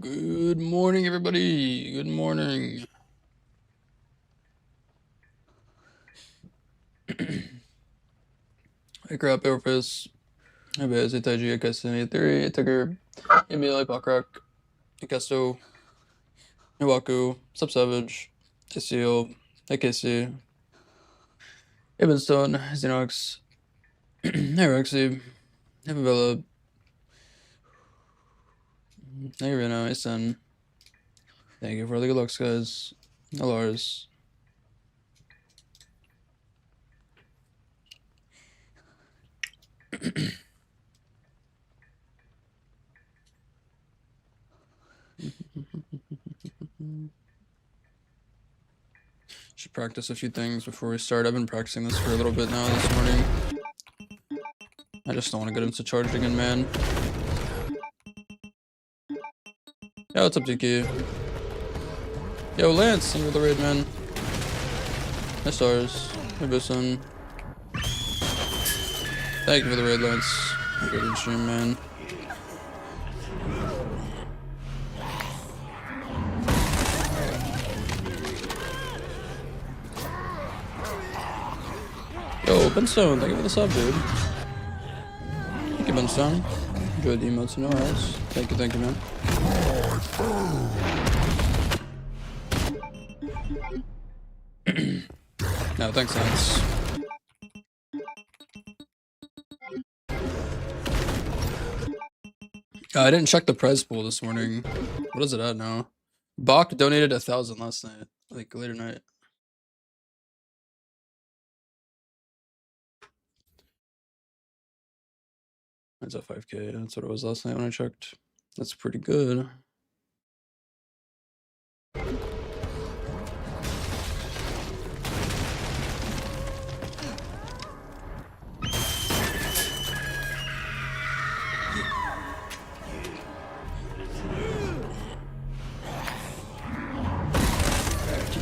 Good morning, everybody. Good morning. Hey, crap, Airface. Hey, Bez, Itaiji, Akasin, 83, Itaker, Emil, Ipakrak, Ikasto, Iwaku, Sub Savage, Isil, AKC, Evanstone, Xenox, Hey, Rexy, Hey, Villa, Hey, Reno, Isen. Thank you for all the good looks, guys. Lars. Should practice a few things before we start. I've been practicing this for a little bit now this morning. I just don't want to get into charge again, man. Yo, what's up, Tiki? Yo, Lance, thank you for the raid, man. Hey, Stars. Hey, Bison. Thank you for the raid, Lance. Good stream, man. Yo, Benstone, thank you for the sub, dude. Thank you, Benstone. Enjoy the emotes, no else. Thank you, man. No, thanks, Lance. I didn't check the prize pool this morning. What is it at now? Bach donated 1,000 last night, like later night. It's at 5K. That's what it was last night when I checked. That's pretty good.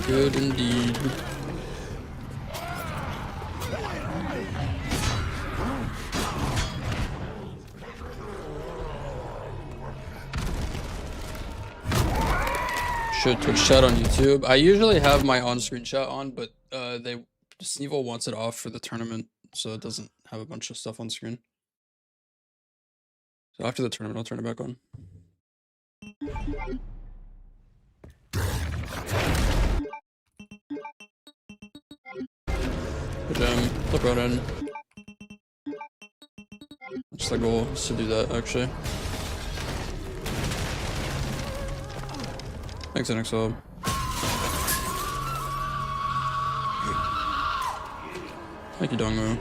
Good indeed. Should Twitch chat on YouTube. I usually have my on-screen chat on, but Sneevil wants it off for the tournament, so it doesn't have a bunch of stuff on screen. So after the tournament, I'll turn it back on. Good jam. Flip right in. That's the goal, is to do that, actually. Thanks, NXL. Thank you, Dongmu.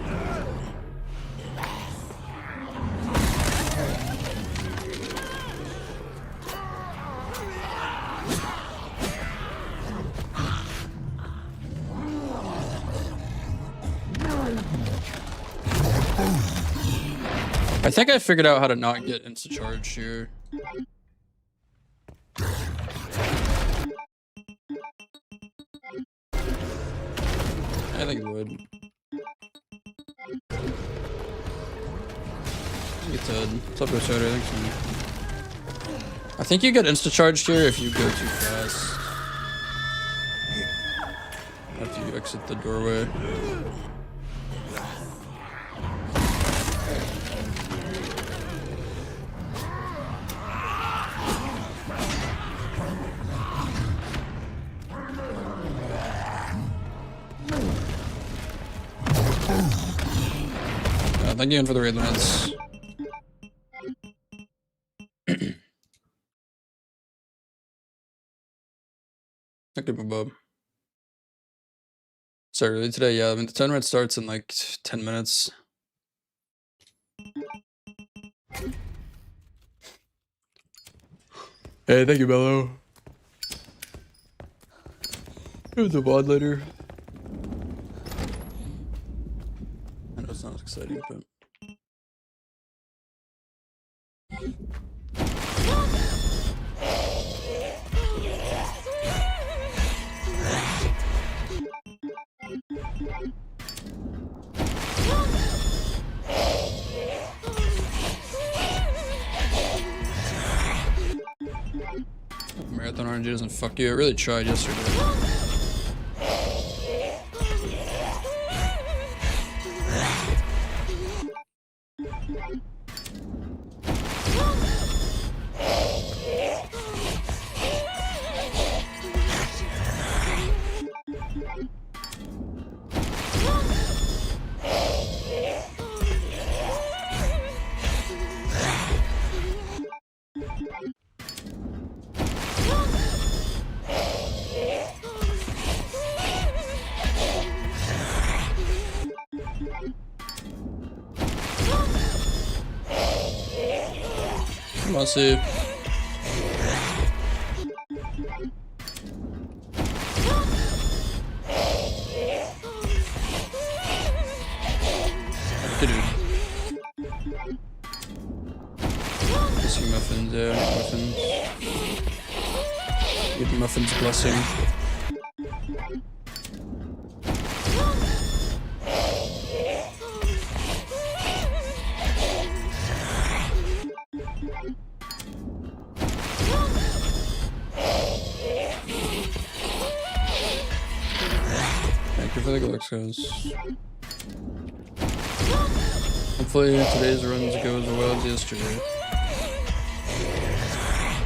I think I figured out how to not get insta charge here. I think it would. I think it's Ed. What's up, Ghost Rider? Thanks, man. I think you get insta charged here if you go too fast. After you exit the doorway. Thank you for the raid, Lance. Thank you, Bob. Sorry, early today, yeah. I mean, the tournament starts in like 10 minutes. Hey, thank you, Bello. Who's the mod later? I know it's not as exciting, but. RNG doesn't fuck you. I really tried yesterday. Come on, see. Missing muffins, yeah, muffins. Give the muffins a blessing. Thank you for the Glocks, guys. Hopefully today's runs go as well as yesterday.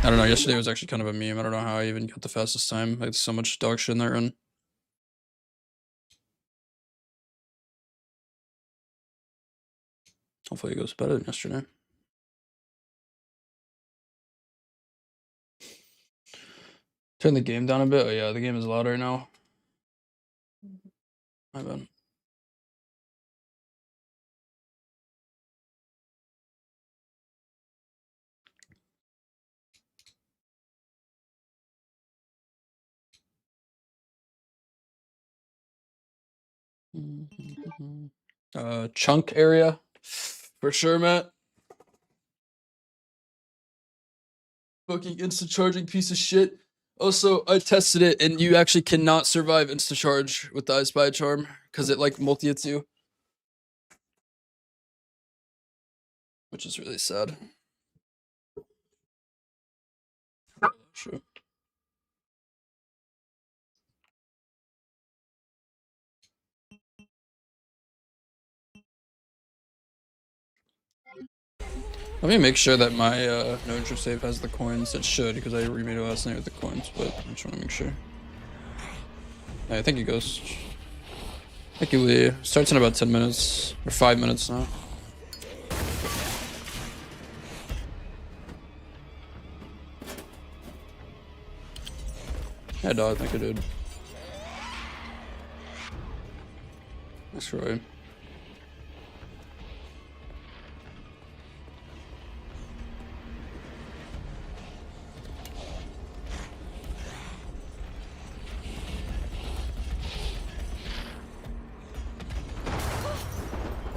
I don't know, yesterday was actually kind of a meme. I don't know how I even got the fastest time. Like, so much dog shit in that run. Hopefully it goes better than yesterday. Turn the game down a bit. Oh yeah, the game is loud right now. My bad. Chunk area for sure, Matt. Fucking instant charging piece of shit. Also, I tested it and you actually cannot survive instant charge with the I Spy charm because it like multi-hits you, which is really sad. Sure. Let me make sure that my no intro save has the coins. It should, because I remade it last night with the coins, but I just want to make sure. Yeah, I think it goes. Thank you, Lee. Starts in about 10 minutes, or 5 minutes now. Yeah, dog, thank you, dude. That's right.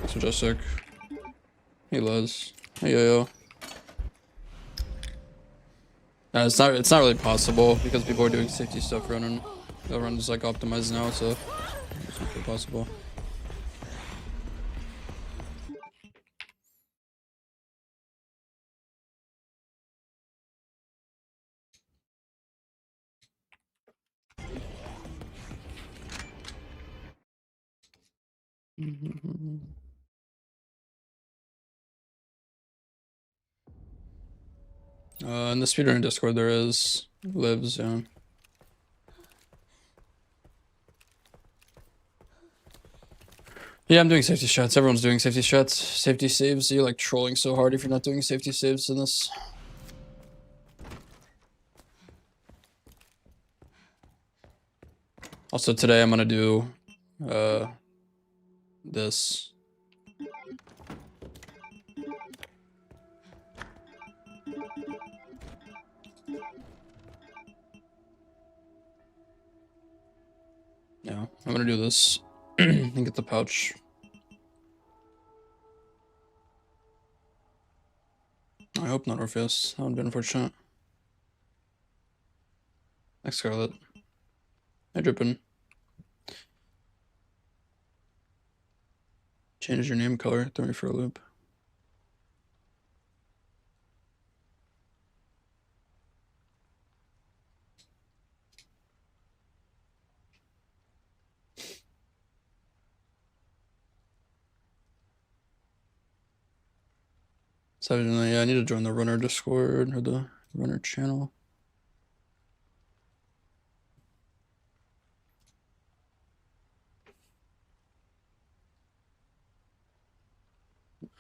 So just sick. Hey Les. Hey yo. It's not really possible because people are doing safety stuff running. The run is like optimized now, so it's not really possible. In the speedrun Discord there is lives, yeah. Yeah, I'm doing safety shots. Everyone's doing safety shots. Safety saves. You're like trolling so hard if you're not doing safety saves in this. Also today I'm gonna do this. Yeah, I'm gonna do this and get the pouch. I hope not Orpheus. That would be unfortunate. Thanks, Scarlet. Hi, Drippin. Change your name color. Throw me for a loop. So yeah, I need to join the runner Discord or the runner channel.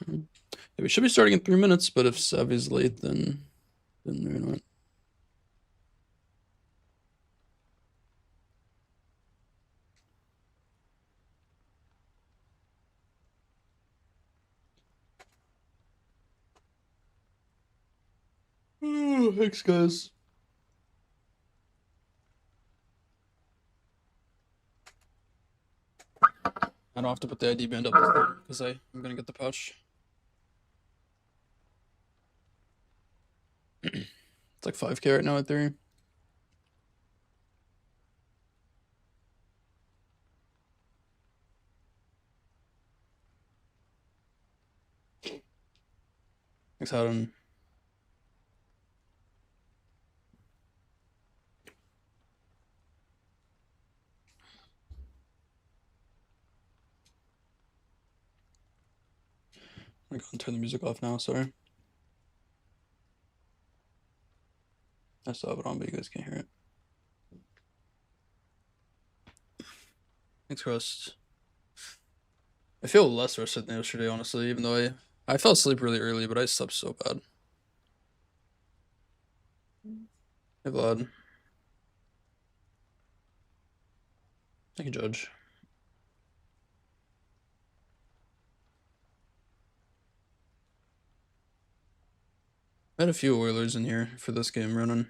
Yeah, we should be starting in 3 minutes, but if Savvy's late, then maybe not. Oh, thanks, guys. I don't have to put the ID band up this time because I'm gonna get the pouch. It's like 5K right now at 3. Thanks, Howden. I'm gonna go and turn the music off now, sorry. I still have it on, but you guys can't hear it. Thanks, Crust. I feel less rested than yesterday, honestly, even though I fell asleep really early, but I slept so bad. Hey, Vlad. Thank you, Judge. I had a few Oilers in here for this game running.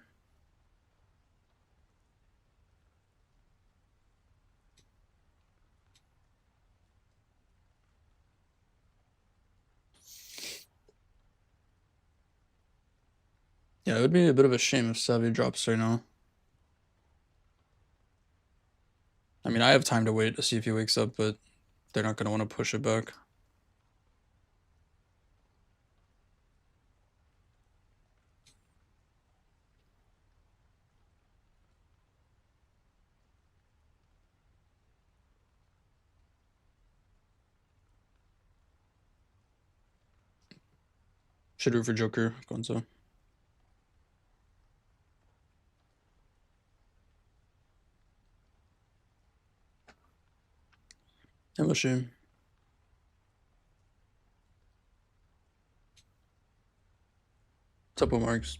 Yeah, it would be a bit of a shame if Savvy drops right now. I mean, I have time to wait to see if he wakes up, but they're not going to want to push it back. Should root for Joker, Gonzo. Hey, Mushy. What's up, Marks?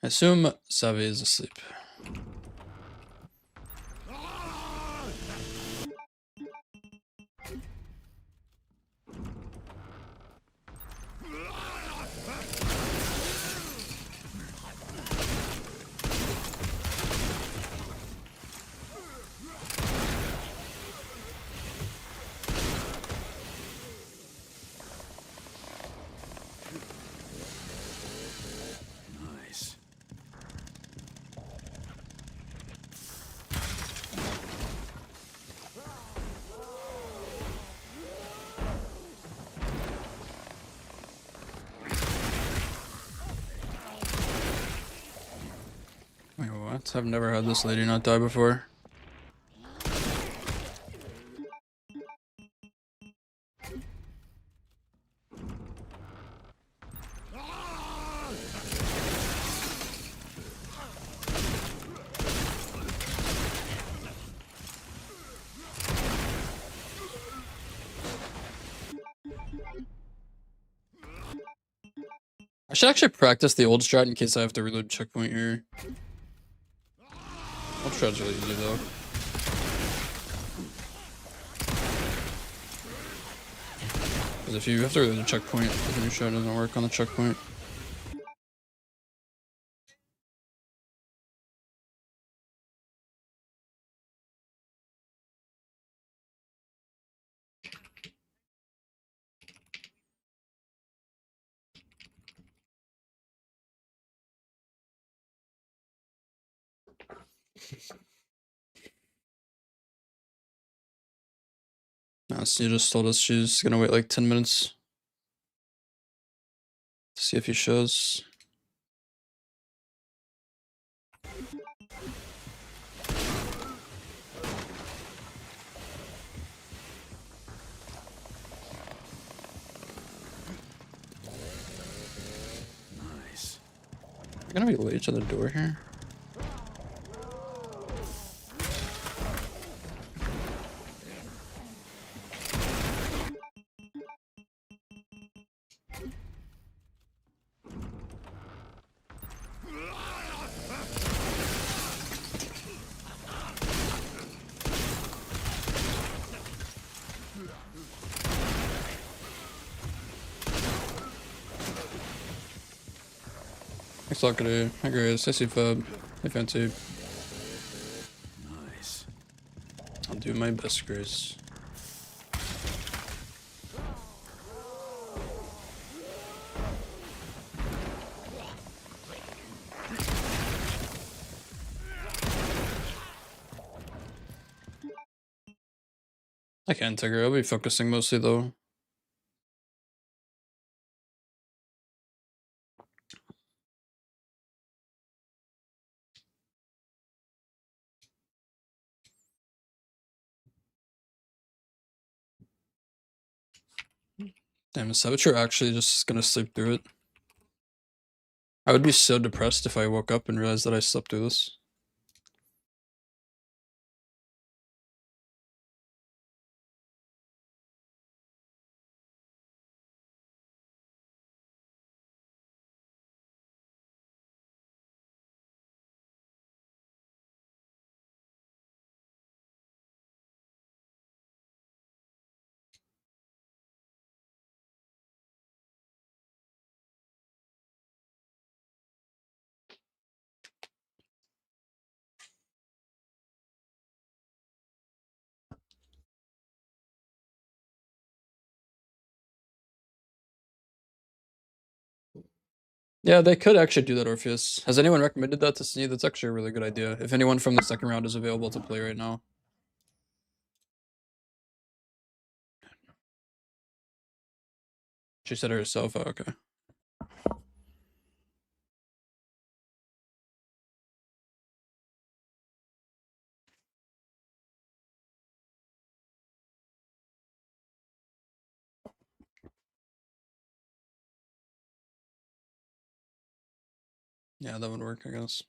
I assume Savvy is asleep. Nice. Wait, what? I've never had this lady not die before. I should actually practice the old strat in case I have to reload checkpoint here. Old strat's really easy though. Because if you have to reload a checkpoint, the new strat doesn't work on the checkpoint. Nah, she just told us she's gonna wait like 10 minutes to see if he shows. I'm gonna be late to the door here. Thanks, Luckity. Hi, Grace. I see Fab. Hey, Fancy. Nice. I'll do my best, Grace. I can't take her. I'll be focusing mostly, though. Damn, is Saboteur actually just gonna sleep through it? I would be so depressed if I woke up and realized that I slept through this. Yeah, they could actually do that, Orpheus. Has anyone recommended that to see? That's actually a really good idea. If anyone from the second round is available to play right now. She said it herself. Oh, okay. Yeah, that would work, I guess.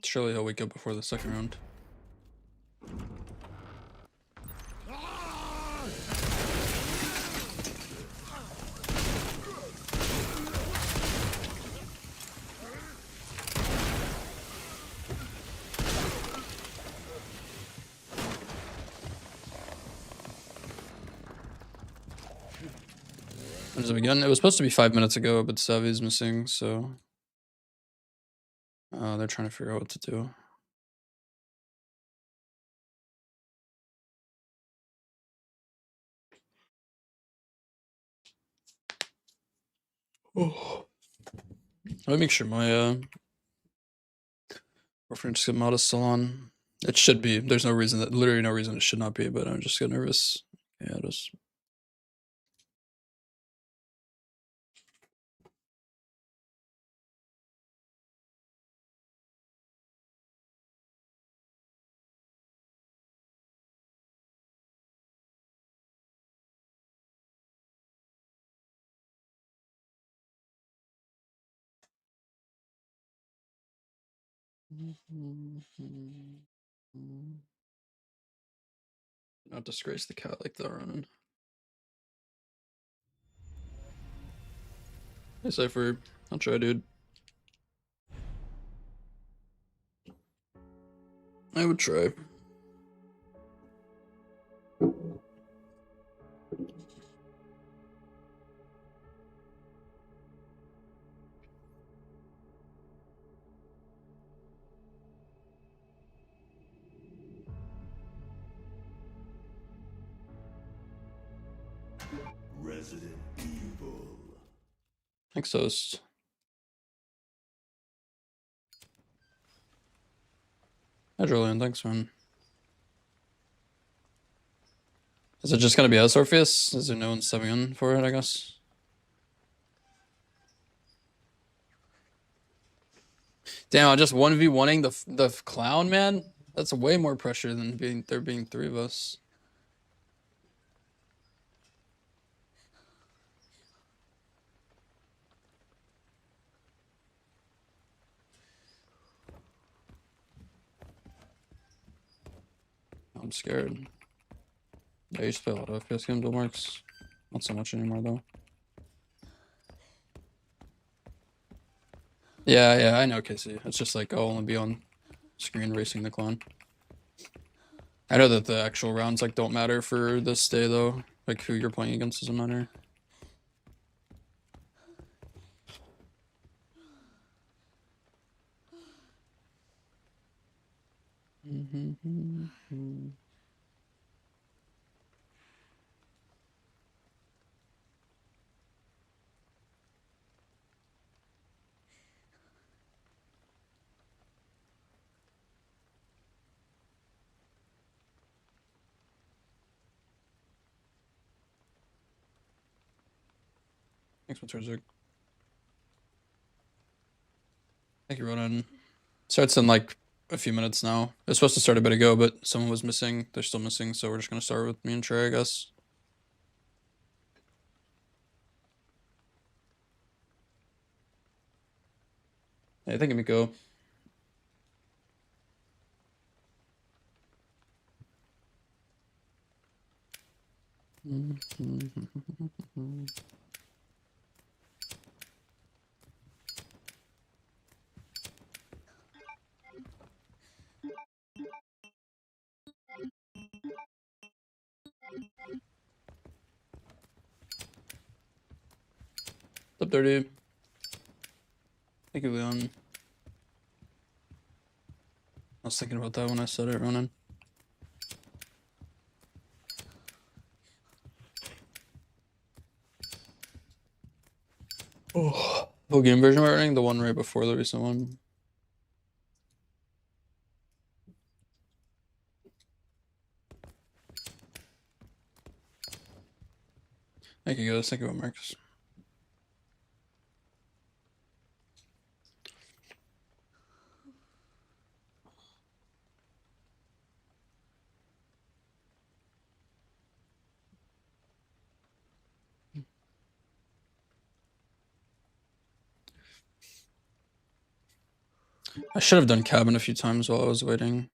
Surely he'll wake up before the second round. When does it begin? It was supposed to be 5 minutes ago, but Savvy's missing, so they're trying to figure out what to do. Oh. Let me make sure my Orphanage mod is still on. It should be. There's no reason that literally no reason it should not be, but I'm just get nervous. Yeah, it is. Not disgrace the cat like that, Ronan. Hey, Cypher. I'll try, dude. I would try. Resident Evil. Thanks, host. Hi, Julian. Thanks, man. Is it just gonna be us, Orpheus? Is there no one subbing in for it, I guess? Damn, I just 1v1ing the clown, man? That's way more pressure than there being 3 of us. I'm scared. Yeah, I used to play a lot of FPS games with marks. Not so much anymore though. Yeah, I know, Casey. It's just like I'll only be on screen racing the clone. I know that the actual rounds like don't matter for this day though. Like who you're playing against doesn't matter. Thanks, Maturzik. Thank you, Ronan. Starts in like a few minutes now. It's supposed to start a bit ago, but someone was missing. They're still missing, so we're just gonna start with me and Trey, I guess. Hey, thank you, Miko. What's up, Dirty? Thank you, Leon. I was thinking about that when I said it, Ronan. Oh, full game version am I running? The one right before the recent one. Thank you, guys. Thank you, Marcus. I should have done cabin a few times while I was waiting.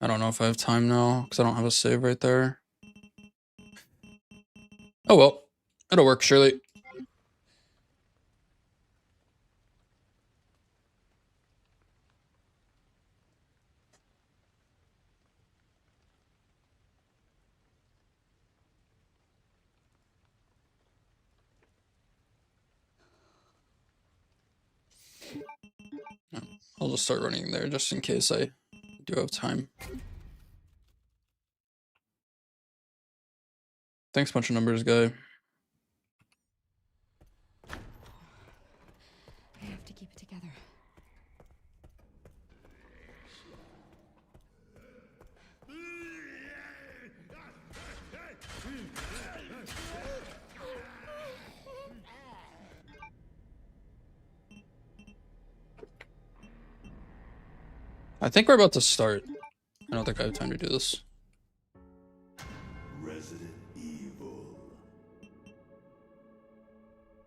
I don't know if I have time now because I don't have a save right there. Oh well, it'll work surely. I'll just start running there just in case I do have time. Thanks, bunch of numbers, guy. I have to keep it together. I think we're about to start. I don't think I have time to do this. Resident Evil.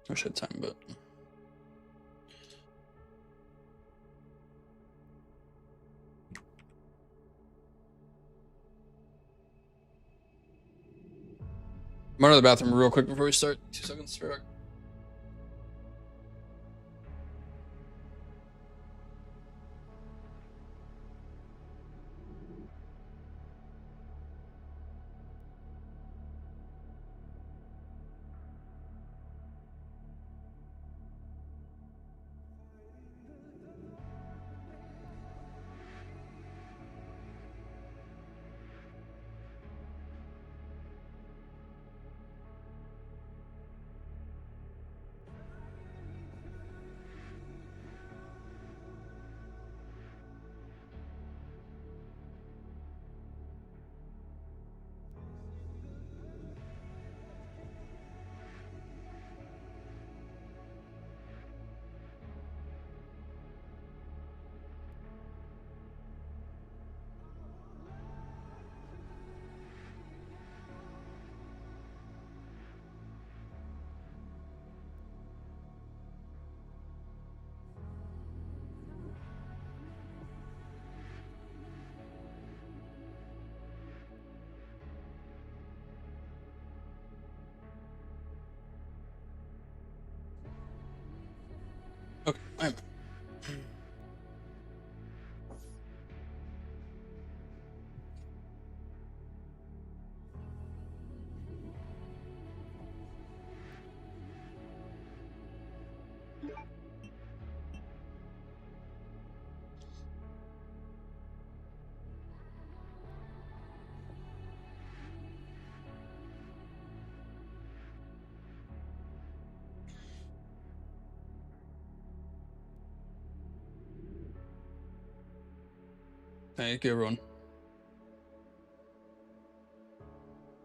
I should have time, but. I'm going to the bathroom real quick before we start. 2 seconds. Right back. time. Thank you, everyone.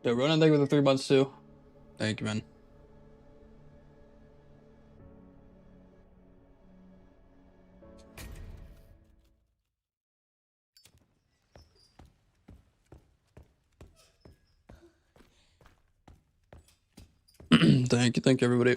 Yeah, Ronan, thank you for the 3 months too. Thank you, man. Thank you, everybody.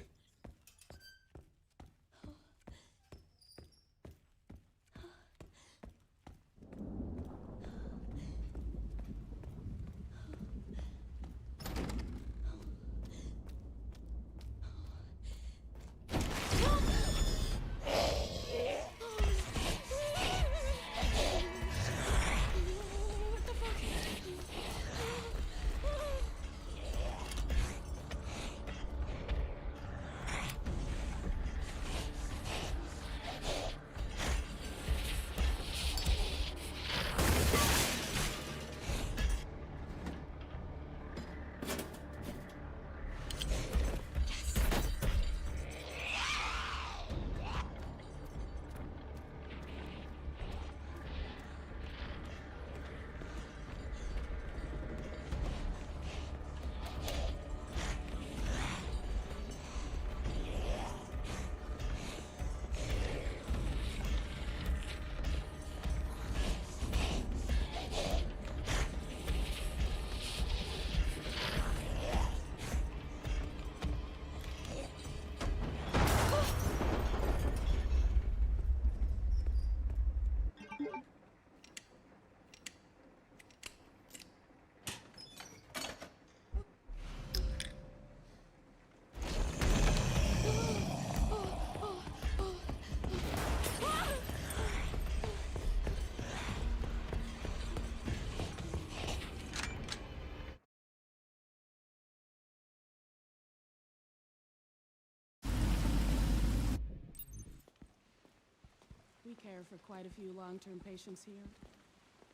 We care for quite a few long-term patients here,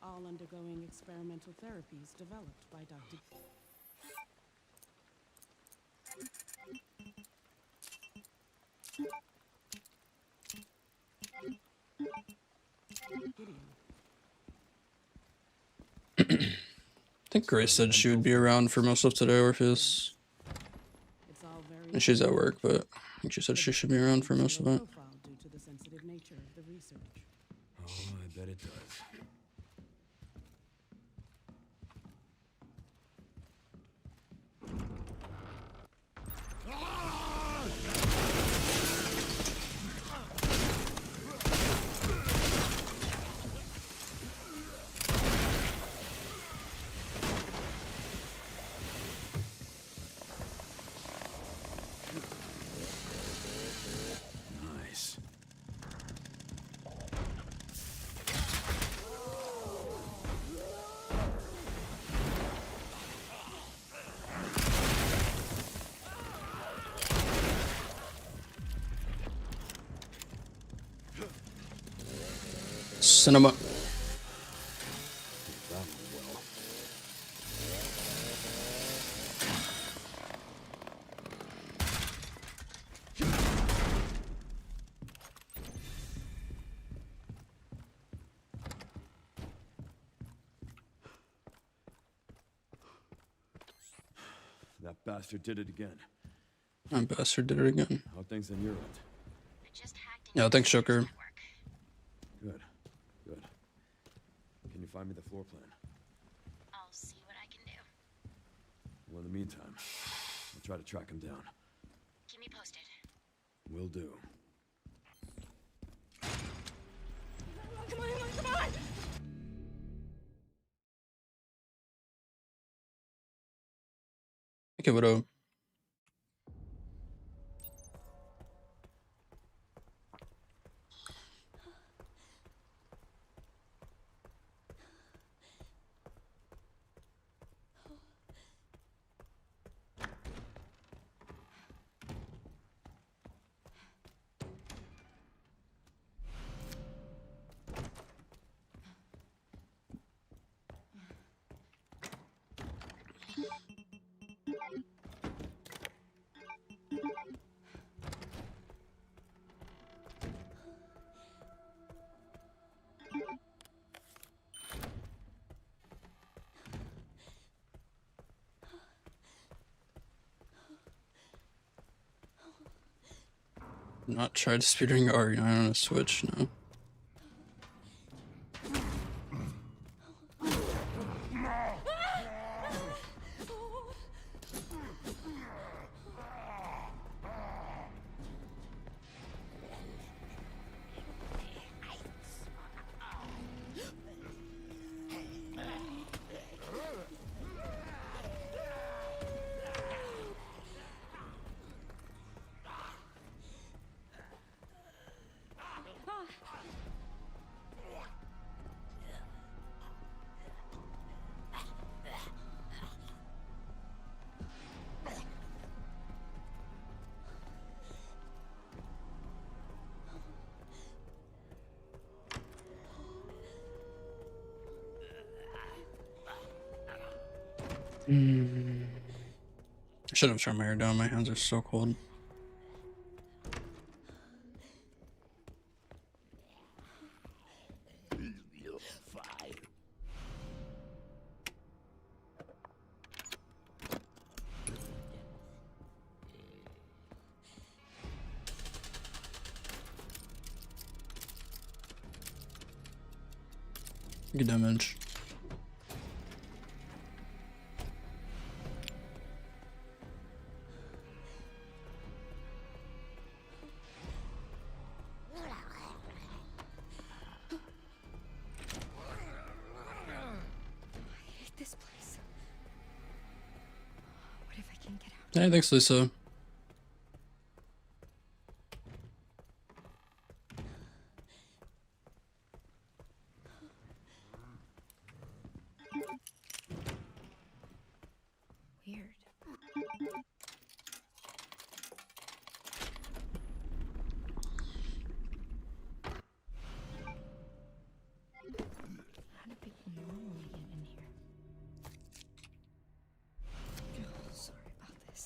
all undergoing experimental therapies developed by Dr. Gideon. I think Grace said she would be around for most of today, Orpheus. It's all very And she's at work, but I think she said she should be around for most of it. profile due to the sensitive nature of the research. Oh, I bet it does. Nice. Cinema. That went well. That bastard did it again. That bastard did it again. How are things on your end? Yeah, thanks, Joker. Good. Good. Can you find me the floor plan? I'll see what I can do. Well, in the meantime, I'll try to track him down. Keep me posted. Will do. Come on, come on! Thank you, Widow. Not tried speedrunning RE9 on a Switch, no. I should have turned my hair down. My hands are so cold. Good damage. This place. What if I can't get out? Yeah, thanks, Lisa. Weird. How do people normally get in here? Oh, sorry about this.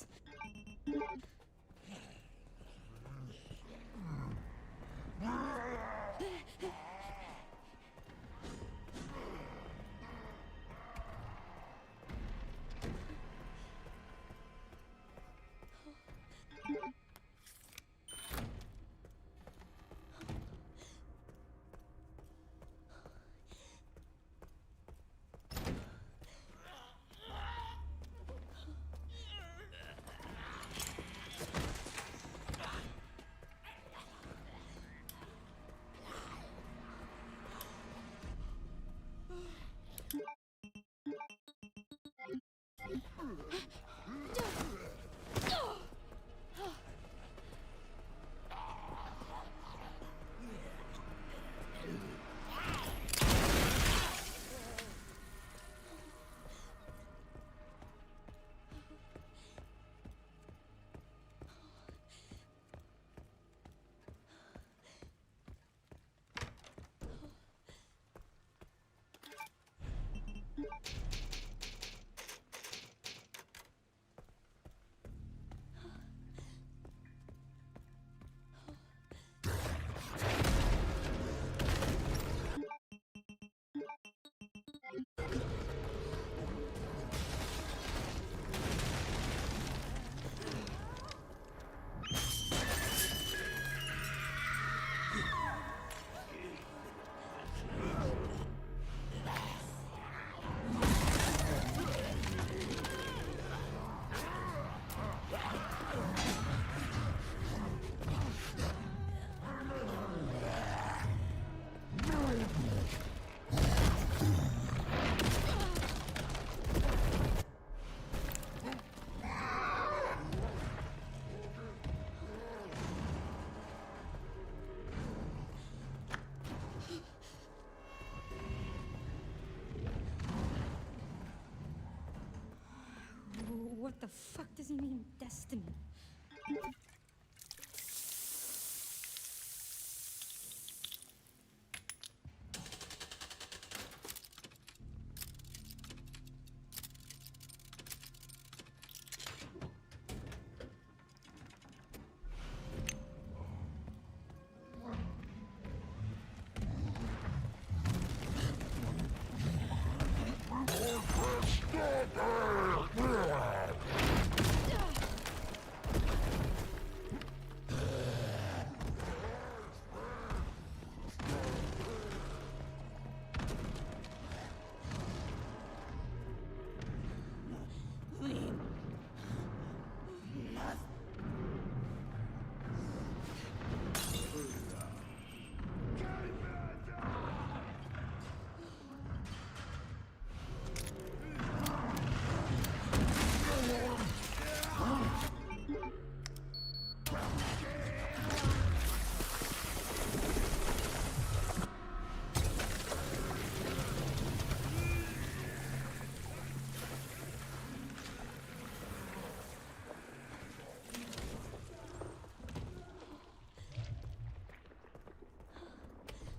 What the fuck does he mean, destiny?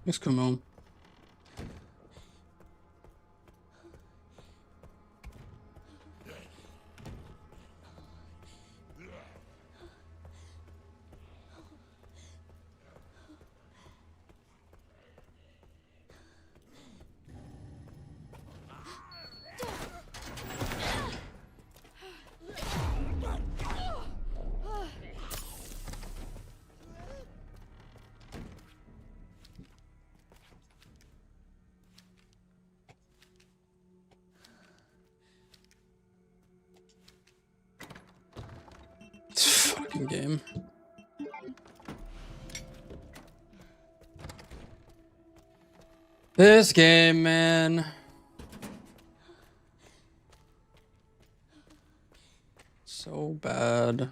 Let's come home. Fucking game. This game, man. So bad.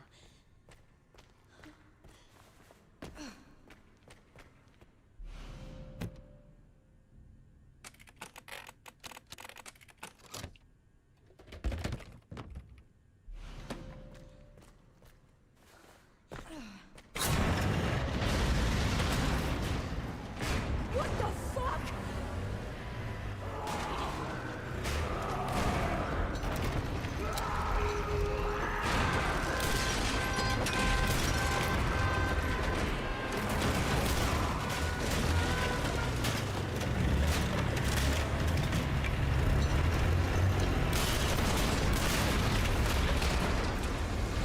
What the fuck?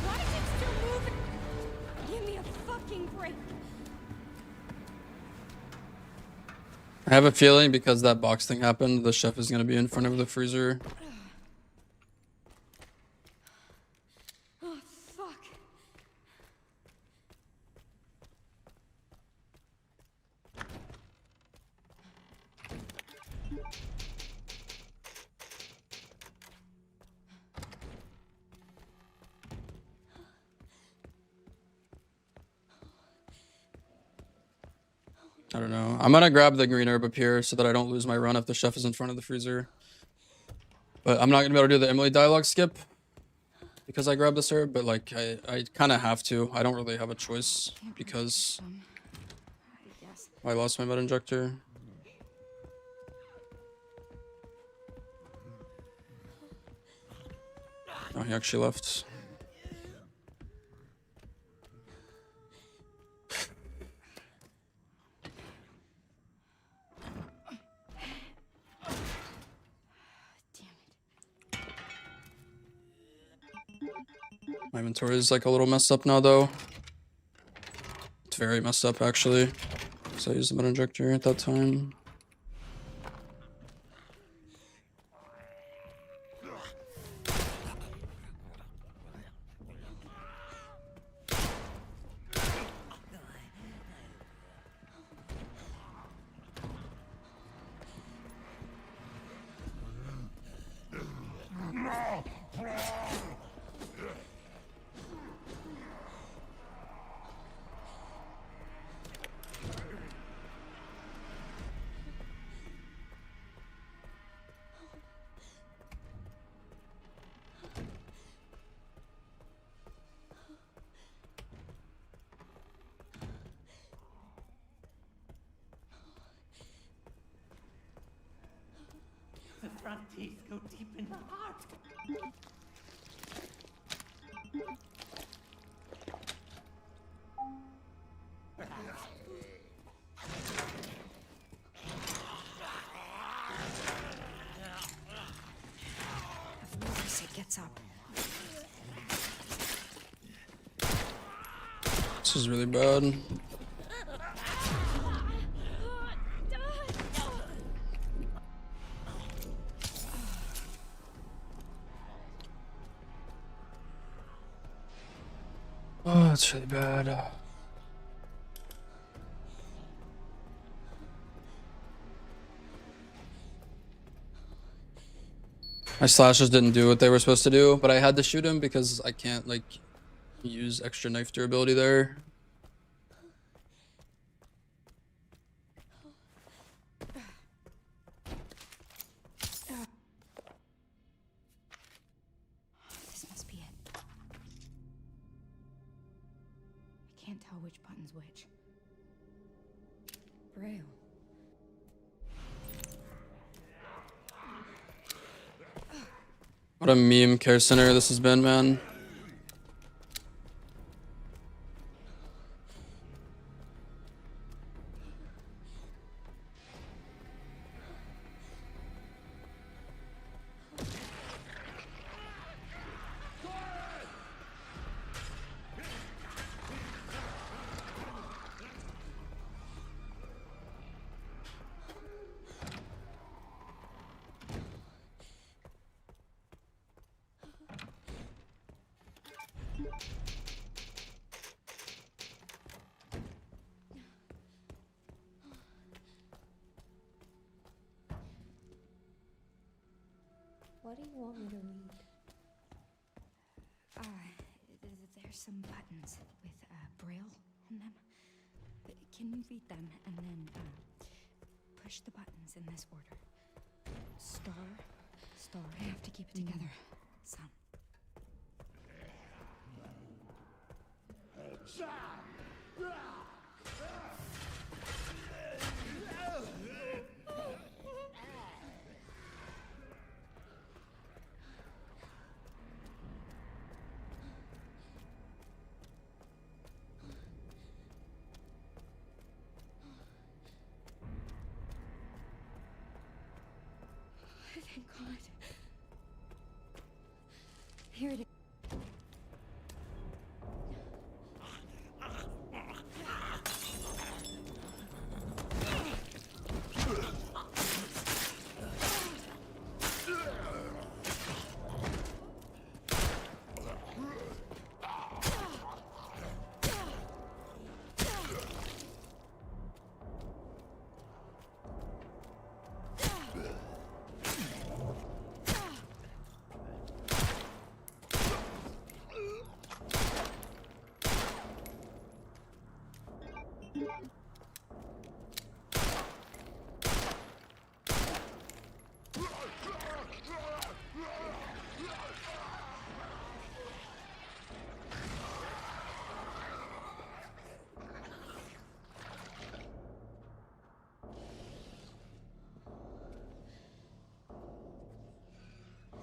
Why is it still moving? Give me a fucking break. I have a feeling because that box thing happened, the chef is gonna be in front of the freezer. Oh, fuck. I don't know. I'm gonna grab the green herb up here so that I don't lose my run if the chef is in front of the freezer. But I'm not gonna be able to do the Emily dialogue skip because I grabbed this herb, but like I kind of have to. I don't really have a choice because I guess. I lost my med injector. Oh, he actually left. Damn it. My inventory is like a little messed up now though. It's very messed up actually. So I used the med injector at that time. The front teeth go deep in the heart. If Morrissey gets up. This is really bad. Oh, it's really bad. My slashes didn't do what they were supposed to do, but I had to shoot him because I can't like use extra knife durability there. This must be it. I can't tell which button's which. Braille. What a meme care center this has been, man. What do you want me to read? There's some buttons with braille on them. Can you read them and then push the buttons in this order? Star, star. I have to keep it together. Sun. Thank God. Here it is.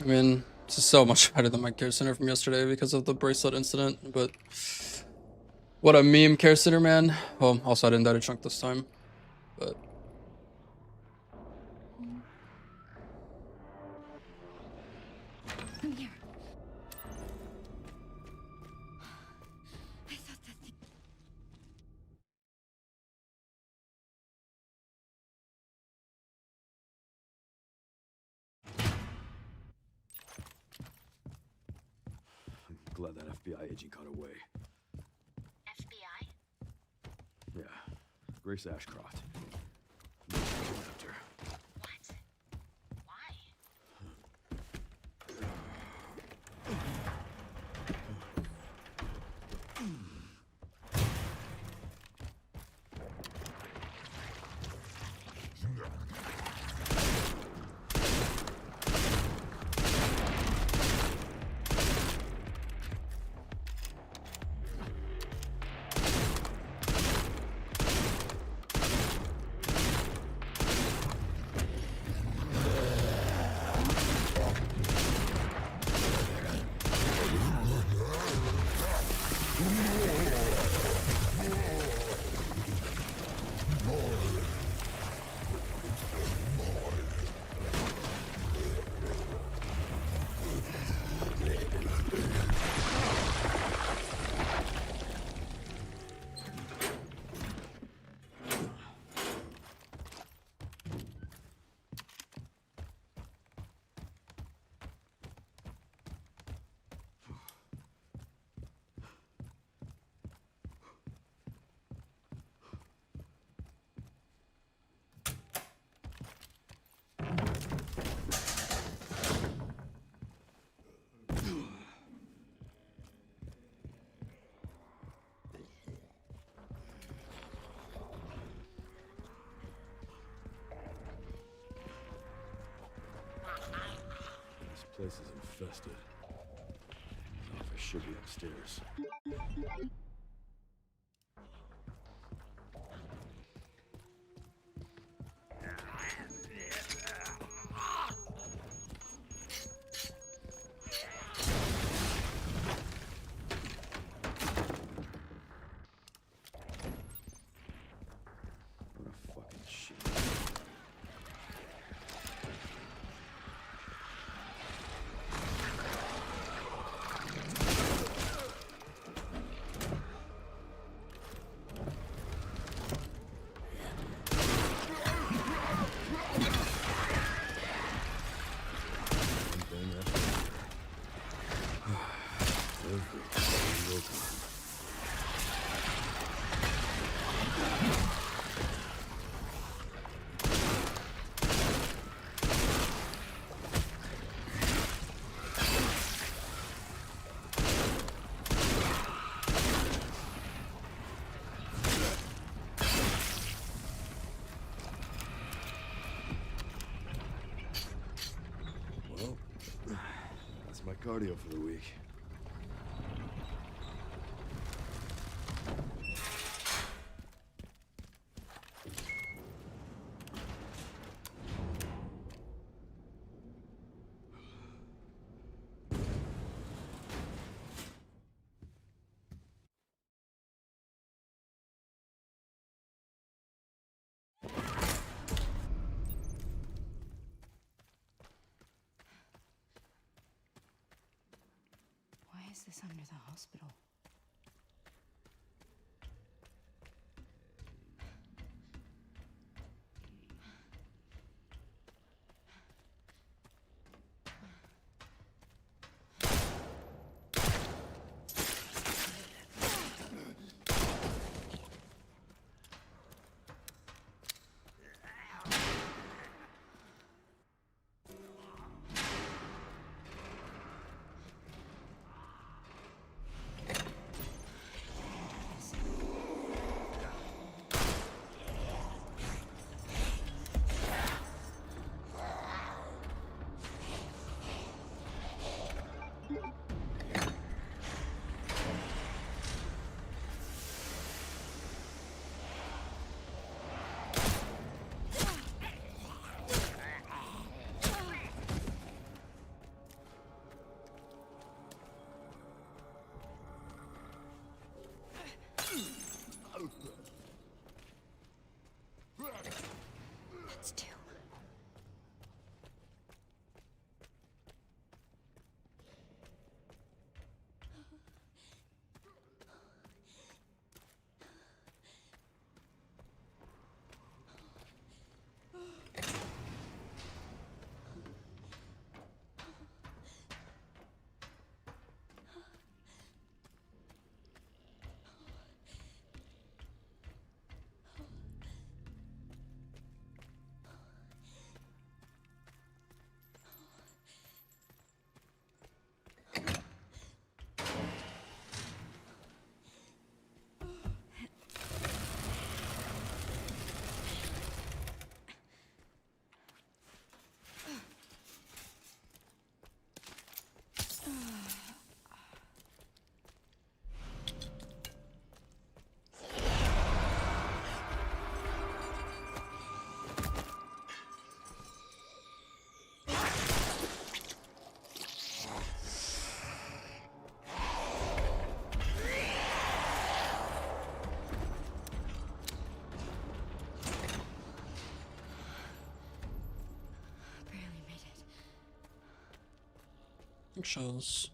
I mean, this is so much better than my care center from yesterday because of the bracelet incident, but what a meme care center, man. Well, also I didn't die to chunk this time, but Come here. I thought that thing. I'm glad that FBI agent got away. FBI? Yeah. Grace Ashcroft. Kidnapped her. What? Why? This place is infested. The office should be upstairs. cardio for the week. Why is this under the hospital? That's two. Barely made it. Eggshells.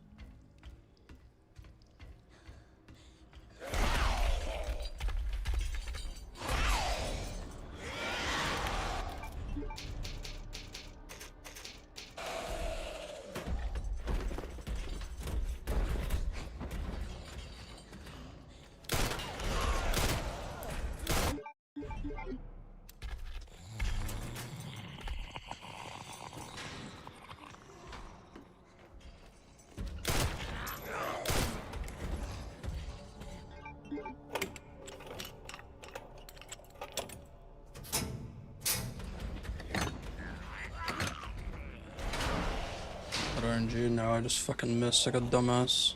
RNG, now I just fucking missed like a dumbass.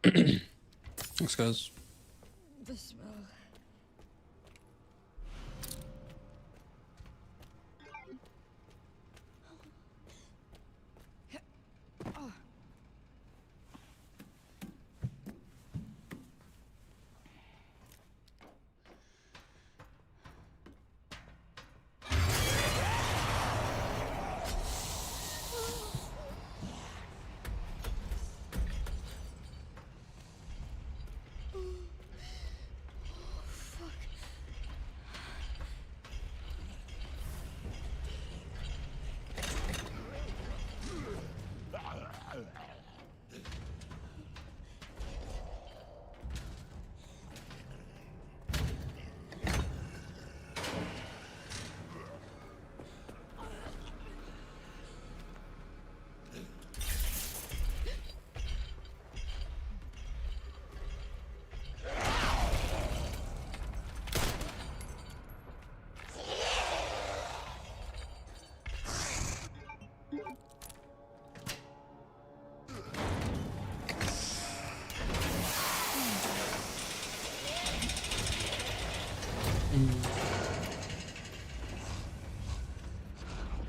Thanks, guys. The smell.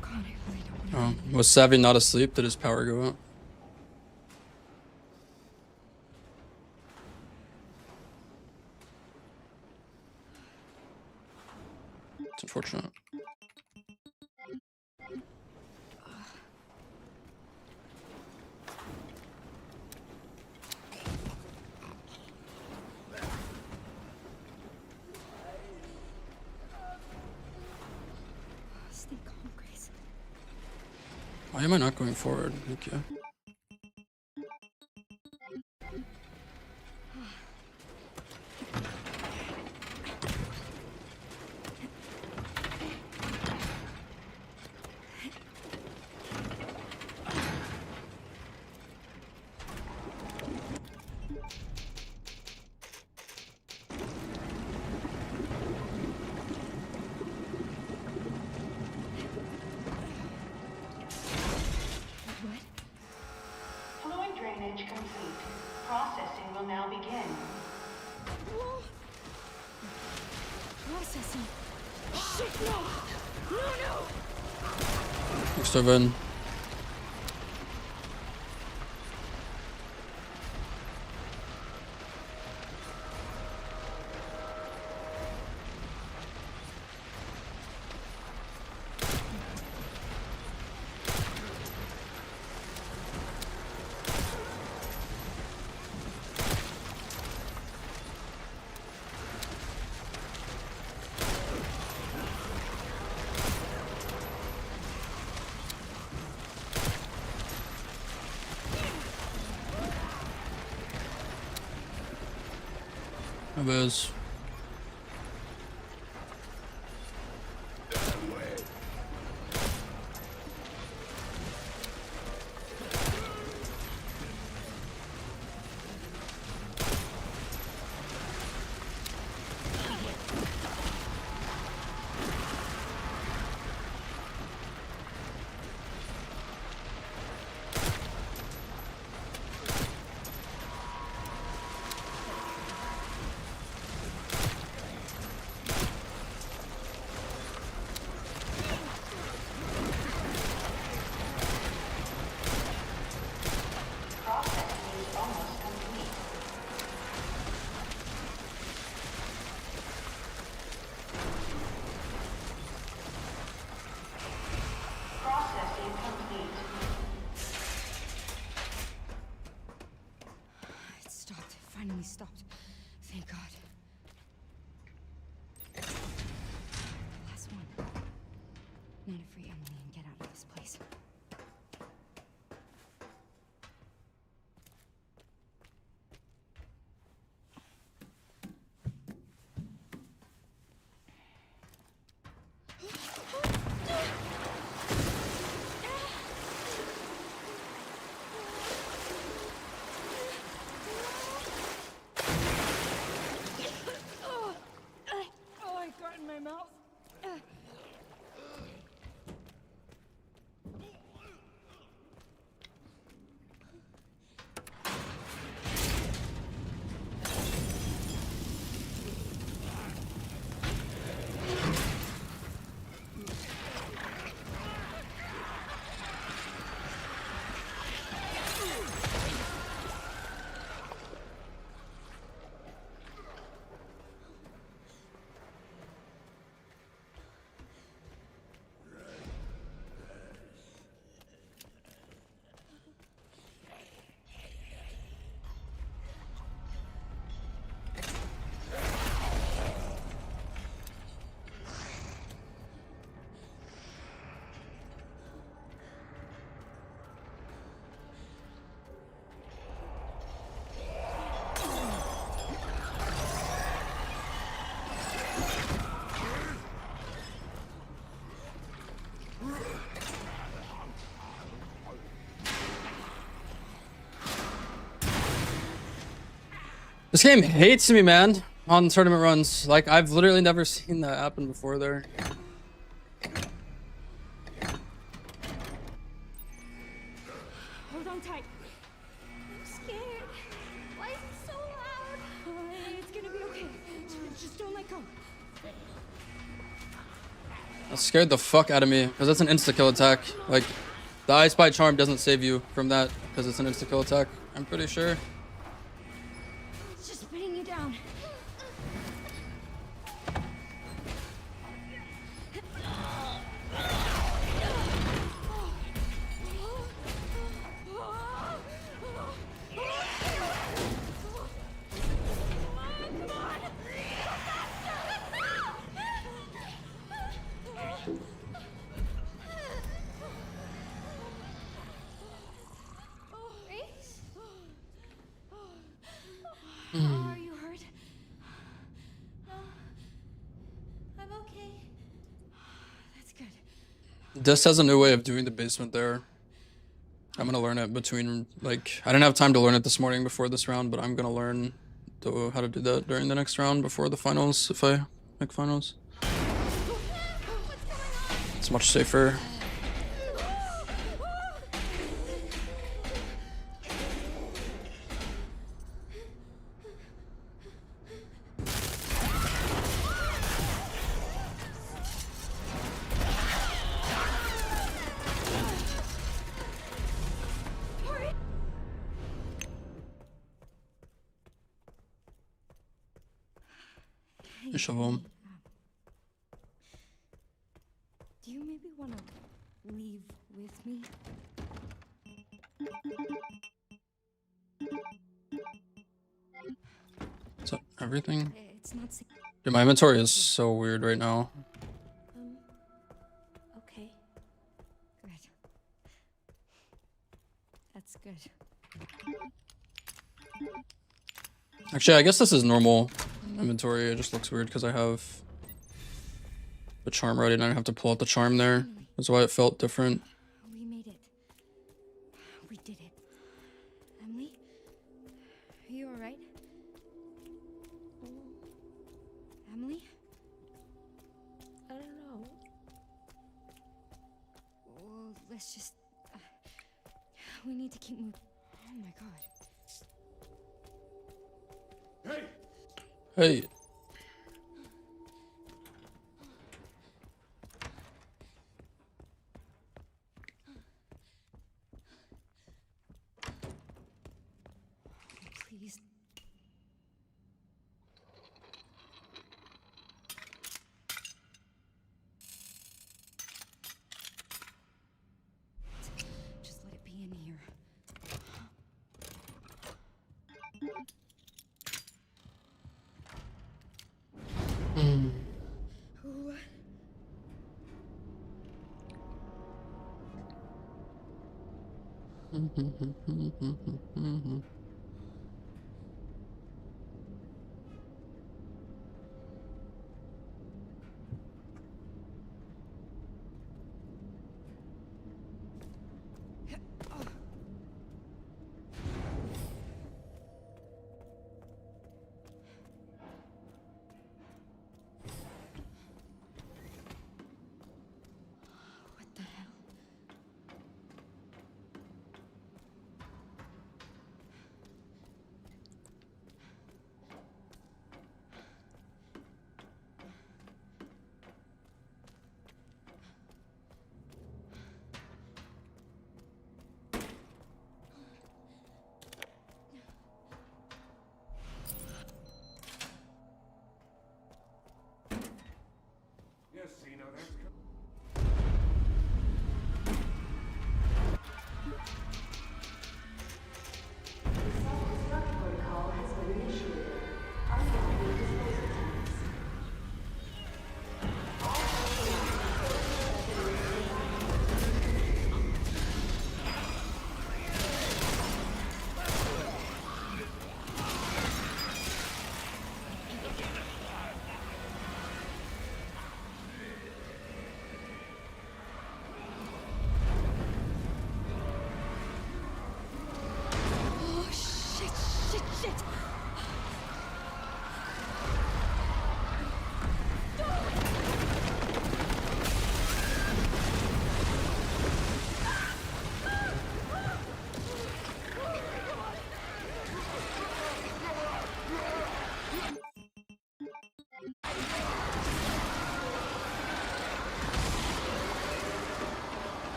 God, I really don't want to. Oh, was Savvy not asleep? Did his power go out? It's unfortunate. Stay calm, Grace. Why am I not going forward? Thank you. What? Fluid drainage complete. Processing will now begin. Whoa! Processing. Shit, no! No, no! Next over in. Is. Processing is almost complete. Processing complete. It stopped. It finally stopped. Thank God. Last one. Now to free Emily and get out of this place. Oh, I got in my mouth. This game hates me, man, on tournament runs. Like, I've literally never seen that happen before there. Hold on tight. I'm scared. Why is it so loud? It's gonna be okay. Just don't let go. That scared the fuck out of me because that's an insta kill attack. Like, the I Spy charm doesn't save you from that because it's an insta kill attack. I'm pretty sure. It's just spinning you down. Are you hurt? No. I'm okay. That's good. This has a new way of doing the basement there. I'm gonna learn it between, like, I didn't have time to learn it this morning before this round, but I'm gonna learn how to do that during the next round before the finals, if I make finals. It's much safer. Shovel. Do you maybe want to leave with me? Is that everything? It's not. Dude, my inventory is so weird right now. Okay. Good. That's good. Actually, I guess this is normal inventory. It just looks weird because I have the charm ready and I don't have to pull out the charm there. That's why it felt different. We made it. We did it. Emily? Are you alright? Emily? I don't know. Well, let's just... we need to keep moving. Oh my god. Hey. Please. Just let it be in here. What? What the hell?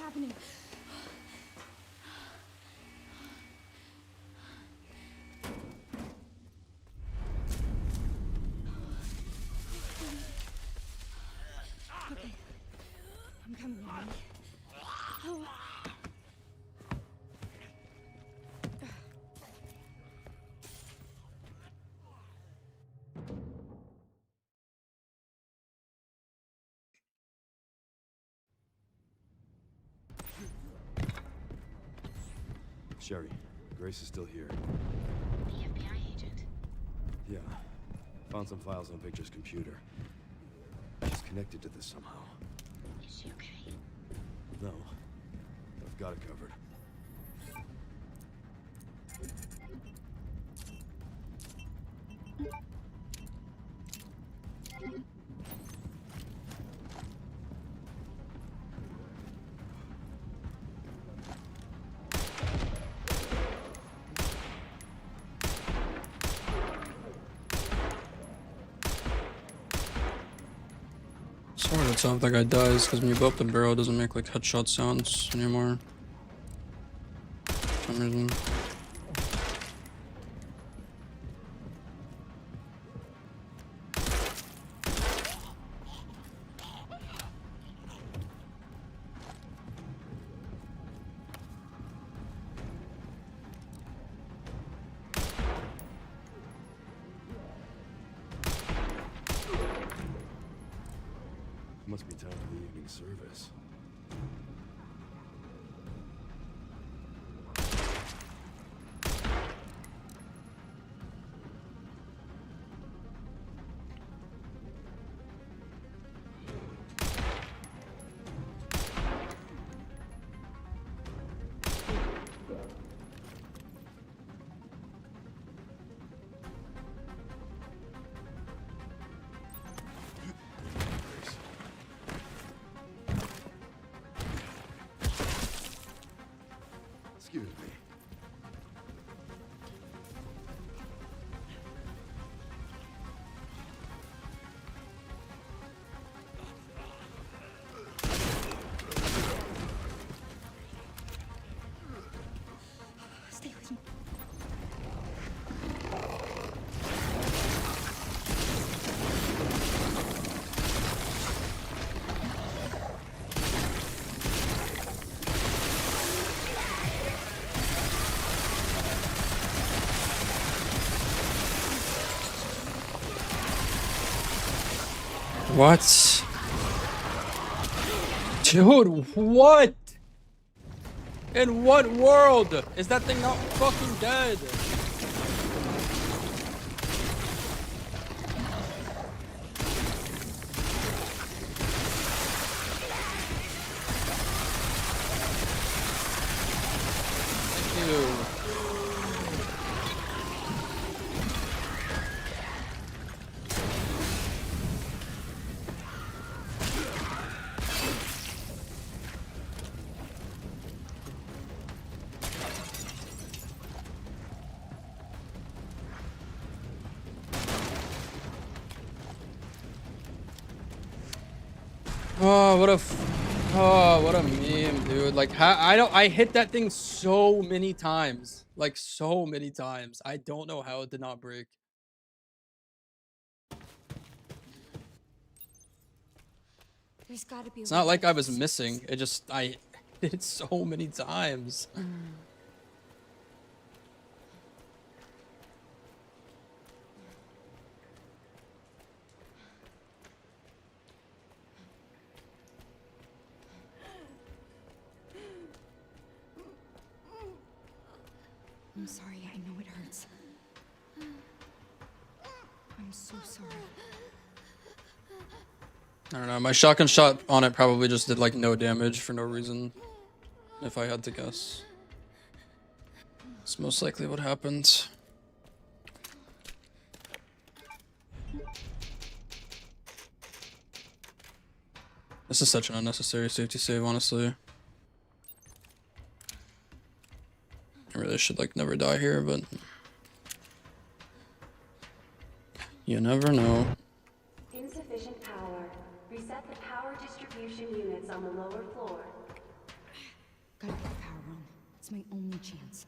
happening? Okay. I'm coming in, honey. Oh. Sherry, Grace is still here. The FBI agent. Yeah. Found some files on Victor's computer. She's connected to this somehow. Is she okay? No. I've got it covered. Sorry to tell if that guy dies, because when you blow up the barrel, it doesn't make like headshot sounds anymore. For some reason. Must be time for the evening service. Excuse me. Stay with me. What? Dude, what? In what world is that thing not fucking dead? Thank you. Oh, what a meme, dude. Like, I hit that thing so many times. Like, so many times. I don't know how it did not break. There's gotta be a It's way not to like get I to was the missing. surface. It just, I hit it so many times. I'm sorry, I know it hurts. I'm so sorry. I don't know. My shotgun shot on it probably just did like no damage for no reason. If I had to guess. It's most likely what happened. This is such an unnecessary safety save, honestly. I really should like never die here, but you never know. Insufficient power. Reset the power distribution units on the lower floor. Gotta get the power on. It's my only chance.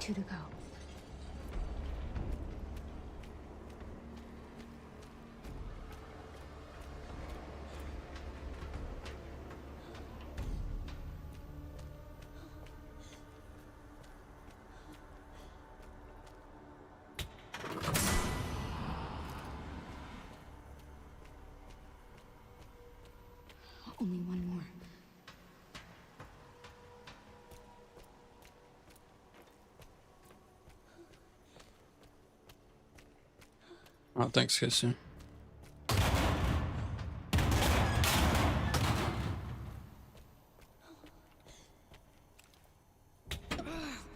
Two to go. Only one more. Oh, thanks, Casey.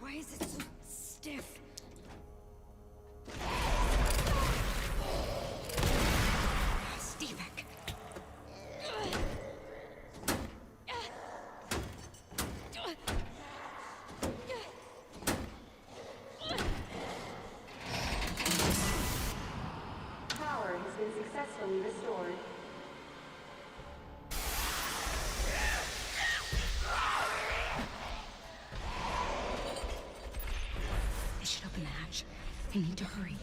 Why is it so stiff? Stevek. Power has been successfully restored. I should open the hatch. I need to hurry.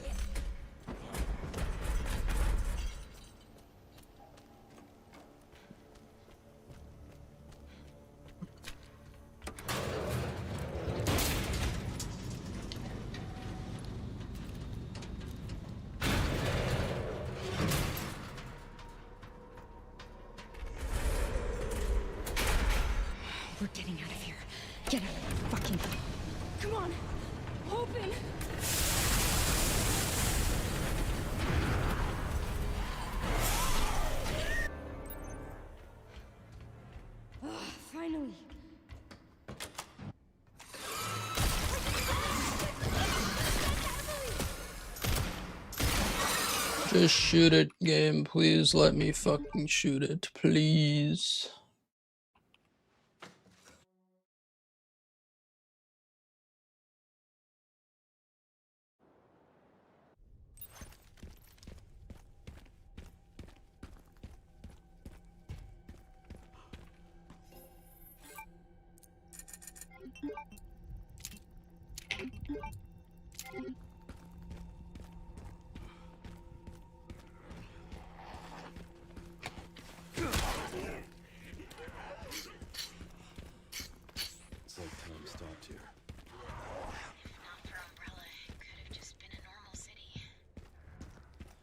We're getting out of here. Get out of the fucking thing. Come on. Open. Finally. Just shoot it, game. Please let me fucking shoot it, please. It's like time stopped here. If not for Umbrella, it could have just been a normal city.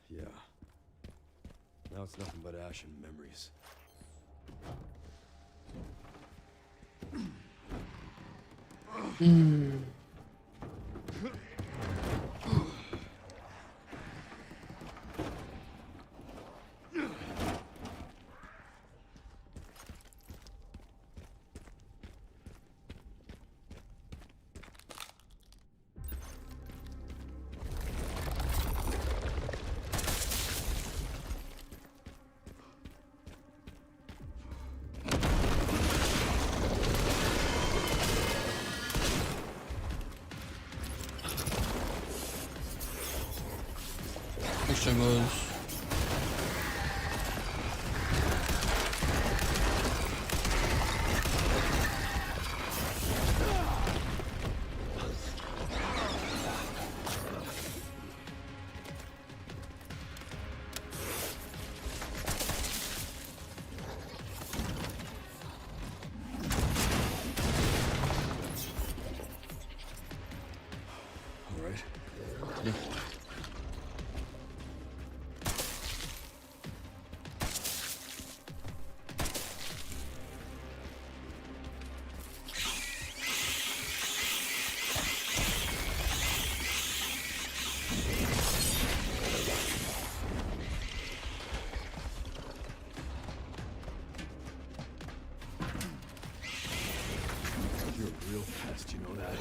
Yeah. Now it's nothing but ash and memories. Extra moves. All right. pest, you know that?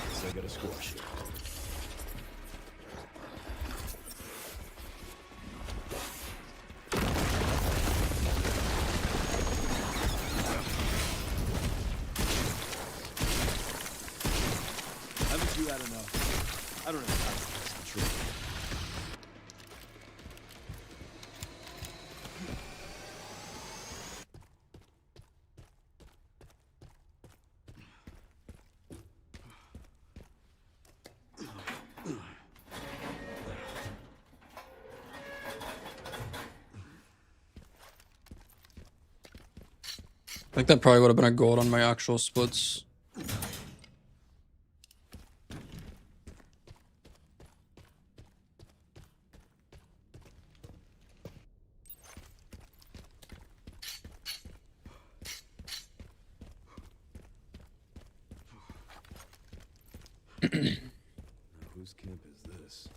Guess I gotta squash you. Haven't you had enough? I don't have time for this control. I think that probably would have been a gold on my actual splits. Now, whose camp is this?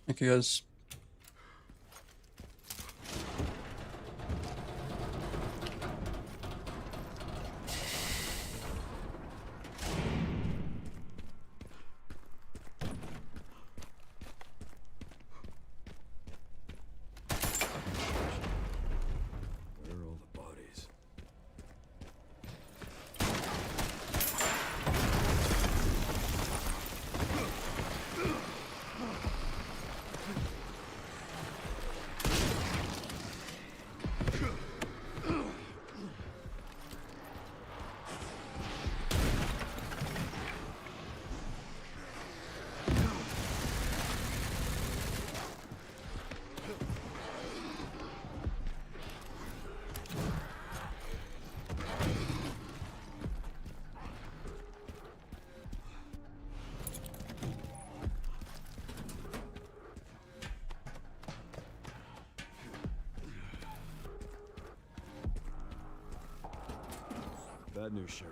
Thank you guys. Where are all the bodies? Bad news, Sherry.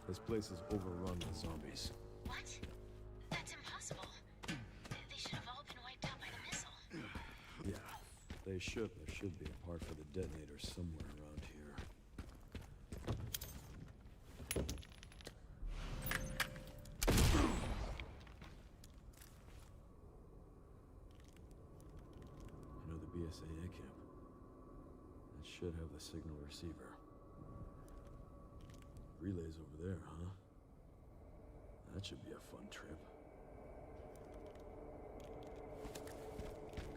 This place is overrun with zombies. What? That's impossible. They should have all been wiped out by the missile. Yeah, they should. There should be a part for the detonator somewhere around here. You know the BSAA camp? It should have the signal receiver. Relays over there, huh? That should be a fun trip.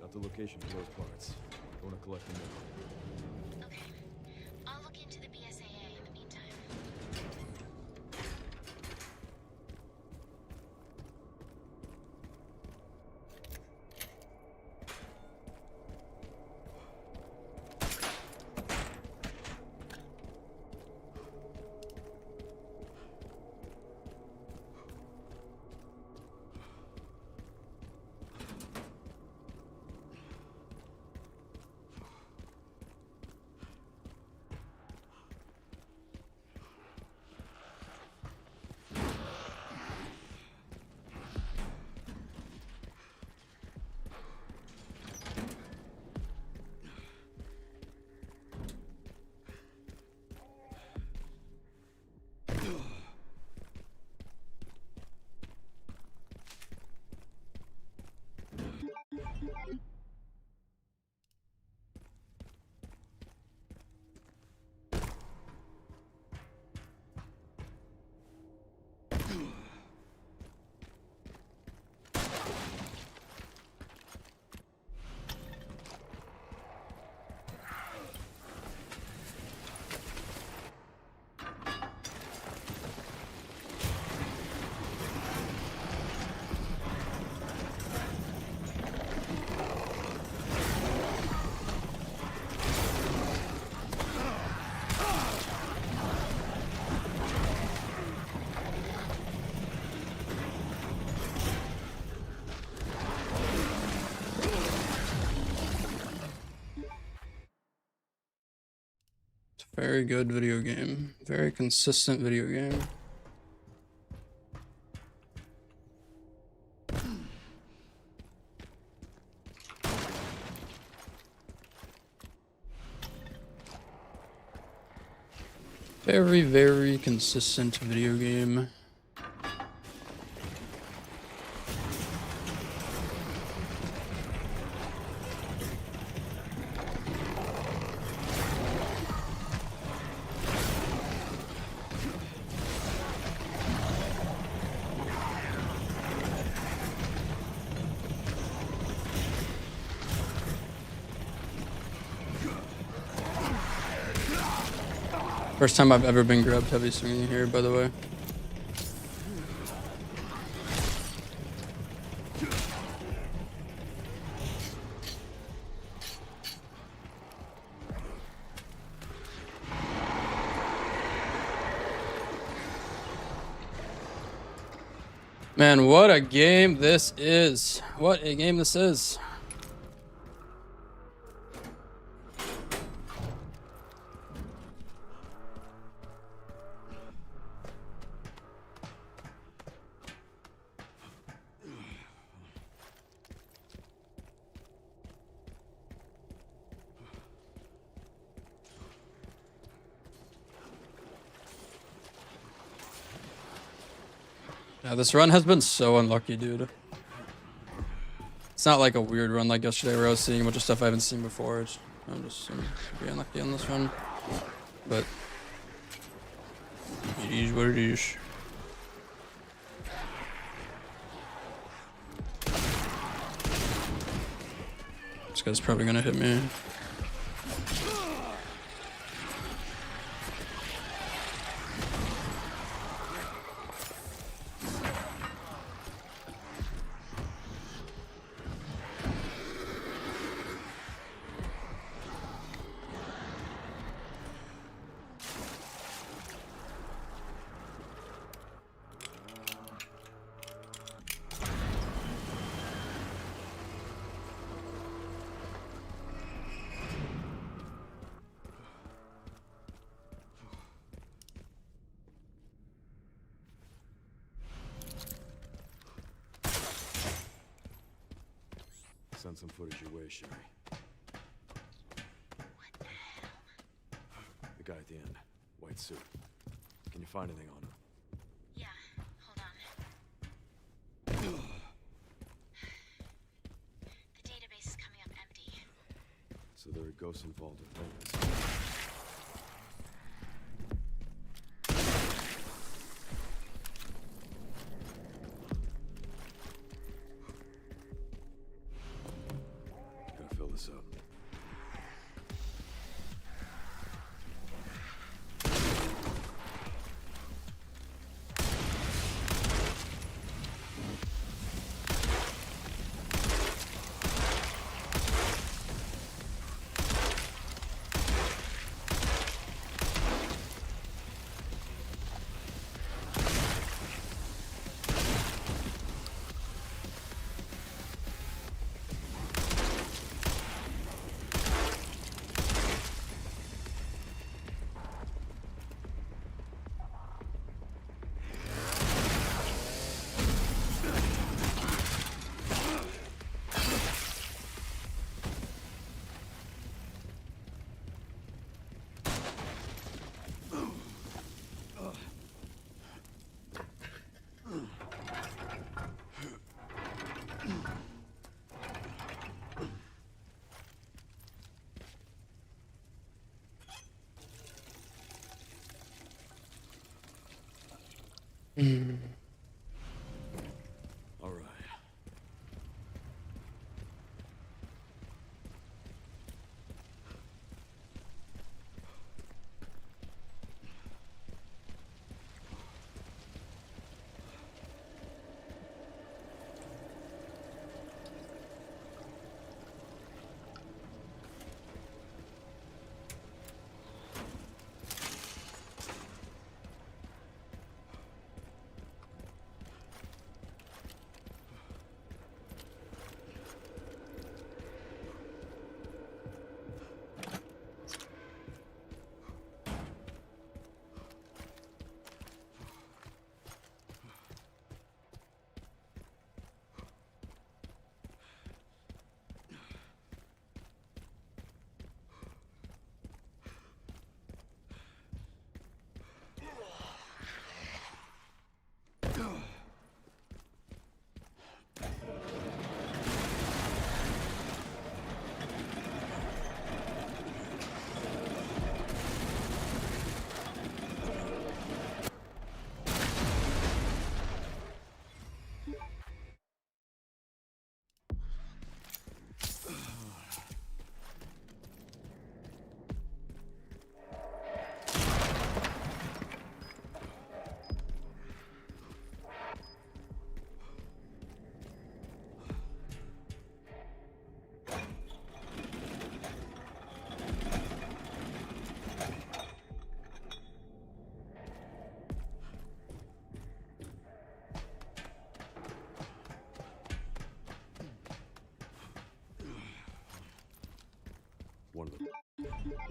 Got the location for those parts. Going to collect them all. Okay. I'll look into the BSAA in the meantime. Very good video game. Very consistent video game. Very, very consistent video game. First time I've ever been grabbed heavy swinging here, by the way. Man, what a game this is. What a game this is. Yeah, this run has been so unlucky, dude. It's not like a weird run like yesterday where I was seeing a bunch of stuff I haven't seen before. I'm just pretty unlucky on this run. But it is what it is. This guy's probably gonna hit me. Send some footage your way, Sherry. The guy at the end, white suit. Can you find anything on him? Yeah, hold on. The database is coming up empty. So there are ghosts involved with things. Gotta fill this up. All right.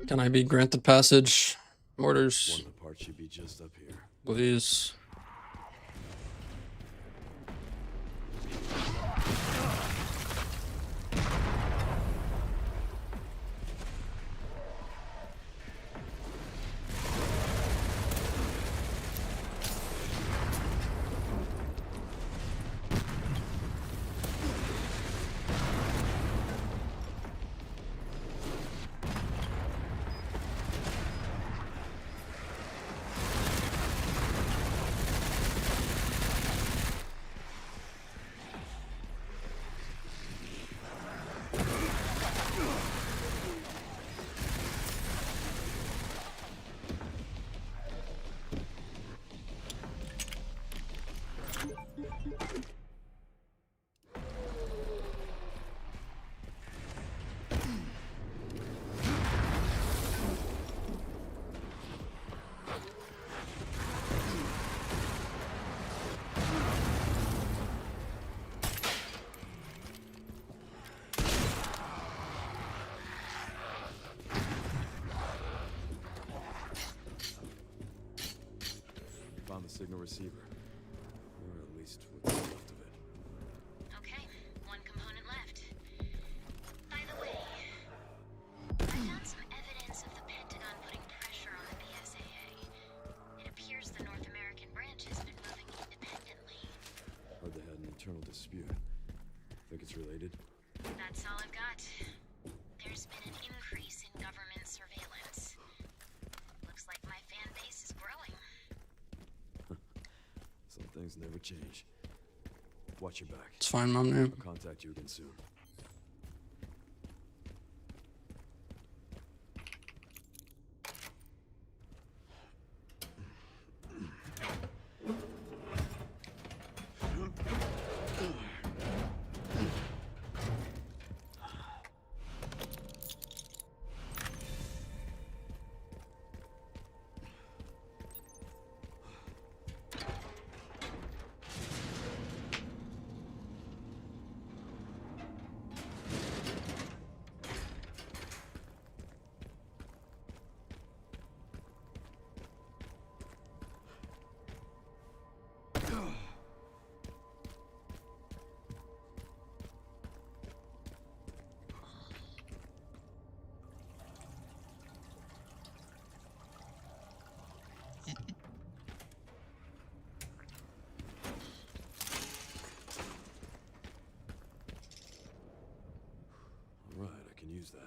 Can I be granted passage? One Orders, of the parts should be just up here. please. Found the signal receiver. Or at least what's left of it. Okay, one component left. By the way, I found some evidence of the Pentagon putting pressure on the BSAA. It appears the North American branch has been moving independently. Heard they had an internal dispute. Think it's related? That's all I've got. There's been an increase in government surveillance. Looks like my fan base is growing. Some things never change. Watch your back. It's fine, Mom. Name. I'll contact you again soon. Right, I can use that.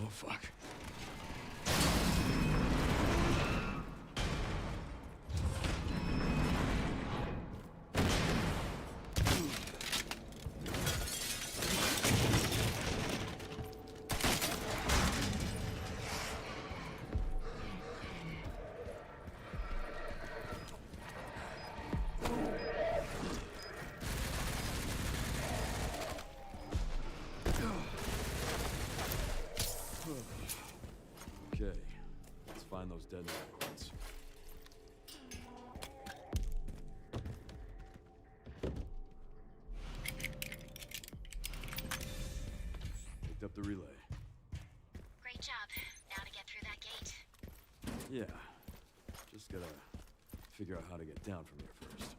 Oh, fuck. Okay, let's find those detonator points. Picked up Yeah. Just gotta figure out how to get down from here first.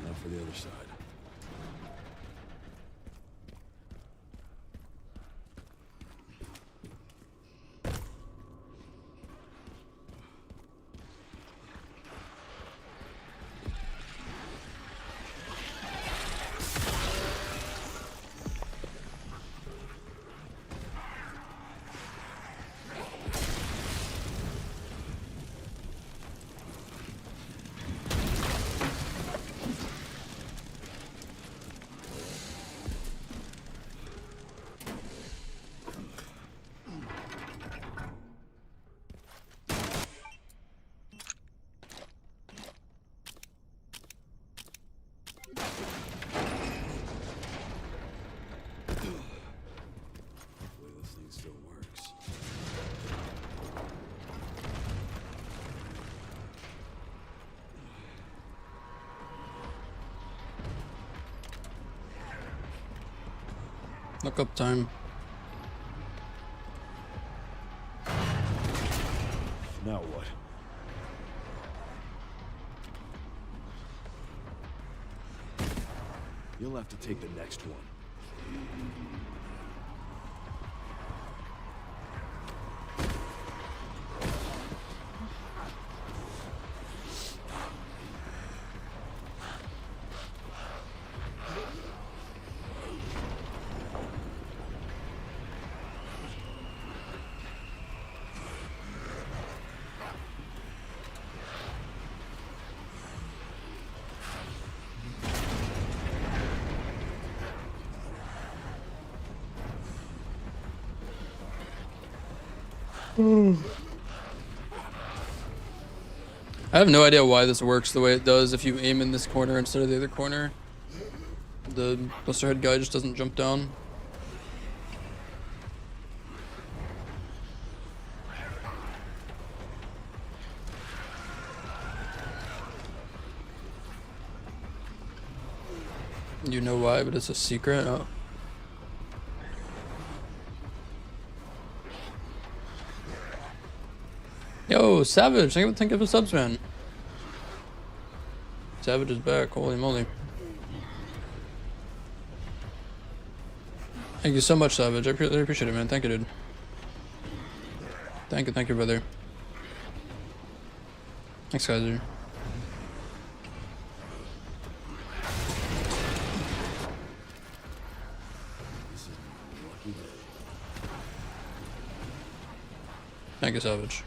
Now for the other side. Hopefully this thing still works. Look up time. Now what? You'll have to take the next one. I have no idea why this works the way it does. If you aim in this corner instead of the other corner, the blister head guy just doesn't jump down. You know why, but it's a secret. Oh. Yo, Savage, think of a subs, man. Savage is back, holy moly. Thank you so much, Savage. I really appreciate it, man. Thank you, dude. Thank you, brother. Thanks, Kaiser. Thank you, Savage.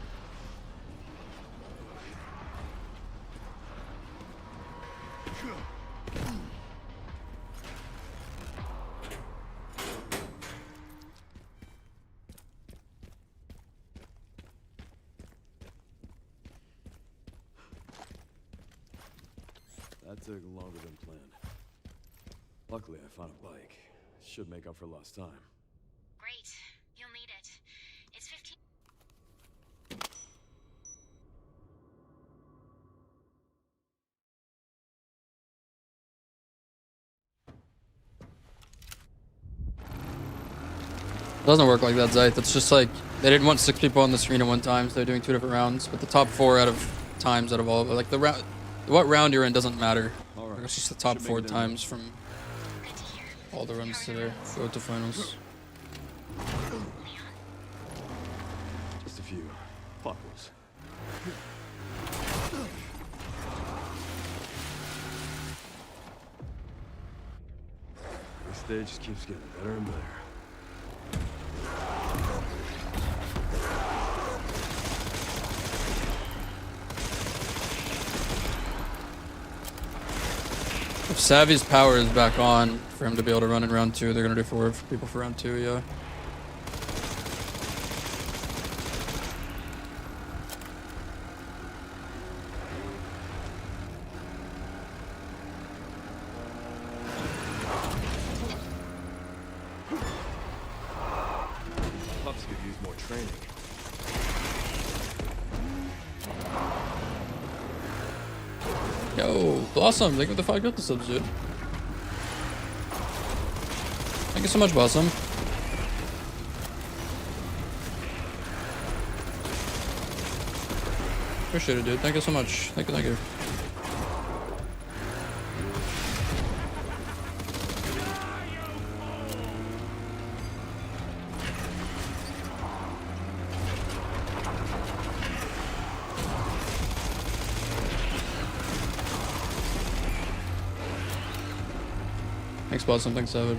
That took longer than planned. Luckily, I found a bike. Should make up for lost time. Great. You'll need it. It's 15. It doesn't work like that, Zeit. It's just like they didn't want 6 people on the screen at one time, so they're doing 2 different rounds. But the top 4 out of times out of all, like the round, what round you're in doesn't matter. All right. It's just the top Should 4 make it in. times from all the runs that are go to finals. Just a few potholes. day just keeps getting better and better. If Savvy's power is back on for him to be able to run in round 2, they're gonna do 4 people for round 2, yeah. Pups could use more training. Yo, Blossom, thank you for the 5 gift subs, dude. Thank you so much, Blossom. Appreciate it, dude. Thank you so much. Thank you, thank you. Thanks, Blossom. Thanks, Savage.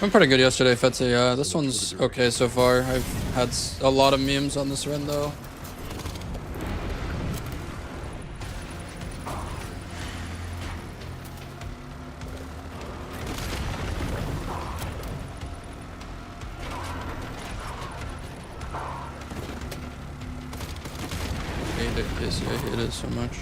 I'm pretty good yesterday, Fetzy. Yeah, this one's okay so far. I've had a lot of memes on this run, though. I hate it, Casey. I hate it so much.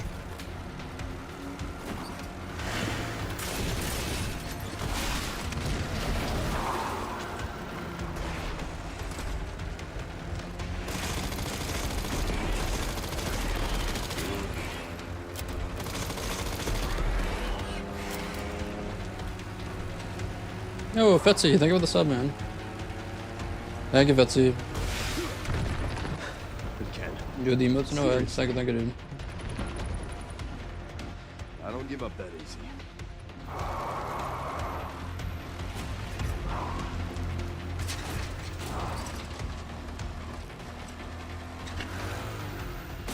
Yo, Fetzy, thank you for the sub, man. Thank you, Fetzy. Good Ken. Do the emotes, no eggs. Thank you, dude. I don't give up that easy.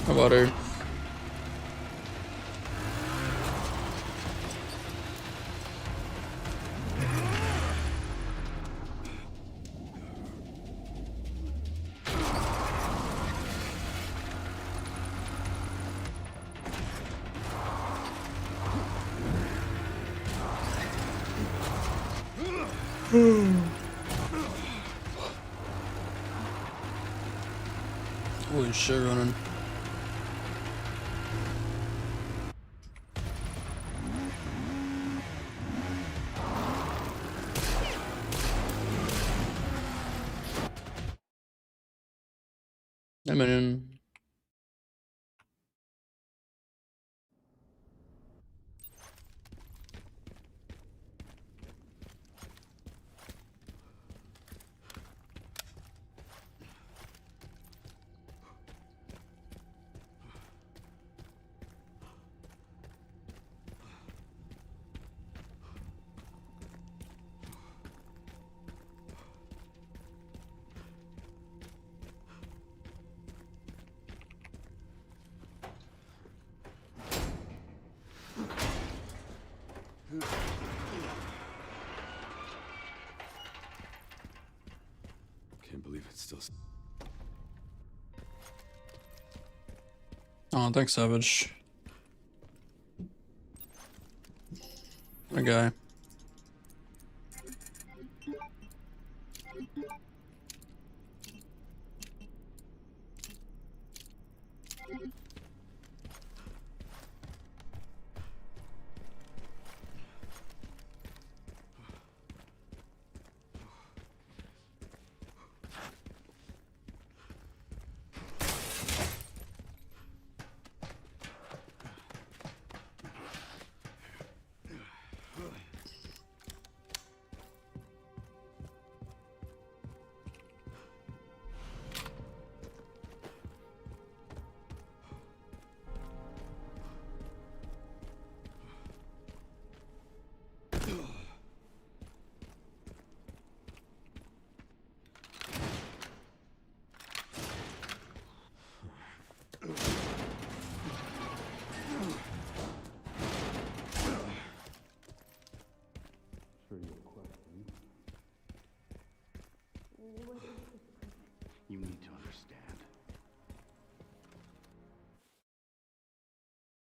How about her? Holy shit, running. I'm in. Can't believe it's still. Oh, thanks, Savage. What a guy.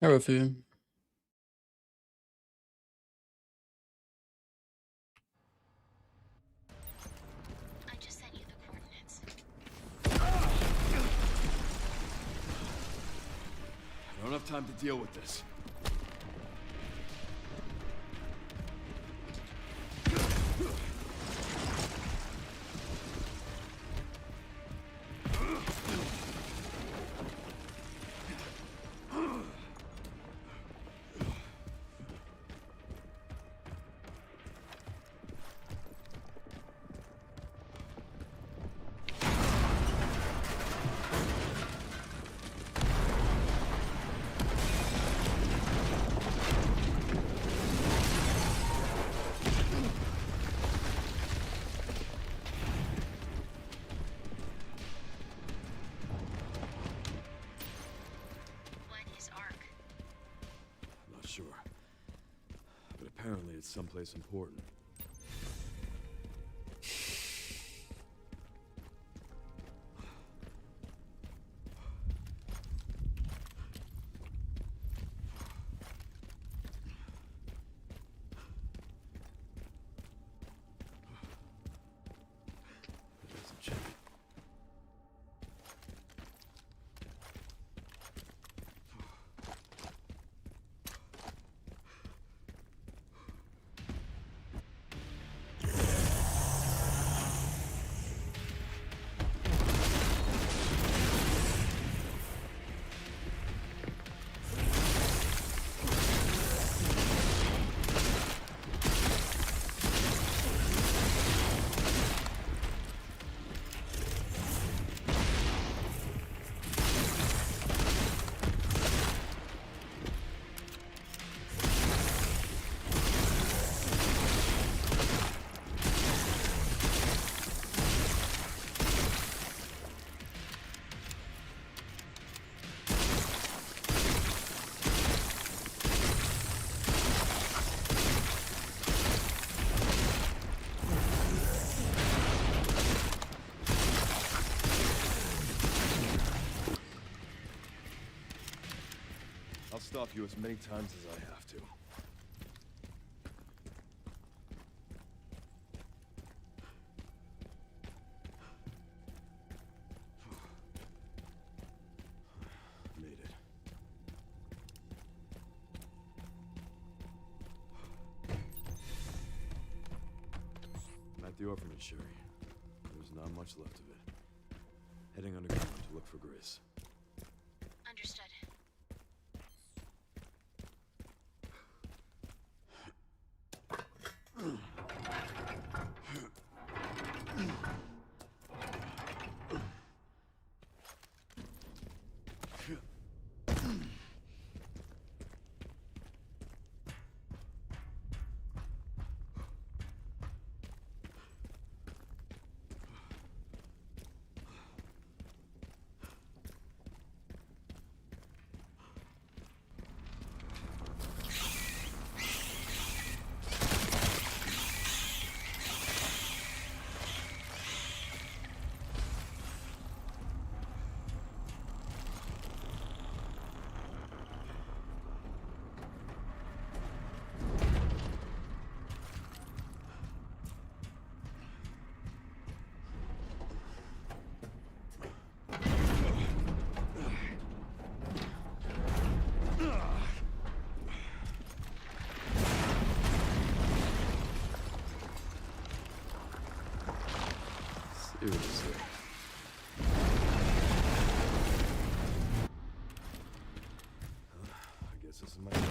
How about for you? I just sent you the coordinates. I don't have time to deal with this. What is ARC? Not sure. But apparently it's someplace important. There's a check. I'll stop you as many times as I have to. Made it. I'm at the orphanage, Sherry. There's not much left of it. Heading underground to look for Gris. Understood. Seriously. I guess this is my turn.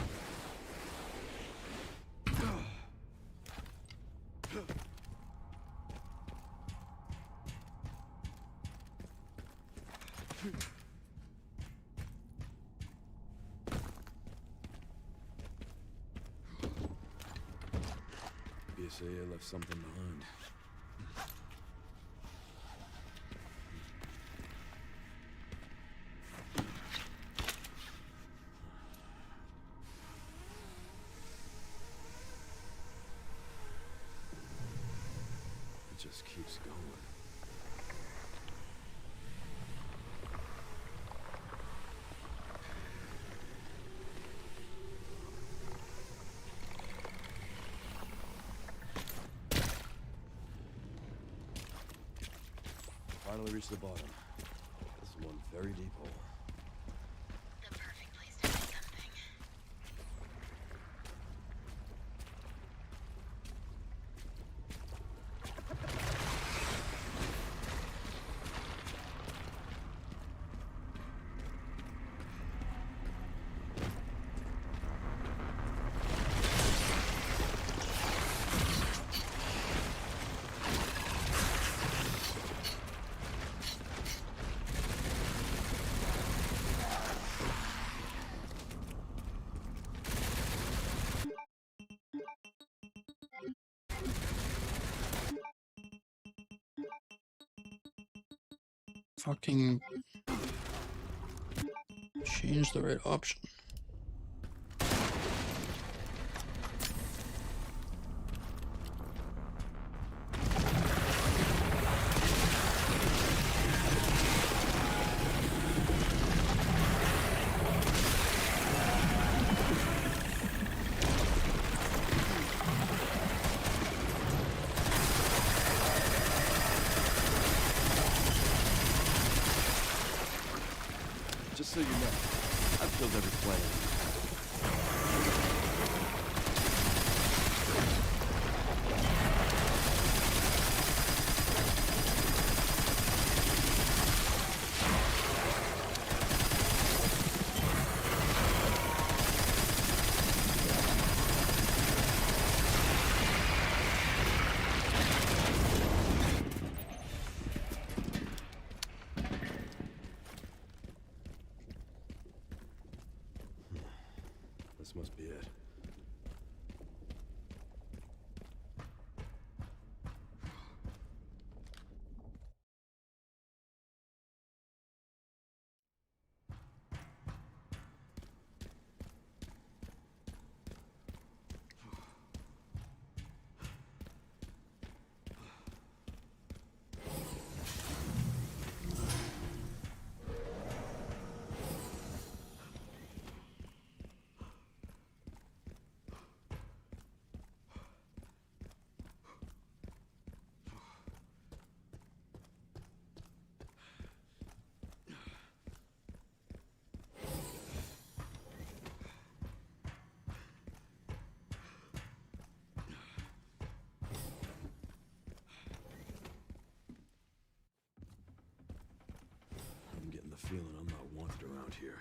BSAA left something behind. It just keeps going. finally reached the bottom. This is one very deep hole. The perfect place to hide something. Fucking change the right option. Just so you know, I've killed every player. This must be it. I'm getting the feeling I'm not wanted around here.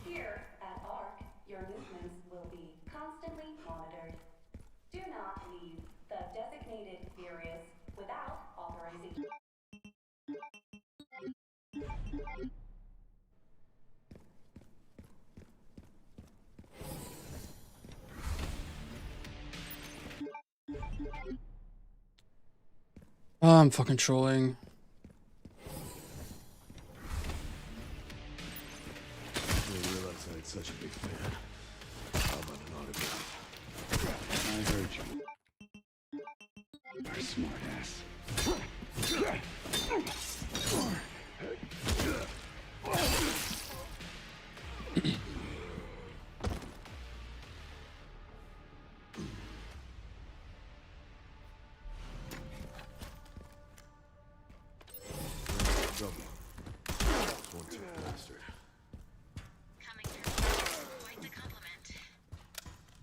Here at ARC, your movements will be constantly monitored. Do not leave the designated areas without authorization. Oh, I'm fucking trolling. I didn't realize I had such a big fan. How about an autograph? I heard you. You're a smart ass. bastard. Coming through. Quite the compliment.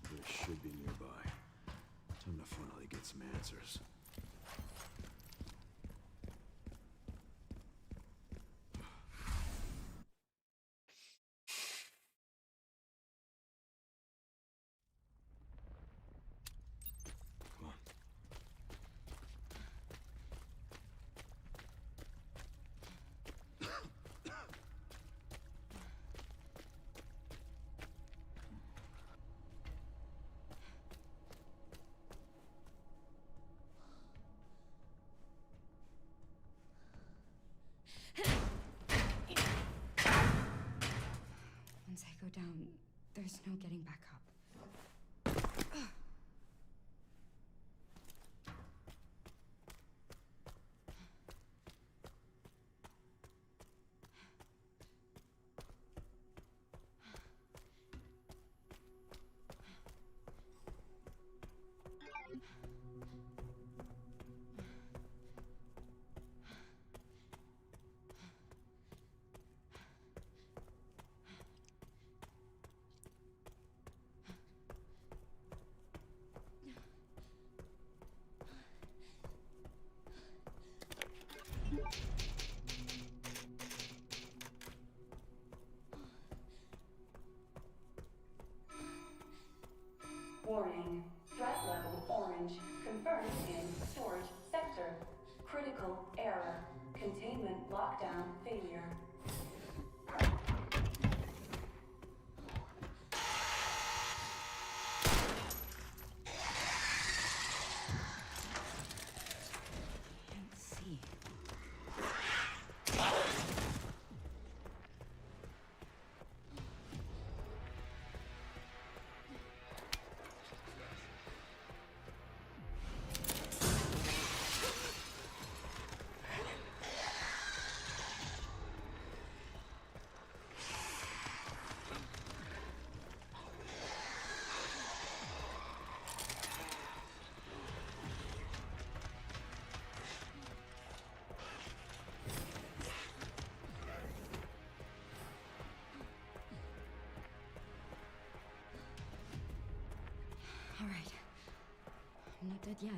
They should be nearby. Time to finally get some answers. Come on. Once I go down, there's no getting back up. Warning. Threat level orange. Confirmed in storage sector. Critical error. Containment lockdown failure. Can't see. All right. I'm not dead yet.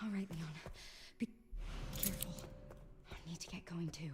All right, Leon. Be careful. I need to get going too.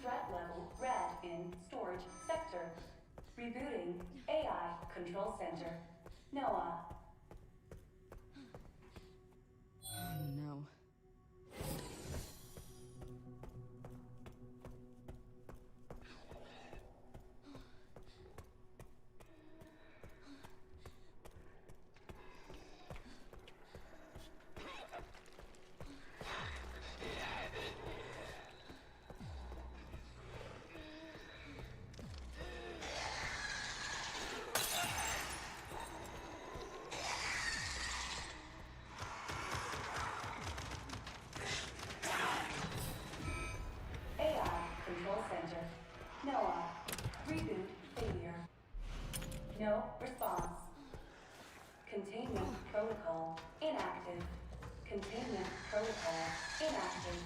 Threat level red in storage sector. Rebooting AI control center. Noah. Containment protocol inactive.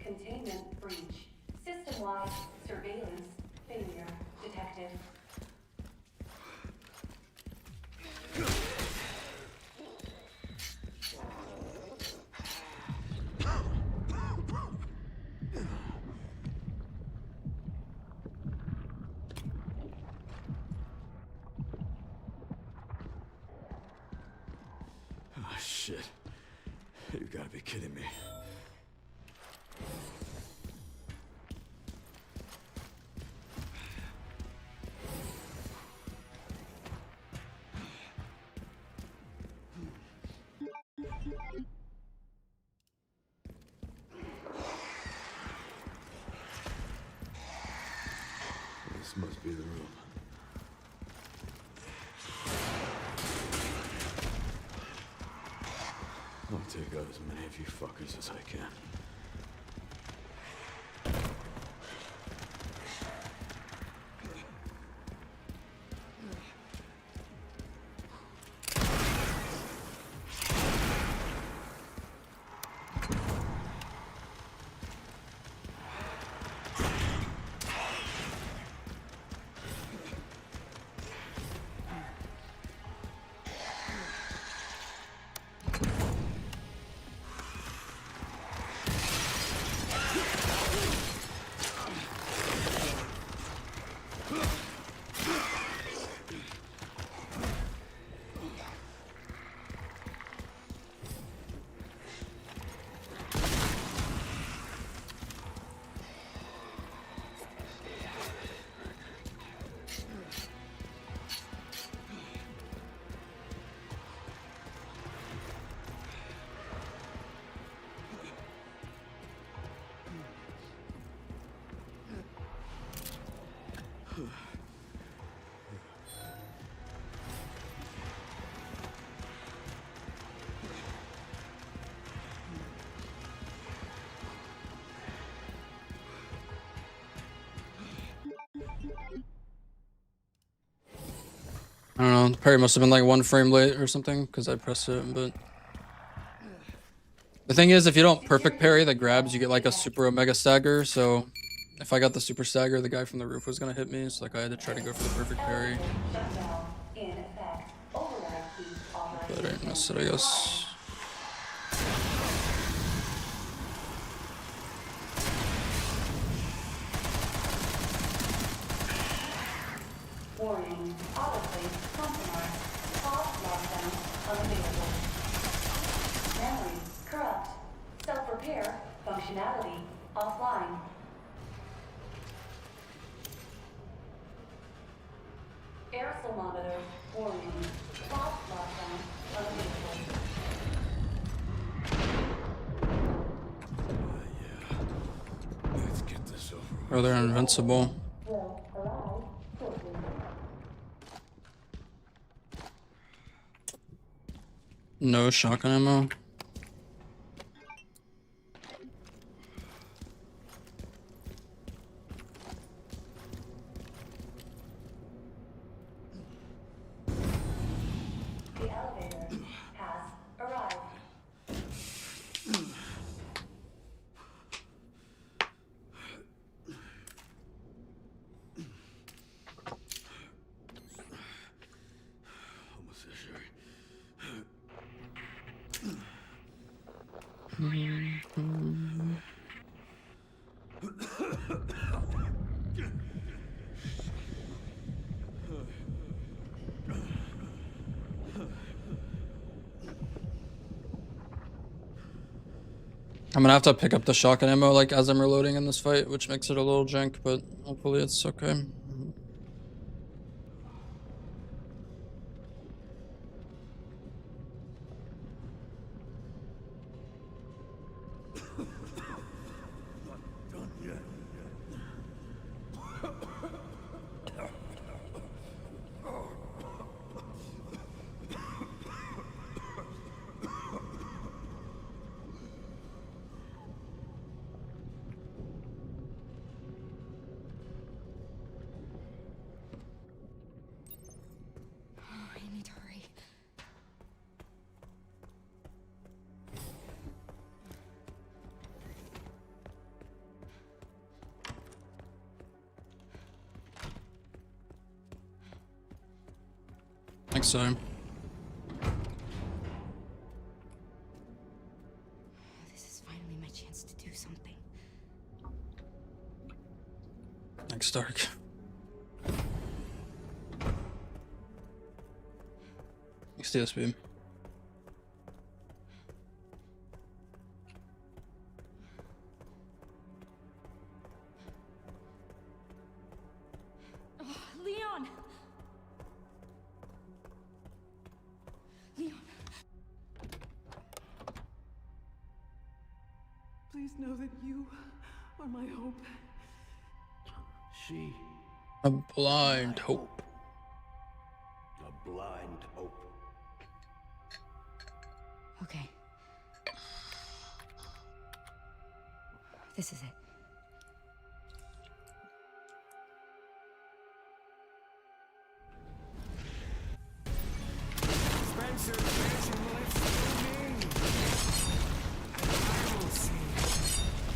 Containment breach. System-wide surveillance failure detected. Oh, shit. You gotta be kidding me. This must be the room. I'll take out as many of you fuckers as I can. I don't know, the parry must have been like 1 frame late or something because I pressed it, but the thing is, if you don't perfect parry the grabs, you get like a super omega stagger, so if I got the super stagger, the guy from the roof was gonna hit me, so like I had to try to go for the perfect parry. Shutdown in effect. Override key But I authorization. didn't miss it, I guess. Warning. Autoplay compromised. Pause lockdown unavailable. Memory corrupt. Self-repair functionality offline. Aerosol monitor. Warning. Pause lockdown unavailable. Yeah. Let's get this over with. Or they're invincible. Will arrive shortly. No shotgun ammo. The elevator has arrived. Almost there, Sherry. I'm gonna have to pick up the shotgun ammo like as I'm reloading in this fight, which makes it a little jank, but hopefully it's okay. Done yet. I need to hurry. Next time. This is finally my chance to do something. Next dark. Next DSP. Oh, Leon! Leon. Please know that you are my hope. She, A blind hope. a blind hope. Okay. This is it. Spencer, Spencer, will it still me? I will see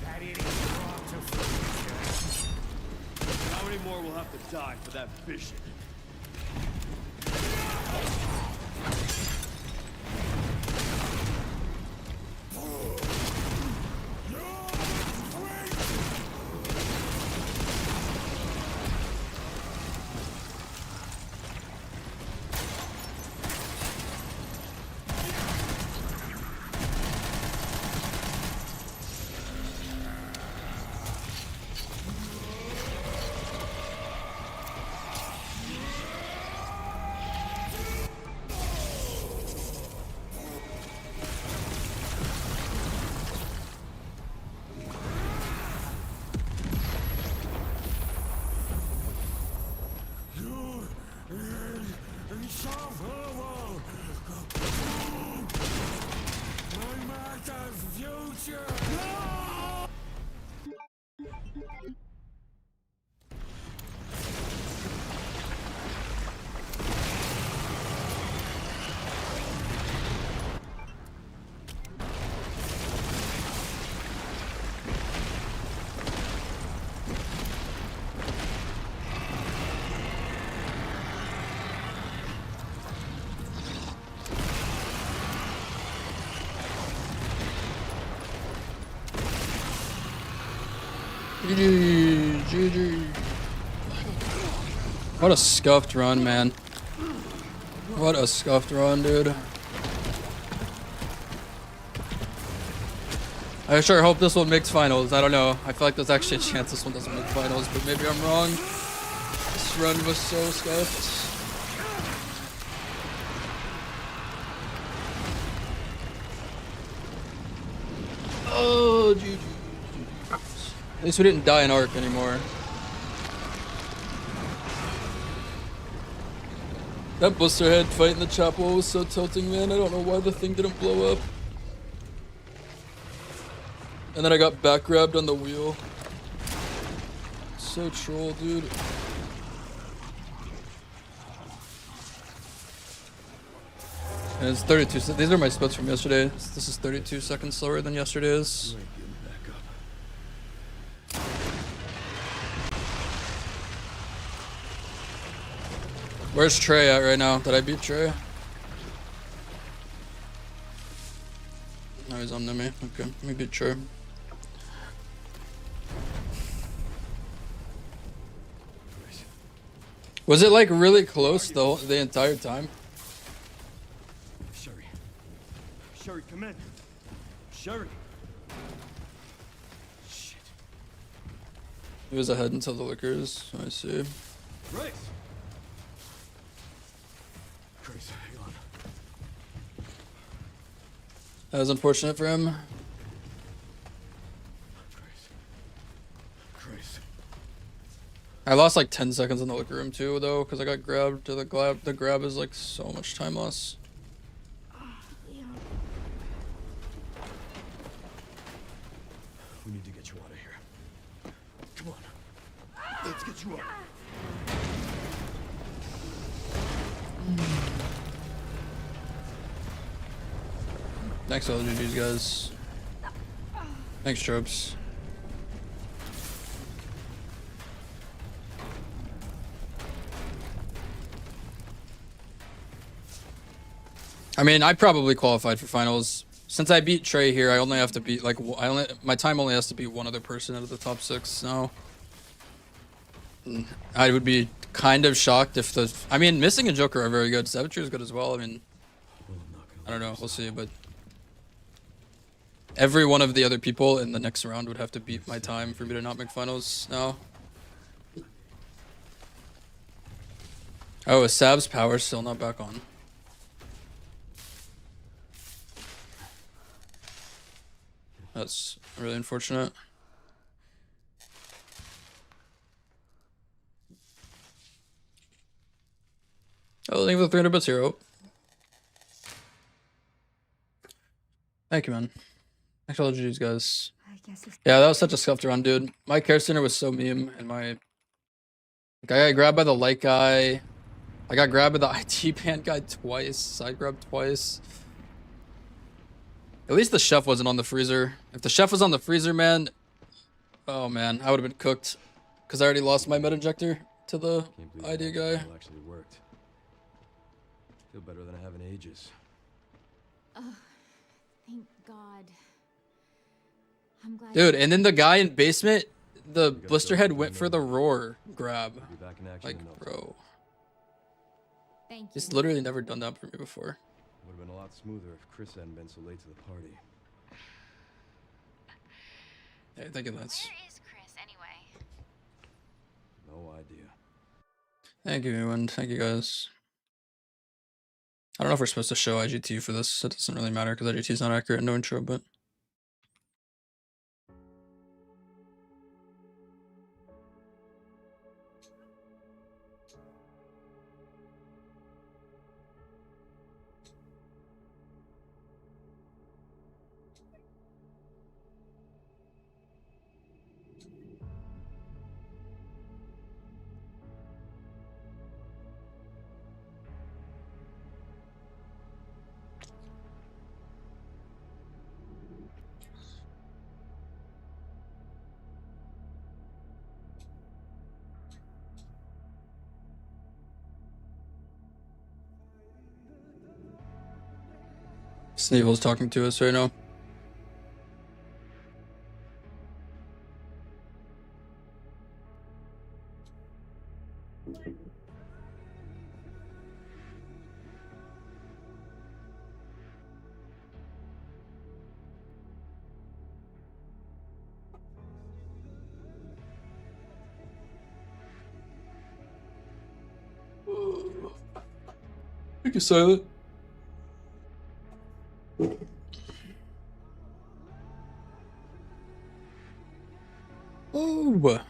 that it is brought to fruition. How many more will have to die for that vision? Insufferable! My master's future! No! GG. What a scuffed run, man. What a scuffed run, dude. I sure hope this one makes finals. I don't know. I feel like there's actually a chance this one doesn't make finals, but maybe I'm wrong. This run was so scuffed. Oh, GG. At least we didn't die in arc anymore. That blister head fight in the chapel was so tilting, man. I don't know why the thing didn't blow up. And then I got back grabbed on the wheel. So troll, dude. And it's 32. These are my splits from yesterday. This is 32 seconds slower than yesterday's. Where's Trey at right now? Did I beat Trey? No, he's on me. Okay, let me be sure. Was it like really close though the entire time? Sherry. Sherry, come in. Sherry. Shit. He was ahead until the liquors. I see. Grace. Grace, hang on. That was unfortunate for him. Grace. I lost like 10 seconds in the liquor room too though, because I got grabbed to the grab. The grab is like so much time loss. We need to get you out of here. Come on. Let's get you out. Thanks all the GGs guys. Thanks Tropes. I mean, I probably qualified for finals. Since I beat Trey here, I only have to beat like my time only has to beat one other person out of the top 6 now. I would be kind of shocked if the I mean, Missing and Joker are very good. Savature is good as well. I mean, I don't know, we'll see, but every one of the other people in the next round would have to beat my time for me to not make finals now. Oh, is Sav's power still not back on? That's really unfortunate. Oh, thank you for the 300 bits hero. Thank you, man. Thanks for all the GGs, guys. Yeah, that was such a scuffed round, dude. My care center was so meme, and my... I got grabbed by the light guy. I got grabbed by the IT band guy twice. Side grabbed twice. At least the chef wasn't on the freezer. If the chef was on the freezer, man... Oh, man. I would have been cooked. Because I already lost my med injector to the ID guy. It actually worked. Feel better than I have in ages. Thank God. I'm glad. Dude, and then the guy in basement, the blister head went for the roar grab. Like, bro. Thank you. He's literally never done that for me before. Would have been a lot smoother if Chris hadn't been so late to the party. Hey, thank you, Lance. Where is Chris anyway? No idea. Thank you, and thank you, guys. I don't know if we're supposed to show IGT for this. It doesn't really matter because IGT is not accurate. No intro, but... Sneevel's talking to us right now. Thank you, Silent. Oh.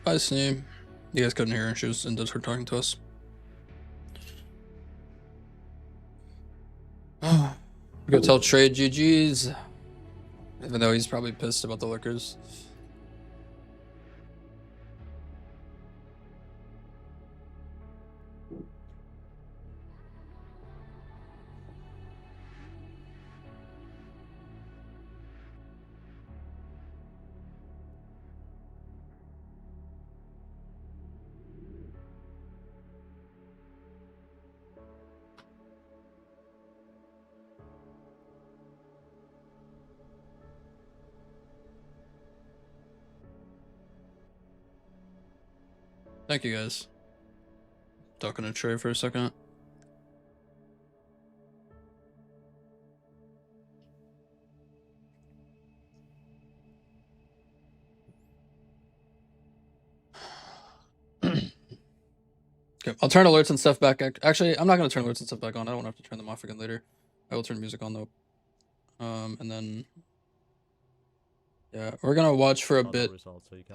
Bye, Sneem. You guys couldn't hear her. She was in Discord talking to us. We gotta tell Trey GG's. Even though he's probably pissed about the liquors. Thank you guys. Talking to Trey for a second. Okay, I'll turn alerts and stuff back. Actually, I'm not gonna turn alerts and stuff back on. I don't have to turn them off again later. I will turn music on though. And then yeah, we're gonna watch for a bit.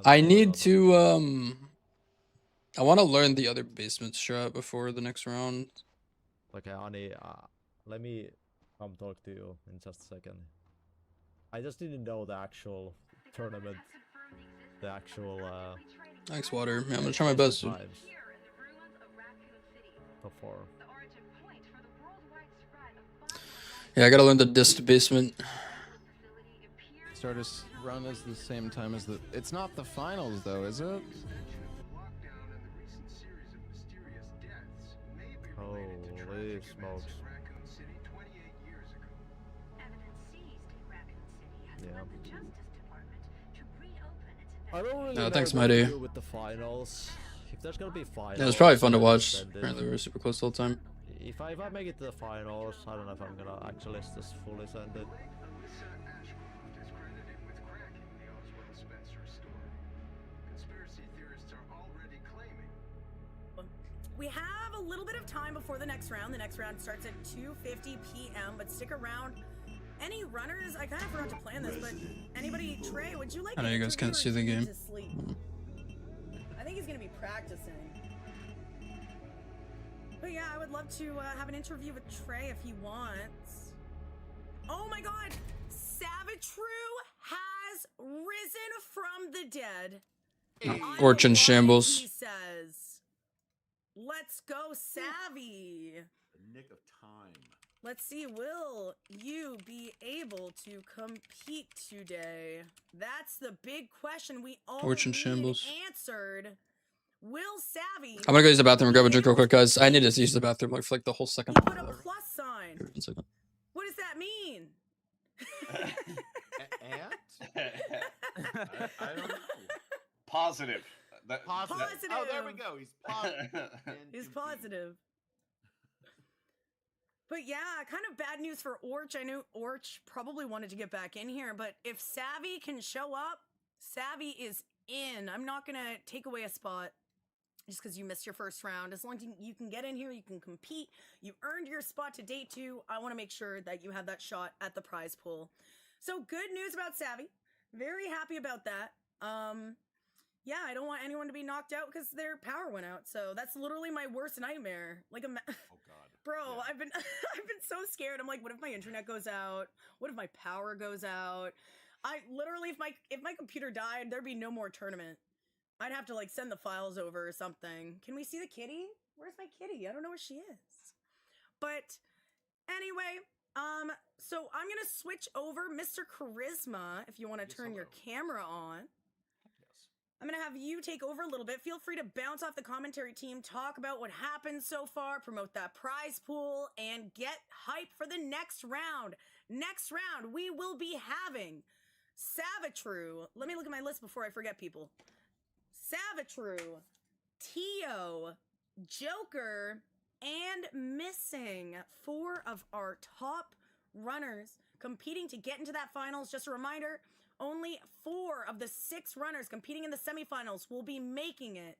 I need to I want to learn the other basement strat before the next round. Okay, honey, let me come talk to you in just a second. I just didn't know the actual tournament, the actual Thanks, Water. Yeah, I'm gonna try my best. Dude. Before. Yeah, I gotta learn the disc basement. Stardust run is the same time as the. It's not the finals though, is it? Holy smokes. Yeah. I don't really know thanks, what Mighty. to do with the finals. If there's gonna be finals, Yeah, it's probably fun to watch. Apparently, we're super close all the time. If I make it to the finals, I don't know if I'm gonna actually just fully send it. We have a little bit of time before the next round. The next round starts at 2:50 p.m., but stick around. Any runners? I kind of forgot to plan this, but anybody, Trey, would you like? I know you guys can't see the game. I think he's gonna be practicing. But yeah, I would love to have an interview with Trey if he wants. Oh my God, Savitru has risen from the dead. Fortune shambles. He says, "Let's go, Savvy." The nick of time. Let's see, will you be able to compete today? That's the big question we all Fortune shambles. answered. Will Savvy? I'm gonna go use the bathroom and grab a drink real quick, guys. I need to use the bathroom like for like the whole second. Put a plus sign. One second. What does that mean? I don't know. Positive. Positive. Oh, there we go. He's positive. He's positive. But yeah, kind of bad news for Orch. I knew Orch probably wanted to get back in here, but if Savvy can show up, Savvy is in. I'm not gonna take away a spot just because you missed your first round. As long as you can get in here, you can compete. You earned your spot to day 2. I want to make sure that you have that shot at the prize pool. So good news about Savvy. Very happy about that. Yeah, I don't want anyone to be knocked out because their power went out. So that's literally my worst nightmare. Like oh God. Bro, yeah. I've been so scared. I'm like, what if my internet goes out? What if my power goes out? I literally, if my computer died, there'd be no more tournament. I'd have to like send the files over or something. Can we see the kitty? Where's my kitty? I don't know where she is. But anyway, so I'm gonna switch over, Mr. Charisma, if you want to turn your camera on. I'm gonna have you take over a little bit. Feel free to bounce off the commentary team, talk about what happened so far, promote that prize pool, and get hype for the next round. Next round, we will be having Savitru. Let me look at my list before I forget people. Savitru, Tio, Joker, and Missing. 4 of our top runners competing to get into that finals. Just a reminder, only 4 of the 6 runners competing in the semifinals will be making it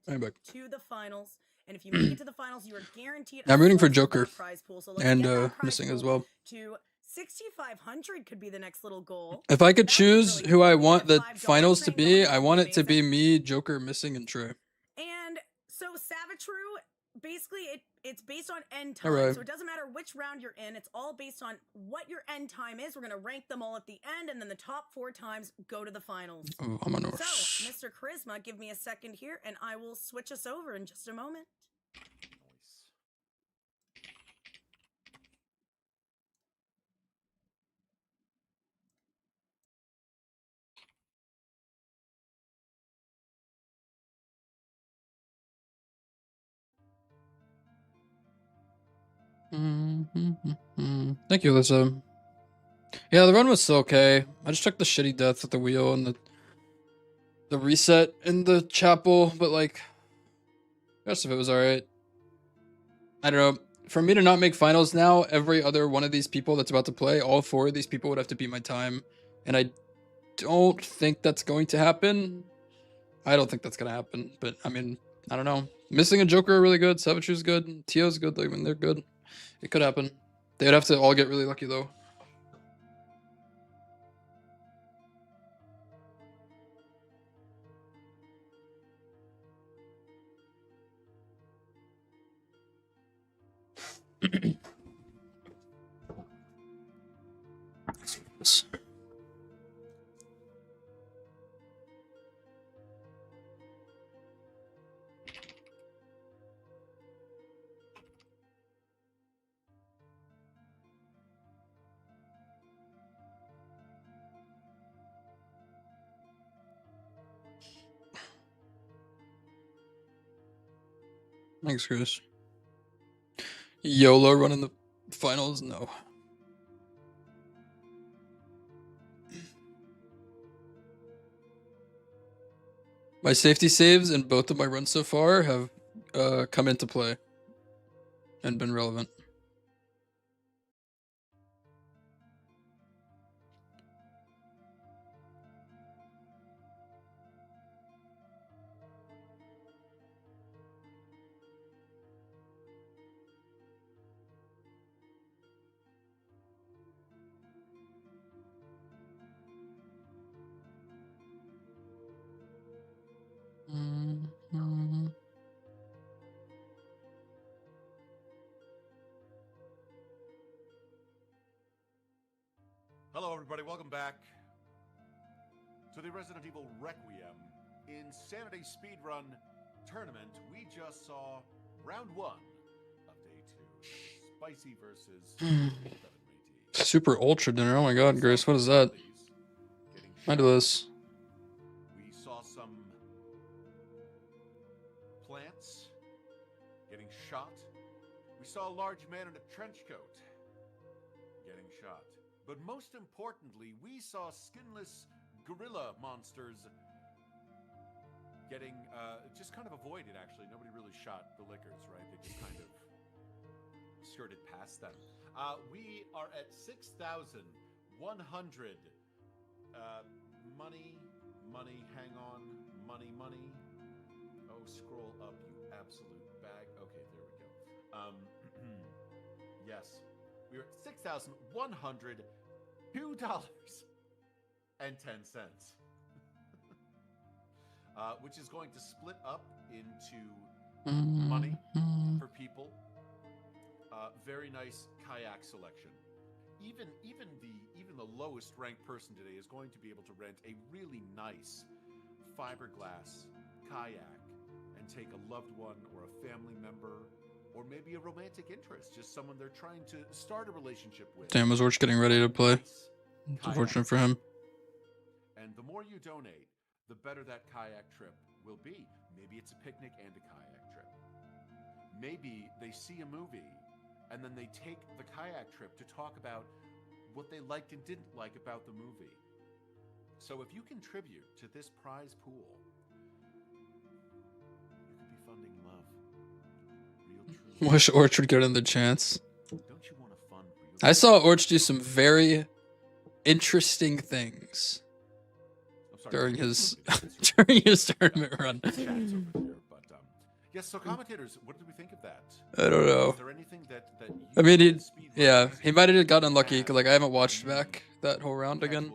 to the finals. And if you make it to the finals, you are guaranteed. I'm rooting for Joker prize pool. So and Missing as well. To 6,500 could be the next little goal. If I could choose who I want the finals to be, I want it to be me, Joker, Missing, and Trey. And so Savitru, basically it's based on end time. So it doesn't matter which round you're in. It's all based on what your end time is. We're going to rank them all at the end, and then the top 4 times go to the finals. Oh, I'm a Norse. So, Mr. Charisma, give me a second here, and I will switch us over in just a moment. Thank you, Alyssa. Yeah, the run was still okay. I just took the shitty death at the wheel and the reset in the chapel, but like rest of it was alright. I don't know. For me to not make finals now, every other one of these people that's about to play, all 4 of these people would have to beat my time. And I don't think that's going to happen. I don't think that's going to happen. But, I mean, I don't know. Missing a Joker are really good. Savachu's good. Tio's good. Like, when they're good. It could happen. They'd have to all get really lucky, though. Thanks, Chris. YOLO running the finals? No. My safety saves in both of my runs so far have come into play and been relevant. Hello, everybody. Welcome back to the Resident Evil Requiem Insanity Speedrun Tournament. We just saw round 1 of day 2. Spicy versus Super Ultra Dinner. Oh my god, Grace, what is that? I do this. We saw some plants getting shot. We saw a large man in a trench coat getting shot. But most importantly, we saw skinless gorilla monsters getting just kind of avoided, actually. Nobody really shot the lickers, right? They just kind of skirted past them. We are at 6,100. Money, hang on. Money. Oh, scroll up, you absolute bag. Okay, there we go. Yes. We're at $6,102.10. Which is going to split up into money for people. Very nice kayak selection. Even the lowest ranked person today is going to be able to rent a really nice fiberglass kayak and take a loved one or a family member or maybe a romantic interest, just someone they're trying to start a relationship with. Damn, was Orch getting ready to play? It's unfortunate for him. And the more you donate, the better that kayak trip will be. Maybe it's a picnic and a kayak trip. Maybe they see a movie and then they take the kayak trip to talk about what they liked and didn't like about the movie. So if you contribute to this prize pool, you could be funding love. Real, Wish Orch would get in the chance. Don't you want to fund real? I saw Orch do some very interesting things during his tournament run. Yes, so commentators, what did we think of that? I don't know. Is there anything that I mean, he might have gotten unlucky because like I haven't watched back that whole round again.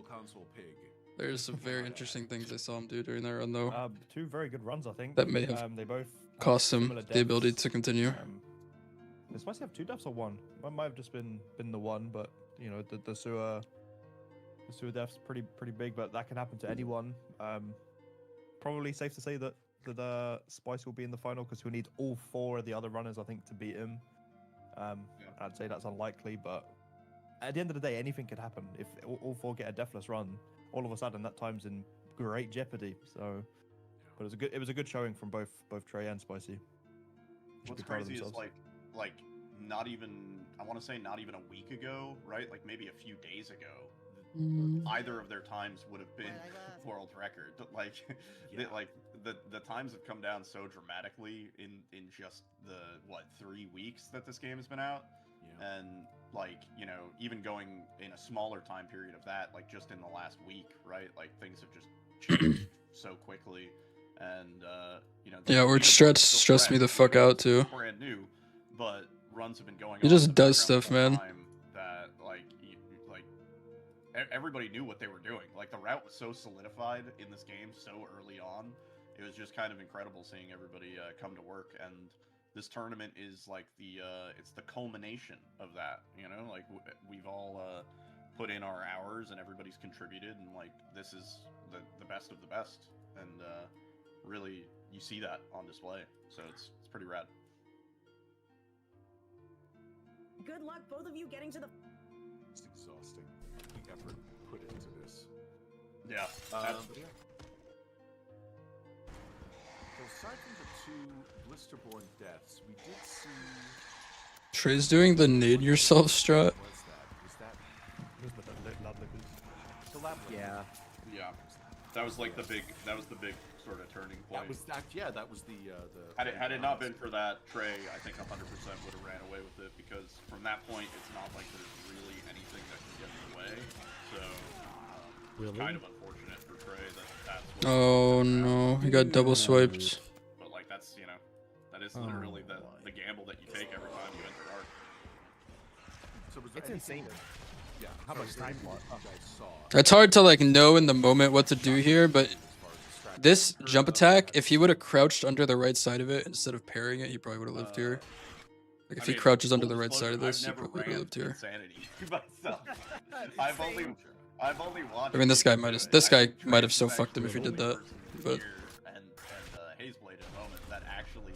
There's some very interesting things I saw him do during that run though. 2 very good runs, I think. That may have they both cost him the ability to continue. They supposed to have 2 deaths or 1. One might have just been the one, but you know the sewer death's pretty big, but that can happen to anyone. Probably safe to say that Spice will be in the final because we'll need all 4 of the other runners, I think, to beat him. I'd say that's unlikely, but at the end of the day, anything could happen. If all 4 get a deathless run, all of a sudden that time's in great jeopardy. So, but it was a good showing from both Trey and Spicy. What's crazy is like not even, I want to say not even a week ago, right? Like maybe a few days ago, either of their times would have been world record. Like, the times have come down so dramatically in just the 3 weeks that this game has been out, and like even going in a smaller time period of that, like just in the last week, right? Like things have just changed so quickly, and Yeah, or stressed me the fuck out too. Brand new, but runs have been going. He on just in the does background stuff, the whole man. time that everybody knew what they were doing. Like the route was so solidified in this game so early on. It was just kind of incredible seeing everybody come to work, and this tournament is like it's the culmination of that. Like we've all put in our hours, and everybody's contributed, and like this is the best of the best, and really you see that on display. So it's pretty rad. Good luck, both of you, getting to the. It's exhausting. The effort put into this. Yeah. But yeah. So aside from the 2 blisterborn deaths, we did see. Trey's doing the nade yourself strat. Was that? Yeah. Yeah. That was like the big sort of turning point. That was the. Had it not been for that, Trey, I think 100% would have ran away with it, because from that point, it's not like there's really anything that can get in the way. So, it's kind of unfortunate for Trey that's what. Oh no, he got double swiped. But like that's that is literally the gamble that you take every time you enter Arc. So was It's insane. Yeah. How much time you guys saw? It's hard to like know in the moment what to do here, but this jump attack, if he would have crouched under the right side of it instead of parrying it, he probably would have lived here. Like if he crouches under the right side of this, he probably would have lived here. I've only watched. I mean, this guy might have so fucked him if he did that, but. And Hazeblade in a moment that actually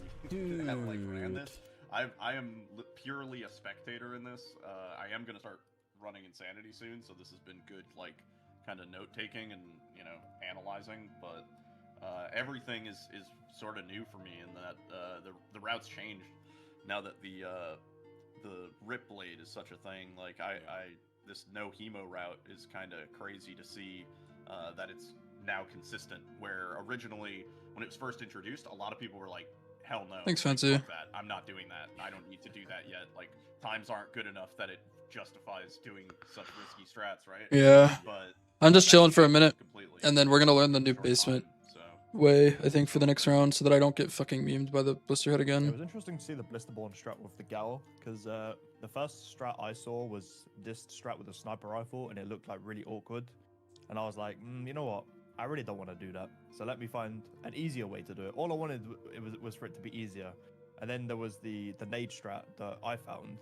have like ran this. I am purely a spectator in this. I am gonna start running Insanity soon, so this has been good, like kind of note taking and analyzing. But everything is sort of new for me in that the routes changed now that the Rip Blade is such a thing. Like this no hemo route is kind of crazy to see that it's now consistent, where originally when it was first introduced, a lot of people were like, hell no, Thanks, like, Fancy. fuck that. I'm not doing that. I don't need to do that yet. Like times aren't good enough that it justifies doing such risky strats, right? Yeah. But I'm just chilling for a minute, and then we're gonna learn the new basement way, I think, for the next round, so that I don't get fucking memed by the blister head again. It was interesting to see the blisterborn strat with the Gal, because the first strat I saw was this strat with a sniper rifle, and it looked like really awkward. And I was like, you know what? I really don't want to do that. So let me find an easier way to do it. All I wanted was for it to be easier. And then there was the nade strat that I found,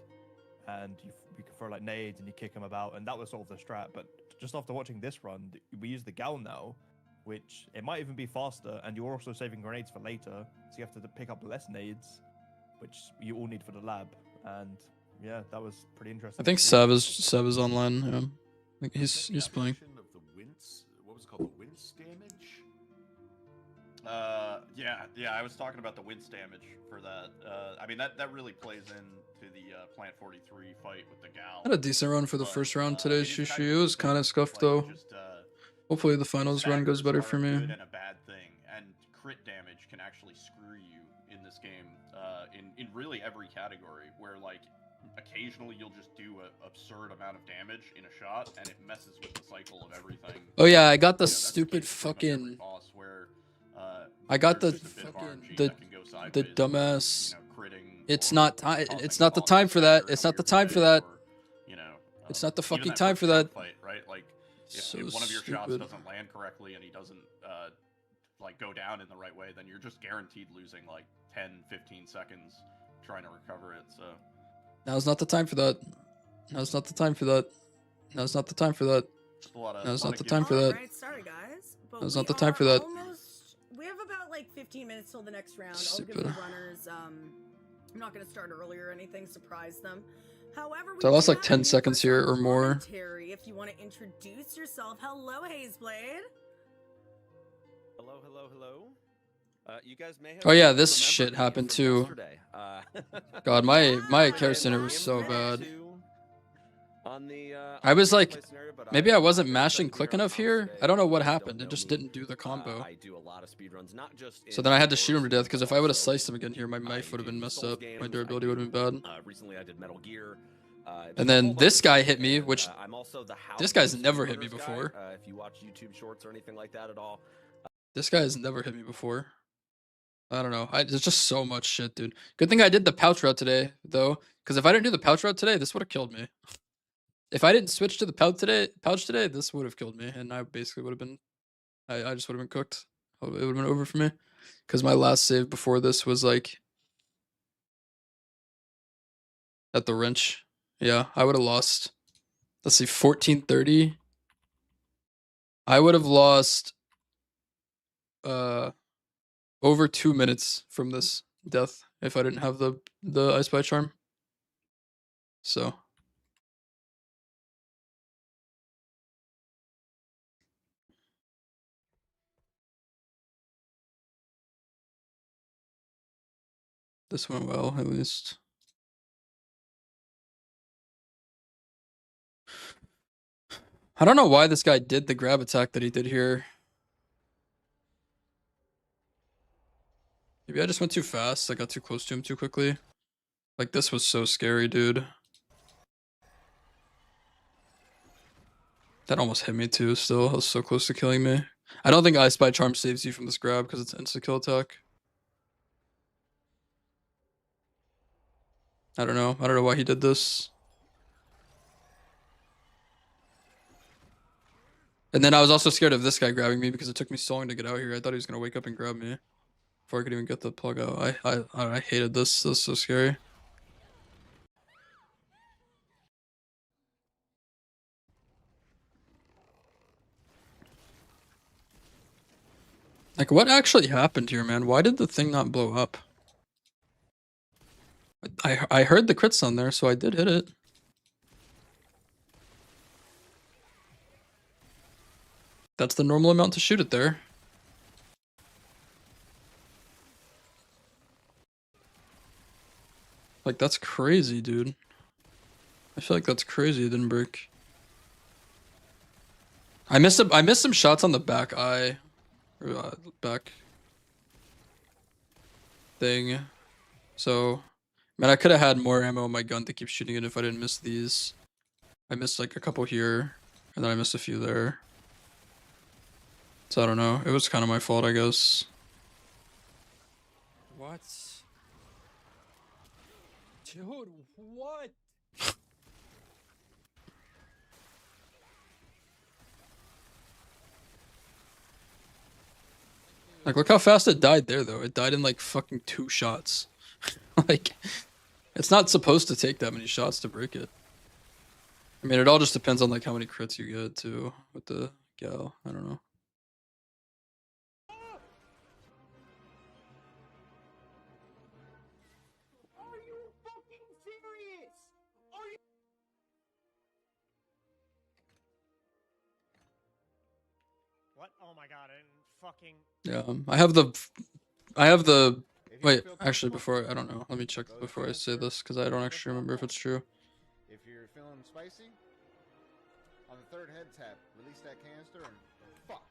and you can throw like nades and you kick them about, and that was sort of the strat. But just after watching this run, we use the Gal now, which it might even be faster, and you're also saving grenades for later, so you have to pick up less nades, which you all need for the lab. And yeah, that was pretty interesting. I think Sav is online. Yeah. I think he's playing. Of the wince, what was it called? The wince damage? Yeah, I was talking about the wince damage for that. I mean, that really plays into the Plant 43 fight with the Gal. Had a decent run for the first round today, Shushu. It was kind of scuffed though. Hopefully the finals run goes better for me. Good and a bad thing, and crit damage can actually screw you in this game. In really every category, where like occasionally you'll just do an absurd amount of damage in a shot, and it messes with the cycle of everything. Oh yeah, I got the stupid fucking. I got the fucking the dumbass. It's not time. It's not the time for that. It's not the time for that. It's not the fucking time for that. Right? Like So if one of your shots stupid. doesn't land correctly and he doesn't like go down in the right way, then you're just guaranteed losing like 10-15 seconds trying to recover it. So Now's not the time for that. Now's not the time for that. Now's not the time for that. Now's not the time for that. Alright, sorry guys. But Now's we not the time are for that. We have about like 15 minutes till the next round. I'll Stupid. give the runners I'm not gonna start early or anything, surprise them. However, we So I lost do like have 10 a seconds here or more. commentary if you want to introduce yourself. Hello, Hazeblade. Hello. You guys may have Oh yeah, this remembered shit me happened from too. yesterday. God, my Care Center was so bad. on the. I was on the like, gameplay scenario, but maybe I I'm wasn't very mashing excited to be click here on enough comms here. today. I don't know If what you guys happened. don't It know just me, didn't do the combo. I do a lot of speedruns, not just So in then I had to horror shoot him to death scenes, because but if I would have also, sliced him again here, my knife would have been do messed Souls up. My games, durability would have been bad. Recently, I did Metal Gear. And just a whole then bunch this of guy stuff, hit me, and, which I'm also the How this To guy's never hit me Speedrunners guy, before. if you watch YouTube Shorts or anything like that at all. This guy has never hit me before. I don't know. There's just so much shit, dude. Good thing I did the pouch route today, though, because if I didn't do the pouch route today, this would have killed me. If I didn't switch to the pouch today, this would have killed me, and I basically would have been, I just would have been cooked. It would have been over for me, because my last save before this was like at the wrench. Yeah, I would have lost. Let's see, 1430. I would have lost over 2 minutes from this death if I didn't have the I Spy charm. So this went well, at least. I don't know why this guy did the grab attack that he did here. Maybe I just went too fast. I got too close to him too quickly. Like, this was so scary, dude. That almost hit me too, still. I was so close to killing me. I don't think I Spy Charm saves you from this grab because it's an insta-kill attack. I don't know. I don't know why he did this. And then I was also scared of this guy grabbing me because it took me so long to get out here. I thought he was going to wake up and grab me before I could even get the plug out. I hated this. This was so scary. Like, what actually happened here, man? Why did the thing not blow up? I heard the crits on there, so I did hit it. That's the normal amount to shoot it there. Like, that's crazy, dude. I feel like that's crazy it didn't break. I missed some shots on the back eye. Or, back thing. So, man, I could have had more ammo in my gun to keep shooting it if I didn't miss these. I missed like a couple here, and then I missed a few there. So I don't know. It was kind of my fault, I guess. What? Dude, what? Like, look how fast it died there, though. It died in like fucking 2 shots. Like, it's not supposed to take that many shots to break it. I mean, it all just depends on like how many crits you get too with the gal. I don't know. Are you fucking serious? Are you? What? Oh my god! And fucking. Yeah, I have the. Wait, actually, before I don't know. Let me check before I say this because I don't actually remember if it's true. If you're feeling spicy, on the third head tap, release that canister and fuck.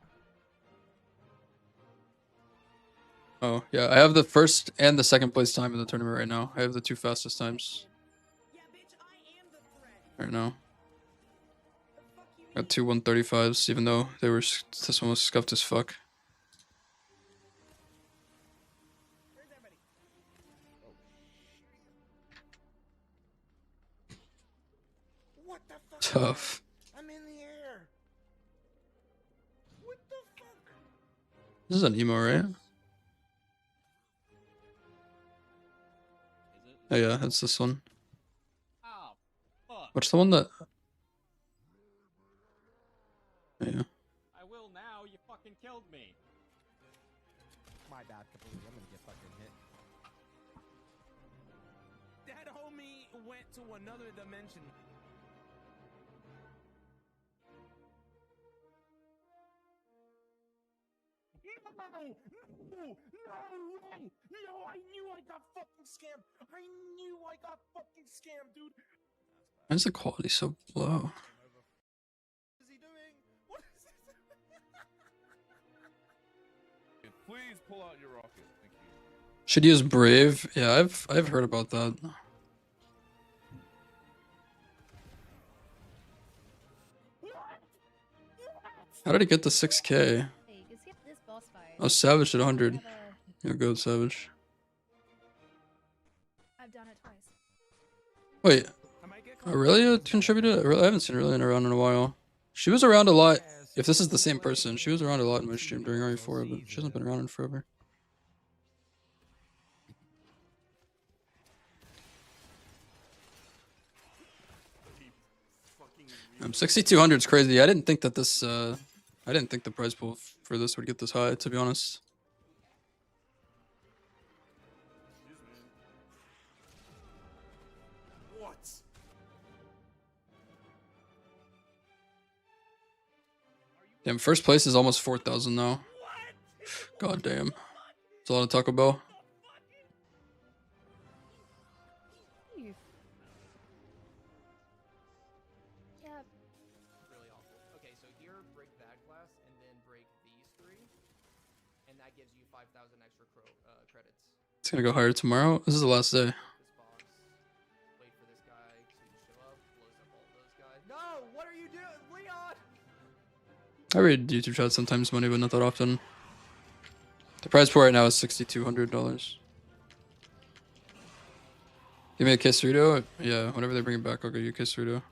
Oh yeah, I have the first and the second place time in the tournament right now. I have the 2 fastest times. Right now. Got 2 135s, even though they were this one was scuffed as fuck. What the fuck? Tough. I'm in the air. What the fuck? This is an emo, right? Oh yeah, it's this one. What's the one that? Yeah. I will now. You fucking killed me. My bad, completely. I'm gonna get fucking hit. That homie went to another dimension. No! No, I knew I got fucking scammed! I knew I got fucking scammed, dude! Why is the quality so low? Please pull out your rocket. Thank you. Should use Brave. Yeah, I've heard about that. How did it get to 6K? Oh, Savage at 100. You'll go Savage. I've done it twice. Wait, Aurelia contributed? I haven't seen Aurelia around in a while. She was around a lot. If this is the same person, she was around a lot in my stream during RE4, but she hasn't been around in forever. 6,200 is crazy. I didn't think that this. I didn't think the prize pool for this would get this high, to be honest. What? Damn, first place is almost 4,000 now. God damn. It's a lot of Taco Bell. Really awful. Okay, so here, break that glass, and then break these three, and that gives you 5,000 extra credits. It's gonna go higher tomorrow. This is the last day. Wait for this guy to show up, blows up all those guys. No! What are you doing, Leon? I read YouTube chat sometimes, money, but not that often. The prize pool right now is $6,200. Give me a quesarito? Yeah, whenever they bring it back, I'll get you a quesarito.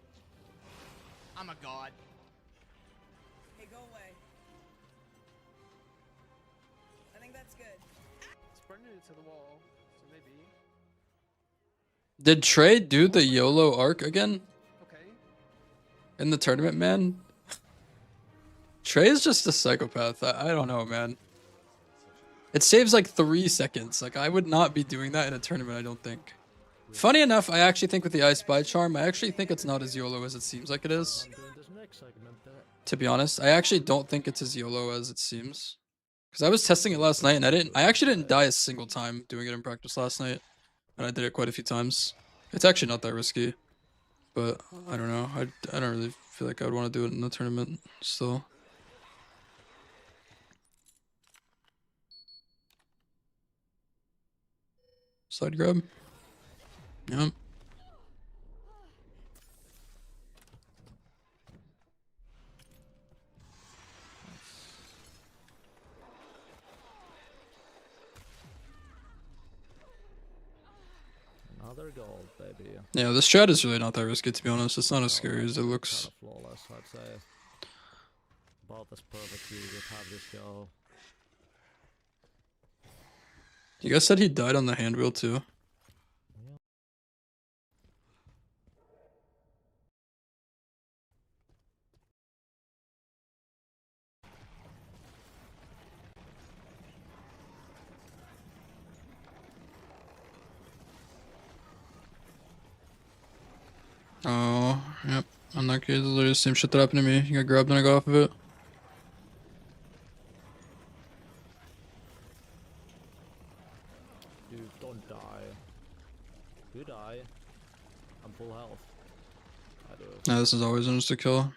I'm a god. Hey, go away. I think that's good. It's burning it to the wall, so maybe. Did Trey do the YOLO arc again? Okay. In the tournament, man? Trey is just a psychopath. I don't know, man. It saves like 3 seconds. Like, I would not be doing that in a tournament, I don't think. Funny enough, I actually think with the I Spy charm, I actually think it's not as YOLO as it seems like it is. To be honest, I actually don't think it's as YOLO as it seems. Because I was testing it last night and I actually didn't die a single time doing it in practice last night. And I did it quite a few times. It's actually not that risky. But I don't know. I don't really feel like I would want to do it in the tournament still. Side grab. Yep. Another gold, baby. Yeah, the strat is really not that risky, to be honest. It's not as scary as it looks. Kind of flawless, I'd say. About as perfect you would have this go. You guys said he died on the hand wheel too. Oh, yep. On that case, it's literally the same shit that happened to me. You got grabbed and I got off of it. Dude, don't die. You die. I'm full health. I do it. Yeah, this is always an insta kill.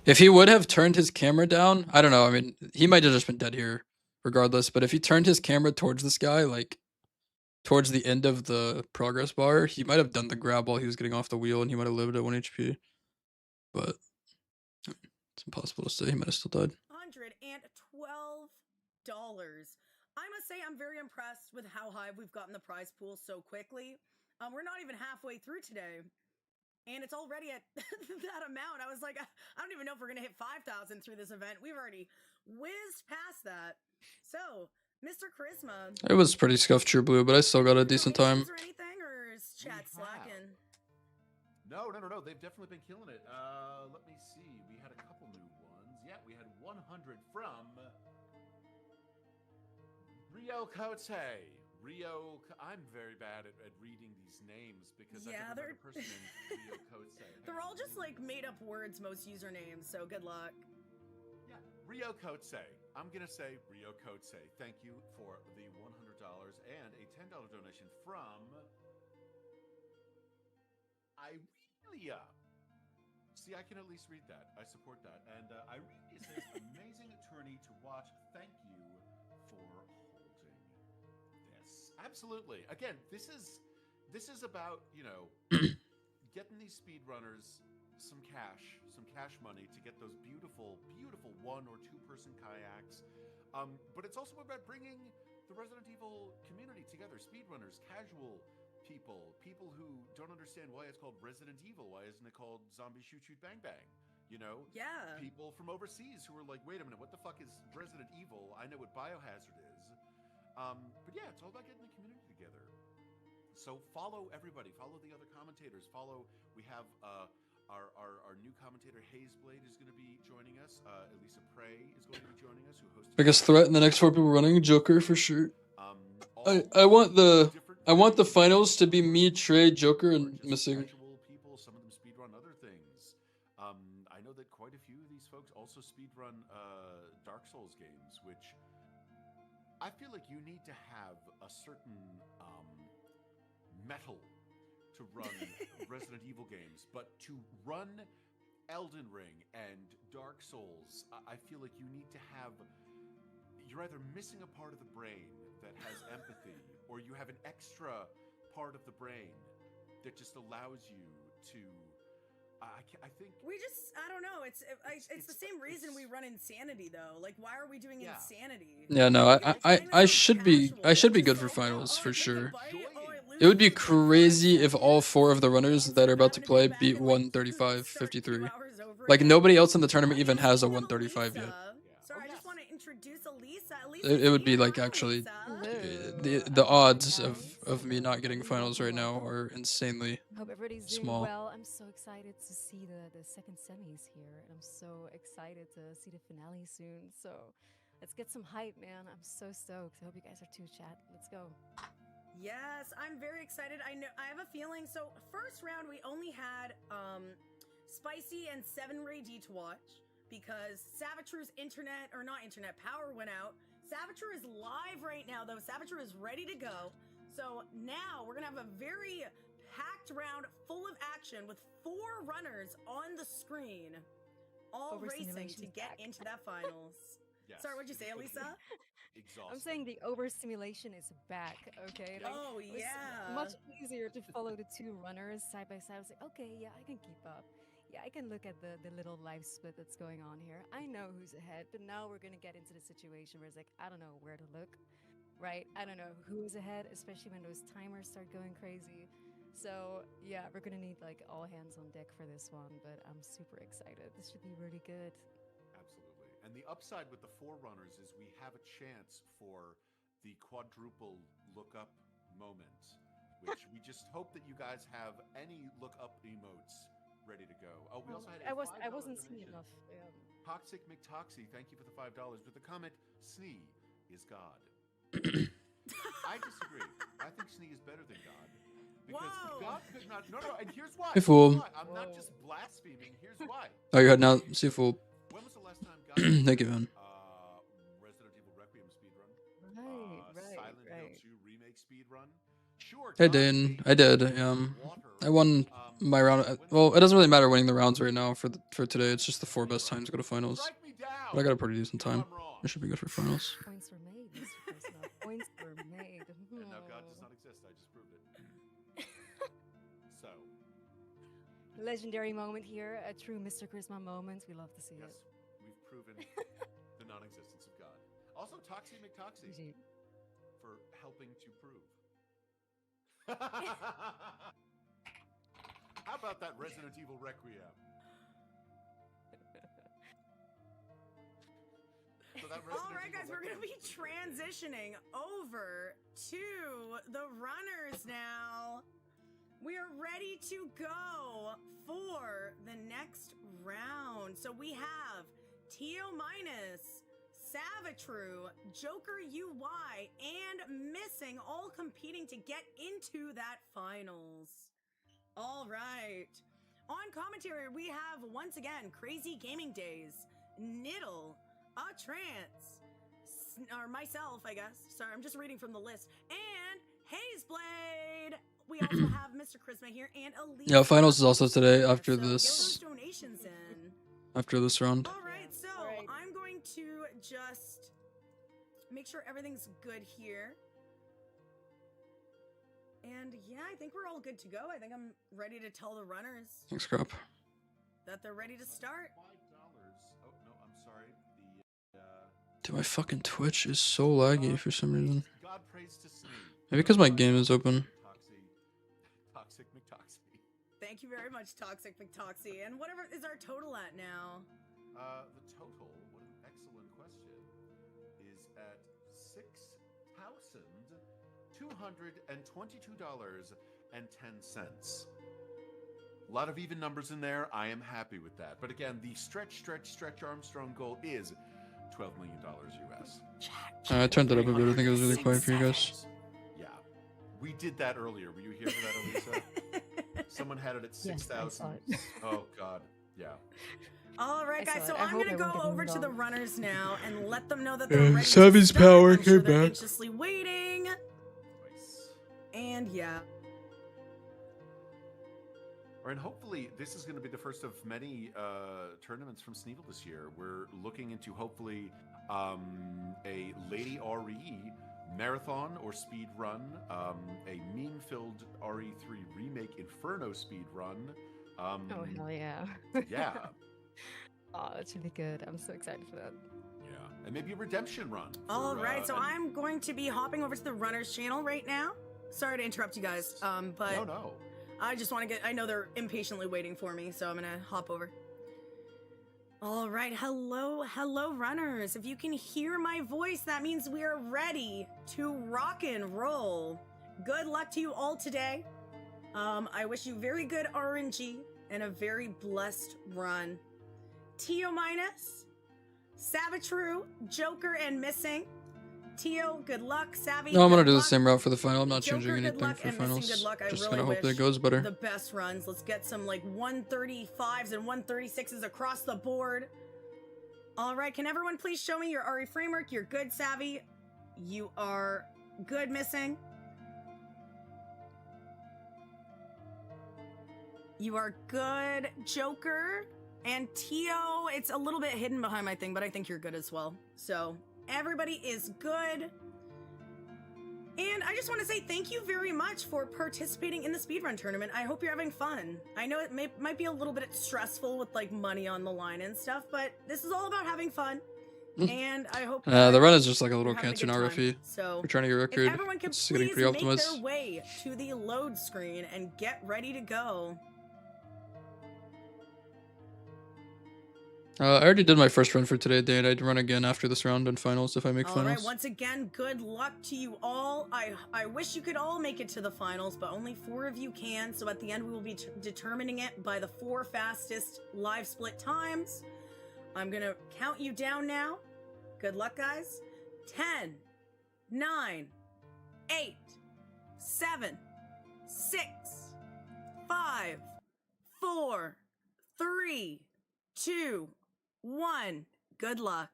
If he would have turned his camera down, I don't know. I mean, he might have just been dead here regardless. But if he turned his camera towards this guy, like towards the end of the progress bar, he might have done the grab while he was getting off the wheel and he might have lived at 1 HP. But it's impossible to say. He might have still died. $112. I must say I'm very impressed with how high we've gotten the prize pool so quickly. We're not even halfway through today. And it's already at that amount. I was like, I don't even know if we're going to hit 5,000 through this event. We've already whizzed past that. So, Mr. Charisma. It was pretty scuffed True Blue, but I still got a decent time. Is there anything, or is chat slacking? No. They've definitely been killing it. Let me see. We had a couple new ones. Yeah, we had 100 from Rio Cote. I'm very bad at reading these names because I never met a person named Rio Cote. They're all just like made up words, most usernames, so good luck. Rio Kotse. I'm gonna say Rio Kotse. Thank you for the $100 and a $10 donation from Irelia. See, I can at least read that. I support that. And Irelia says, amazing attorney to watch. Thank you for holding this. Absolutely. Again, this is about, you know, getting these speedrunners some cash money to get those beautiful, beautiful 1 or 2 person kayaks. But it's also about bringing the Resident Evil community together. Speedrunners, casual people who don't understand why it's called Resident Evil. Why isn't it called Zombie Shoot Shoot Bang Bang? You know? Yeah. People from overseas who are like, wait a minute, what the fuck is Resident Evil? I know what Biohazard is. But yeah, it's all about getting the community together. So follow everybody. Follow the other commentators. We have our new commentator, Hazeblade, is going to be joining us. Elisa Prey is going to be joining us, who hosts... Biggest threat in the next 4 people running, Joker for sure. I want the finals to be me, Trey, Joker, and missing. People, some of them speedrun other things. I know that quite a few of these folks also speedrun Dark Souls games, which I feel like you need to have a certain metal to run Resident Evil games, but to run Elden Ring and Dark Souls, I feel like you need to have... You're either missing a part of the brain that has empathy, or you have an extra part of the brain that just allows you to... I think... I don't know, it's the same reason we run Insanity, though. Like, why are we doing Insanity? Yeah, no, I should be good for finals for sure. It would be crazy if all 4 of the runners that are about to play beat 135.53. Like, nobody else in the tournament even has a 135 yet. Sorry, I just want to introduce Elisa. It would be like actually the odds of me not getting finals right now are insanely Hope everybody's doing small. well. I'm so excited to see the second semis here, and I'm so excited to see the finale soon. So let's get some hype, man. I'm so stoked. I hope you guys are too, chat. Let's go. Yes, I'm very excited. I have a feeling. So first round we only had Spicy and 7Ray-D to watch because Savitru's power went out. Savitru is live right now though. Savitru is ready to go. So now we're gonna have a very packed round full of action with 4 runners on the screen, all racing to get into that finals. Yes. Sorry, what'd you say, Elisa? I'm saying the overstimulation is back, okay? Like, Oh, it was yeah. much easier to follow the 2 runners side by side. I was like, okay, yeah, I can keep up. Yeah, I can look at the little life split that's going on here. I know who's ahead, but now we're gonna get into the situation where it's like, I don't know where to look, right? I don't know who's ahead, especially when those timers start going crazy. So yeah, we're gonna need like all hands on deck for this one, but I'm super excited. This should be really good. Absolutely. And the upside with the 4 runners is we have a chance for the quadruple look-up moment, which we just hope that you guys have any look-up emotes ready to go. Oh, we also had a I wasn't seeing enough. Toxic McToxy, thank you for the $5 with the comment, Snee is God. I disagree. I think Snee is better than God. Because God could not... No, and here's why. Hey, fool. I'm not just blaspheming. Here's why. Oh, you got now. See fool. When was the last time God... Thank you, man. Resident Evil Requiem speedrun. Right. Silent Hill 2 remake speedrun. Sure. Hey, Dane. I did. I won my round. Well, it doesn't really matter winning the rounds right now for today. It's just the 4 best times to go to finals. But I got a pretty decent time. I should be good for finals. Points were made. Points were made. And now God does not exist. I just proved it. So. Legendary moment here. A true Mr. Charisma moment. We love to see it. We've proven the non-existence of God. Also, Toxie McToxie for helping to prove. How about that Resident Evil Requiem? So Alright guys, we're going to be transitioning over to the runners now. We are ready to go for the next round. So we have Tio Minus, Savitru, Joker UY, and Missing all competing to get into that finals. All right. On commentary, we have once again Crazy Gaming Days, Niddle, Trance. Or myself, I guess. Sorry, I'm just reading from the list. And Hazeblade. We also have Mr. Charisma here and Elise. Yeah, finals is also today after So get those this. donations in. After this round. All right, so I'm going to just make sure everything's good here. And yeah, I think we're all good to go. I think I'm ready to tell the runners Thanks, crap. that they're ready to start. $5. Oh no, I'm sorry. Dude, my fucking Twitch is so laggy for some reason. God praise to Snee. Maybe because my game is open. Toxic McToxy. Thank you very much, Toxic McToxy. And whatever is our total at now? The total, what an excellent question, is at $6,222.10. A lot of even numbers in there. I am happy with that. But again, the stretch Armstrong goal is $12 million US. I turned it up a bit. I think it was really quiet for you guys. Yeah. We did that earlier. Were you here for that, Elisa? Someone had it at 6,000. Oh, God. Yeah. All right, guys. So I I'm hope going to everyone go can over move to the on. runners now and let them know that they're ready to Savvy's start. power I'm sure came they're back. anxiously waiting. And yeah. And hopefully, this is going to be the first of many tournaments from Sneevil this year. We're looking into hopefully a Lady RE marathon or speed run, a meme-filled RE3 remake Inferno speed run. Oh, hell yeah. Yeah. Oh, that's really good. I'm so excited for that. Yeah. And maybe a redemption run. All right, so I'm going to be hopping over to the runners channel right now. Sorry to interrupt you guys, but No. I just want to get, I know they're impatiently waiting for me, so I'm going to hop over. All right, hello runners. If you can hear my voice, that means we are ready to rock and roll. Good luck to you all today. I wish you very good RNG and a very blessed run. Tio minus, Savitru, Joker, and Missing. Tio, good luck. Savvy, No, I'm gonna good do the luck. same route for the final. I'm not Joker, changing good anything luck, for and Missing, finals. good luck. I Just really gonna hope that wish it goes better. the best runs. Let's get some like 135s and 136s across the board. All right, can everyone please show me your RE framework? You're good, Savvy. You are good, Missing. You are good, Joker. And Tio, it's a little bit hidden behind my thing, but I think you're good as well. So everybody is good. And I just want to say thank you very much for participating in the speedrun tournament. I hope you're having fun. I know it might be a little bit stressful with like money on the line and stuff, but this is all about having fun. And I hope The run is just like a little you're having cancer good now, time. Rafi. So We're trying to get a if record. everyone can It's getting please pretty make optimized. their way to the load screen and get ready to go. I already did my first run for today, Dan. I'd run again after this round in finals if I make All right, finals. once again, good luck to you all. I wish you could all make it to the finals, but only 4 of you can. So at the end, we will be determining it by the 4 fastest live split times. I'm going to count you down now. Good luck, guys. 10, 9, 8, 7, 6, 5, 4, 3, 2, 1. Good luck.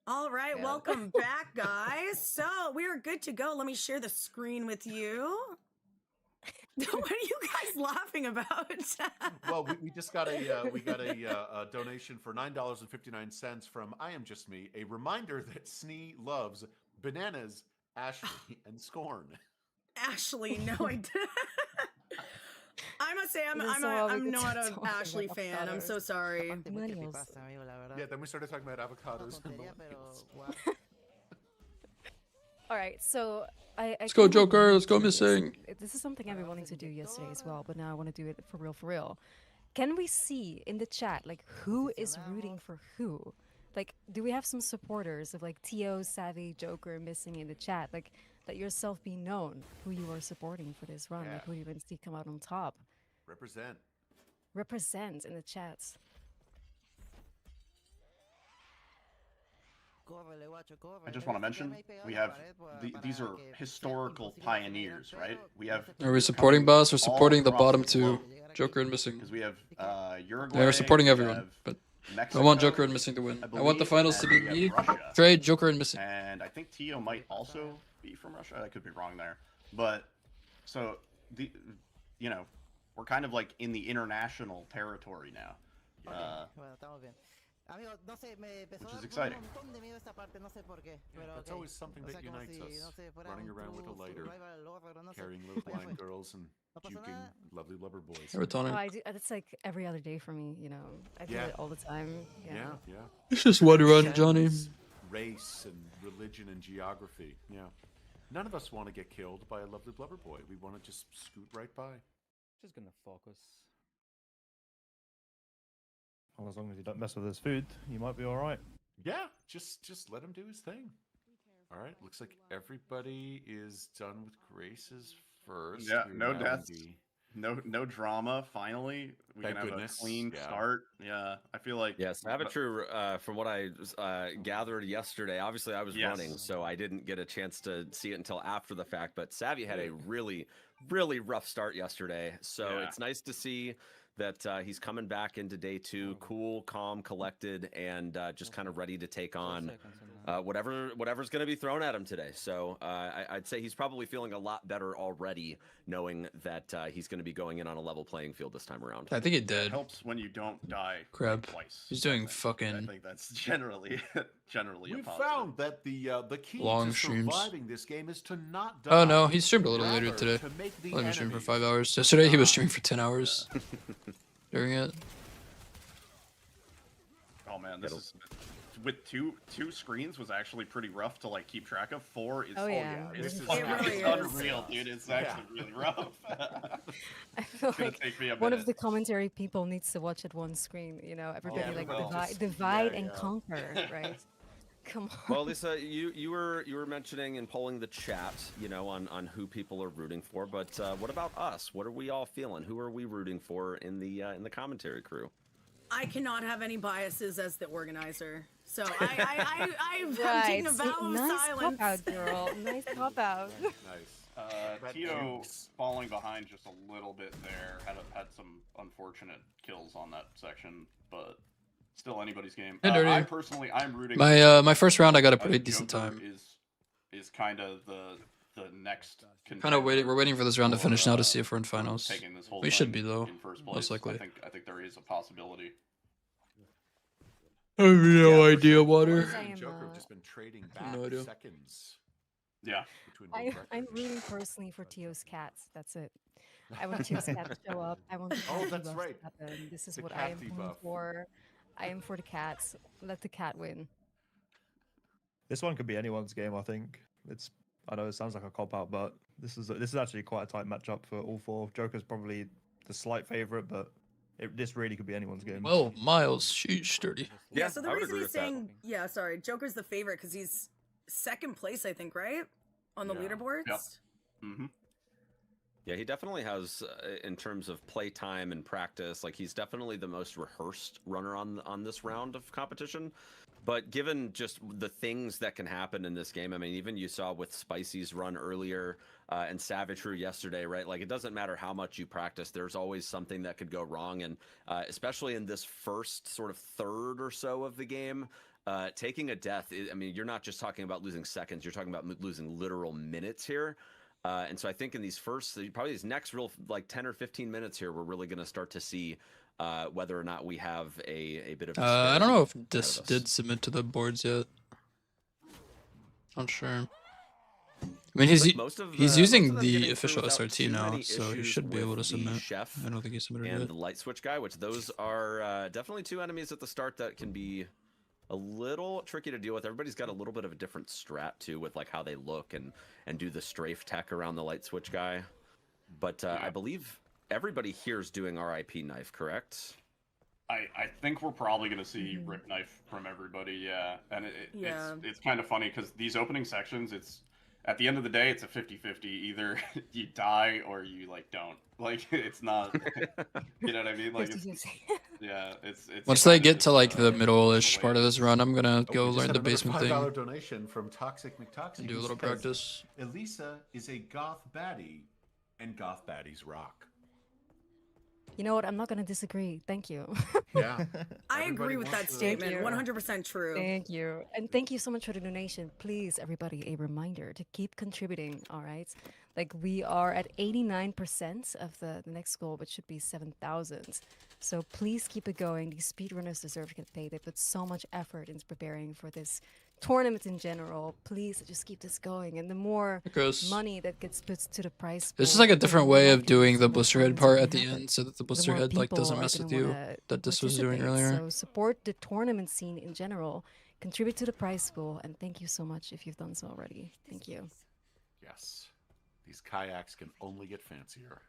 All right, welcome back, guys. So we are good to go. Let me share the screen with you. What are you guys laughing about? Well, we just got a donation for $9.59 from I Am Just Me. A reminder that Snee loves bananas, Ashley, and Scorn. Ashley, no, I didn't. I must say, I'm not an Ashley fan. I'm so sorry. Yeah, then we started talking about avocados. And All right, so Let's go, Joker. Let's go, Missing. This is something I've been wanting to do yesterday as well, but now I want to do it for real, for real. Can we see in the chat, like, who is rooting for who? Like, do we have some supporters of, like, Tio, Savvy, Joker, Missing in the chat? Like, let yourself be known who you are supporting for this run. Yeah. Like, who do you want to see come out on top? Represent. Represent in the chats. I just want to mention, we have, these are historical pioneers, right? We have... Are we supporting Boss or supporting the bottom 2? Joker and Missing. Because we have Uruguay. Yeah, we're supporting we everyone, have, but Mexico, I want Joker and Missing to win. I want the finals to be and we me, have Russia. Trade, Joker, and Missing. And I think Tio might also be from Russia. I could be wrong there, but so you know, we're kind of like in the international territory now, which is exciting. That's always something that unites us. Running around with a lighter, carrying little blind girls and juking lovely lover boys. Oh, I do. That's like every other day for me. You know, I do it all the time. Yeah. It's just one run, Johnny. Race and religion and geography. Yeah. None of us want to get killed by a lovely blubber boy. We want to just scoot right by. Just gonna focus. Well, as long as you don't mess with his food, you might be all right. Yeah, just let him do his thing. All right, looks like everybody is done with Grace's first. Yeah, We're no now deaths, in no drama. Finally, we Thank can have goodness, a clean yeah. start. Yeah, I feel like Savatrue, from what I gathered yesterday, obviously I was running, so I didn't get a chance to see it until after the fact. But Savvy had a really rough start yesterday, so it's nice to see that he's coming back into day 2, cool, calm, collected, and just kind of ready to take on whatever's going to be thrown at him today. So I'd say he's probably feeling a lot better already, knowing that he's going to be going in on a level playing field this time around. I think he did. It helps when you don't die Crab. twice. He's doing fucking. I think that's generally a We positive. found that the key Long to streams. surviving this game is to not die. Oh no, he streamed a little later Rather, today. to make the Let him stream for enemies 5 hours. Yesterday he was streaming for 10 hours during it. Oh man, this is with two screens was actually pretty rough to like keep track of. 4 is This is it's unreal, dude. It's actually really rough. I feel like take me a one of minute. the commentary people needs to watch it one screen. You know, everybody divide and conquer, right? Come on. Well, Lisa, you were mentioning and polling the chat, you know, on who people are rooting for. But what about us? What are we all feeling? Who are we rooting for in the commentary crew? I cannot have any biases as the organizer, so I'm taking a vow of nice silence. Cop out, girl. Nice cop out. Nice. Tito falling behind just a little bit there had some unfortunate kills on that section, but still anybody's game. I personally, I'm rooting. My first round, I got a pretty decent Joker time. Is kind of the next. Kind of waiting. We're waiting for this round to finish now to see if we're in finals. Taking this whole We should thing be though, in first place. most likely. I think there is a possibility. I have no idea, Water. Joker have just been trading back No idea. seconds. Yeah. I'm rooting personally for Tio's cats. That's it. I want Tio's cat to show up. I want the cat that's debuff right. to happen. This is The what cat I am going debuff. for. I am for the cats. Let the cat win. This one could be anyone's game. I think I know it sounds like a cop out, but this is actually quite a tight matchup for all 4. Joker's probably the slight favorite, but this really could be anyone's game. Well, Miles, sheesh, dirty. Yeah, so the reason he's saying, sorry, Joker's the favorite because he's second place, I think, right? On the leaderboards? Yep. Mm-hmm. Yeah, he definitely has, in terms of play time and practice, like he's definitely the most rehearsed runner on this round of competition. But given just the things that can happen in this game, I mean, even you saw with Spicy's run earlier and Savatrue yesterday, right? Like it doesn't matter how much you practice, there's always something that could go wrong. And especially in this first sort of third or so of the game, taking a death, I mean, you're not just talking about losing seconds, you're talking about losing literal minutes here. And so I think in these probably these next real like 10 or 15 minutes here, we're really going to start to see whether or not we have a bit of. I don't know if this did submit to the boards yet. Not sure. I mean, he's using the official SRT now, so he should be able to submit. Chef I don't think he submitted and yet. the light switch guy, which those are definitely 2 enemies at the start that can be a little tricky to deal with. Everybody's got a little bit of a different strat too, with like how they look and do the strafe tech around the light switch guy. But I believe everybody here is doing RIP knife, correct? I think we're probably going to see rip knife from everybody, yeah. And it's kind of funny because these opening sections, it's at the end of the day, it's a 50-50. Either you die or you like don't. Like it's not, you know what I mean? Like it's, yeah, it's. Once they get to like the middle-ish part of this run, I'm gonna go learn the basement thing. $5 donation from Toxic McToxic. And do a little practice. Elisa is a goth baddie, and goth baddies rock. You know what? I'm not going to disagree. Thank you. Yeah. I agree with that statement. 100% true. Thank you. And thank you so much for the donation. Please, everybody, a reminder to keep contributing, all right? Like, we are at 89% of the next goal, which should be 7,000. So please keep it going. These speedrunners deserve to get paid. They put so much effort into preparing for this tournament in general. Please just keep this going. And the more money that gets put to the prize pool, It's just like a the different more way of likely doing the some blister head tournaments part will at the happen. end so that the The blister more head like doesn't people mess are with gonna you wanna that this was doing participate. earlier. So support the tournament scene in general. Contribute to the prize pool, and thank you so much if you've done so already. Thank you. Yes. These kayaks can only get fancier.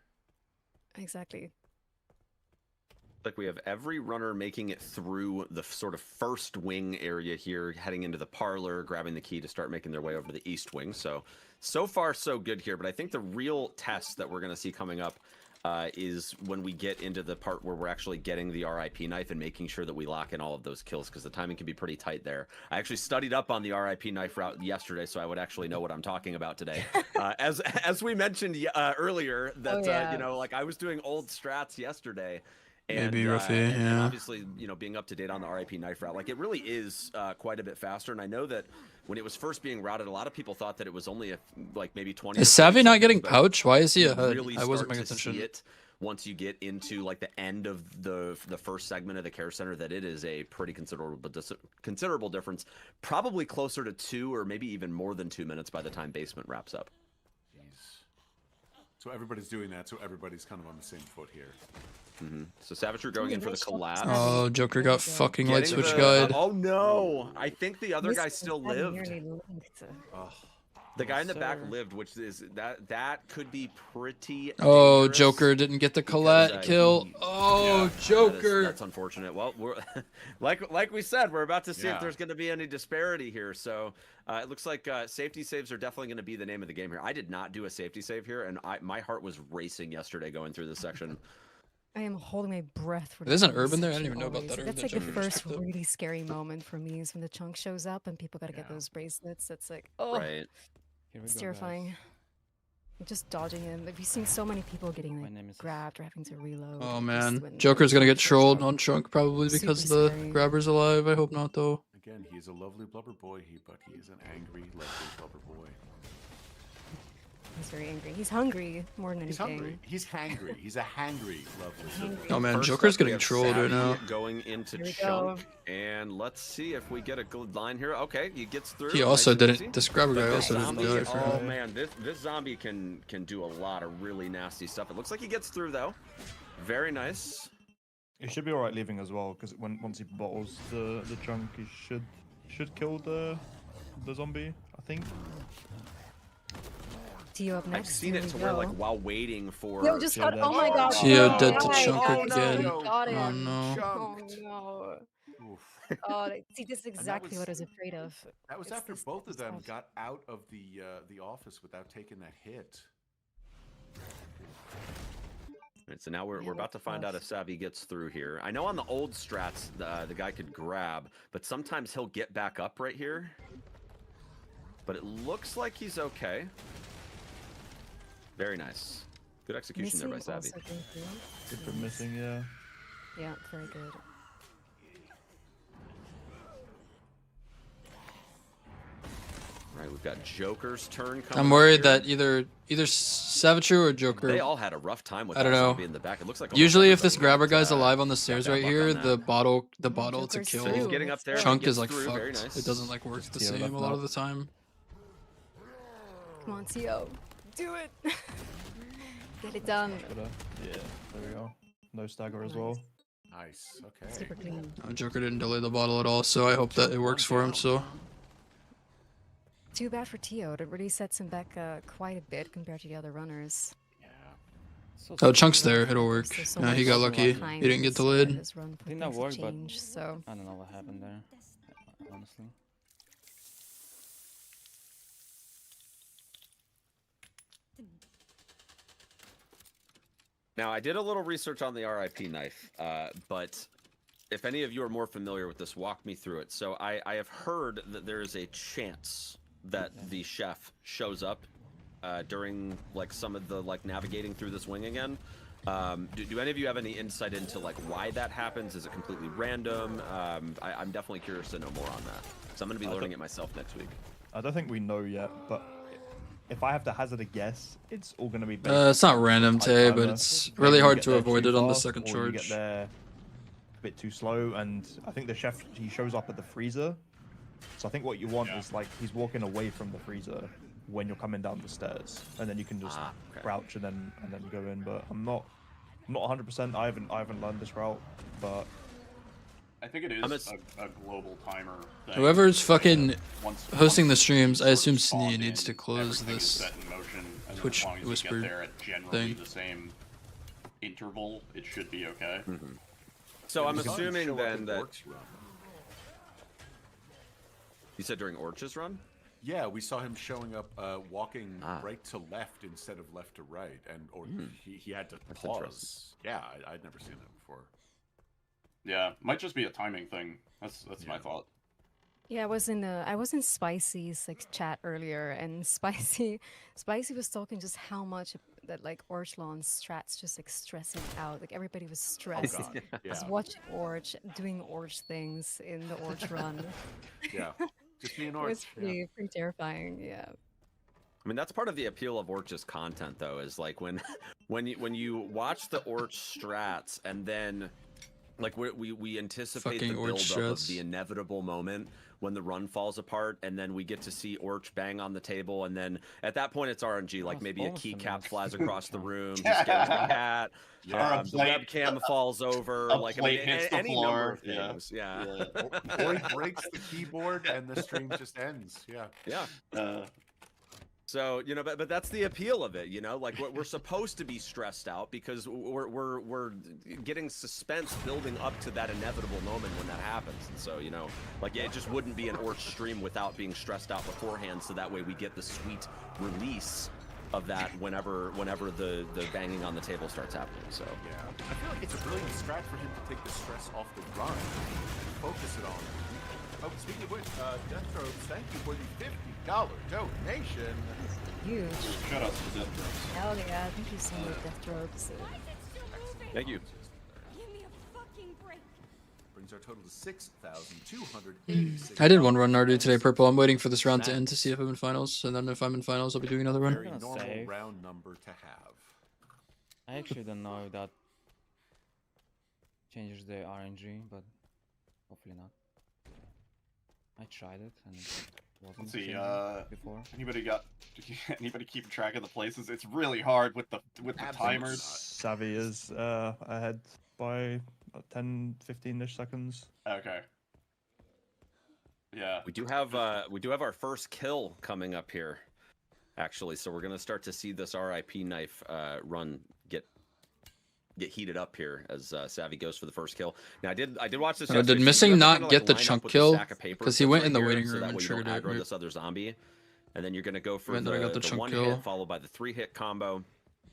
Exactly. Like we have every runner making it through the sort of first wing area here, heading into the parlor, grabbing the key to start making their way over to the east wing. So far so good here, but I think the real test that we're going to see coming up is when we get into the part where we're actually getting the RIP knife and making sure that we lock in all of those kills, because the timing can be pretty tight there. I actually studied up on the RIP knife route yesterday, so I would actually know what I'm talking about today. As we mentioned earlier, that you know, like I was doing old strats yesterday. And, Maybe Ruffy, and yeah. obviously, you know, being up to date on the RIP knife route, like it really is quite a bit faster. And I know that when it was first being routed, a lot of people thought that it was only like maybe 20. Is Savvy not getting but pouch? Why is he you ahead? really I wasn't start paying to attention. see it once you get into like the end of the first segment of the care center, that it is a pretty considerable difference. Probably closer to 2 or maybe even more than 2 minutes by the time basement wraps up. So everybody's doing that, so everybody's kind of on the same foot here. So Savagery going in for the collapse. Oh, Joker got fucking light Getting switch the- guide. Oh no! I think the other guy Mr. still Savvy lived. nearly lived. The guy in the back sir. lived, which is that could be pretty. Oh, dangerous Joker didn't get the because, Colette kill. Oh, Joker. That's unfortunate. Well, we're like we said, we're about to see Yeah. if there's going to be any disparity here. So it looks like safety saves are definitely going to be the name of the game here. I did not do a safety save here, and my heart was racing yesterday going through this section. I am holding my breath for There's an this urban there? I didn't section even know about always. that urban That's that like the Joker just first picked up. really scary moment for me is when the chunk shows up and people gotta get those bracelets. That's like, oh, Right. it's terrifying. Just dodging him. Have you seen so many people getting like grabbed or having to reload? Oh just man, when Joker's gonna get shows trolled up? on Chunk probably Super because the scary. grabber's alive. I hope not though. Again, he is a lovely blubber boy, but he is an angry, lovely blubber boy. He's very angry. He's hungry more than anything. He's hungry. He's hangry. He's a hangry, lovely. Oh man, First Joker's up, we getting have trolled right Savvy now. Going into Here we Chunk, and let's see if we get a good line here. Okay, he gets through. He also nice and didn't. easy. This grabber But guy this also didn't zombie, die for oh him. man, this zombie can do a lot of really nasty stuff. It looks like he gets through though. Very nice. He should be alright leaving as well, because once he bottles the chunk, he should kill the zombie, I think. Tio up I've next. seen Here it we to where go. like while waiting for. Yo, just got. Oh my god. Tio oh, dead to guys, Chunk guys, again. Got him. Oh no. Oh no. Oh, see, this is exactly what I was afraid of. That was It's after this both of them stuff. got out of the office without taking that hit. Right, so now we're about to find out if Savvy gets through here. I know on the old strats, the guy could grab, but sometimes he'll get back up right here. But it looks like he's okay. Very nice. Good execution there by Missing Savvy. also came through. Good for missing, yeah. Yeah, very good. Right, we've got Joker's turn coming I'm up worried here. that either Savagery or Joker. They all had a rough time with I that don't know. zombie in the back. It looks like almost Usually, if this everybody grabber got, guy's alive on the stairs that right luck here, on that. the bottle to Joker's kill through. He's getting up there. Chunk he gets is like through. Very fucked. nice. It doesn't like work the Tio same left a lot now. of the time. Come on, Tio. Do it. Get it done. Yeah, there we go. No stagger as well. Nice. Okay. Super clean. Joker didn't delay the bottle at all, so I hope that it works for him. So Too bad for Tio. That really sets him back quite a bit compared to the other runners. oh, Chunk's there. It'll work. There's so Yeah, he much got lucky. time He didn't get this- delayed. this run for Did not things to work, but change, so I don't know what happened there, honestly. Now, I did a little research on the RIP knife, but if any of you are more familiar with this, walk me through it. So I have heard that there is a chance that the chef shows up during like some of the like navigating through this wing again. Do any of you have any insight into like why that happens? Is it completely random? I'm definitely curious to know more on that. So I'm going to be learning it myself next week. I don't think we know yet, but if I have to hazard a guess, it's all going to be. It's not random, Tay, but it's really hard to avoid it on the second or you get charge. there a bit too slow, and I think the chef, he shows up at the freezer. So I think what you want is like he's walking away from the freezer when you're coming down the stairs, and then you can just crouch and then you go in. But I'm not 100%. I haven't learned this route, but I think it is a global timer thing. Whoever's fucking hosting the once streams, I assume spawn Sneer needs to in, close everything is this set in motion, and Twitch as long as whisper you get there at generally thing. the same interval, it should be okay. So I'm You can assuming show up then in that Orc's run. You said during Orch's run? Yeah, we saw him showing up, walking right to left instead of left to right, and he had to pause. Yeah, I'd never seen that before. Yeah, might just be a timing thing. That's my thought. Yeah, I was in Spicy's like chat earlier, and Spicy was talking just how much that like Orchlon's strats just like stressing out. Like everybody was stressed. God, Just yeah. watching Orch doing Orch things in the Orch run. Yeah, just being It Orch. was pretty terrifying. Yeah. I mean, that's part of the appeal of Orch's content, though, is like when you watch the Orch strats and then like we anticipate Fucking the Orch build-up of strats. the inevitable moment when the run falls apart, and then we get to see Orch bang on the table, and then at that point it's RNG, like maybe a keycap flies across the room, just gets the cat, Yeah. the webcam falls over, A like plate I mean, hits the any floor, number of yeah. things. Yeah. Or he breaks the keyboard and the stream just ends. Yeah. Yeah. So, you know, but that's the appeal of it, you know, like we're supposed to be stressed out because we're getting suspense building up to that inevitable moment when that happens. And so, you know, like it just wouldn't be an Orch stream without being stressed out beforehand. So that way we get the sweet release of that whenever the banging on the table starts happening. So Yeah. I feel like it's a brilliant strat for him to take the stress off the run and focus it on. Oh, speaking of which, Death Throats, thank you for the $50 donation. Huge. Shout out to Death Throats. Hell yeah, thank you so much, Death Throats. thank you. Give me a fucking break. Brings our total to 6,286. I did one run Nardu today, Purple. I'm waiting for this round to end to see if I'm in finals, and then if I'm in finals, I'll be doing another run. Very normal save. round number to have. I actually don't know if that changes the RNG, but hopefully not. I tried it and it wasn't Let's see, changing before. anybody keep track of the places? It's really hard with the timers. Savvy is ahead by 10, 15-ish seconds. Okay. Yeah. We do have our first kill coming up here, actually. So we're gonna start to see this RIP knife run get heated up here as Savvy goes for the first kill. Now I did watch this. Did yesterday, so Missing you have to not kinda, get like, the line up chunk with kill? stack of papers 'Cause he that's went right in the here, waiting so room that and way you don't triggered it, aggro right? this other zombie, and then you're gonna go for And then I got the the chunk one kill. hit followed by the 3-hit combo,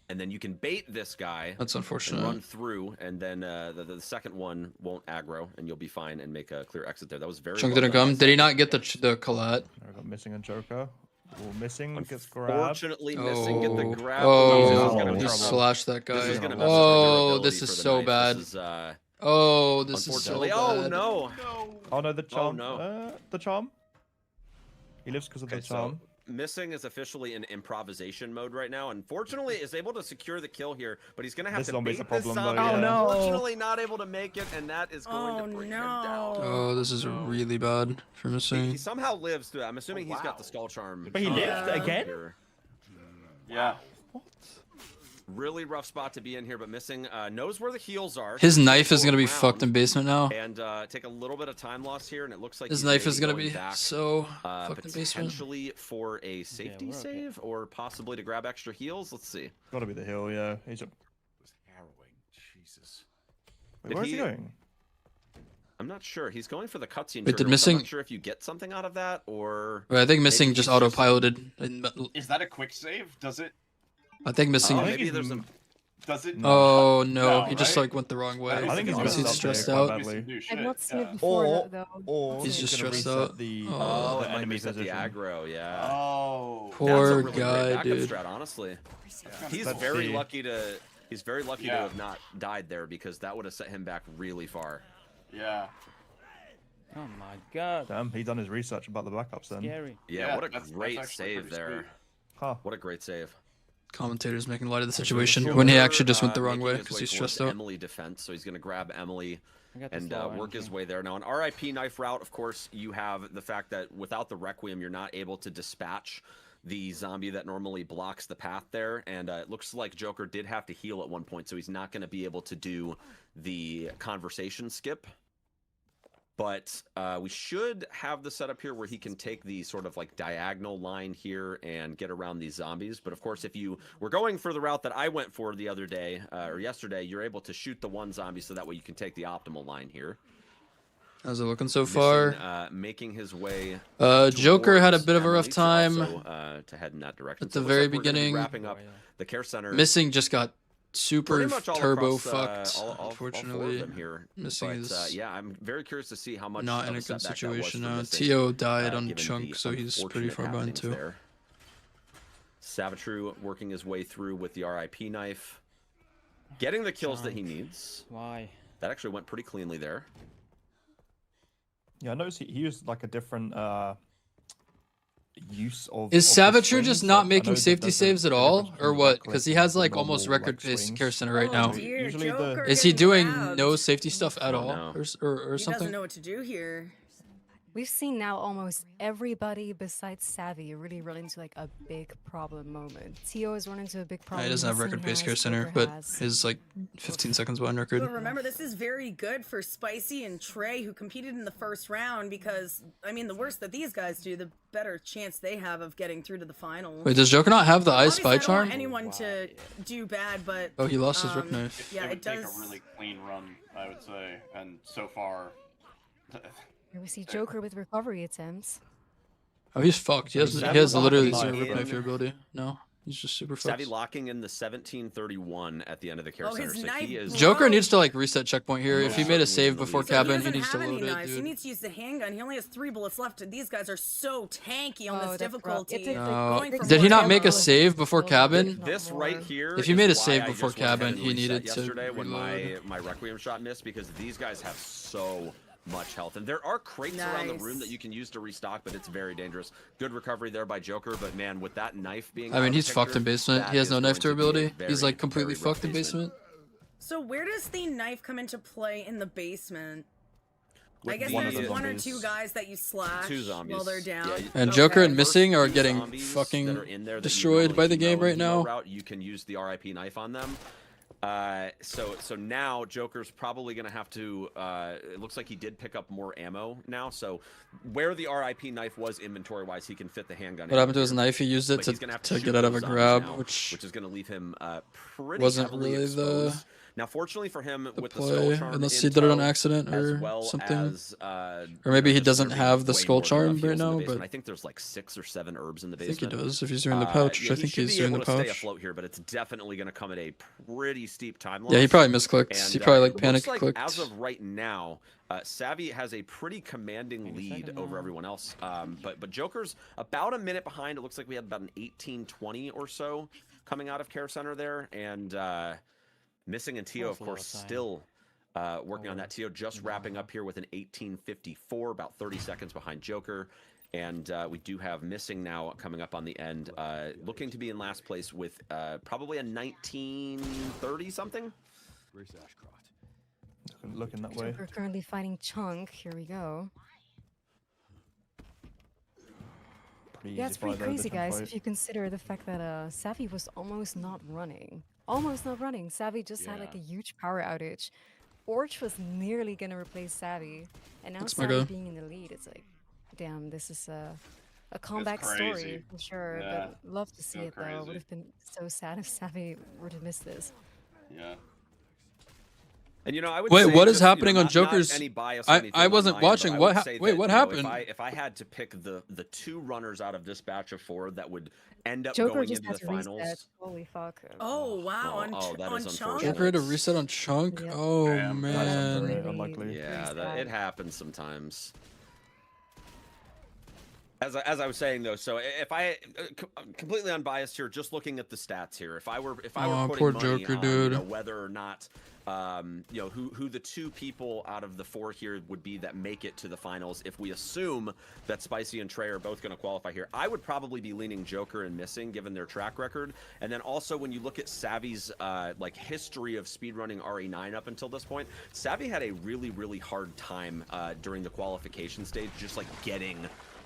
and then you can bait this guy. That's unfortunate. And run through, and then the second one won't aggro, and you'll be fine and make a clear exit there. That was very. Chunk well didn't done. come. Did he not get the collat? I got Missing and Joker. Well, Missing gets grabbed. Fortunately, Missing get the grab. Oh, he slashed that guy. This is gonna mess with the Oh, durability this is for the so knife. bad. This is, Oh, this is so unfortunately. bad. Oh no! Oh no, the charm. no. The charm. He lives because of the Okay, charm. so Missing is officially in improvisation mode right now. Unfortunately, is able to secure the kill here, but he's gonna have This to zombie's bait a problem, this though, zombie. yeah. Oh, no. Unfortunately, not able to make it, and that is going to bring him down. Oh, this is really bad for He Missing. somehow lives through. I'm assuming he's got the skull charm. But he lived again? Here. Yeah. Really rough spot to be in here, but Missing knows where the heals are. His so he's knife is go gonna be around fucked in basement now. And take a little bit of time loss here, and it looks like His he's knife maybe is gonna going be back, so fucked in basement. potentially for a safety we're okay. save, or possibly to grab extra heals. Let's see. Gotta be the hill, yeah. He's a. It was harrowing. Jesus. Wait, Did where's he he- going? I'm not sure. He's going for the cutscene. Wait, did tutorial, so I'm Missing- not sure if you get something out of that, or Wait, I think Missing maybe just he's autopiloted. Is that a quick save? Does it? I think Missing. Oh, maybe there's a. Does it? Oh no, he No, just right? like went the wrong way. I think he's Because messed he's up stressed there quite out. badly. New I've shit, not seen it yeah. before Or- though. Or He's just gonna stressed reset out. The, Oh, the it might enemy reset the position. aggro. Yeah. Oh. Poor That's a really great guy, backup dude. strat, honestly. He's Let's very see. lucky to He's very lucky to have not died there because that would have set him back really far. Yeah. Oh my god. Damn, he done his research about the backups then. Scary. Yeah, what a that's great actually save pretty there. sweet. Huh. What a great save. Commentator's making light of the situation when he actually just went the wrong way because he's stressed out. Emily defense, so he's going to grab Emily and slow work his way there. Now, on RIP knife route, of course, you have the fact that without the Requiem, you're not able to dispatch the zombie that normally blocks the path there. And it looks like Joker did have to heal at one point, so he's not going to be able to do the conversation skip. But we should have the setup here where he can take the sort of like diagonal line here and get around these zombies. But of course, if you were going for the route that I went for the other day or yesterday, you're able to shoot the one zombie so that way you can take the optimal line here. How's it looking so far? Making his way. Joker had a bit of a Emily rough time to head in that direction. at the So it looks very like we're gonna be beginning. wrapping up the care center. Missing just got super Pretty much all turbo across, fucked. all four of Unfortunately, them here. Missing But, is yeah, I'm very curious to see how much not of in a setback good that was situation for now. Missing, Tio died on given Chunk, the so he's pretty unfortunate far behind happenings too. there. Savitru working his way through with the RIP knife, getting the kills that he needs. Why? That actually went pretty cleanly there. Yeah, I noticed he used like a different use of. Is of the Savitru swings. just Like, not I making know that safety there's saves at a all, difference or between what? the Because he backlift has and like the almost normal, record-based swings. care center right now. Dear, Usually Joker Is he getting doing grabbed. no safety stuff at all, no. or He doesn't something? know what to do here. We've seen now almost everybody besides Savvy really run into like a big problem moment. Tio has run into a big problem. He doesn't have Missing record-based has, care center, Joker but has. his like 15 seconds behind record. But remember, this is very good for Spicy and Trey, who competed in the first round, because, I mean, the worse that these guys do, the better chance they have of getting through to the finals. Wait, does Joker not have the I Obviously, Spy I don't want Charm? anyone to do bad, but... Oh, he lost his Rook Knife. Yeah, it would it does... take a really clean run, I would say, and so far. Here we see Joker with recovery attempts. Oh, he's fucked. He has literally zero Rook Knife ability. No, he's just super fucked. Savvy locking in the 1731 at the end of the care Oh, center. his So knife he is Joker needs to like reset checkpoint here. If he made a save before He cabin, he doesn't needs to have any load it, knives. He dude. needs to use the handgun. He only has 3 bullets left. These guys are so tanky on Oh, this that's rough. difficulty. It takes, like, No. it takes Did he more not make a ammo. save before cabin? This right here. If he is made a why save I before just went ahead cabin, and he reset needed to yesterday when reload. my Requiem shot missed, because these guys have so much health, and there are crates around the room that you can use to restock, but it's very dangerous. Good recovery there by Joker, but man, with that knife being I mean, he's fucked in basement. He has no knife durability. very, He's like completely very rough fucked in basement. So where does the knife come into play in the basement? I With guess the there's 1 or zombies. 2 guys that you slash 2 zombies. while they're down. Yeah, And Joker and Okay. Missing are Two getting zombies that fucking are in there that you destroyed by the normally game right know now. route, you can use the RIP knife on them. So now Joker's probably gonna have to. It looks like he did pick up more ammo now. So where the RIP knife was inventory wise, he can fit the handgun. What happened to his knife? He used it But to he's gonna have to shoot get out of a those zombies grab, now, which is gonna leave him pretty wasn't heavily really the exposed. Now, fortunately for him, with the play, skull charm unless in he did it on tow, accident as or well something. as, Or maybe he just doesn't serving have the way skull more than charm enough right heals in the now, basement. but I think there's like 6 or 7 herbs in the I think basement. he does if he's doing the pouch, which I think he's doing the He should be able to stay pouch. afloat here, but it's definitely going to come at a pretty steep time loss. Yeah, he probably misclicked. And, He probably like it panic looks like clicked. as of right now, Savvy has a pretty commanding lead over everyone else. But Joker's about a minute behind. It looks like we had about an 18-20 or so coming out of Care Center there, and Missing and Tio, of Awful lot course, of time. still working on that. Tio just wrapping up here with an 18:54, about 30 seconds behind Joker. And we do have Missing now coming up on the end, looking to be in last place with probably a 1930 something. Looking that way. Joker currently fighting Chunk. Here we go. Yeah, it's pretty crazy, guys, if you consider the fact that Savvy was almost not running. Almost not running. Savvy just had like a huge power outage. Orch was nearly gonna replace Savvy, and now That's my Savvy guy. being in the lead, it's like, damn, this is a comeback story crazy. for sure. Yeah. But love to see So it though. crazy. Would have been so sad if Savvy were to miss this. Yeah. And you know, I would Wait, say what is just, you know, happening on not Joker's- any bias I- or anything I on wasn't mine, watching. but I What would hap- say wait, that, what you know, happened? if I had to pick the 2 runners out of this batch of 4 that would end up Joker going just into had the to reset. finals. Holy fuck. Oh wow! that on is Chunk. unfortunate. Joker had a reset on Chunk. Yep. Oh Damn. man. Unlikely. Yeah, it happens sometimes. As I was saying though, so if I completely unbiased here, just looking at the stats here, if I were putting poor money Joker, on dude. whether or not who the 2 people out of the 4 here would be that make it to the finals, if we assume that Spicy and Trey are both going to qualify here, I would probably be leaning Joker and Missing given their track record. And then also when you look at Savvy's like history of speedrunning RE9 up until this point, Savvy had a really hard time during the qualification stage, just like getting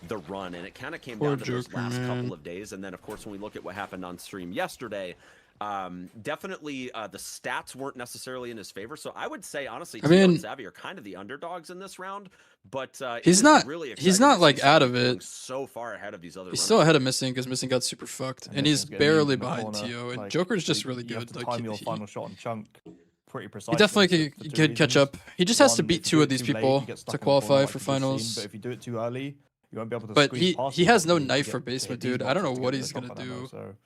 the run, and it kind of came down to those last couple of days. And then of course when we look at what happened on stream yesterday, definitely the stats weren't necessarily in his favor, so I would say honestly Tio and Savvy are kind of the underdogs in this round, but he's not like out of going it. so far ahead of these other He's runners. still ahead of Missing because Missing got super fucked, and he's barely behind Tio, and like, Joker's just you really have good. to Like time your final shot on Chunk pretty he precisely. definitely for 2 could catch reasons. up. He just has to One, beat if you 2 do of it these too late, people you get stuck to in the corner qualify like for you've just seen, finals. but if you do it too early, you won't be able to But squeeze past he it has no properly to knife get- for to hit basement, these dude. I don't know boxes to what get he's the gonna shot ammo, do. so,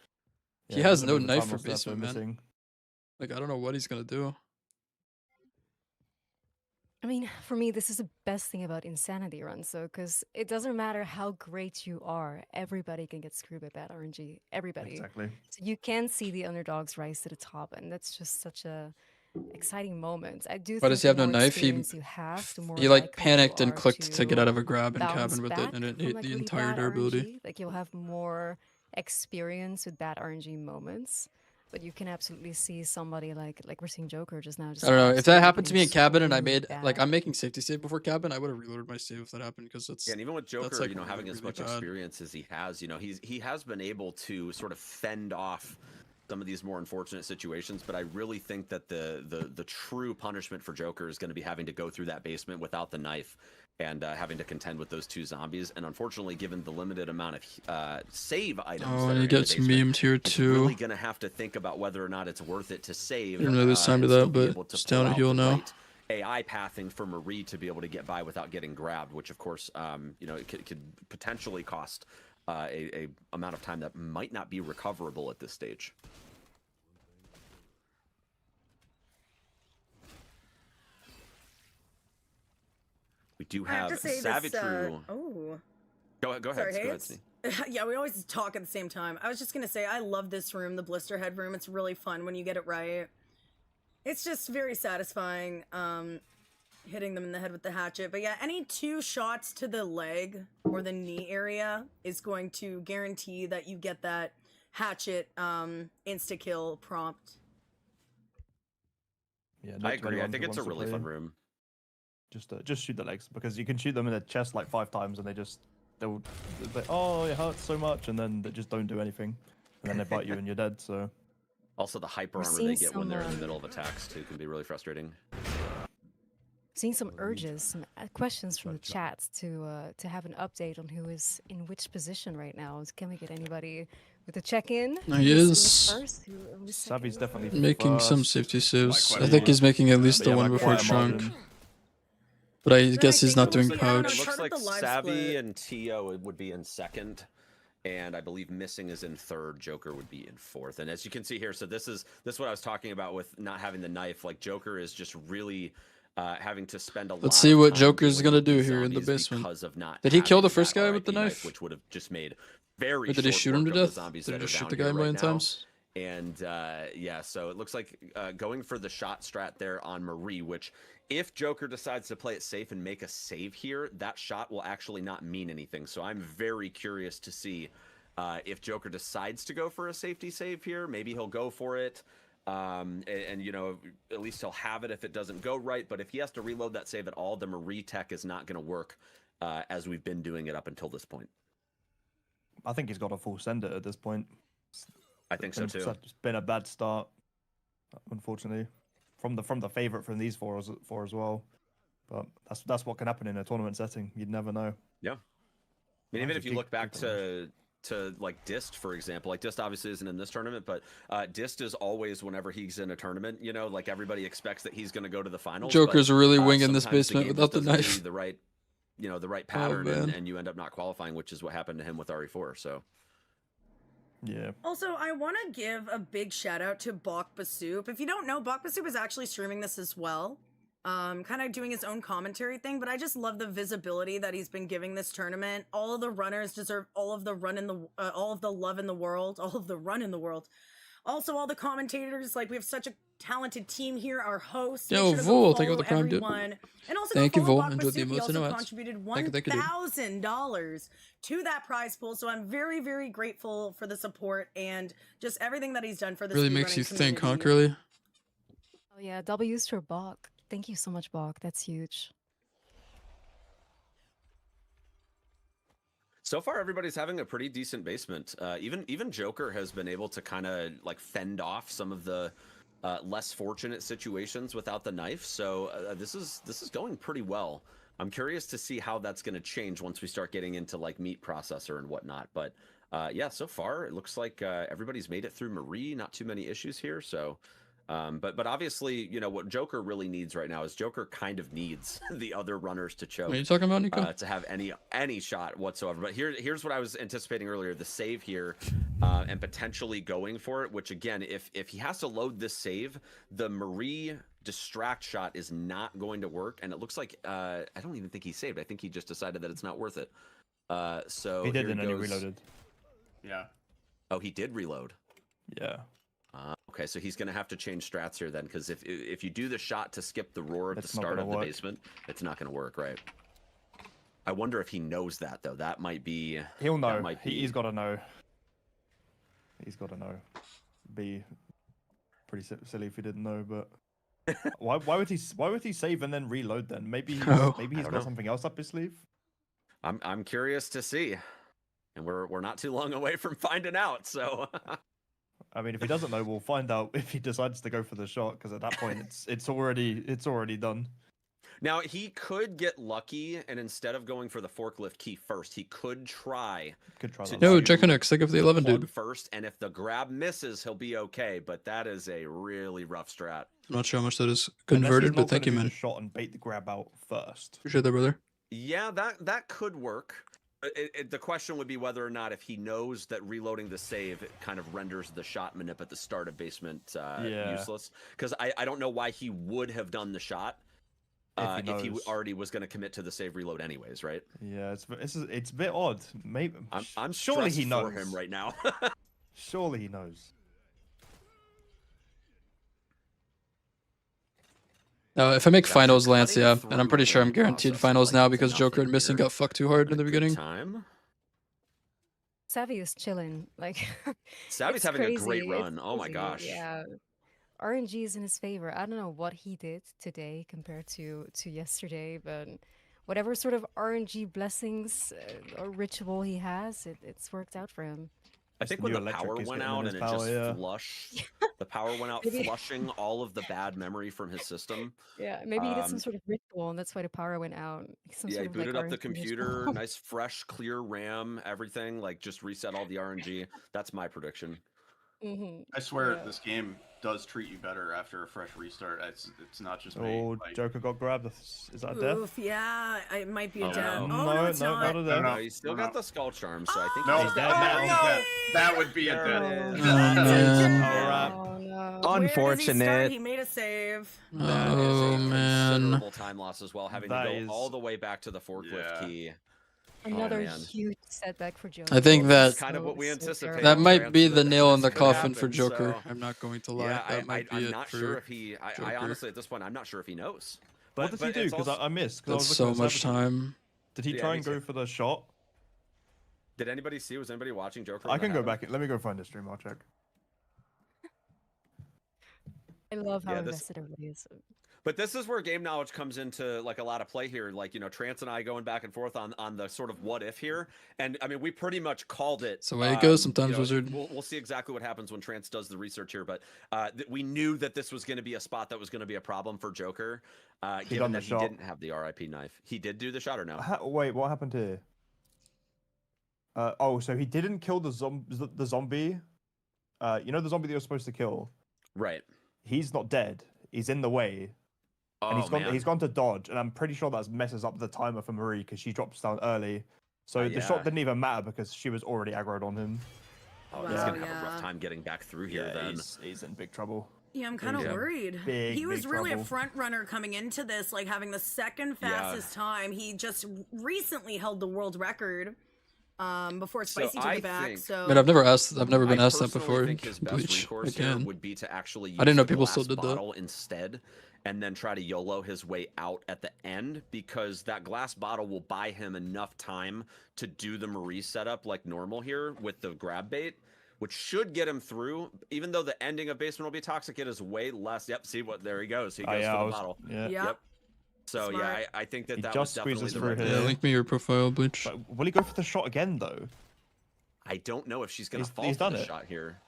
He yeah, has there's a no bit of a knife time for loss there basement, man. Missing. Like I don't know what he's gonna do. I mean, for me, this is the best thing about Insanity Run, so because it doesn't matter how great you are, everybody can get screwed by bad RNG. Everybody. Exactly. So you can see the underdogs rise to the top, and that's just such a exciting moment. I do Why think does he the have no more knife? experience you have, the more He like likely panicked you and are clicked to get out of a grab and bounce cabin with it, back and it from, ate like, the really entire bad durability. RNG. Like you'll have more experience with bad RNG moments. But you can absolutely see somebody like we're seeing Joker just now. Just I don't know if that absolutely happened to me in getting cabin and I screamed made like bad. I'm making safety save before cabin, I would have reloaded my save if that happened because it's Yeah, and even with Joker, like you know, having really, as really much bad. experience as he has, you know, he has been able to sort of fend off some of these more unfortunate situations. But I really think that the true punishment for Joker is going to be having to go through that basement without the knife and having to contend with those 2 zombies. And unfortunately, given the limited amount of save items, Oh, that and are he in the gets basement, memed here it's too. really going to have to think about whether or not it's worth it to save. Didn't know there's time to and still that, be but able to it's pull down a out heel the now. right AI pathing for Marie to be able to get by without getting grabbed, which of course, you know, it could potentially cost a amount of time that might not be recoverable at this stage. We do I have have to say Savage this, True. oh. Go ahead. Sorry, Go ahead, Hayes? Sneak. Yeah, we always talk at the same time. I was just gonna say, I love this room, the blister head room. It's really fun when you get it right. It's just very satisfying, hitting them in the head with the hatchet. But yeah, any 2 shots to the leg or the knee area is going to guarantee that you get that hatchet insta-kill prompt. Yeah, I agree. I think it's a really fun room. Just shoot the legs because you can shoot them in the chest like 5 times and they'll oh it hurts so much, and then they just don't do anything, and then they bite you and you're dead. So also the hyper We're armor seeing they get when they're in the some, middle of attacks too can be really frustrating. Seeing some urges, some questions from the chat to have an update on who is in which position right now. Can we get anybody with a check-in? He is Savvy's definitely making some first. safety saves. I think he's making at least the one before Chunk. But I guess he's not doing pouch. It looks like Savvy and Tio would be in second, and I believe Missing is in third. Joker would be in fourth. And as you can see here, so this is what I was talking about with not having the knife. Like Joker is just really having to spend a lot. Let's see of what time Joker's dealing gonna with do these here in the zombies basement. because of not Did he kill the having first that guy with the RIP knife? which would have just made very Or did he short shoot him work to of death? the zombies Did he that are just shoot down the guy here a right million now. times? And yeah, so it looks like going for the shot strat there on Marie, which if Joker decides to play it safe and make a save here, that shot will actually not mean anything. So I'm very curious to see if Joker decides to go for a safety save here. Maybe he'll go for it. And you know, at least he'll have it if it doesn't go right. But if he has to reload that save at all, the Marie tech is not going to work as we've been doing it up until this point. I think he's got a full send it at this point. I think so too. It's been a bad start, unfortunately, from the favorite from these four as well. But that's what can happen in a tournament setting. You'd never know. Yeah. I mean, even if you look back to like Dist, for example, like Dist obviously isn't in this tournament, but Dist is always, whenever he's in a tournament, you know, like everybody expects that he's going to go to the finals. Joker's but, really winging this sometimes basement game without just the doesn't knife. give you the right, you know, the right pattern, man. and you end up not qualifying, which is what happened to him with RE4. So. Yeah. Also, I want to give a big shout out to Bok Basoup. If you don't know, Bok Basoup is actually streaming this as well. kind of doing his own commentary thing, but I just love the visibility that he's been giving this tournament. All of the runners deserve all of the all of the love in the world, all of the run in the world. Also, all the commentators, like we have such a talented team here. Our hosts, Yo, make sure to Vol, go thank you follow for the prime, dude. everyone, and also Thank go you, follow Vol. Enjoy the Bakbasuki. He emotes and also ads. contributed Thank you, dude. $1,000 to that prize pool. So I'm very, very grateful for the support and just everything that he's done for this. Really makes you think, huh, Curly? Oh yeah, W's for Bach. Thank you so much, Bach. That's huge. So far, everybody's having a pretty decent basement. Even Joker has been able to kind of like fend off some of the less fortunate situations without the knife. So this is going pretty well. I'm curious to see how that's going to change once we start getting into like meat processor and whatnot. But yeah, so far it looks like everybody's made it through Marie. Not too many issues here. So. But obviously, you know, what Joker really needs right now is Joker kind of needs the other runners to choke. What are you talking about, Nico? To have any shot whatsoever. But here's what I was anticipating earlier: the save here, and potentially going for it. Which again, if he has to load this save, the Marie distract shot is not going to work. And it looks like I don't even think he saved. I think he just decided that it's not worth it. So he did, and then he reloaded. Yeah. Oh, he did reload. Yeah. Okay, so he's going to have to change strats here then, because if you do the shot to skip the roar at the start of the basement, it's not going to work, right? I wonder if he knows that, though. That might be... He'll know. He's got to know. He's got to know. Be pretty silly if he didn't know, but... why would he save and then reload then? Maybe he's got something else up his sleeve? I'm curious to see. And we're not too long away from finding out, so... I mean, if he doesn't know, we'll find out if he decides to go for the shot, because at that point, it's already done. Now, he could get lucky, and instead of going for the forklift key first, he could try. Yo, Jackonix, thank you for the 11, dude. First, and if the grab misses, he'll be okay. But that is a really rough strat. I'm not sure how much that is converted, but thank you, man. Shot and bait the grab out first. Appreciate that, brother. Yeah, that could work. The question would be whether or not, if he knows that reloading the save kind of renders the shot manip at the start of basement useless. Because I don't know why he would have done the shot if he already was going to commit to the save reload anyways, right? Yeah, it's a bit odd. Maybe I'm surely he knows for him right now. Surely he knows. If I make finals, Lance, yeah, and I'm pretty sure I'm guaranteed finals now because Joker and Missing got fucked too hard in the beginning. Savvy is chilling. Like Savvy's having a great run. Oh my gosh. Yeah. RNG is in his favor. I don't know what he did today compared to yesterday, but whatever sort of RNG blessings or ritual he has, it's worked out for him. I think when the power went out and it just flushed, the power went out, flushing all of the bad memory from his system. Yeah, maybe he did some sort of ritual, and that's why the power went out. Yeah, he booted up the computer, nice, fresh, clear RAM, everything, like just reset all the RNG. That's my prediction. I swear this game does treat you better after a fresh restart. It's not just me. Oh, like... Joker got grabbed. Is that a death? Oof, yeah, it might be a death. No, it's not a death. No, he's still got the skull charm, so I think he's dead now. That would be a death. Unfortunate. He made a save. Oh man. Considerable time loss as well, having to go all the way back to the forklift key. Another huge setback for Joker. I think that kind of what we anticipated. That might be the nail in the coffin for Joker. I'm not going to lie. Yeah, that might be I'm it not for sure if he. I Joker. honestly, at this point, I'm not sure if he knows. What did he do? Because I missed. That's so much time. Did he try and go for the shot? Did anybody see? Was anybody watching Joker? I can go back. Let me go find the stream. I'll check. I love how invested everybody is. But this is where game knowledge comes into like a lot of play here. Like, you know, Trance and I going back and forth on the sort of what if here. And I mean, we pretty much called it. So way it goes sometimes, you know, Wizard. We'll see exactly what happens when Trance does the research here. But we knew that this was going to be a spot that was going to be a problem for Joker. Given that he didn't have the RIP knife. He did do the shot or no? Wait, what happened here? Oh, so he didn't kill the zombie. You know the zombie that you're supposed to kill? Right. He's not dead. He's in the way. And he's gone to dodge, and I'm pretty sure that messes up the timer for Marie because she drops down early. So the shot didn't even matter because she was already aggroed on him. Oh, he's gonna have a rough time getting back through here. Then he's in big trouble. Yeah, I'm kind of Yeah. worried. Big, He was big really trouble. a front runner coming into this, like having the second fastest time. He just recently held the world record before Spicy took it back. So I mean, I've never been asked that personally before. think his best Bleach recourse here again. would be to actually use I didn't know the people glass still did that. bottle instead, and then try to YOLO his way out at the end, because that glass bottle will buy him enough time to do the Marie setup like normal here with the grab bait, which should get him through. Even though the ending of Basement will be toxic, it is way less. Yep, see what? There he goes. He goes for the bottle. Yeah. Yep. So Smart. yeah, I think that He that just was definitely squeezes the through right here. Yeah, link me your profile, Bleach. But will he go for the shot again though? I don't know if she's gonna He's- fall he's for done the it. shot here.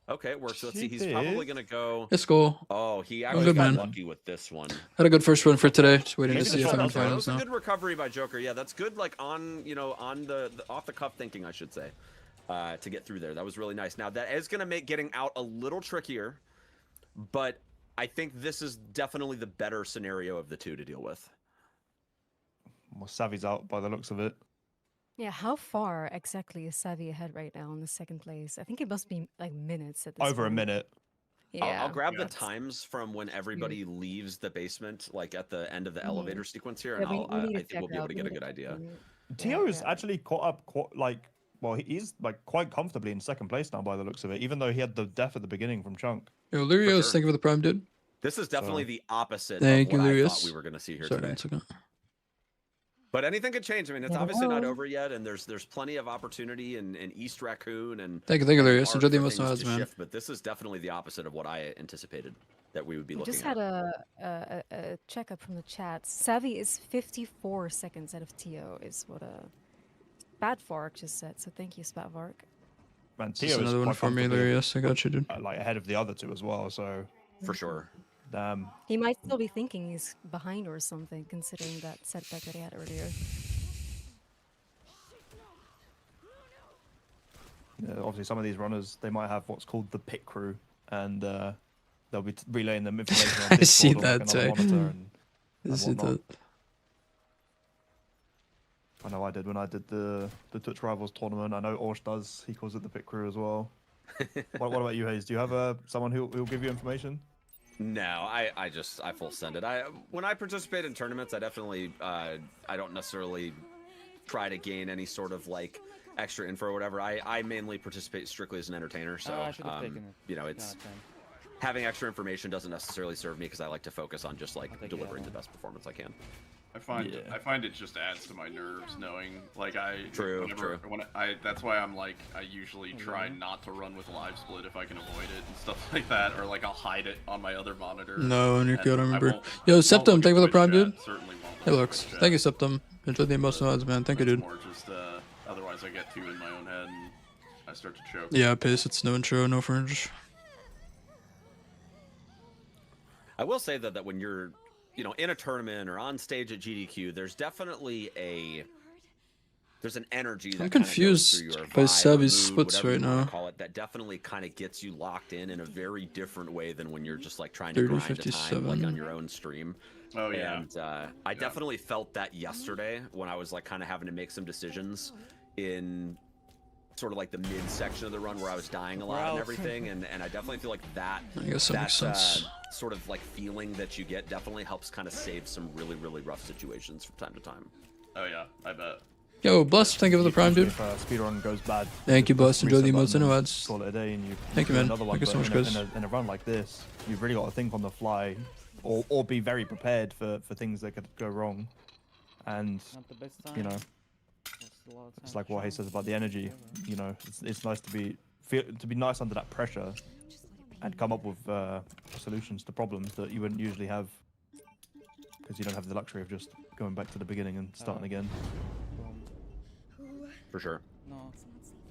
Okay, it works. Let's see. She He's probably did. gonna go. Let's go. Oh, he Oh, actually good got man. lucky with this one. Had a good first run for today. Just waiting Maybe to the see if shot I'm in does it. That finals was a now. good recovery by Joker. Yeah, that's good. Like on, on the off the cuff thinking, I should say, to get through there. That was really nice. Now that is gonna make getting out a little trickier, but I think this is definitely the better scenario of the two to deal with. Well, Savvy's out by the looks of it. Yeah, how far exactly is Savvy ahead right now in the second place? I think it must be like minutes at this Over a point. minute. Yeah. I'll grab the times from when everybody leaves the basement, like at the end of the elevator sequence here, and Yeah, we need to I think we'll check be able out- to we get a need good to idea. Tio is actually caught up, well, he's like quite comfortably in second place now by the looks of it, even though he had the death at the beginning from Chunk. Yo, Lurios, sure. thank you for the prime, dude. This is definitely the opposite Thank of you, what I Lurios. thought we were going to see here Sorry, today. 1 second. But anything could change. I mean, it's Never obviously not know. over yet, and there's plenty of opportunity in East Raccoon and Thank you, and Lurios. art Enjoy the for emotional things ads, to man. shift, but this is definitely the opposite of what I anticipated that we would be We looking just at. had a checkup from the chat. Savvy is 54 seconds out of Tio, is what Spatvark just said. So thank you, Spatvark. Man, This Tio is is another one quite for me, comfortably, Lurios. I got you, dude. like ahead of the other two as well. So For sure. He might still be thinking he's behind or something, considering that setback that he had earlier. yeah, obviously some of these runners they might have what's called the pit crew, and they'll be relaying them information on I see Discord or, like, that, another Jay. monitor and I see whatnot. that. I know I did when I did the Touch Rivals tournament. I know Orsh does. He calls it the pit crew as well. What about you, Hayes? Do you have someone who'll give you information? No, I full send it. When I participate in tournaments, I definitely I don't necessarily try to gain any sort of like extra info or whatever. I mainly participate strictly as an entertainer, so I should have taken it. you know, it's Yeah, having extra information doesn't necessarily serve me because I like to focus on just like take delivering the the best performance I can. I find it just adds to my nerves knowing like True. that's why I'm like I usually try not to run with live split if I can avoid it and stuff like that, or like I'll hide it on my other monitor. No, and you're and good, I I remember. won't- Yo, won't Septum, look thank you for at the prime, Twitch dude. chat, certainly won't Hey, look at looks. Twitch Thank you, chat. Septum. Enjoy the emotional ads, man. Thank you, It's dude. more just otherwise I get too in my own head and I start to choke. Yeah, piss. It's no intro, no fringe. I will say that when you're, in a tournament or on stage at GDQ, there's definitely there's an energy that I'm kind of goes confused through your by vibe or Savvy's mood, splits whatever right you wanna now. Call it, that definitely kind of gets you locked in a very different way than when you're just like trying 30, to grind a time like 57. on your own stream. Oh yeah. And I definitely felt that yesterday when I was like kind of having to make some decisions in sort of like the mid section of the run where I was dying a lot and Wow. everything, and I definitely feel like that I guess that makes sense. sort of like feeling that you get definitely helps kind of save some really, really rough situations from time to time. Oh yeah, I bet. Yo, Bless, thank you for the prime, dude. If speedrun goes bad, Thank you, just Bless. Enjoy the reset emotes and button and ads. Call it a day, and you Thank you, do man. another one. Thank you so But much, in guys. in a run like this, you've really got to think on the fly, or be very prepared for things that could go wrong. And Not the best time. you know, it's like what he says about the energy. You know, it's nice to be nice under that pressure, and come up with solutions to problems that you wouldn't usually have, because you don't have the luxury of just going back to the beginning and starting again. For sure. No.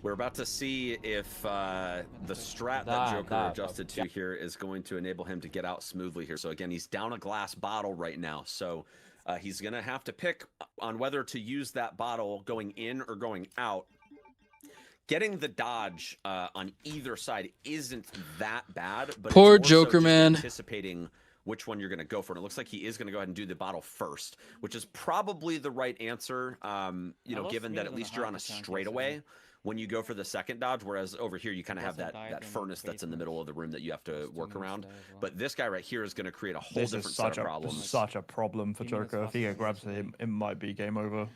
We're about to see if the strat that Joker adjusted to here is going to enable him to get out smoothly here. So again, he's down a glass bottle right now. So he's going to have to pick on whether to use that bottle going in or going out. Getting the dodge on either side isn't that bad, but Poor it's more so Joker, just man. anticipating which one you're going to go for. And it looks like he is going to go ahead and do the bottle first, which is probably the right answer, given that at least you're on a straightaway, when you go for the second dodge, whereas over here you kind of have Doesn't that, die that in furnace that's in the middle of the room that you have to work around. die as well. But this guy right here is going to create a whole This different is set such of a problems. such a problem for 3 minutes Joker. If he faster grabs than him, it might be game over.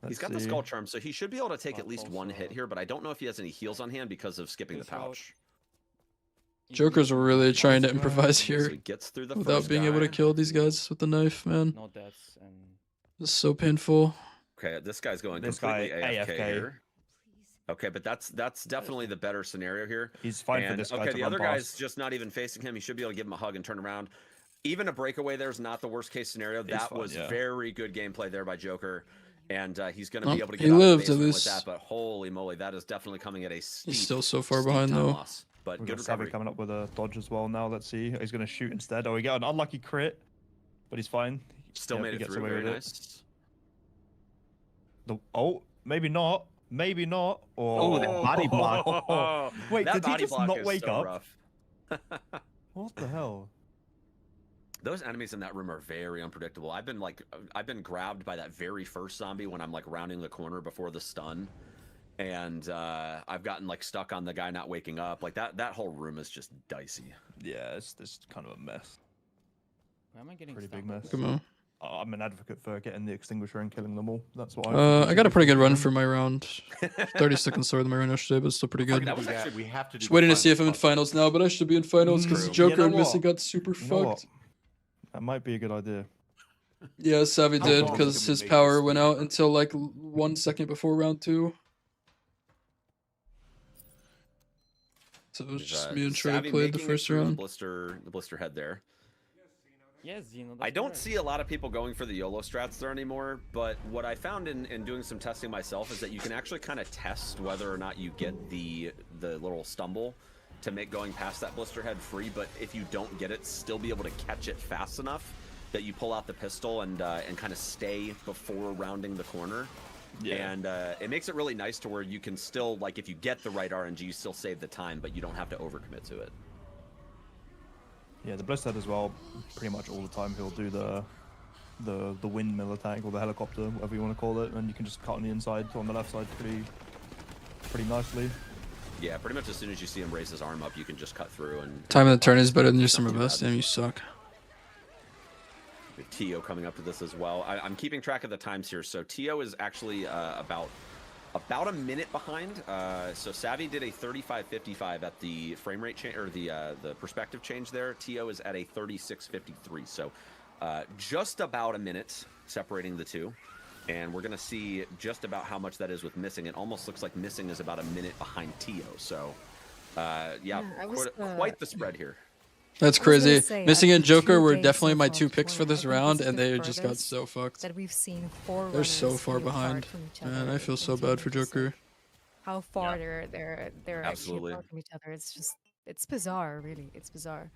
He's got the skull charm, so he should be able to take at least one hit here, but I don't know if he has any heals on hand because of skipping the pouch. Joker's really trying to improvise So here he gets through the without first being able to guy. kill these guys with the knife, man. No deaths and This is so painful. Okay, this guy's going This completely guy, AFK, AFK. here. Okay, but that's definitely the better scenario here. He's fine for And, this guy okay, to the run other guy's past. just not even facing him. He should be able to give him a hug and turn around. Even a breakaway there is not the worst case scenario. That fine, was yeah. very good gameplay there by Joker. And he's going to Oh, be able to he get out of the lived, at basement with least. that, but holy moly, that is definitely coming at a steep, He's still so far steep behind, time though. loss. But We've good got Savvy recovery. coming up with a dodge as well now. Let's see. He's going to shoot instead. Oh, he got an unlucky crit, but he's fine. Still Yep, made he it gets through, away very with it. nice. Oh, maybe not. Maybe not. Oh, the body block. Wait, that did he body just block not is wake so up? rough. What the hell? Those enemies in that room are very unpredictable. I've been grabbed by that very first zombie when I'm like rounding the corner before the stun, and I've gotten like stuck on the guy not waking up. Like that whole room is just dicey. Yeah, it's kind of a mess. why am I getting Pretty stuck big on mess. this? Come on. I'm an advocate for getting the extinguisher and killing them all. That's what I got a pretty good run for my round. 30 seconds slower than my run yesterday, but still pretty good. That was actually, we have to do Just the waiting to see if I'm in finals finals now, but I should be in finals because True. Joker You know and Missy what? got super You know what? fucked. That might be a good idea. Yeah, Savvy How did long because can we his make power this went speed out run? until like 1 second before round 2. So it was just me and Trey Savvy played the making it first through round. the blister head there. Yes, Zeno. I don't see a lot of people going for the YOLO strats there anymore, but what I found in doing some testing myself is that you can actually kind of test whether or not you get the little stumble to make going past that blister head free, but if you don't get it, still be able to catch it fast enough that you pull out the pistol and kind of stay before rounding the corner. Yeah. And it makes it really nice to where you can still, like, if you get the right RNG, you still save the time, but you don't have to overcommit to it. Yeah, the Blizzard as well. Pretty much all the time he'll do the windmill attack or the helicopter, whatever you want to call it, and you can just cut on the inside on the left side pretty nicely. Yeah, pretty much as soon as you see him raise his arm up, you can just cut through and... Time of the turn is better than your It's not summer too best. bad. Damn, you suck. With Tio coming up to this as well. I'm keeping track of the times here. So Tio is actually about a minute behind. So Savvy did a 35.55 at the frame rate change, or the perspective change there. Tio is at a 36.53. So just about a minute separating the two. And we're going to see just about how much that is with Missing. It almost looks like Missing is about a minute behind Tio. So yeah, I was, quite the spread here. That's I was gonna crazy. say, Missing I and think Joker were 2K definitely my so 2 far picks for this I think round, this is and the they just got furthest so fucked. that we've seen 4 They're so runners far be apart behind. from each Man, other I feel so in bad for terms of, Joker. like, how far they're actually Absolutely. apart from each other. It's just, it's bizarre, really. It's bizarre.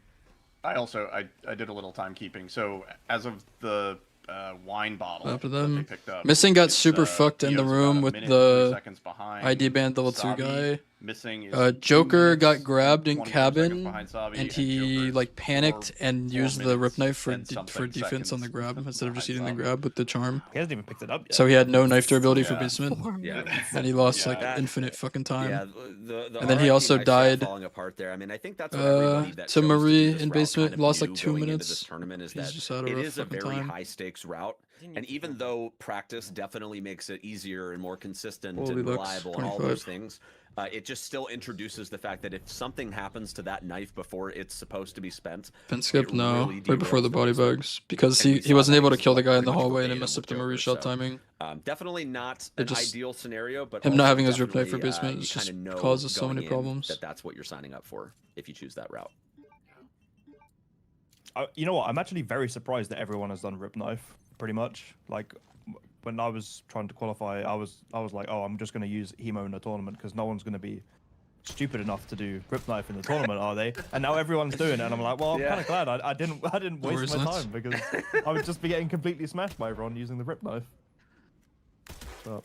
I also I did a little timekeeping. So as of the wine bottle After that them, they picked up, Missing got it's, super fucked in the Tio's room about a with minute and 3 the seconds behind. ID band level 2 Sabi, guy. Missing is 2 Joker got minutes grabbed in 24 seconds cabin, behind Sabi, and he Joker's like panicked and four used the rip minutes knife and for something defense on the seconds grab instead of just behind eating the Sabi. grab with the charm. He hasn't even picked it up yet. So he had no knife durability for Yeah. basement, 4 Yeah. minutes. and he lost Yeah. like That- infinite fucking time. Yeah, the And then he RIP also knife shot died, falling apart there. I mean, I think that's what everybody that to chose to do Marie this in route basement, kind of lost like knew 2 going into minutes. this tournament is He's that just had a it rough is a fucking very time. high stakes route, and even though practice definitely makes it easier and more consistent Holy and looks, reliable and all those 25. things, it just still introduces the fact that if something happens to that knife before it's supposed to be spent, Been skipped? it No, really right before derails the body placement. bugs because And we he saw wasn't that able to this kill the was guy in the pretty much hallway and it verbatim messed up with the Marie Joker, shot so, timing. definitely not It an just- ideal scenario, but him not also having his rip knife for definitely, basement you is just kinda know causes so going many in problems. that that's what you're signing up for if you choose that route. You know what? I'm actually very surprised that everyone has done rip knife. Pretty much, like when I was trying to qualify, I was like, oh, I'm just going to use hemo in the tournament because no one's going to be stupid enough to do rip knife in the tournament, are they? And now everyone's doing it, and I'm like, well, I'm kind of glad I didn't waste my time because I would just be getting completely smashed by everyone using the rip knife. But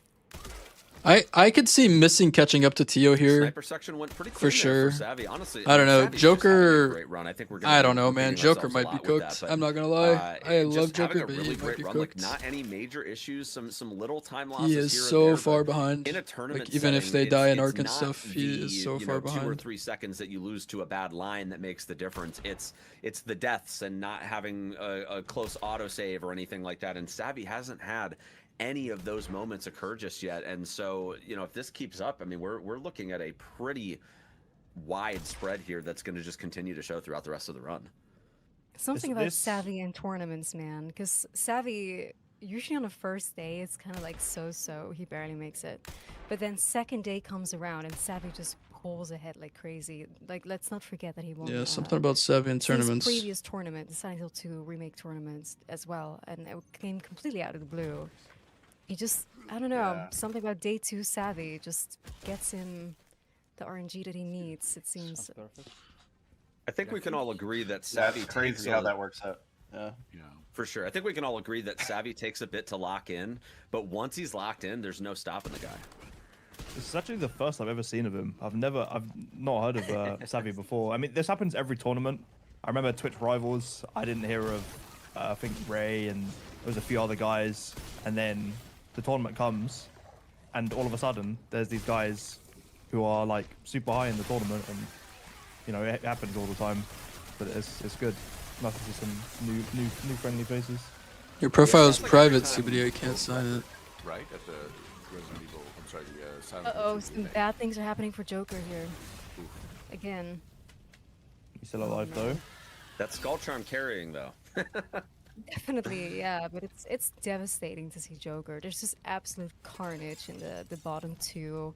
I could see missing catching up to Tio here. Sniper section went pretty for clean sure. there for Savvy. Honestly, I don't know. Savvy's just having a Joker. great run. I think we're gonna I be don't know, man. repeating Joker ourselves a might be lot with cooked. that, but, I'm not gonna lie. I just love having Joker, a but really he might great be run. cooked. Like not any major issues. Some little time losses. He is here and so there, far but behind. in a tournament Like even if setting, they die in it's Ark and not stuff, he is so far 2 or behind. 3 seconds that you lose to a bad line that makes the difference. It's the deaths and not having a close autosave or anything like that. And Savvy hasn't had any of those moments occur just yet. And so, if this keeps up, I mean, we're looking at a pretty wide spread here that's going to just continue to show throughout the rest of the run. Something about Savvy in tournaments, man. Because Savvy, usually on the first day, it's kind of like so-so. He barely makes it. But then second day comes around and Savvy just pulls ahead like crazy. Like, let's not forget that he won. Yeah, something about Savvy in tournaments. His previous tournament, the Silent Hill 2 remake tournaments as well. And it came completely out of the blue. He just, I don't know, something about day 2 Savvy just gets him the RNG that he needs, it seems. I think we can all agree that Savvy That's crazy takes how that works out. Yeah. For sure. I think we can all agree that Savvy takes a bit to lock in, but once he's locked in, there's no stopping the guy. This is actually the first I've ever seen of him. I've not heard of Savvy before. I mean, this happens every tournament. I remember Twitch Rivals. I didn't hear of, I think Ray and there was a few other guys, and then the tournament comes, and all of a sudden there's these guys who are like super high in the tournament, and it happens all the time. But it's good. Nice to see some new friendly faces. Your profile is private, CBD. I can't sign it. Right at the Resident Evil. I'm sorry, the Silent Hill Uh-oh, 2 some remake. bad things are happening for Joker here. Again. He's still alive though. That skull charm carrying though. Definitely, yeah, but it's devastating to see Joker. There's just absolute carnage in the bottom 2,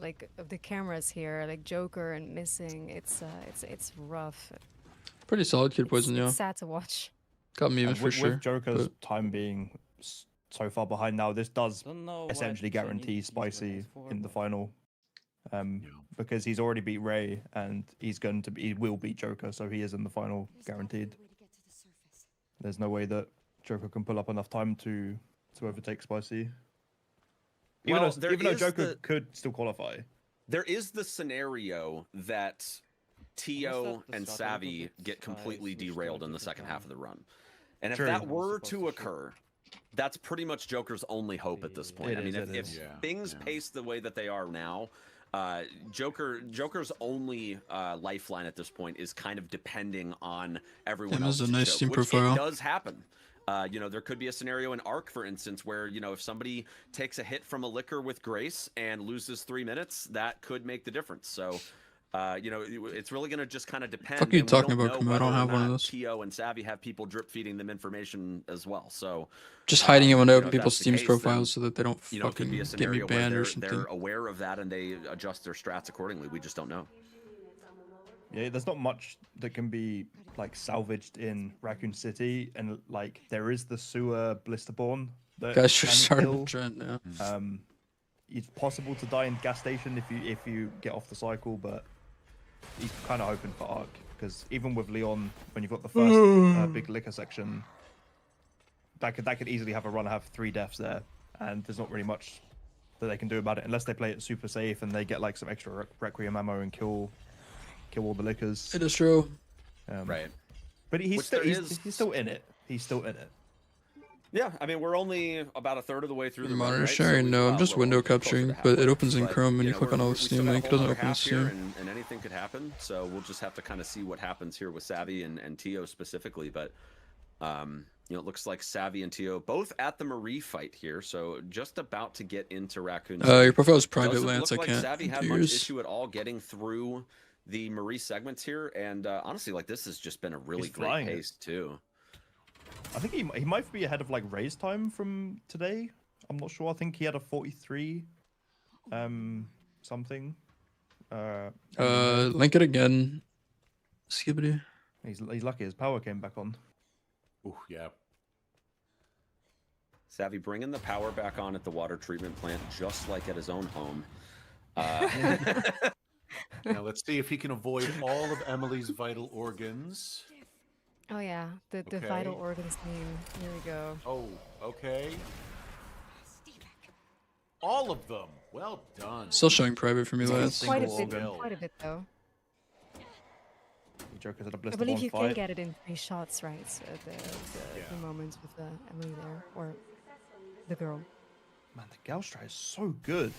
like of the cameras here, like Joker and missing. It's rough. Pretty solid Kid Poison, yeah. It's sad to watch. Got me even And for with sure. Joker's but- time being so far behind now, this does essentially guarantee Spicy in the final. Because he's already beat Ray and he will beat Joker, so he is in the final guaranteed. There's no way that Joker can pull up enough time to overtake Spicy. Even Well, though Joker could still qualify. There is the scenario that Tio and Savvy get completely derailed in the second half of the run. And if True. that were to occur, that's pretty much Joker's only hope at this point. It I mean, is, if things pace the way that they are now, Joker's only lifeline at this point is kind of depending on everyone Him else. is a to nice choke, team which profile. It does happen. There could be a scenario in Ark, for instance, where, if somebody takes a hit from a liquor with grace and loses 3 minutes, that could make the difference. So, it's really going to just kind of depend. Fuck are you and we talking don't about, know Kumo? I don't whether or have one of not those. Tio and Savvy have people drip feeding them information as well. So, Just hiding it when I if open people's that's the Steam's case, profiles then, so that they don't it could be fucking a get me scenario where banned or they're something. aware of that and they adjust their strats accordingly. We just don't know. Yeah, there's not much that can be like salvaged in Raccoon City, and like there is the sewer Blisterborn that Guys should can start a kill. trend now. It's possible to die in gas station if you get off the cycle, but he's kind of hoping for Arc because even with Leon, when you've got the first big liquor section, that could easily have a run, have 3 deaths there, and there's not really much that they can do about it unless they play it super safe and they get like some extra Requiem ammo and kill all the liquors. It is true. Right. But he's Which still there he's still in it. He's still in it. Yeah, I mean, we're only about a third of the way through the run, Monitor right? So sharing, we've no, I'm got just a little window bit closer to capturing, halfway, but it opens in but, Chrome and you click on all we the still Steam got a link, it whole doesn't other open in half here, Steam. and anything could happen. So we'll just have to kind of see what happens here with Savvy and Tio specifically. But it looks like Savvy and Tio both at the Marie fight here, so just about to get into Raccoon City. Your profile is private, Doesn't Lance. look I like can't Savvy had confuse. much issue at all getting through the Marie segments here, and honestly, like this has just been a really He's great flying it. pace too. I think he might be ahead of like Ray's time from today. I'm not sure. I think he had a 43 something. Link it again. Skibbity. He's lucky his power came back on. Ooh, yeah. Savvy bringing the power back on at the water treatment plant, just like at his own home. Now let's see if he can avoid all of Emily's vital organs. Oh yeah, the Okay. vital organs theme. Here we go. Oh, okay. All of them. Well done. Still showing private for me, lads. Quite a bit though. Joker's at a I blister believe one you fight. can get it in 3 shots, right? So the moments with Emily there, or the girl. Man, the Gale strat is so good.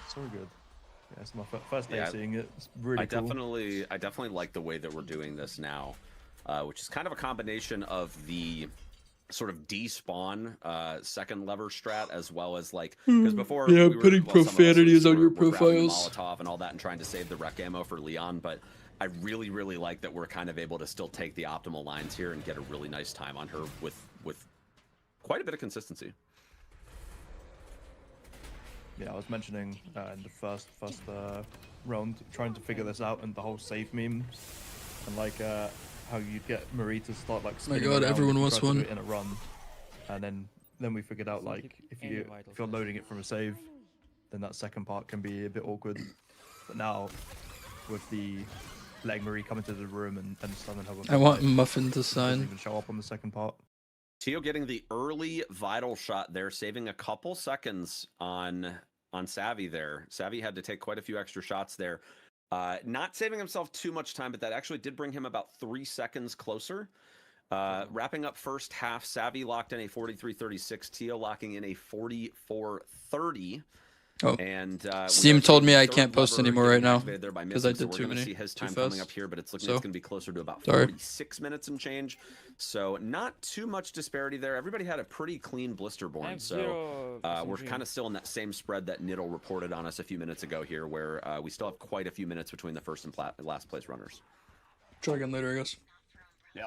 So good. Yeah, it's my first day seeing it. It's really cool. I definitely like the way that we're doing this now, which is kind of a combination of the sort of despawn second lever strat, as well as like, because before yeah, we were, putting profanities on your grabbing the profiles. Molotov and all that and trying to save the rec ammo for Leon, but I really like that we're kind of able to still take the optimal lines here and get a really nice time on her with quite a bit of consistency. Yeah, I was mentioning in the first round, trying to figure this out, and the whole save memes, and like how you'd get Marie to start like spinning God, around everyone and wants try to do one. it in a run, and then we figured out like if you're loading it from a save, then that second part can be a bit awkward. But now with the letting Marie come into the room and stun her with I want light, Muffin to doesn't sign. even show up on the second part. Tio getting the early vital shot there, saving a couple seconds on Savvy there. Savvy had to take quite a few extra shots there. Not saving himself too much time, but that actually did bring him about 3 seconds closer. Wrapping up first half, Savvy locked in a 43.36, Tio locking in a 44.30. Oh, and Steam told me I can't post anymore right now because I did too many. See his too time fast. coming up here, but it's looking it's going to be closer to about Sorry. 46 minutes and change. So not too much disparity there. Everybody had a pretty clean blisterborn. So we're kind of still in that same spread that Niddle reported on us a few minutes ago here, where we still have quite a few minutes between the first and last place runners. Try again later, I guess. Yeah.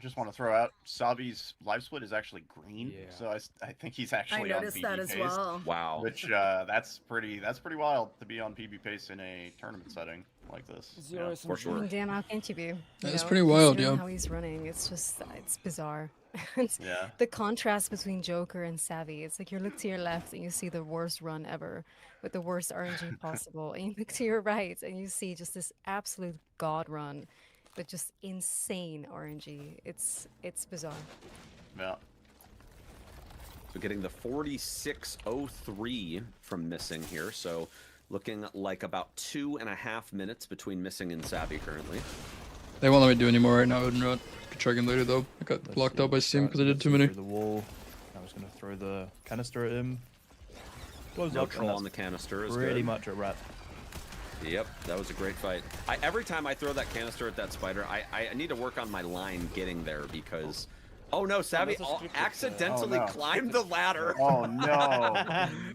Just want to throw out Savi's live split is actually green, so I think he's actually on noticed PB that as pace. well. Wow, which that's pretty wild to be on PB pace in a tournament setting like this. Yeah, for sure. Damn, how can't you be? That's pretty wild, considering yeah. How he's running, it's bizarre. It's Yeah. The contrast between Joker and Savvy, it's like you look to your left and you see the worst run ever with the worst RNG possible, and you look to your right and you see just this absolute god run. But just insane RNG. It's bizarre. Yeah. So getting the 46.03 from Missing here. So looking like about 2.5 minutes between Missing and Savvy currently. They won't let me do any more right now. Could try again later though. I got blocked out by Steam because I did too many. The wall. I was gonna throw the canister at him. Blows No up, troll on the canister is pretty good. much a rat. Yep, that was a great fight. Every time I throw that canister at that spider, I need to work on my line getting there because... Oh no, Savvy accidentally climbed the ladder. Oh no.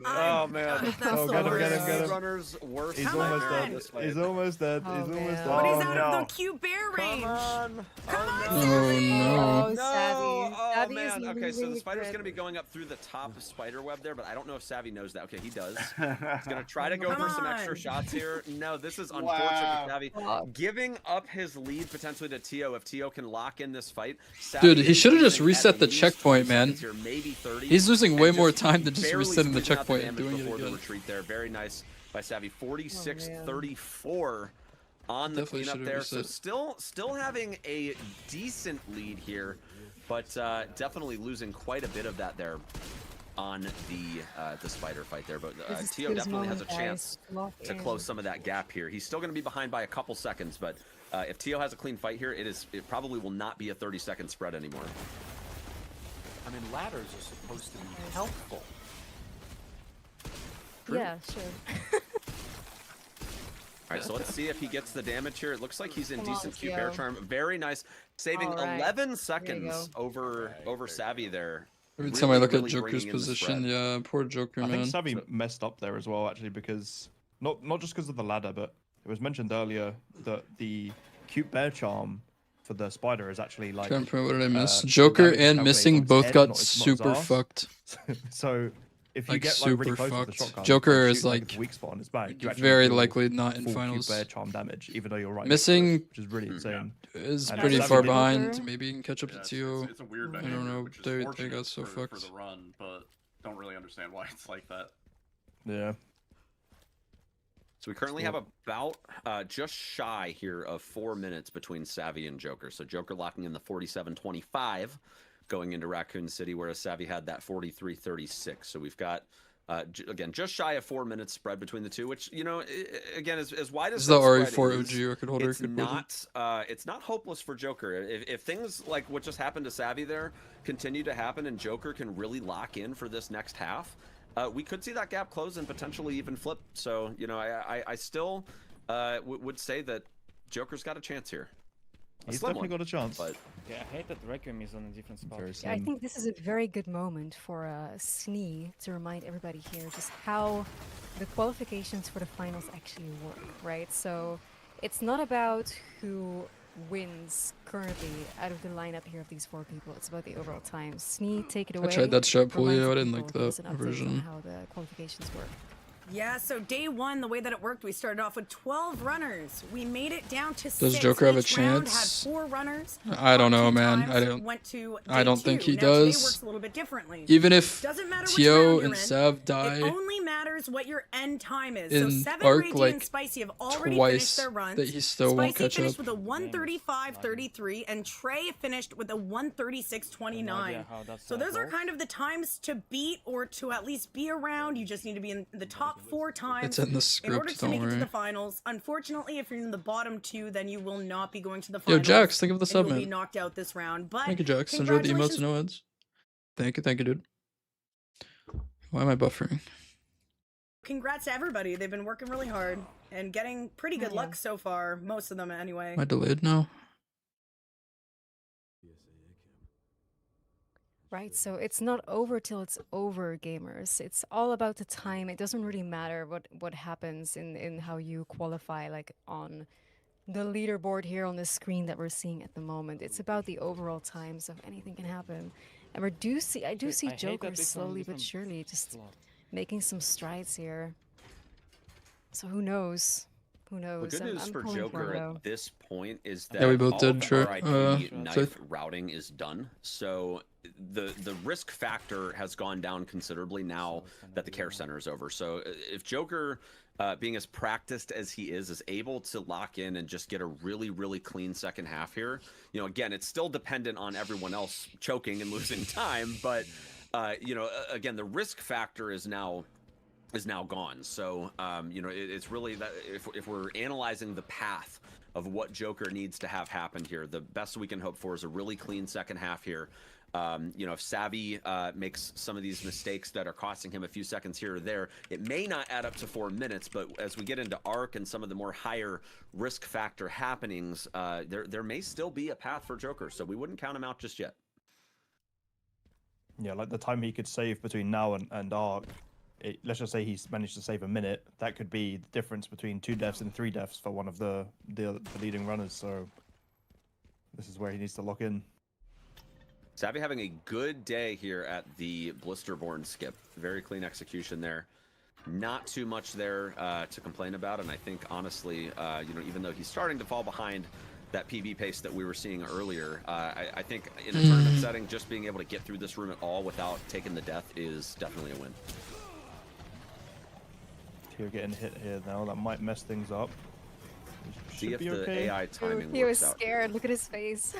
Oh man. Oh, get him, get him, get him. Runner's worst He's almost nightmare dead. in this fight. He's almost dead. Oh, He's almost dead. But he's Oh, out no. of the cube bear range. Come on. Oh no. Oh, Savvy. Oh Savvy man. is Okay, so losing the spider's grip. going to be going up through the top spider web there, but I don't know if Savvy knows that. Okay, he does. He's going to try to go Come for some extra on. shots here. No, this is unfortunate Wow. for Savvy. Giving up his lead potentially to Tio if Tio can lock in this fight. Dude, he is should have just losing reset at the least checkpoint, 20 man. seconds here, maybe 30, He's losing way and more just time than just barely resetting the squeezing out checkpoint and damage doing it before the again. retreat there. Very nice by Savvy. 46-34 on the Definitely cleanup should've there. So reset. still having a decent lead here, but definitely losing quite a bit of that there on the spider fight there. But This is Tio his definitely has a moment, chance guys. Lock to in. close some of that gap here. He's still going to be behind by a couple seconds, but if Tio has a clean fight here, it probably will not be a 30-second spread anymore. I mean, ladders are supposed to be helpful. Yeah, sure. All right, so let's see if he gets the damage here. It looks like he's in Come on, decent Q bear Tio. charm. Very nice, saving All right. 11 seconds over Savvy there. Every time I look at really Joker's bringing in the position, spread. yeah, poor Joker, I man. think Savvy messed up there as well, actually, because not just because of the ladder, but it was mentioned earlier that the cute bear charm for the spider is actually like. Trying to print, what did I miss? the Joker damage is and calculated Missing on his both head, got not his super ass. fucked. So if you Like, get like really super close with the fucked. shotgun, Joker and is, shoot, like, its weak spot on his back, you actually very deal likely not in full cute finals. bear charm damage, even though you're right. next to it, Missing which is really insane. is And pretty Savvy far did- behind. Maybe he can catch up Yeah, to Tio. it's a weird I behavior, don't know. which is They fortunate got so for fucked. the run, but don't really understand why it's like that. Yeah. So we currently have about just shy here of 4 minutes between Savvy and Joker. So Joker locking in the 47-25, going into Raccoon City, whereas Savvy had that 43-36. So we've got, again, just shy of 4 minutes spread between the two, which, you know, again, as wide as This is the that spread RE4 is, OG record holder. it's not hopeless for Joker. If things like what just happened to Savvy there continue to happen and Joker can really lock in for this next half, we could see that gap close and potentially even flip. So, you know, I still would say that Joker's got a chance here. He's definitely got a chance. But yeah, I hate that Requiem is on a different spot. Yeah, I think this is a very good moment for Snee to remind everybody here just how the qualifications for the finals actually work, right? So it's not about who wins currently out of the lineup here of these 4 people. It's about the overall time. Snee, take it away. I tried that strat pool, Remind yeah, I the didn't people, like give us that an update on version. how the qualifications work. Yeah, so day 1, the way that it worked, we started off with 12 runners. We made it down to 6. Does Joker have a Each round chance? Had 4 runners. I don't know, Two man. times went to I day don't 2. think he Now, today does. works a little bit differently. Even if Doesn't matter which Tio round and you're Sav in, die it only matters what your end time is. in So 7 Arc, Radiant like, and Spicy have already twice, finished their runs. that he still Spicy won't catch finished up. with a 135.33, and Trey finished with a 136.29. So those are kind of the times to beat or to at least be around. You just need to be in the top 4 times. It's in the In order script, to make don't it to worry. the finals. Unfortunately, if you're in the bottom 2, then you will not be going to the Yo, finals. Jax, think of the and sub, you'll be man. knocked out this round. But Thank you, Jax. Enjoy the emotes congratulations. and no ads. Thank you, dude. Why am I buffering? Congrats to everybody. They've been working really hard and getting pretty good luck so far. Most of them, anyway. Am I delayed now? Right, so it's not over till it's over, gamers. It's all about the time. It doesn't really matter what happens in how you qualify, like on the leaderboard here on the screen that we're seeing at the moment. It's about the overall time, so anything can happen. And I do see I hate Joker that it's on slowly but different surely just slot. making some strides here. So who knows? Who knows? The good news I'm for pulling Joker Frodo. at this point is that Yeah, we both all did, of the sure. RIP knife Sith. routing is done. So the risk factor has gone down considerably now that the care center is over. So if Joker, being as practiced as he is able to lock in and just get a really, really clean second half here, you know, again, it's still dependent on everyone else choking and losing time. But, you know, again, the risk factor is now gone. So, you know, it's really that if we're analyzing the path of what Joker needs to have happen here, the best we can hope for is a really clean second half here. You know, if Savvy makes some of these mistakes that are costing him a few seconds here or there, it may not add up to 4 minutes, but as we get into Arc and some of the more higher risk factor happenings, there may still be a path for Joker, so we wouldn't count him out just yet. Yeah, like the time he could save between now and Arc, let's just say he's managed to save a minute, that could be the difference between 2 deaths and 3 deaths for one of the leading runners, so this is where he needs to lock in. Savvy having a good day here at the Blisterborn skip. Very clean execution there. Not too much there to complain about, and I think honestly, you know, even though he's starting to fall behind that PB pace that we were seeing earlier, I think in a tournament setting, just being able to get through this room at all without taking the death is definitely a win. Tio getting hit here now, that might mess things up. See if be the okay. AI timing He was works out. scared. Look at his face.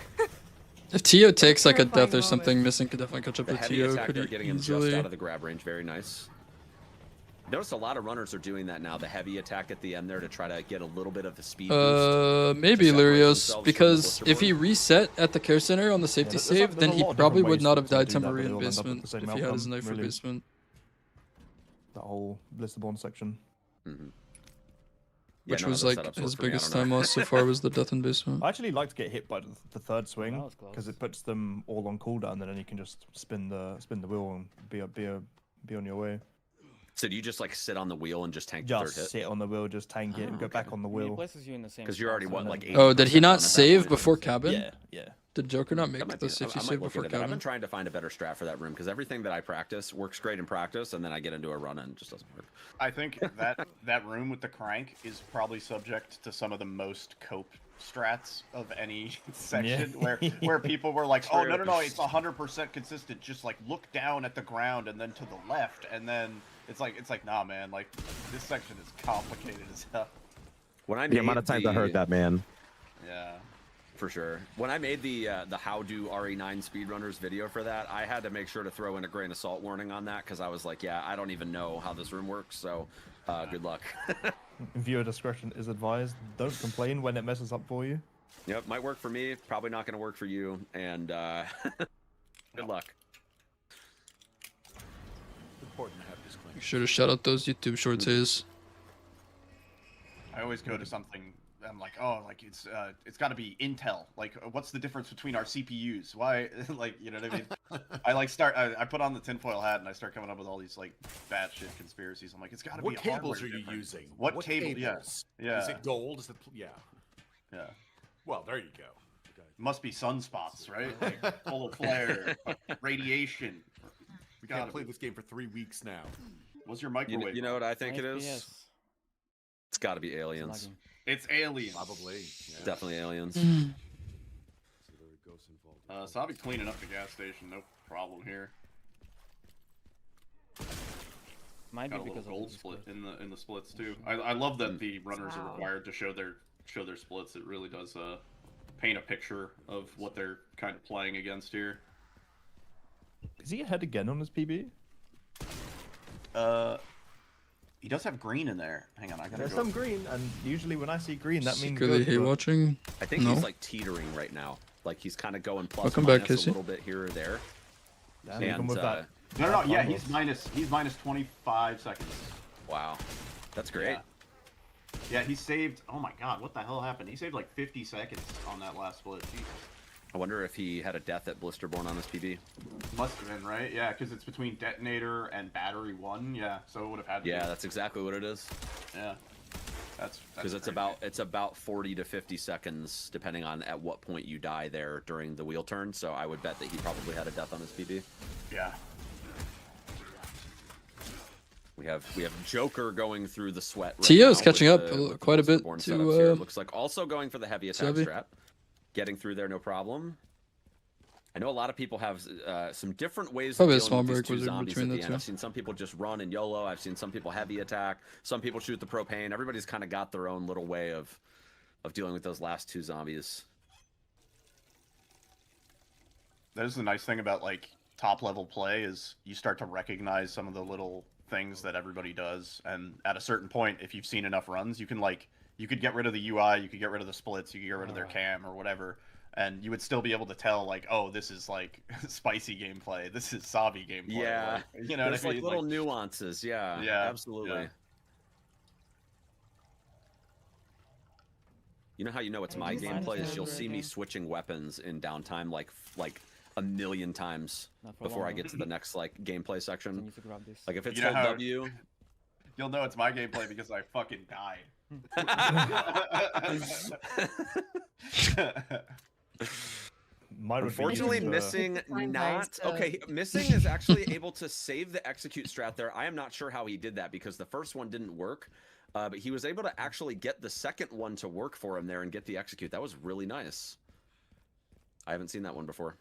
If Tio takes like a Terrifying death or something, moment. Missing could definitely catch up The to heavy Tio attack there, pretty getting him just easily. out of the grab range. Very nice. Notice a lot of runners are doing that now. The heavy attack at the end there to try to get a little bit of a speed boost. Maybe to separate Lurios, themselves from the because if he Blisterborn. reset at the care center on the safety there's save, then a he lot of probably different would ways not to have died do to that, but Maria they in all end up with basement the same if he had his outcome, knife for really. basement. That whole Blisterborn section. Which none of was the like setups work his for me, I biggest don't time know. loss so far was the death in basement. I actually like to get hit by the third swing was close. because it puts them all on cooldown, and then you can just spin the wheel and be on your way. So do you just like sit on the wheel and just tank the third Just hit? sit on the wheel, just tank it, and go back on the I mean, it wheel. places you in the same Because you're already spot, what, so like then- 80% Oh, did he on not at that save point? before cabin? Yeah. Did Joker not make That might the be- safety I might save look before into that. I've cabin? been trying to find a better strat for that room because everything that I practice works great in practice, and then I get into a run and it just doesn't work. I think that room with the crank is probably subject to some of the most cope strats of any section where people were like, oh no, it's 100% consistent, just like look down at the ground and then to the left, and then it's like nah man, like this section is complicated as hell. When I The amount of times I heard that, man. Yeah. For sure. When I made the how do RE9 speedrunners video for that, I had to make sure to throw in a grain of salt warning on that because I was like, yeah, I don't even know how this room works, so good luck. Viewer discretion is advised. Don't complain when it messes up for you. Yep, might work for me, probably not going to work for you, and good luck. Important to have disclaimer. Make sure to shout out those YouTube shorts, Hayes. I always go to something. I'm like, oh, like it's got to be Intel. Like, what's the difference between our CPUs? Why, like, you know what I mean? I put on the tinfoil hat and I start coming up with all these like batshit conspiracies. I'm like, it's got to be. What cables are hardware you difference. using? What cable? cables? Yeah. Is it gold? Is it? Yeah. Yeah. Well, there you go. Must be sunspots, right? Like solar flare, radiation. We can't play this game for 3 weeks now. What's your microwave? You know what I think it is? It's got to be aliens. It's aliens. Probably. Yeah. Definitely aliens. So I'll be cleaning up the gas station, no problem here. Might Got be a because little of gold the split in the splits too. I love that the runners are required to show their splits. It really does paint a picture of what they're kind of playing against here. Is he ahead again on his PB? He does have green in there. Hang on, I gotta There's go. some green, and usually when I see green, that means Secretly good. hate but- watching. I think No. he's like teetering right now. Like he's kind of going plus Welcome minus back, Kissy. a little bit here or there. Damn, even with that. No, yeah, he's minus 25 seconds. Wow, that's great. Yeah, he saved. Oh my God, what the hell happened? He saved like 50 seconds on that last split. Jesus. I wonder if he had a death at Blisterborn on his PB. Must have been, right? Yeah, because it's between detonator and battery 1. Yeah, so it would have had to Yeah, be. that's exactly what it is. Yeah. That's Because it's about 40 to 50 seconds, depending on at what point you die there during the wheel turn. So I would bet that he probably had a death on his PB. Yeah. We have Joker going through the sweat. Right Tio's now catching with up the quite a bit Blisterborn to, setups here. Looks like also going for the heavy attack Savvy. strat, getting through there no problem. I know a lot of people have some different ways Probably a of dealing small with these break two wizard zombies between at the the end. two. I've seen some people just run and YOLO. I've seen some people heavy attack. Some people shoot the propane. Everybody's kind of got their own little way of dealing with those last two zombies. That is the nice thing about like top level play is you start to recognize some of the little things that everybody does, and at a certain point, if you've seen enough runs, you could get rid of the UI, you could get rid of the splits, you could get rid of their cam or whatever, and you would still be able to tell like, oh, this is like spicy gameplay, this is Savi gameplay. Yeah, like, you know, there's what I like mean? little nuances. Yeah, absolutely. Yeah. You know how you know it's my gameplay is you'll see me switching weapons in downtime like a million times before I get to the next like gameplay section. Like if it's You know hold how- W, You'll know it's my gameplay because I fucking died. unfortunately missing not okay. Missing is actually able to save the execute strat there. I am not sure how he did that because the first one didn't work. But he was able to actually get the second one to work for him there and get the execute. That was really nice. I haven't seen that one before.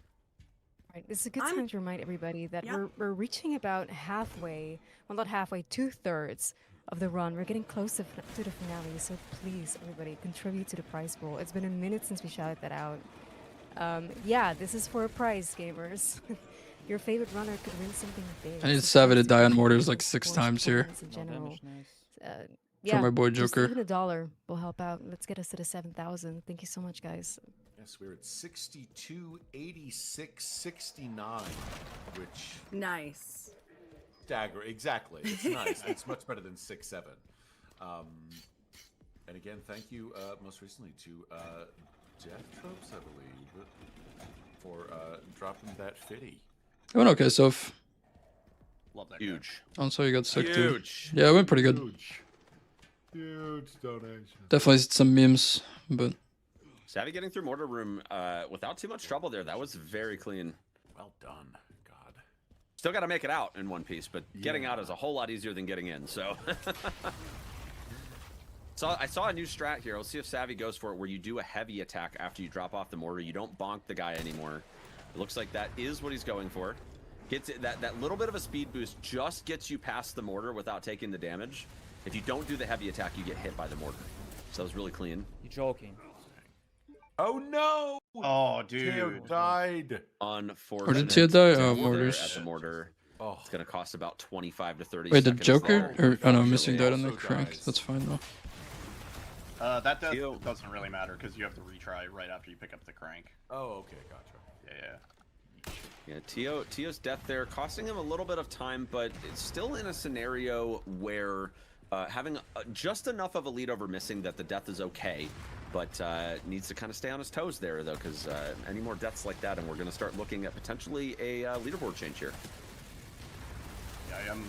Right, this is a good time to remind everybody that we're reaching about halfway, well not halfway, 2/3 of the run. We're getting close to the finale, so please, everybody, contribute to the prize pool. It's been a minute since we shouted that out. Yeah, this is for a prize, gamers. Your favorite runner could win something big. I need So Savvy to please die on contribute mortars to like the 6 sports times here. performance in general. For my boy just Joker. even $1 will help out. Let's get us to the 7,000. Thank you so much, guys. Yes, we're at 62, 86, 69, which nice. Dagger, exactly. It's nice. It's much better than 6-7. And again, thank you most recently to Jeff Tropes, I believe, for dropping that fitty. It went okay, Soph. Love that. Huge. Oh, so you got sick too. Huge. Yeah, it went pretty good. Huge donation. Definitely some memes, but Savvy getting through mortar room without too much trouble there. That was very clean. Well done. God. Still got to make it out in one piece, but getting out is a whole lot easier than getting in. So, I saw a new strat here. Let's see if Savvy goes for it, where you do a heavy attack after you drop off the mortar. You don't bonk the guy anymore. It looks like that is what he's going for. Gets it, that little bit of a speed boost just gets you past the mortar without taking the damage. If you don't do the heavy attack, you get hit by the mortar. So that was really clean. You're joking. Oh no! Oh, Teo dude. died. Unfortunate. Or did Teo die? death Oh, there mortars. At the mortar. Oh. It's going to cost about 25 to 30 Wait, the seconds. Joker? there, Or, oh no, Missing died unfortunately. on the crank. dies. That's fine though. That doesn't really matter because you have to retry right after you pick up the crank. Oh, okay, gotcha. Yeah. Yeah, Tio's death there costing him a little bit of time, but it's still in a scenario where having just enough of a lead over Missing that the death is okay, but needs to kind of stay on his toes there though, because any more deaths like that, and we're going to start looking at potentially a leaderboard change here. Yeah, I am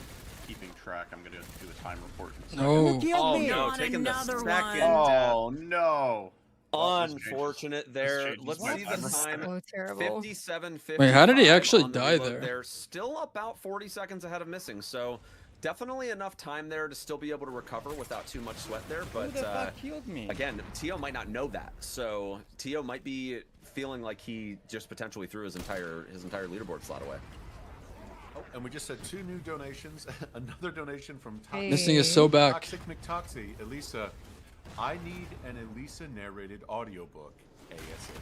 keeping track. I'm gonna do a time report. No. Oh no, taking the another second one. death. Oh no. Unfortunate there. Let's see the time. So terrible. 57.55. Wait, how did he actually on the die reload there? They're still about 40 seconds ahead of Missing, so definitely enough time there to still be able to recover without too much sweat there. But Who the fuck killed me? again, Tio might not know that, so Tio might be feeling like he just potentially threw his entire leaderboard slot away. Oh, and we just had 2 new donations. Another donation from Hey. Missing is so back. Toxic McToxy. Elisa, I need an Elisa narrated audiobook ASAP.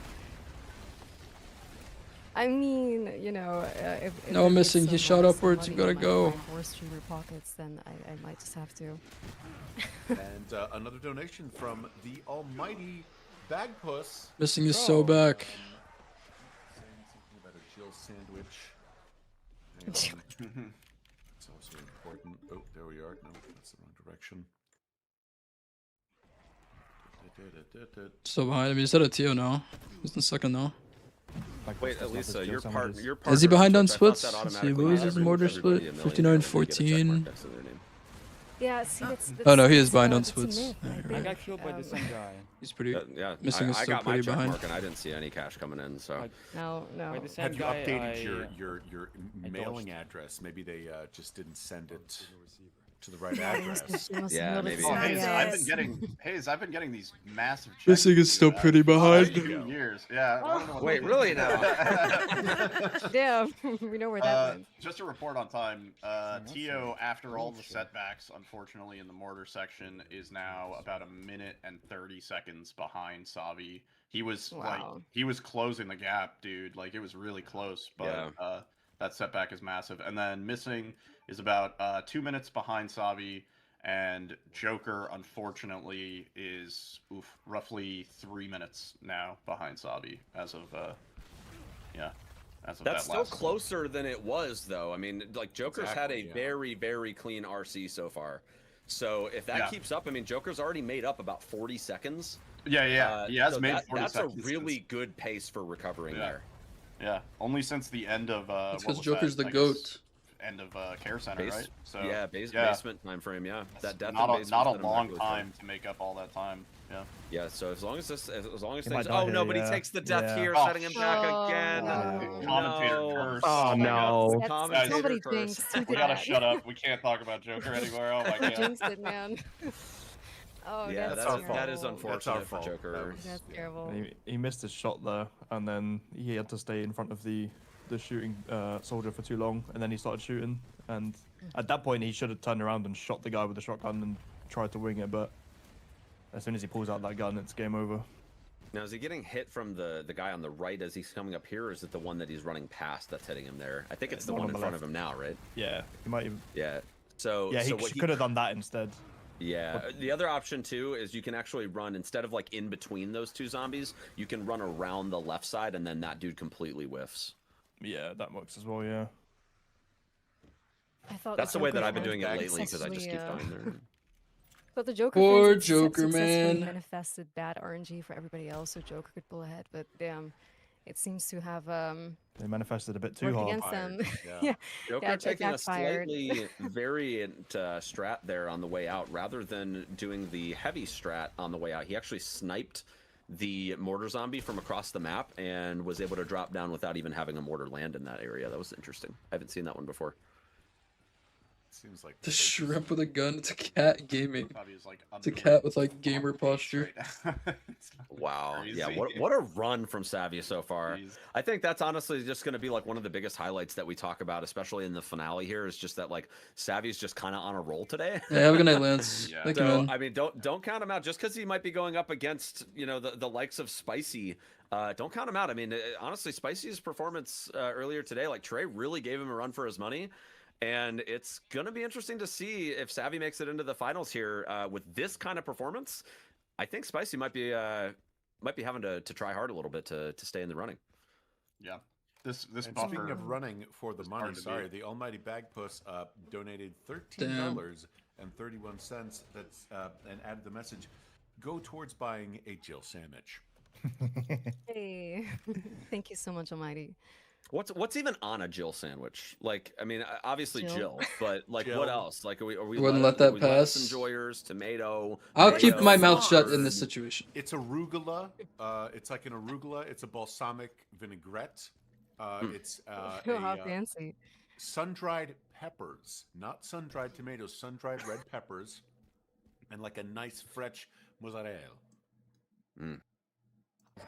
I mean, you know, if No, there is Missing, he shot some upwards, you money gotta in my go. Horse streamer pockets, then I might just have to. And another donation from the almighty Bagpuss. Missing is so back. Saying something about a Jill sandwich. Hang on. It's also important. Oh, there we are. No, that's the wrong direction. Still behind him. He's at a Tio now. He's in second now. Wait, Elisa, your part. Is he behind on Twitch, I thought splits? that He automatically loses made mortar everybody split. a millionaire when they get a check 59-14. mark next to their name. Yeah, see, that's Oh no, he is that's, behind on that's a splits. myth, Yeah, I you're I right. got killed by the same guy. He's pretty. Yeah, Missing is I still got my pretty check behind. mark and I didn't see any cash coming in, so. No. By the same Have you guy, updated I, your I mailing dodged. address? Maybe they just didn't send it to the right Yeah, they must address. have- they must have Yeah, mailed it maybe. to Oh, somebody Hayes, else. I've been getting these massive checks. Missing is still pretty behind. 2 years. Yeah. I don't know what Wait, really now? Yeah, we know where that went. Just a report on time. Tio, after all the setbacks, unfortunately, in the mortar section, is now about 1 minute and 30 seconds behind Savi. He was he was closing the gap, dude. Like it was really close, but that setback is massive. And then Missing is about 2 minutes behind Savi, and Joker, unfortunately, is roughly 3 minutes now behind Savi as of as of That's that still last closer than it was, though. I mean, like Joker's had a Exactly, yeah. very, very clean RC so far. So if that Yeah. keeps up, I mean, Joker's already made up about 40 seconds. Yeah, he has so made 40 that's seconds a really good pace for recovering there. Yeah, only since the end of That's what because was Joker's that? the I goat. guess End of Care Center, right? So basement time frame. Yeah, that death not in a basement's not a been long immaculate time to make up all that time. Yeah. Yeah, so as long as He things. might Oh die no, here, but he yeah. takes the death Yeah. here, Oh, setting him back again. Commentator curse. Oh, my no. God. That's- somebody Commentator curse. jinxed. Who We did gotta that? shut up. We can't talk about Joker anymore. Oh my You god. jinxed it, man. Oh, Yeah, that's that is terrible. unfortunate for Joker. That's terrible. He missed his shot there, and then he had to stay in front of the shooting soldier for too long, and then he started shooting. And at that point, he should have turned around and shot the guy with the shotgun and tried to wing it. But as soon as he pulls out that gun, it's game over. Now, is he getting hit from the guy on the right as he's coming up here, or is it the one that he's running past that's hitting him there? I think it's the one in front of him now, right? Yeah, he might even. Yeah. So yeah, so he what could have done that instead. Yeah, the other option too is you can actually run, instead of like in between those two zombies, you can run around the left side and then that dude completely whiffs. Yeah, that works as well, yeah. I thought That's the way that Joker I've been doing it lately because I successfully, just keep dying there. But the Joker Poor fans had Joker, successfully man. manifested bad RNG for everybody else, so Joker could pull ahead. But damn, it seems to have They manifested a bit too worked hard. against them. Yeah. Joker it taking a backfired. slightly variant strat there on the way out, rather than doing the heavy strat on the way out. He actually sniped the mortar zombie from across the map and was able to drop down without even having a mortar land in that area. That was interesting. I haven't seen that one before. Seems like The shrimp with a gun. It's a cat gaming. Savvy's like It's a cat with like gamer posture. Wow. Crazy. Yeah, what a run from Savvy so far. I think that's honestly just going to be like one of the biggest highlights that we talk about, especially in the finale here, is just that like Savvy's just kind of on a roll today. Yeah, have a good night, Lance. Yeah. Thank you, So, man. I mean, don't count him out just because he might be going up against, you know, the likes of Spicy. Don't count him out. I mean, honestly, Spicy's performance earlier today, like Trey really gave him a run for his money. And it's going to be interesting to see if Savvy makes it into the finals here with this kind of performance. I think Spicy might be having to try hard a little bit to stay in the running. Yeah. This and buffer. speaking of running for the money, sorry, the Almighty Bagpuss donated $13.31. That's and added the message: go towards buying a Jill sandwich. Hey, thank you so much, Almighty. What's even on a Jill sandwich? Like, I mean, obviously Jill, but like, Jill. what else? Like, are we Wouldn't let that pass. Enjoyers, tomato. I'll keep mayo, my mouth shut in mustard. this situation. It's arugula. It's like an arugula. It's a balsamic vinaigrette. It's How fancy. sun-dried peppers, not sun-dried tomatoes, sun-dried red peppers, and like a nice fresh mozzarella.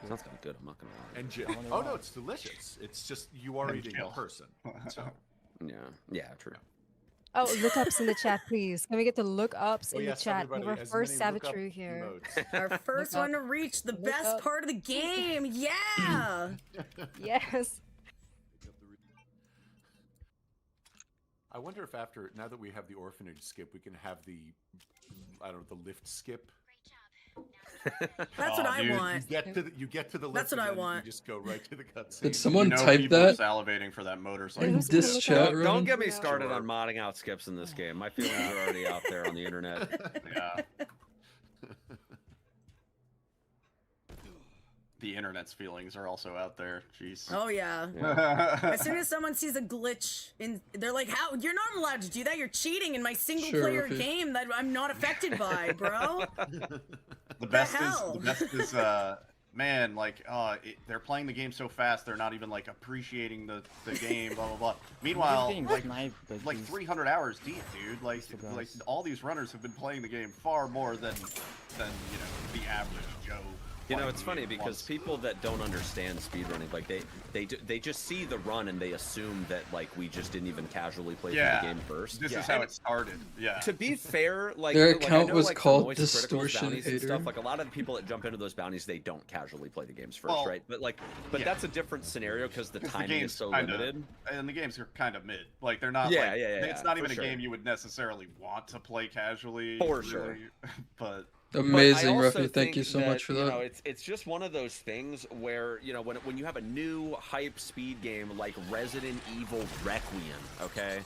Sounds kind of good. I'm not gonna lie. And Jill. Oh no, it's delicious. It's just you are eating a person. So Yeah, true. Oh, lookups in the chat, please. Can we get the lookups Oh, in yes, the chat? We have everybody, our as first many lookup Savitru here. Our first Look one to up. reach the Look best up. part of the game. Yeah. Yes. I wonder if after now that we have the orphanage skip, we can have the the lift skip. That's what I want. You get to the lift. That's what and I then want. You just go right to the cutscene. Did someone type people that? are salivating for that motorcycle. In this chat room? Don't get me started on modding out skips in this game. My feelings are already out there on the internet. Yeah. The internet's feelings are also out there. Jeez. Oh yeah. As soon as someone sees a glitch they're like, "How? You're not allowed to do that. You're cheating in my single-player game that I'm not affected by, bro." The best is man, like they're playing the game so fast they're not even like appreciating the game, blah blah blah. Meanwhile, like 300 hours deep, dude. Like all these runners have been playing the game far more than the average Joe. You know, it's funny because people that don't understand speedrunning, like they just see the run and they assume that like we just didn't even casually play through the game first. This is how it started. Yeah. To be fair, like Their like, account I know, was like, for called Moist Critical's Distortion bounties and Hater. stuff. Like a lot of the people that jump into those bounties, they don't casually play the games first, Well, right? But that's a different scenario because the timing is so kinda, limited. And the games are kind of mid. Like they're not. Yeah, like, yeah. It's not for even sure. a game you would necessarily want to play casually. For really, sure. But. Amazing, But I also Ruffy. Thank you think so much for You that. know, it's just one of those things where when you have a new hype speed game like Resident Evil Requiem, okay,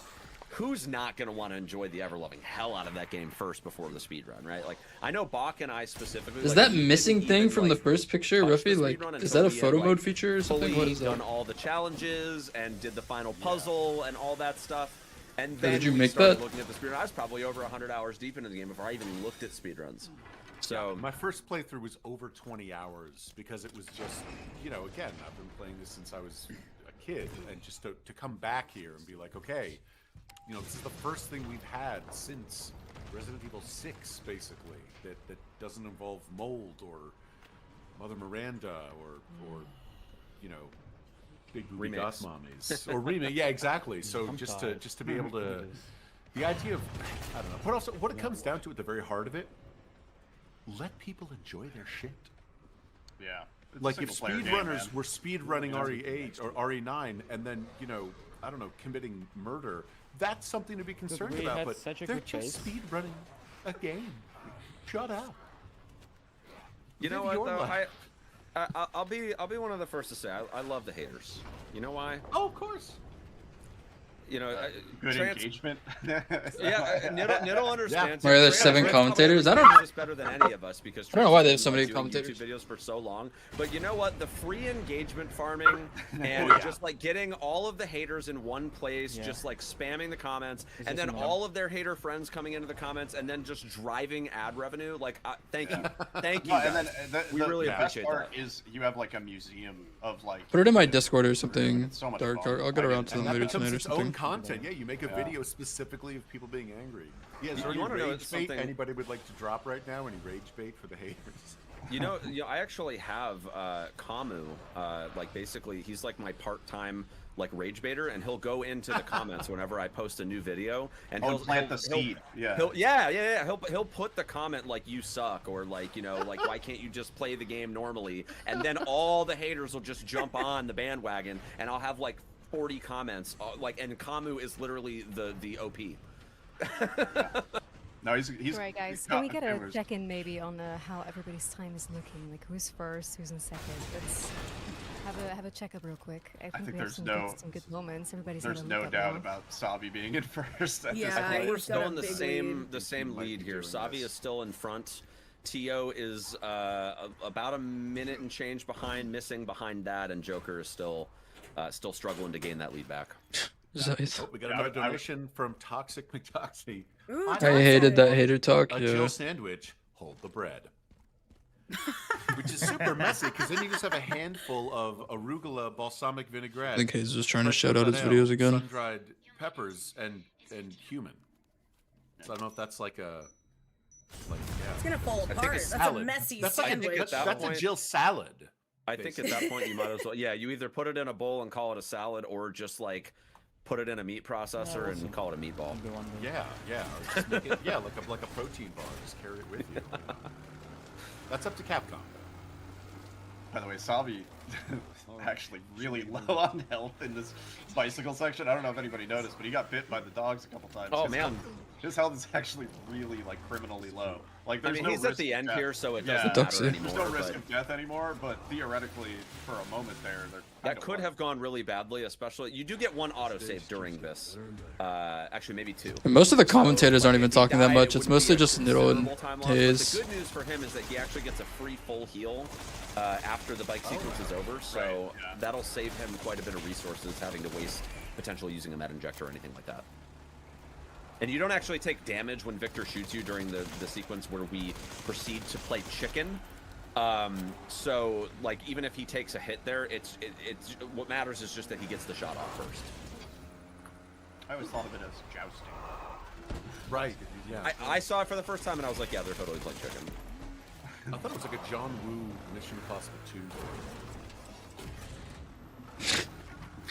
who's not going to want to enjoy the ever-loving hell out of that game first before the speed run, right? Like I know Bach and I specifically. Is like, that we missing didn't thing even, from like, the first picture, touch the Ruffy? Like, speedrun is until that a we had, photo like, mode feature or something? What fully is that? done all the challenges and did the final puzzle and all that stuff. And Oh, then did you we make started that? looking at the speedrun. I was probably over 100 hours deep into the game before I even looked at speedruns. So my first playthrough was over 20 hours because it was just, again, I've been playing this since I was a kid, and just to come back here and be like, okay, this is the first thing we've had since Resident Evil 6, basically, that doesn't involve mold or Mother Miranda or big booby goth mommies or remake. Yeah, exactly. So just to be able to, the idea of, I don't know, but also what it comes down to at the very heart of it. Let people enjoy their shit. Yeah. Like if speedrunners were speedrunning RE8 or RE9 and then, I don't know, committing murder, that's something to be concerned about. But they're just speedrunning a game. Shut up. You know what though? I'll be one of the first to say I love the haters. You know why? Oh, of course. Good engagement. Yeah, Niddle understands. Why are there 7 commentators? I don't know. This better than any of us because I don't know why they have so Trent's many been, like, doing commentators. YouTube videos for so long, but you know what? The free engagement farming and just like getting all of the haters in one place, just like spamming the comments, and then all of their hater friends coming into the comments, and then just driving ad revenue. Like, thank you, thank you. And Guys. then We really best appreciate part that. is you have like a museum of like. Put it in my Discord or something. so much Dark. fun. I'll get around to them And that later becomes tonight or its own something. content. Yeah, you make a video specifically of people being angry. Yeah, is there You any wanna know rage bait something- anybody would like to drop right now? Any rage bait for the haters? You know, I actually have Kamu. Like basically, he's like my part-time like rage baiter, and he'll go into the comments whenever I post a new video, and he'll plant the seed. Yeah. He'll put the comment like "you suck" or like like "why can't you just play the game normally?" And then all the haters will just jump on the bandwagon, and I'll have like 40 comments. Like, and Kamu is literally the OP. No, he's Right, guys. Can we get a check-in maybe on how everybody's time is looking? Like, who's first, who's in second? Let's have a checkup real quick. I think we have some good moments. Everybody's There's no doubt about Savi being in first. At this I think point. we're still in the same lead here. Savi is still in front. Tio is about a minute and change behind, missing behind that, and Joker is still struggling to gain that lead back. Oh, we got another donation from Toxic McToxy. I hated that hater talk. A Yeah. Jill sandwich, hold the bread. Which is super messy, because then you just have a handful of arugula balsamic vinaigrette. I think Hayes was trying to fresh shout out his mozzarella, videos again. sun-dried peppers and cumin. So I don't know if that's like a It's gonna fall I think apart. a That's a salad. messy That's like sandwich. that's a Jill salad. I think at that point you might as well. Yeah, you either put it in a bowl and call it a salad, or just like put it in a meat processor and call it a meatball. Yeah. Or just make it, like a protein bar. Just carry it with you. That's up to Capcom. By the way, Savi actually really low on health in this bicycle section. I don't know if anybody noticed, but he got bit by the dogs a couple times. Oh, man. His health is actually really like criminally low. Like I there's mean, no he's risk at the of end death. here, so it Yeah. doesn't matter anymore. There's no risk but- of death anymore, but theoretically, for a moment there, they're That could have gone really badly, especially you do get one autosave during this. Actually, maybe two. And most of the commentators aren't even talking that much. It's mostly just Niddle and But Hayes. the good news for him is that he actually gets a free full heal after the bike sequence is over, so that'll save him quite a bit of resources having to waste potentially using a med injector or anything like that. And you don't actually take damage when Victor shoots you during the sequence where we proceed to play chicken. So like even if he takes a hit there, it's what matters is just that he gets the shot off first. I always thought of it as jousting. Right. Yeah. I saw it for the first time and I was like, yeah, they're totally playing chicken. I thought it was like a John Woo Mission Impossible 2.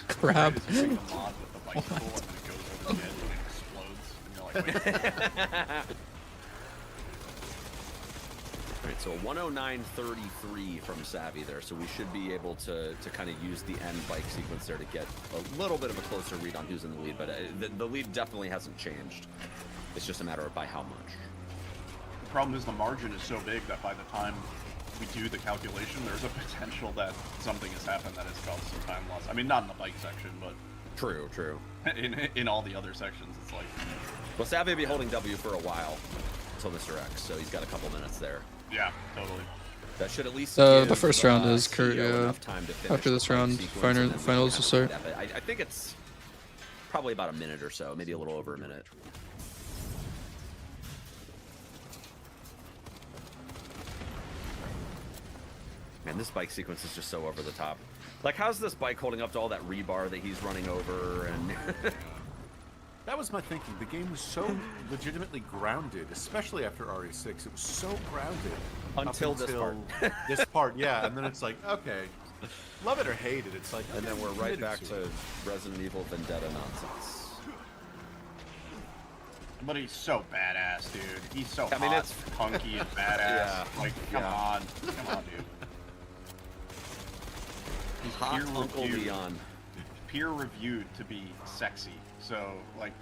Crap. It's just like a mod with the bicycle and then it goes over the edge and it explodes. And you're like, wait. Alright, so 109.33 from Savvy there, so we should be able to kind of use the end bike sequence there to get a little bit of a closer read on who's in the lead, but the lead definitely hasn't changed. It's just a matter of by how much. The problem is the margin is so big that by the time we do the calculation, there's a potential that something has happened that has caused some time loss. I mean, not in the bike section, but True. in all the other sections, it's like. Well, Savvy will be holding W for a while until Mr. X, so he's got a couple minutes there. Yeah, totally. That should at least The give, first round is Tio enough time to finish after this the bike round, sequence, and then we can finals have will start. that, but I think it's probably about a minute or so, maybe a little over a minute. Man, this bike sequence is just so over the top. Like, how's this bike holding up to all that rebar that he's running over? And That was my thinking. The game was so legitimately grounded, especially after RE6. It was so grounded Until this part. This part, yeah. And then it's like, okay, love it or hate it. It's like, and then we're right committed back to to it. Resident Evil Vendetta nonsense. But he's so badass, dude. He's so I mean, hot, it's punky, and badass. Yeah. Like, come on, dude. He's Hot Uncle peer-reviewed. Leon. Peer-reviewed to be sexy, so like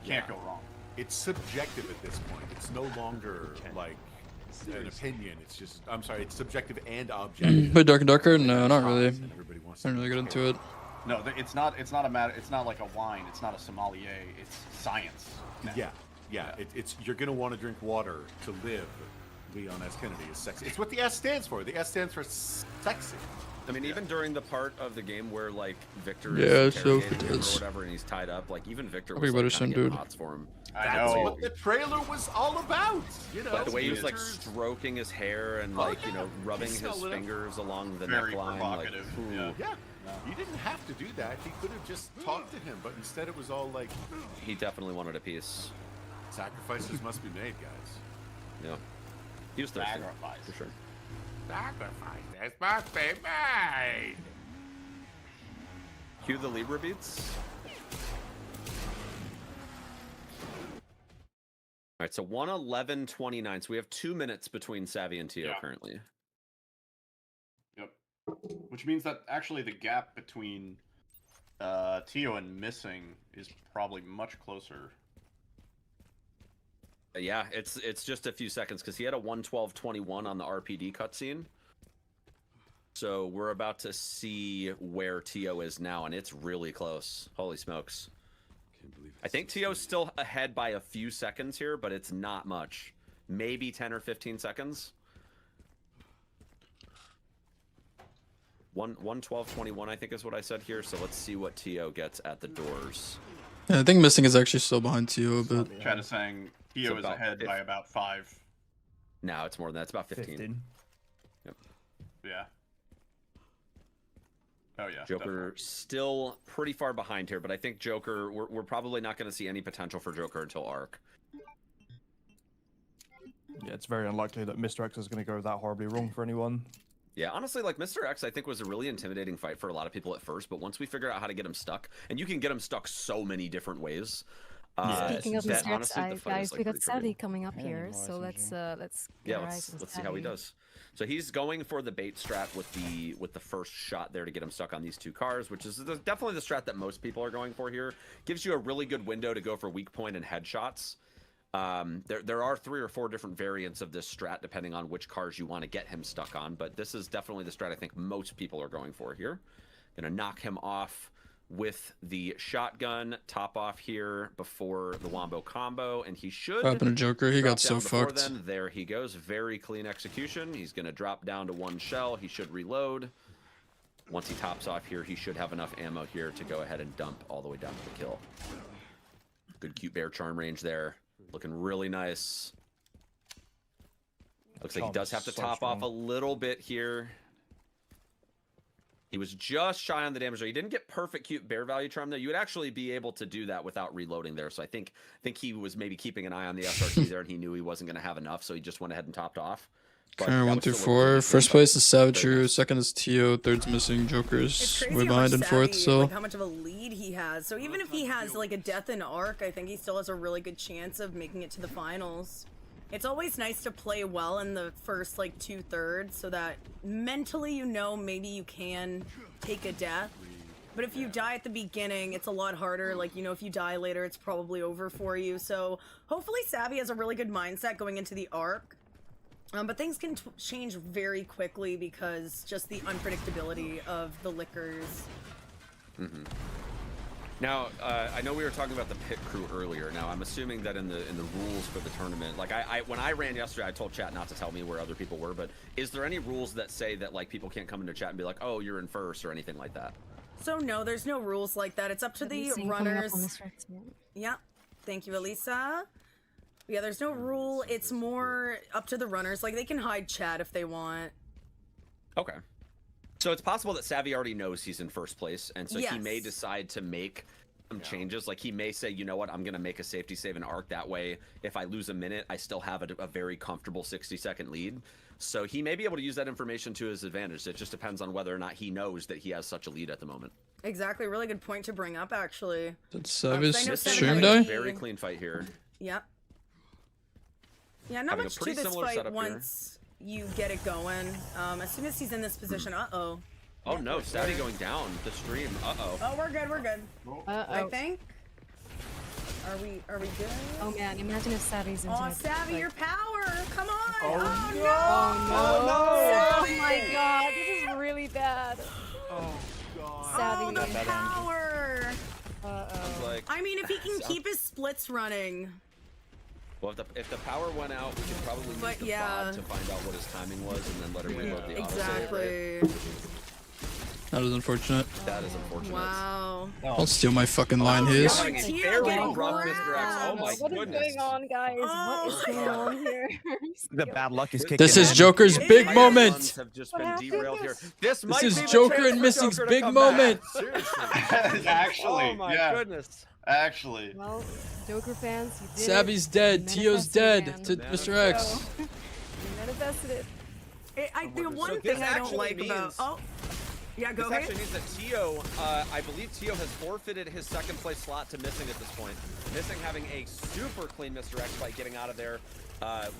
can't go wrong. It's subjective at this point. It's no longer like an opinion. It's just, I'm sorry, it's subjective and objective. But Dark and Darker? No, not really. I didn't really get into it. No, it's not a matter. It's not like a wine. It's not a sommelier. It's science. now. Yeah. It's you're gonna want to drink water to live. Leon S. Kennedy is sexy. It's what the S stands for. The S stands for sexy. I mean, even during the part of the game where like Victor Yeah, is so interrogating him or it's- whatever, and he's tied up, like even Victor Probably was better like, soon, kind of getting dude. hots for him. That's what the trailer was all about. You know, But the way he was like pictures. stroking his hair and Oh, like yeah. rubbing He his smelled it up. fingers along the Very neckline, like provocative. ooh. Yeah. He didn't have to do that. He could have just talked to him, but instead it was all like... He definitely wanted a piece. Sacrifices must be made, guys. Yeah. He was thirsty. Sacrifice. For sure. Sacrifices must be made. Cue the Libra beats. All right, so 1:11:29. So we have 2 minutes between Savvy and Tio currently. Yep. Which means that actually the gap between Tio and Missing is probably much closer. Yeah, it's just a few seconds because he had a 1:12:21 on the RPD cutscene. So we're about to see where Tio is now, and it's really close. Holy smokes. I think Tio's still ahead by a few seconds here, but it's not much. Maybe 10 or 15 seconds. 1:12:21, I think is what I said here. So let's see what Tio gets at the doors. Yeah, I think Missing is actually still behind Tio, but Chad is saying Tio is ahead by about 5. No, it's more than that. It's about 15. Yep. Yeah. Oh yeah. Joker still pretty far behind here, but I think Joker, we're probably not going to see any potential for Joker until Arc. Yeah, it's very unlikely that Mr. X is going to go that horribly wrong for anyone. Yeah, honestly, like Mr. X, I think was a really intimidating fight for a lot of people at first, but once we figure out how to get him stuck, and you can get him stuck so many different ways. Speaking of Mr. X, guys, we got pretty Savvy coming up here, so let's let's see how he does. So he's going for the bait strat with the first shot there to get him stuck on these 2 cars, which is definitely the strat that most people are going for here. Gives you a really good window to go for weak point and headshots. There are 3 or 4 different variants of this strat depending on which cars you want to get him stuck on, but this is definitely the strat I think most people are going for here. Gonna knock him off with the shotgun, top off here before the Wombo combo, and he should... What happened to Joker? He got so fucked. Then. There he goes. Very clean execution. He's going to drop down to 1 shell. He should reload. Once he tops off here, he should have enough ammo here to go ahead and dump all the way down to the kill. Good cute bear charm range there. Looking really nice. Looks like he does have to top off a little bit here. He was just shy on the damage. He didn't get perfect cute bear value charm there. You would actually be able to do that without reloading there. So I think he was maybe keeping an eye on the SRT there, and he knew he wasn't going to have enough, so he just went ahead and topped off. Corner 1 through 4. First place is Savageru, second is Tio, third's Missing, Joker's way behind in 4th. So like how much of a lead he has. So even if he has like a death in Arc, I think he still has a really good chance of making it to the finals. It's always nice to play well in the first like 2/3 so that mentally maybe you can take a death. But if you die at the beginning, it's a lot harder. Like, if you die later, it's probably over for you. So hopefully Savvy has a really good mindset going into the Arc. But things can change very quickly because just the unpredictability of the liquors. Mm-hmm. Now, I know we were talking about the pit crew earlier. Now, I'm assuming that in the rules for the tournament, like when I ran yesterday, I told chat not to tell me where other people were. But is there any rules that say that like people can't come into chat and be like, "Oh, you're in first" or anything like that? So no, there's no rules like that. It's up to the runners. Yeah, thank you, Elisa. Yeah, there's no rule. It's more up to the runners. Like they can hide chat if they want. Okay. So it's possible that Savvy already knows he's in first place, and so he may decide to make some changes. Like he may say, you know what, I'm going to make a safety save in Arc. That way, if I lose a minute, I still have a very comfortable 60-second lead. So he may be able to use that information to his advantage. It just depends on whether or not he knows that he has such a lead at the moment. Exactly. Really good point to bring up, actually. Did Savvy's stream die? Very clean fight here. Yep. Yeah, not much to this fight once you get it going. As soon as he's in this position, uh-oh. Oh no, Savvy going down the stream. Uh-oh. Oh, we're good, we're good. I think. Are we good? Oh man, imagine if Savvy's in. Oh, Savvy, your power! Come on! Oh, no! Oh Savvy! my god, this is really bad. Oh god. Savvy. Oh, the power! Like, I mean, if he can keep his splits running. Well, if the power went out, we could probably use the pod to find out what his timing was and then let him reload the autosave. Right? That is unfortunate. That is unfortunate. Wow. Don't steal my fucking line here. Very rough, Mr. X. Oh my what goodness. What is going on, guys? What is going on here? The bad luck is kicking This is in. Joker's big Runs moment. have just What been happened? derailed here. This might is be the Joker chance and for Missing's Joker to big come back. moment. Seriously. Actually, Oh my yeah. goodness. Actually. Well, Joker fans, you did Savvy's it. dead. You Tio's manifested, dead man. to Mr. X. You manifested it. The one So thing this I don't actually like about means- yeah, go This ahead. actually means that Tio, I believe Tio has forfeited his second place slot to Missing at this point. Missing having a super clean Mr. X by getting out of there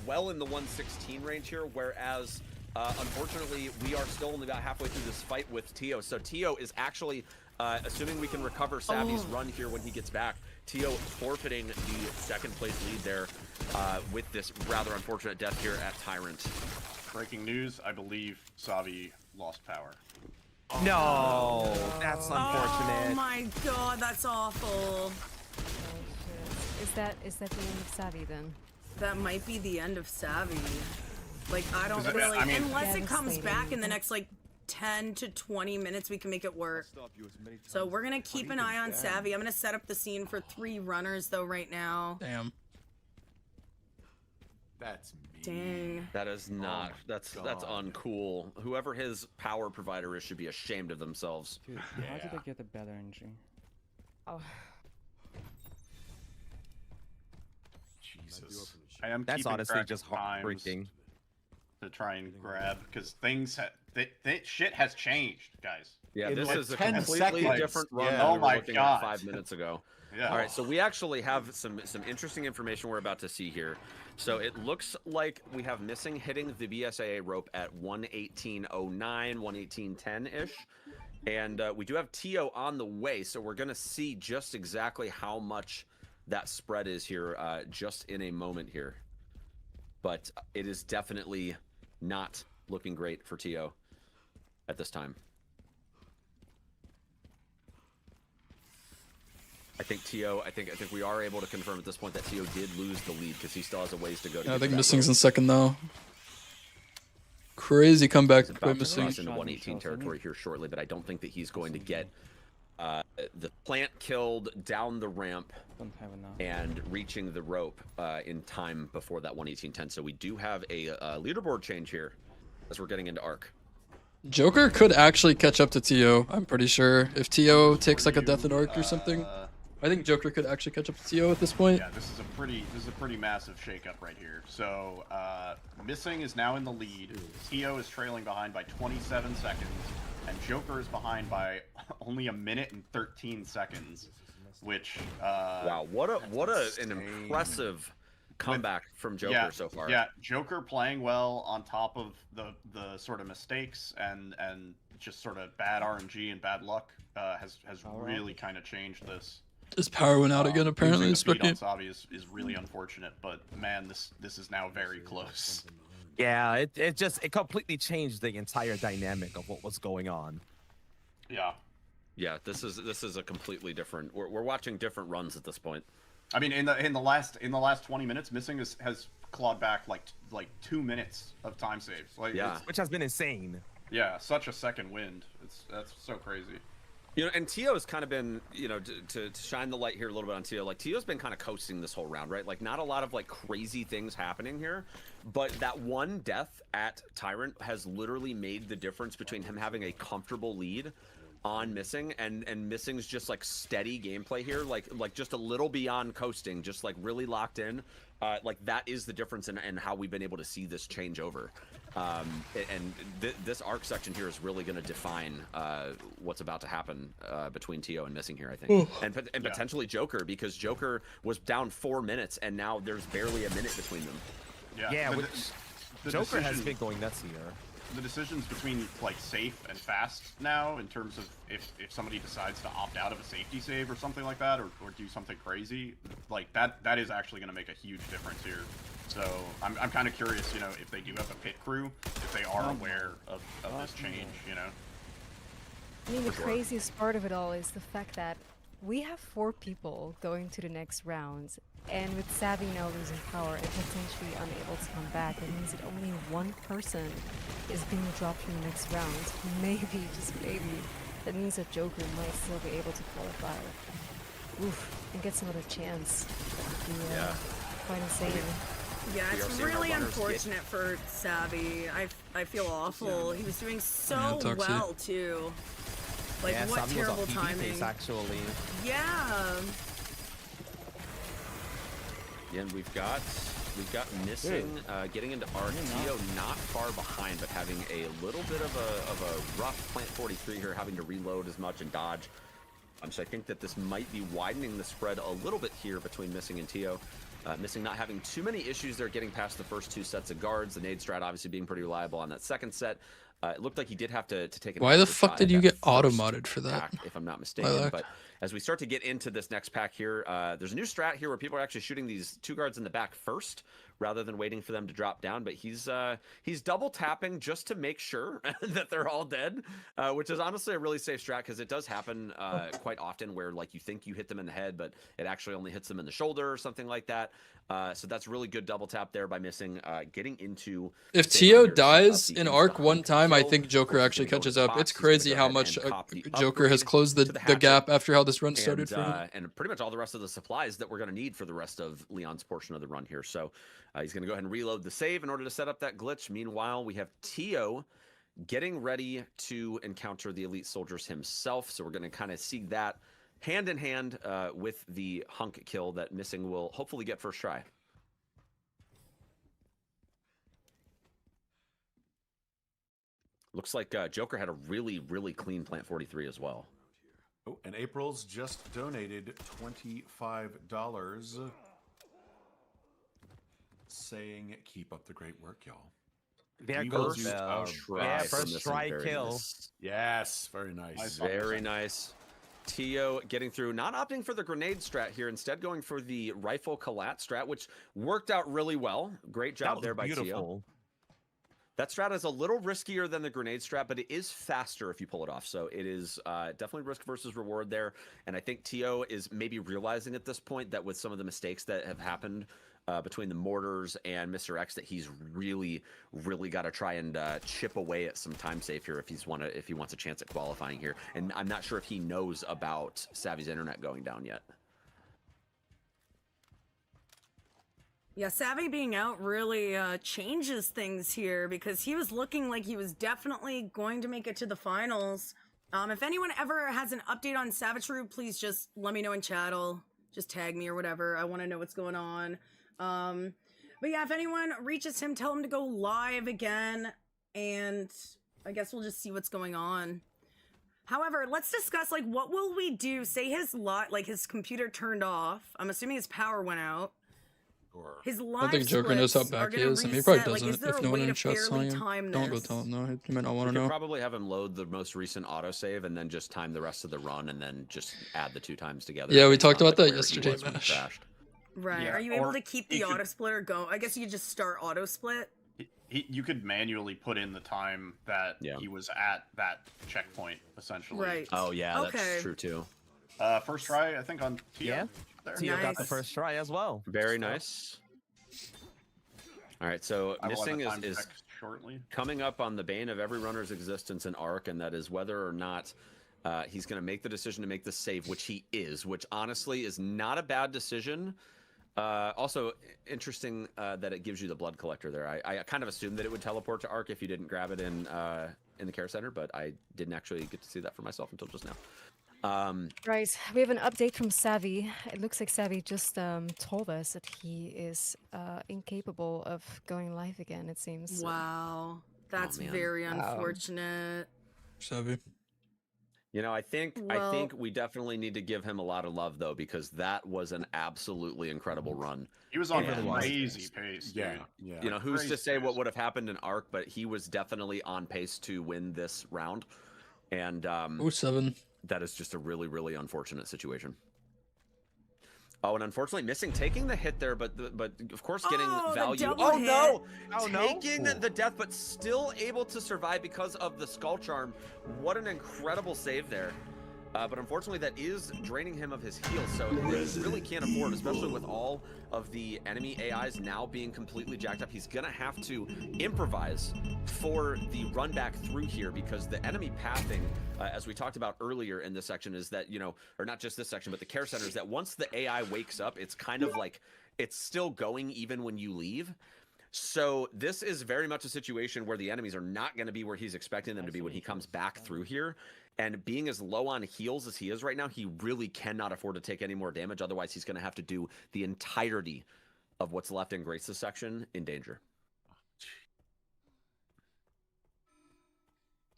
well in the 116 range here, whereas unfortunately we are still only about halfway through this fight with Tio. So Tio is actually, assuming we can recover Savvy's run here when he gets back, Tio forfeiting the second place lead there with this rather unfortunate death here at Tyrant. Breaking news, I believe Savvy lost power. No, that's Oh unfortunate. my god, that's awful. Is that the end of Savvy then? That might be the end of Savvy. Like, I don't 'Cause really, I mean- unless it comes Devastating. back in the next like 10 to 20 minutes, we can make it work. So we're gonna keep an eye on Savvy. I'm gonna set up the scene for 3 runners though right now. Damn. That's mean. Dang. That is not. That's uncool. Whoever his power provider is should be ashamed of themselves. Dude, how did I get a better entry? Oh. Jesus. I am That's keeping honestly track just of times heartbreaking. to try and grab because things shit has changed, guys. Yeah, In this like is a 10 completely seconds. different run Yeah. than Oh we were my looking God. at 5 minutes ago. Yeah. All right, so we actually have some interesting information we're about to see here. So it looks like we have Missing hitting the BSAA rope at 118.09, 118.10-ish. And we do have Tio on the way, so we're going to see just exactly how much that spread is here just in a moment here. But it is definitely not looking great for Tio at this time. I think Tio, I think we are able to confirm at this point that Tio did lose the lead because he still has a ways to go. I think Missing's in second though. Crazy comeback by About to Missing. cross into 118 territory here shortly, but I don't think that he's going to get the plant killed down the ramp and reaching the rope in time before that 118.10. So we do have a leaderboard change here as we're getting into Arc. Joker could actually catch up to Tio. I'm pretty sure if Tio takes like a death in Arc or something. I think Joker could actually catch up to Tio at this point. Yeah, this is a pretty massive shakeup right here. So Missing is now in the lead. Tio is trailing behind by 27 seconds, and Joker is behind by only 1 minute and 13 seconds. Which wow, what an impressive comeback from Joker so far. Yeah, Joker playing well on top of the sort of mistakes and just sort of bad RNG and bad luck has really kind of changed this. His power went out again apparently. Losing the speed on Savi is really unfortunate, but man, this is now very close. Yeah, it completely changed the entire dynamic of what was going on. Yeah. Yeah, this is a completely different. We're watching different runs at this point. I mean, in the last 20 minutes, Missing has clawed back like 2 minutes of time saves. Like, yeah, which has been insane. Yeah, such a second wind. That's so crazy. You know, and Tio's kind of been, you know, to shine the light here a little bit on Tio, like Tio's been kind of coasting this whole round, right? Like not a lot of like crazy things happening here, but that one death at Tyrant has literally made the difference between him having a comfortable lead on Missing and Missing's just like steady gameplay here, like just a little beyond coasting, just like really locked in. Like that is the difference in how we've been able to see this change over. This arc section here is really going to define what's about to happen between Tio and Missing here, I think. And potentially Joker, because Joker was down 4 minutes and now there's barely a minute between them. Yeah, Joker has been going nuts here. The decisions between like safe and fast now, in terms of if somebody decides to opt out of a safety save or something like that, or do something crazy, like that is actually going to make a huge difference here. So I'm kind of curious, you know, if they do have a pit crew, if they are aware of this change, you know. I mean, the craziest part of it all is the fact that we have 4 people going to the next round, and with Savvy now losing power and potentially unable to come back, it means that only 1 person is being dropped from the next round. Maybe, just maybe, that means that Joker might still be able to qualify. Oof, and gets another chance. That'd be quite insane. Yeah, We are it's seeing our really runners get- unfortunate for Savvy. I feel awful. He was doing so Toxic. well too. Like yeah, what Savi terrible was on PB timing. pace, actually. Yeah. Yeah, and we've got missing getting into RTO not far behind, but having a little bit of a rough plant 43 here, having to reload as much and dodge. So I think that this might be widening the spread a little bit here between Missing and Tio. Missing not having too many issues there getting past the first two sets of guards. The nade strat obviously being pretty reliable on that second set. It looked like he did have to take an Why the extra fuck shot did at you that get auto first modded for that? pack, if I'm not mistaken. Lilac? But as we start to get into this next pack here, there's a new strat here where people are actually shooting these two guards in the back first rather than waiting for them to drop down. But he's double tapping just to make sure that they're all dead, which is honestly a really safe strat because it does happen quite often where like you think you hit them in the head, but it actually only hits them in the shoulder or something like that. So that's really good double tap there by Missing. Getting into If Saber Tio here, dies he in used Arc the one Hunk time, I kill. think Of Joker course, he's actually gonna go catches to the up. box. It's He's gonna crazy go how ahead much and cop the Joker has upgrade closed to the hatchet. gap after how this run started for him. And pretty much all the rest of the supplies that we're going to need for the rest of Leon's portion of the run here. So he's going to go ahead and reload the save in order to set up that glitch. Meanwhile, we have Tio getting ready to encounter the elite soldiers himself. So we're going to kind of see that hand in hand with the Hunk kill that Missing will hopefully get first try. Looks like Joker had a really, really clean plant 43 as well. Oh, and April's just donated $25, saying, "Keep up the great work, y'all." Yeah, We go will do our first try kill. Nice. Yes, very nice. Very nice. Tio getting through, not opting for the grenade strat here, instead going for the rifle collat strat, which worked out really well. Great job there by Tio. That strat is a little riskier than the grenade strat, but it is faster if you pull it off. So it is definitely risk versus reward there. And I think Tio is maybe realizing at this point that with some of the mistakes that have happened between the mortars and Mr. X, that he's really, really got to try and chip away at some time save here if he wants a chance at qualifying here. And I'm not sure if he knows about Savvy's internet going down yet. Yeah, Savvy being out really changes things here because he was looking like he was definitely going to make it to the finals. If anyone ever has an update on Savitru, please just let me know in chat. Just tag me or whatever. I want to know what's going on. But yeah, if anyone reaches him, tell him to go live again, and I guess we'll just see what's going on. However, let's discuss, like, what will we do? Say his his computer turned off. I'm assuming his power went out. His I live don't think Joker knows how back he is. I mean, he probably doesn't. Is there If a no one way in to chat's telling fairly him, time don't go this? tell him. No, he might not want We to could know. probably have him load the most recent autosave and then just time the rest of the run and then just add the two times together. Yeah, we talked about that where he yesterday, was when he Mash. crashed. Right. Yeah, Are you able or to keep he the could- auto splitter going? I guess you could just start auto split. You could manually put in the time that he was at that checkpoint, essentially. Right. Oh yeah, Okay. that's true too. First try, I think, on Tio. Yeah. There. Tio got the first try as well. Very nice. All right, so I will have Missing a time is check shortly. coming up on the bane of every runner's existence in Arc, and that is whether or not he's going to make the decision to make the save, which he is, which honestly is not a bad decision. Also, interesting that it gives you the blood collector there. I kind of assumed that it would teleport to Arc if you didn't grab it in the care center, but I didn't actually get to see that for myself until just now. Right, we have an update from Savvy. It looks like Savvy just told us that he is incapable of going live again, it seems. Wow. That's man. very unfortunate. Savvy. You know, I think Well- we definitely need to give him a lot of love though, because that was an absolutely incredible run. He was on And, crazy pace, dude. You know, who's to say what would have happened in Arc, but he was definitely on pace to win this round. And 07. that is just a really, really unfortunate situation. Oh, and unfortunately, Missing taking the hit there, but of course getting Oh, the value. double Oh hit. no! Oh, no? Taking the death, but still able to survive because of the skull charm. What an incredible save there. But unfortunately, that is draining him of his heals, so he really can't afford, especially with all of the enemy AIs now being completely jacked up. He's gonna have to improvise for the run back through here, because the enemy pathing, as we talked about earlier in this section, is that, you know, or not just this section, but the care center, is that once the AI wakes up, it's kind of like it's still going even when you leave. So this is very much a situation where the enemies are not going to be where he's expecting them to be when he comes back through here. And being as low on heals as he is right now, he really cannot afford to take any more damage. Otherwise, he's going to have to do the entirety of what's left in Grace's section in danger.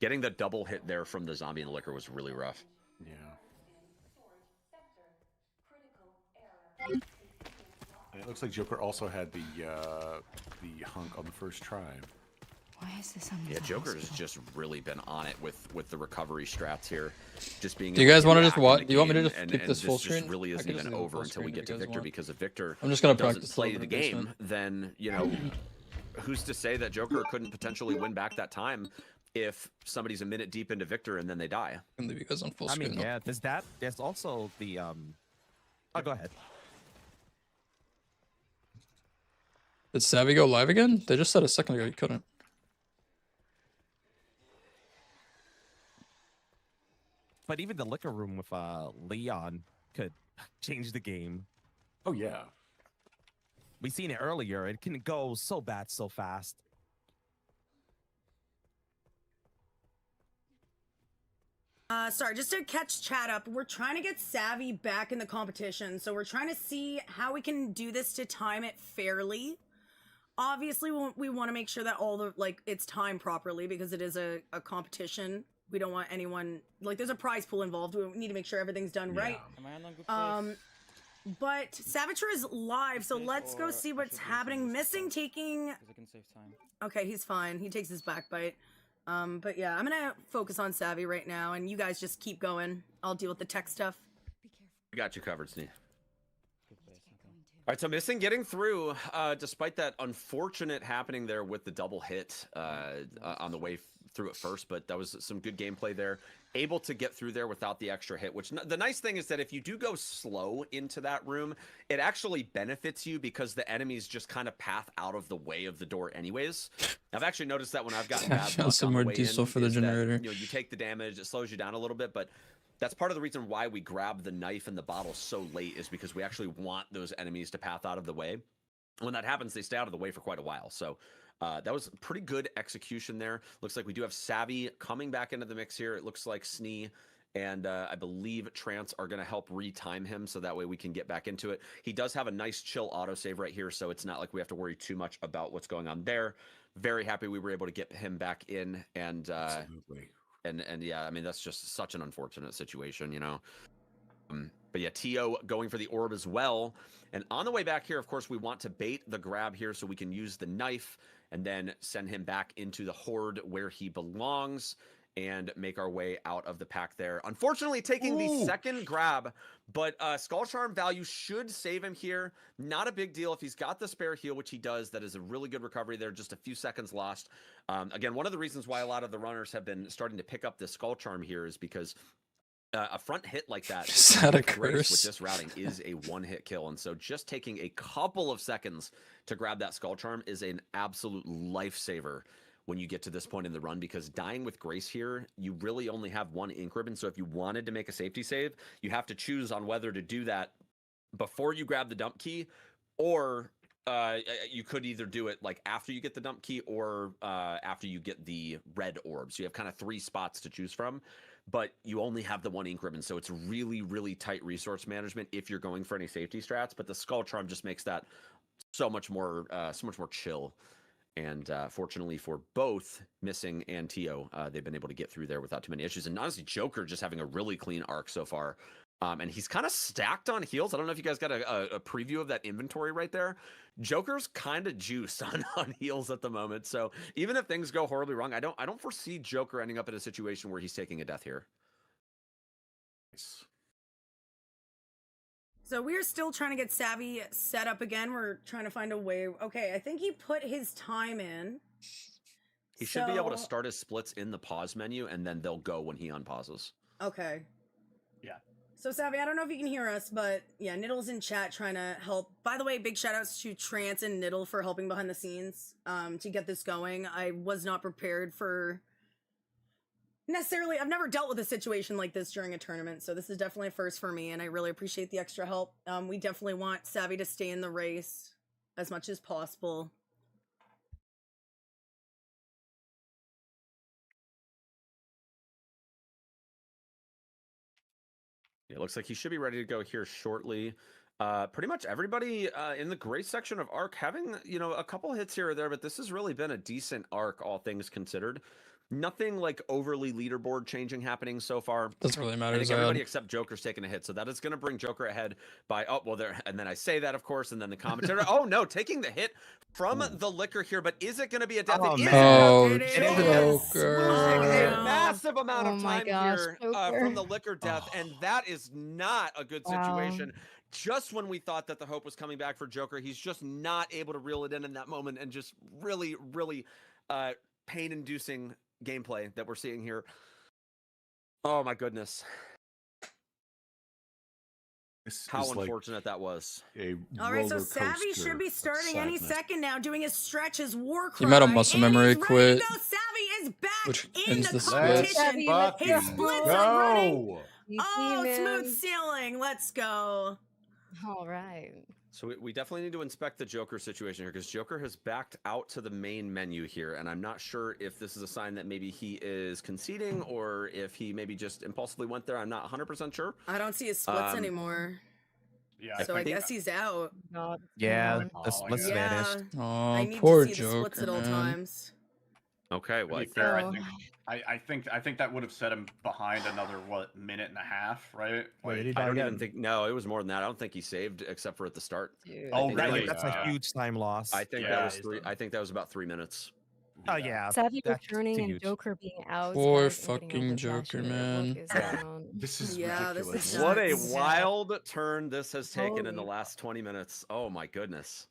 Getting the double hit there from the zombie and the liquor was really rough. Yeah. It looks like Joker also had the hunk on the first try. Why is this on Yeah, Joker's just really been on it with the recovery strats here. Just being. Do you guys want to react just in watch? the Do you want me to game, just keep this full just screen? really I isn't could just even leave it over full until we screen get if to you guys Victor, want. because if Victor I'm just gonna doesn't practice a play little the bit of basement. game, then who's to say that Joker couldn't potentially win back that time if somebody's a minute deep into Victor and then they die? I can leave you guys on full I screen. mean, yeah, there's also the Oh, go ahead. Did Savvy go live again? They just said a second ago he couldn't. But even the liquor room with Leon could change the game. Oh yeah. We seen it earlier. It can go so bad so fast. Sorry, just to catch chat up, we're trying to get Savvy back in the competition, so we're trying to see how we can do this to time it fairly. Obviously, we want to make sure that all the, it's timed properly because it is a competition. We don't want anyone, there's a prize pool involved. We need to make sure everything's done right. Am I on a good place? But Savature is live, so let's go see what's happening. Missing taking... Because I can save time. Okay, he's fine. He takes his back bite. But yeah, I'm gonna focus on Savvy right now, and you guys just keep going. I'll deal with the tech stuff. We got you covered, Snee. All right, so Missing getting through, despite that unfortunate happening there with the double hit on the way through at first, but that was some good gameplay there. Able to get through there without the extra hit, which the nice thing is that if you do go slow into that room, it actually benefits you because the enemies just kind of path out of the way of the door anyways. I've actually noticed that when I've gotten bad luck some on the more way diesel in, for the is that, generator. you take the damage, it slows you down a little bit, but that's part of the reason why we grab the knife and the bottle so late, is because we actually want those enemies to path out of the way. When that happens, they stay out of the way for quite a while. So that was pretty good execution there. Looks like we do have Savvy coming back into the mix here. It looks like Snee and I believe Trance are going to help retime him so that way we can get back into it. He does have a nice chill autosave right here, so it's not like we have to worry too much about what's going on there. Very happy we were able to get him back in, and Absolutely. And yeah, I mean, that's just such an unfortunate situation, But yeah, T.O. going for the orb as well. And on the way back here, of course, we want to bait the grab here so we can use the knife and then send him back into the horde where he belongs and make our way out of the pack there. Unfortunately, taking the second grab, but Skull Charm value should save him here. Not a big deal if he's got the spare heal, which he does. That is a really good recovery there, just a few seconds lost. Again, one of the reasons why a lot of the runners have been starting to pick up this Skull Charm here is because a front hit like that, Is that a with Grace curse? with this routing is a one-hit kill, and so just taking a couple of seconds to grab that Skull Charm is an absolute lifesaver when you get to this point in the run, because dying with Grace here, you really only have one ink ribbon. So if you wanted to make a safety save, you have to choose on whether to do that before you grab the dump key, or you could either do it after you get the dump key or after you get the red orb. So you have kind of 3 spots to choose from, but you only have the one ink ribbon. So it's really, really tight resource management if you're going for any safety strats. But the Skull Charm just makes that so much more chill. And fortunately for both Missing and T.O., they've been able to get through there without too many issues. And honestly, Joker just having a really clean arc so far. And he's kind of stacked on heals. I don't know if you guys got a preview of that inventory right there. Joker's kind of juiced on heals at the moment. So even if things go horribly wrong, I don't foresee Joker ending up in a situation where he's taking a death here. Nice. So we're still trying to get Savvy set up again. We're trying to find a way. Okay, I think he put his time in. He should be able to start his splits in the pause menu, and then they'll go when he unpauses. Okay. Yeah. So Savvy, I don't know if you can hear us, but yeah, Niddle's in chat trying to help. By the way, big shout outs to Trance and Niddle for helping behind the scenes to get this going. I was not prepared for necessarily, I've never dealt with a situation like this during a tournament, so this is definitely a first for me, and I really appreciate the extra help. We definitely want Savvy to stay in the race as much as possible. It looks like he should be ready to go here shortly. Pretty much everybody in the gray section of Arc having, a couple hits here or there, but this has really been a decent Arc, all things considered. Nothing like overly leaderboard changing happening so far. Doesn't really matter. I think everybody except Joker's taking a hit, so that is going to bring Joker ahead by there. And then I say that, of course, and then the commentator, oh no, taking the hit from the liquor here, but is it going to be a death? Oh, it is. Joker. Losing a massive amount of time here Joker. from the liquor death, and that is not a good situation. Just when we thought that the hope was coming back for Joker, he's just not able to reel it in that moment, and just really, really pain-inducing gameplay that we're seeing here. Oh my goodness. How unfortunate that was. All right, so Savvy should be starting any second now, doing his stretch, his war cry. He might have muscle memory quit. Go, Savvy is back Which in ends the the competition. His splits are running. Oh, man. smooth sailing. Let's go. All right. So we definitely need to inspect the Joker situation here, because Joker has backed out to the main menu here, and I'm not sure if this is a sign that maybe he is conceding or if he maybe just impulsively went there. I'm not 100% sure. I don't see his splits anymore. Yeah, so I guess he's out. Yeah, the splits vanished. Oh, I need poor to see Joker, the splits at all man. times. Okay, well, To be fair, I think that would have set him behind another minute and a half, right? Wait, I don't even think. No, it was more than that. I don't think he saved except for at the start. Oh, really? That's a huge time loss. I think that was 3. I think that was about 3 minutes. Oh yeah. Savvy that's returning and huge. Joker being out. Poor guys, I'm getting fucking all whiplash Joker, here. man. What is going on? This is This ridiculous. is What a nuts. wild turn this has taken in the Holy last 20 minutes. Oh my goodness.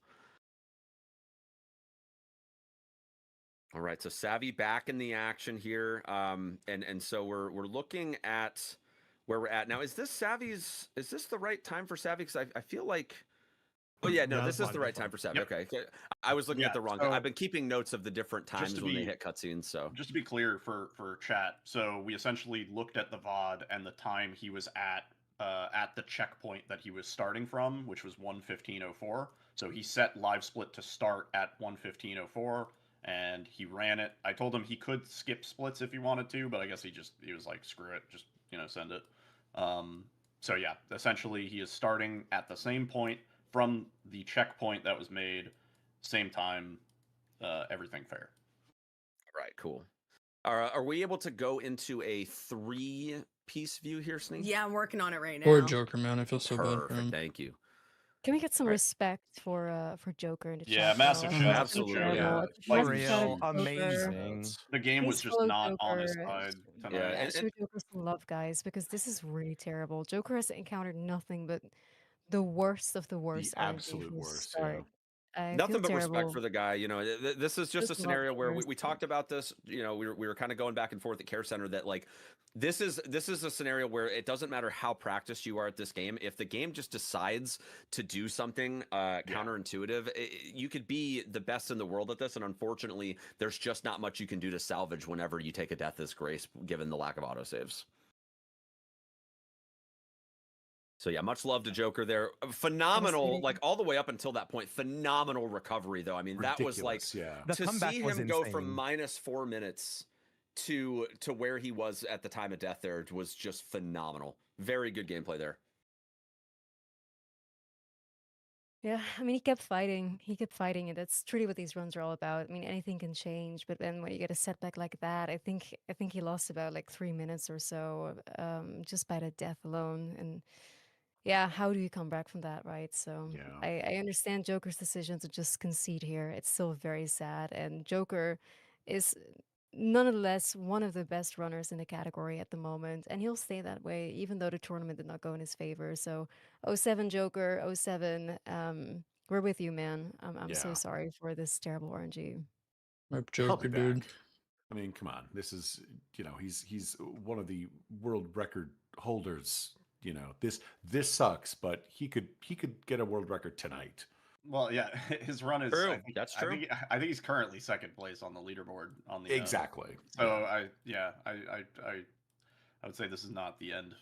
All right, so Savvy back in the action here, and so we're looking at where we're at now. Is this the right time for Savvy? Because I feel like, oh yeah, no, this is the right time for Savvy. Yep. Okay, I was looking at the wrong. so- I've been keeping notes of the different times to when they be- hit cutscenes. So Just to be clear for chat, so we essentially looked at the VOD and the time he was at the checkpoint that he was starting from, which was 1:15:04. So he set live split to start at 1:15:04, and he ran it. I told him he could skip splits if he wanted to, but I guess he was like, screw it, just send it. So yeah, essentially he is starting at the same point from the checkpoint that was made, same time, everything fair. All right, cool. Are we able to go into a 3-piece view here, Sneak? Yeah, I'm working on it right now. Poor Joker, man. I feel so bad for Perfect. him. Thank you. Can we get some respect for Joker in the chat? Yeah, massive though? shout out to Absolutely, Joker. yeah. Like, Massive shout Real out to Joker. amazing. The game was just Peaceful not on his Joker. side tonight. Yeah, Yeah, show Joker some love, guys, because this is really terrible. Joker has encountered nothing but the worst of the worst. RNG absolute from the worst, start. I Nothing feel but terrible. respect for the guy. This is just a Just scenario love where Joker's we talked about this. We were kind of going back and forth at Care Center that like this is a scenario where it doesn't matter how practiced you are at this game. If the game just decides to do something counterintuitive, you could be the best in the world at this, and unfortunately, there's just not much you can do to salvage whenever you take a death as grace, given the lack of autosaves. So yeah, much love to Joker there. Phenomenal, like all the way up until that point. Phenomenal recovery, though. I mean, that was like Ridiculous, The to comeback see was him go from insane. -4 minutes to where he was at the time of death there was just phenomenal. Very good gameplay there. Yeah, I mean, he kept fighting. He kept fighting, and that's truly what these runs are all about. I mean, anything can change, but then when you get a setback like that, I think he lost about like 3 minutes or so, just by the death alone. And yeah, how do you come back from that, right? So I understand Joker's decision to just concede here. It's still very sad, and Joker is nonetheless one of the best runners in the category at the moment, and he'll stay that way even though the tournament did not go in his favor. So 07 Joker, 07, we're with you, man. I'm so Yeah. sorry for this terrible RNG. Rip I'll be Joker, dude. back. I mean, come on. This is, he's one of the world record holders. This sucks, but he could get a world record tonight. Well, yeah, his run is True. That's true. I think he's currently second place on the leaderboard on the Exactly. So I would say this is not the end.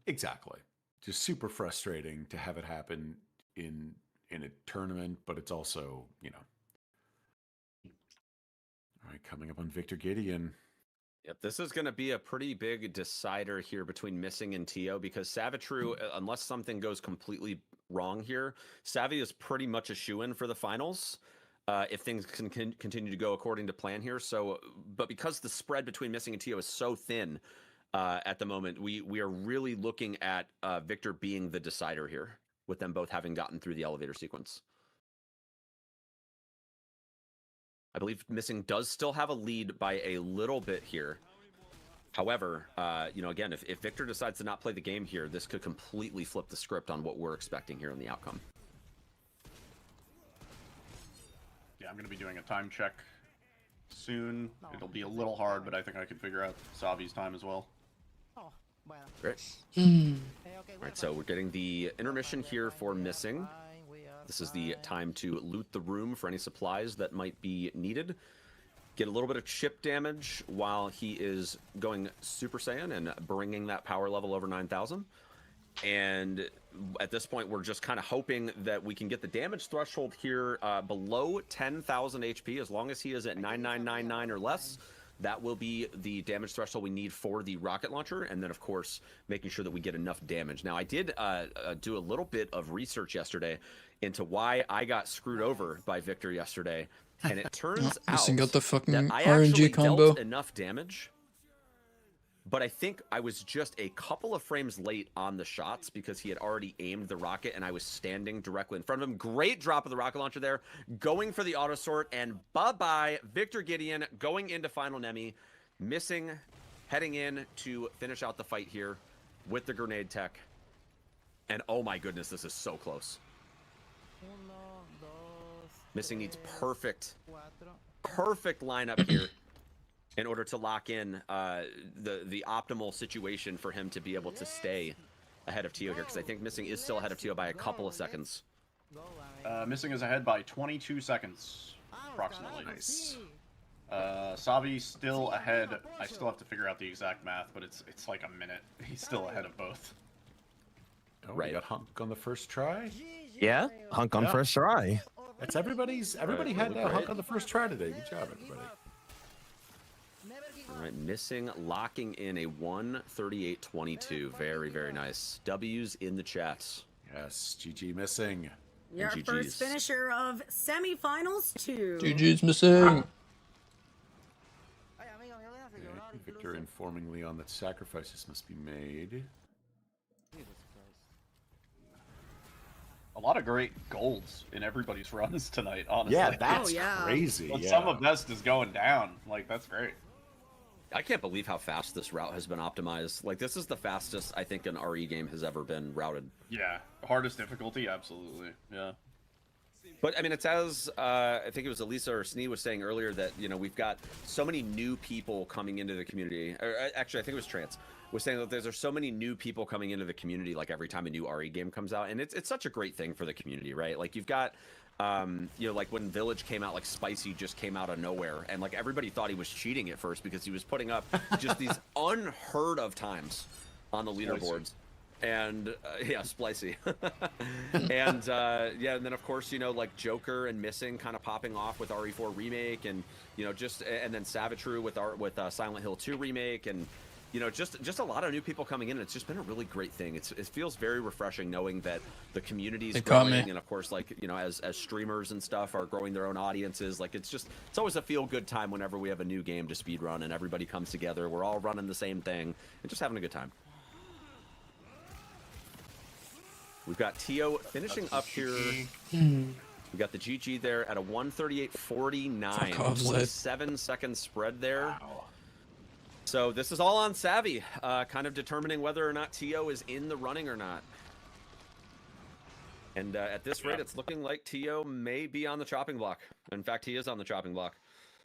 Exactly. Just super frustrating to have it happen in a tournament, but it's also, you know. All right, coming up on Victor Gideon. Yep, this is going to be a pretty big decider here between Missing and Tio, because Savitru, unless something goes completely wrong here, Savvy is pretty much a shoo-in for the finals if things can continue to go according to plan here. So, but because the spread between Missing and Tio is so thin at the moment, we are really looking at Victor being the decider here, with them both having gotten through the elevator sequence. I believe Missing does still have a lead by a little bit here. However, you know, again, if Victor decides to not play the game here, this could completely flip the script on what we're expecting here in the outcome. Yeah, I'm going to be doing a time check soon. It'll be a little hard, but I think I can figure out Savi's time as well. Great. Right, so we're getting the intermission here for Missing. This is the time to loot the room for any supplies that might be needed. Get a little bit of chip damage while he is going Super Saiyan and bringing that power level over 9,000. And at this point, we're just kind of hoping that we can get the damage threshold here below 10,000 HP. As long as he is at 9,999 or less, that will be the damage threshold we need for the rocket launcher. And then, of course, making sure that we get enough damage. Now, I did do a little bit of research yesterday into why I got screwed over by Victor yesterday. And it turns out got the fucking that I RNG actually combo. dealt enough damage, but I think I was just a couple of frames late on the shots because he had already aimed the rocket and I was standing directly in front of him. Great drop of the rocket launcher there, going for the auto sort, and bye-bye, Victor Gideon going into Final Nemi, Missing, heading in to finish out the fight here with the grenade tech. And oh my goodness, this is so close. Missing needs perfect lineup here in order to lock in the optimal situation for him to be able to stay ahead of Tio here, because I think Missing is still ahead of Tio by a couple of seconds. Missing is ahead by 22 seconds, approximately. Nice. Savi still ahead. I still have to figure out the exact math, but it's like a minute. He's still ahead of both. Oh, right. We got Hunk on the first try. Yeah, Hunk on first try. That's everybody had Hunk on the first try today. Good job, everybody. All right, Missing locking in a 138.22. Very, very nice. W's in the chats. Yes, GG Missing. Your first finisher of semifinals 2. GG's Missing. Victor informing Leon that sacrifices must be made. A lot of great golds in everybody's runs tonight, honestly. Yeah, that's crazy. When some of best is going down, like, that's great. I can't believe how fast this route has been optimized. Like, this is the fastest I think an RE game has ever been routed. Yeah, hardest difficulty, absolutely. Yeah. But I mean, it's as I think it was Elisa or Snee was saying earlier that, you know, we've got so many new people coming into the community. Or actually, I think it was Trance was saying that there's so many new people coming into the community, like every time a new RE game comes out, and it's such a great thing for the community, right? Like, you've got you know, like when Village came out, like Spicy just came out of nowhere, and like everybody thought he was cheating at first because he was putting up just these unheard of times on the leaderboards. And yeah, Splicey. And yeah, and then of course, you know, like Joker and Missing kind of popping off with RE4 remake, and you know, just and then Savitru with Silent Hill 2 remake, and you know, just a lot of new people coming in. It's just been a really great thing. It feels very refreshing knowing that the community's growing, and of course, like, you know, as streamers and stuff are growing their own audiences. Like, it's always a feel good time whenever we have a new game to speedrun and everybody comes together. We're all running the same thing and just having a good time. We've got Tio finishing up here. We got the GG there at a 138.49. 27-second spread there. Wow. So this is all on Savvy, kind of determining whether or not Tio is in the running or not. And at this rate, it's looking like Tio may be on the chopping block. In fact, he is on the chopping block.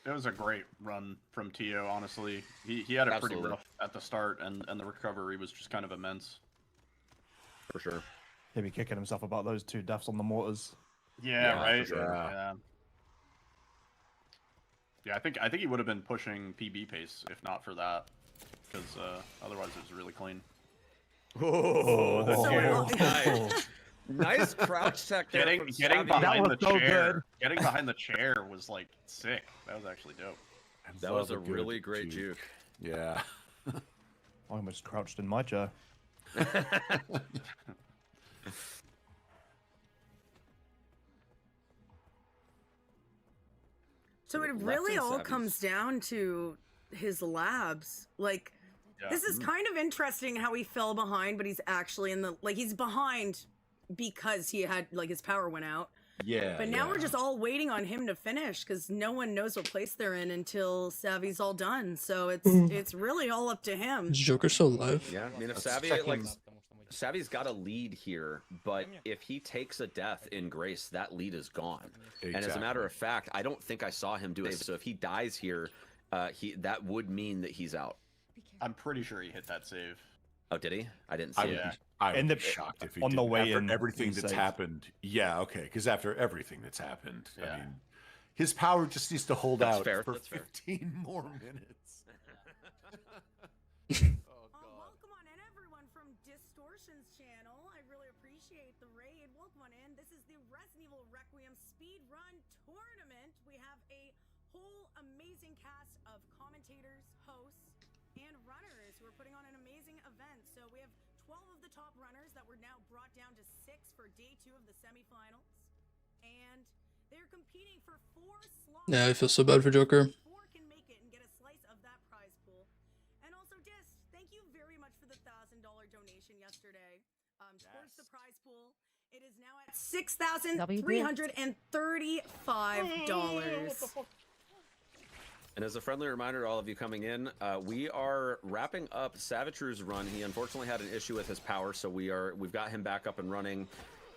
It was a great run from Tio, honestly. He had it pretty rough at the start, and the recovery was just kind of immense. For sure. He'll be kicking himself about those 2 deaths on the mortars. Yeah, right. For sure. Yeah, I think he would have been pushing PB pace if not for that, because otherwise it was really clean. Oh, nice. Nice crouch tech there. Getting behind the chair. Getting behind the chair was like sick. That was actually dope. That was a really great juke. Yeah. I almost crouched in my chair. So it really all comes down to his labs. Like, this is kind of interesting how he fell behind, but he's actually in the, like, he's behind because he had, like, his power went out. Yeah. But now we're just all waiting on him to finish because no one knows what place they're in until Savvy's all done. So it's really all up to him. Is Joker still alive? Yeah, I mean, if Savvy, Savvy's got a lead here, but if he takes a death in Grace, that lead is gone. And as a matter of fact, I don't think I saw him do it. So if he dies here, that would mean that he's out. I'm pretty sure he hit that save. Oh, did he? I didn't see it. I would be shocked if he did. After everything that's happened. Yeah, okay, because after everything that's happened, I mean, his power just needs to hold out for 15 more minutes. Welcome on in, everyone from Distortion's channel. I really appreciate the raid. Welcome on in. This is the Resident Evil Requiem speedrun tournament. We have a whole amazing cast of commentators, hosts, and runners who are putting on an amazing event. So we have 12 of the top runners that were now brought down to 6 for day 2 of the semifinals. And they're competing for 4 slots. Yeah, I feel so bad for Joker. 4 can make it and get a slice of that prize pool. And also, Dis, thank you very much for the $1,000 donation yesterday towards the prize pool. It is now at $6,335. And as a friendly reminder to all of you coming in, we are wrapping up Savitru's run. He unfortunately had an issue with his power, so we've got him back up and running.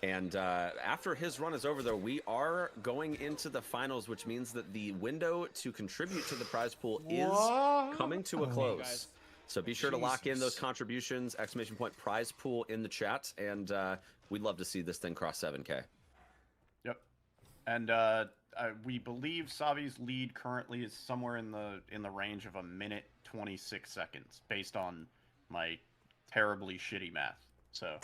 And after his run is over, though, we are going into the finals, which means that the window to contribute to the prize pool is coming to a close. So be sure to lock in those contributions, ! prize pool in the chat, and we'd love to see this thing cross 7K. Yep. And we believe Savi's lead currently is somewhere in the range of 1:26 seconds, based on my terribly shitty math. So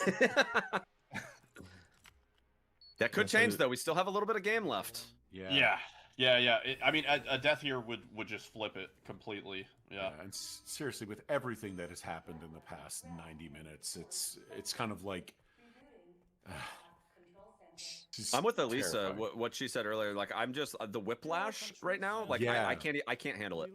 that could change, though. We still have a little bit of game left. Yeah. I mean, a death here would just flip it completely. Yeah. And seriously, with everything that has happened in the past 90 minutes, it's kind of like. I'm with Elisa. What she said earlier. Like, I'm just the whiplash right now. Like, I can't handle it.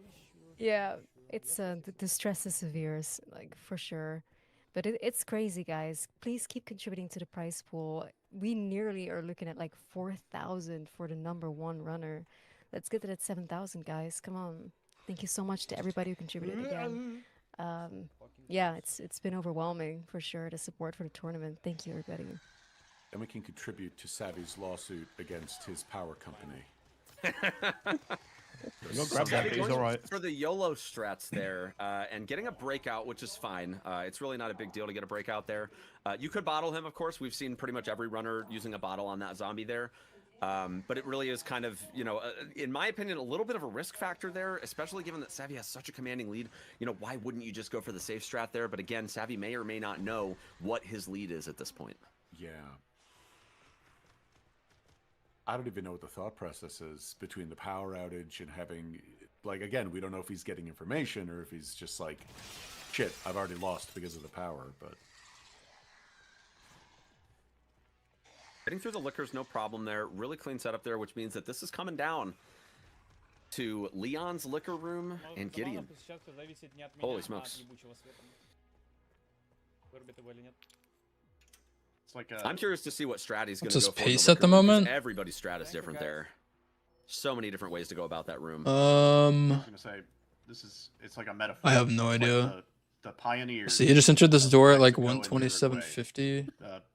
Yeah, it's the stress is severe, like for sure. But it's crazy, guys. Please keep contributing to the prize pool. We nearly are looking at like 4,000 for the #1 runner. Let's get to that 7,000, guys. Come on. Thank you so much to everybody who contributed again. Yeah, it's been overwhelming for sure, the support for the tournament. Thank you, everybody. And we can contribute to Savvy's lawsuit against his power company. You'll grab that, he's all right. For the YOLO strats there, and getting a breakout, which is fine. It's really not a big deal to get a breakout there. You could bottle him, of course. We've seen pretty much every runner using a bottle on that zombie there. But it really is kind of, in my opinion, a little bit of a risk factor there, especially given that Savvy has such a commanding lead. Why wouldn't you just go for the safe strat there? But again, Savvy may or may not know what his lead is at this point. Yeah. I don't even know what the thought process is between the power outage and having, like, again, we don't know if he's getting information or if he's just like, shit, I've already lost because of the power, but. Getting through the liquor's no problem there. Really clean setup there, which means that this is coming down to Leon's liquor room and Gideon. Holy smokes. It's like I'm curious to see what strat he's going What's to go his for. pace at the moment? Everybody's strat is different there. So many different ways to go about that room. I was gonna say, it's like a metaphor. I have no It's idea. Like the pioneers. See, he just entered this door at like 127.50.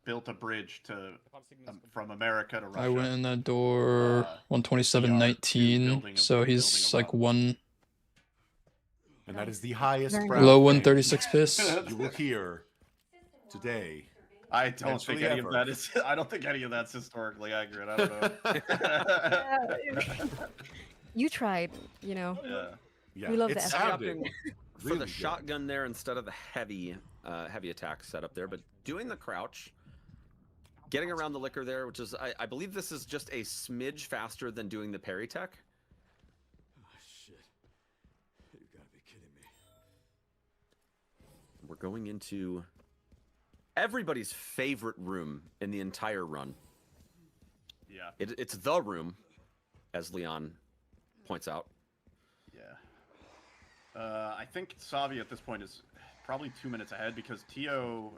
Built a bridge to from America to Russia. I went in that door 127.19, so he's like one. And that is the highest Low 136 pace. you will hear today. I don't think any of that is. I don't think any of that's historically accurate. I don't know. You tried, you know. Yeah. We love It's the effort. opting for the shotgun there instead of the heavy attack setup there, but doing the crouch, getting around the liquor there, which is I believe this is just a smidge faster than doing the parry tech. Oh shit! You gotta be kidding me. We're going into everybody's favorite room in the entire run. Yeah. It's the room, as Leon points out. Yeah. I think Savi at this point is probably 2 minutes ahead because Tio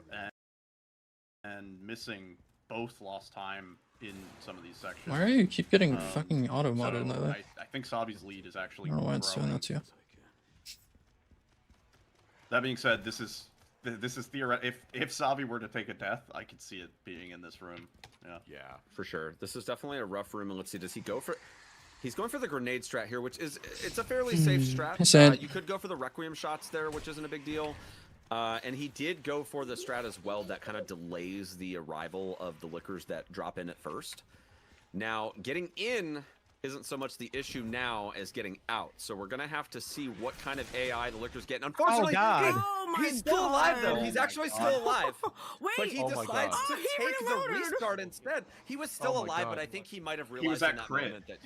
and Missing both lost time in some of these sections. Why are you keep getting fucking auto-modded in that way? I think Savi's lead is actually I don't know why it's doing that to you. That being said, this is theoretical. If Savi were to take a death, I could see it being in this room. Yeah, for sure. This is definitely a rough room, and let's see, does he go for? He's going for the grenade strat here, which is it's a fairly safe strat. You could go for the Requiem shots there, which isn't a big deal. And he did go for the strat as well that kind of delays the arrival of the liquors that drop in at first. Now, getting in isn't so much the issue now as getting out. So we're going to have to see what kind of AI the liquor's getting. Unfortunately, he's still alive, though. He's actually still alive. Wait, but he decides to take the restart instead. He was still alive, but I think he might have realized he was at in that crit. moment that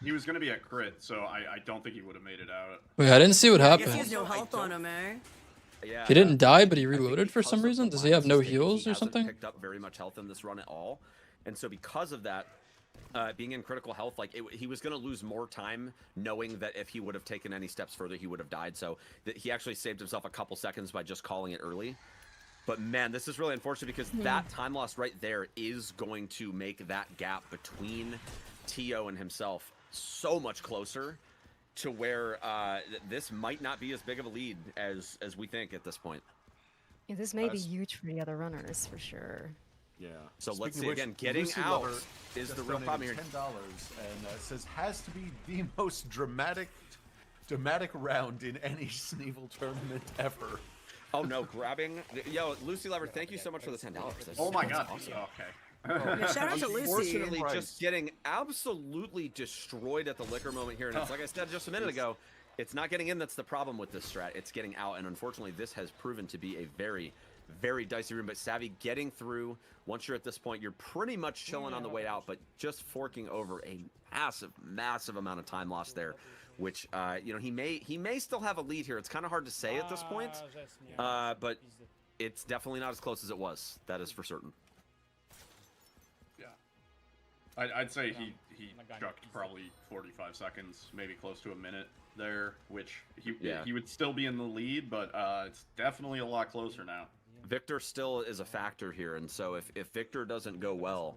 He was going to be at crit, so I don't think he would have made it out. Wait, I didn't see what I guess happened. he has no health on him, eh? Yeah, He didn't die, but he reloaded for some reason? Does he have no heals or something? Picked up very much health in this run at all. And so because of that, being in critical health, like he was going to lose more time knowing that if he would have taken any steps further, he would have died. So he actually saved himself a couple seconds by just calling it early. But man, this is really unfortunate because that time loss right there is going to make that gap between Tio and himself so much closer to where this might not be as big of a lead as we think at this point. Yeah, this may be huge for the other runners for sure. Yeah. So let's see again. Getting Lucy out Lover is the just real problem here. donated $10 and says has to be the most dramatic round in any Sneevil tournament ever. Oh no, grabbing. Yo, Lucy Lover, thank you so much for the $10. Oh my god. Awesome. Okay. Shout out to Lucy. Unfortunately, just getting absolutely destroyed at the liquor moment here. And it's like I said just a minute ago, it's not getting in that's the problem with this strat. It's getting out. And unfortunately, this has proven to be a very, very dicey room. But Savvy getting through, once you're at this point, you're pretty much chilling on the way out, but just forking over a massive, massive amount of time lost there. Which, you know, he may still have a lead here. It's kind of hard to say at this point, but it's definitely not as close as it was. That is for certain. I'd say he chucked probably 45 seconds, maybe close to a minute there, which he would still be in the lead, but it's definitely a lot closer now. Victor still is a factor here, and so if Victor doesn't go well,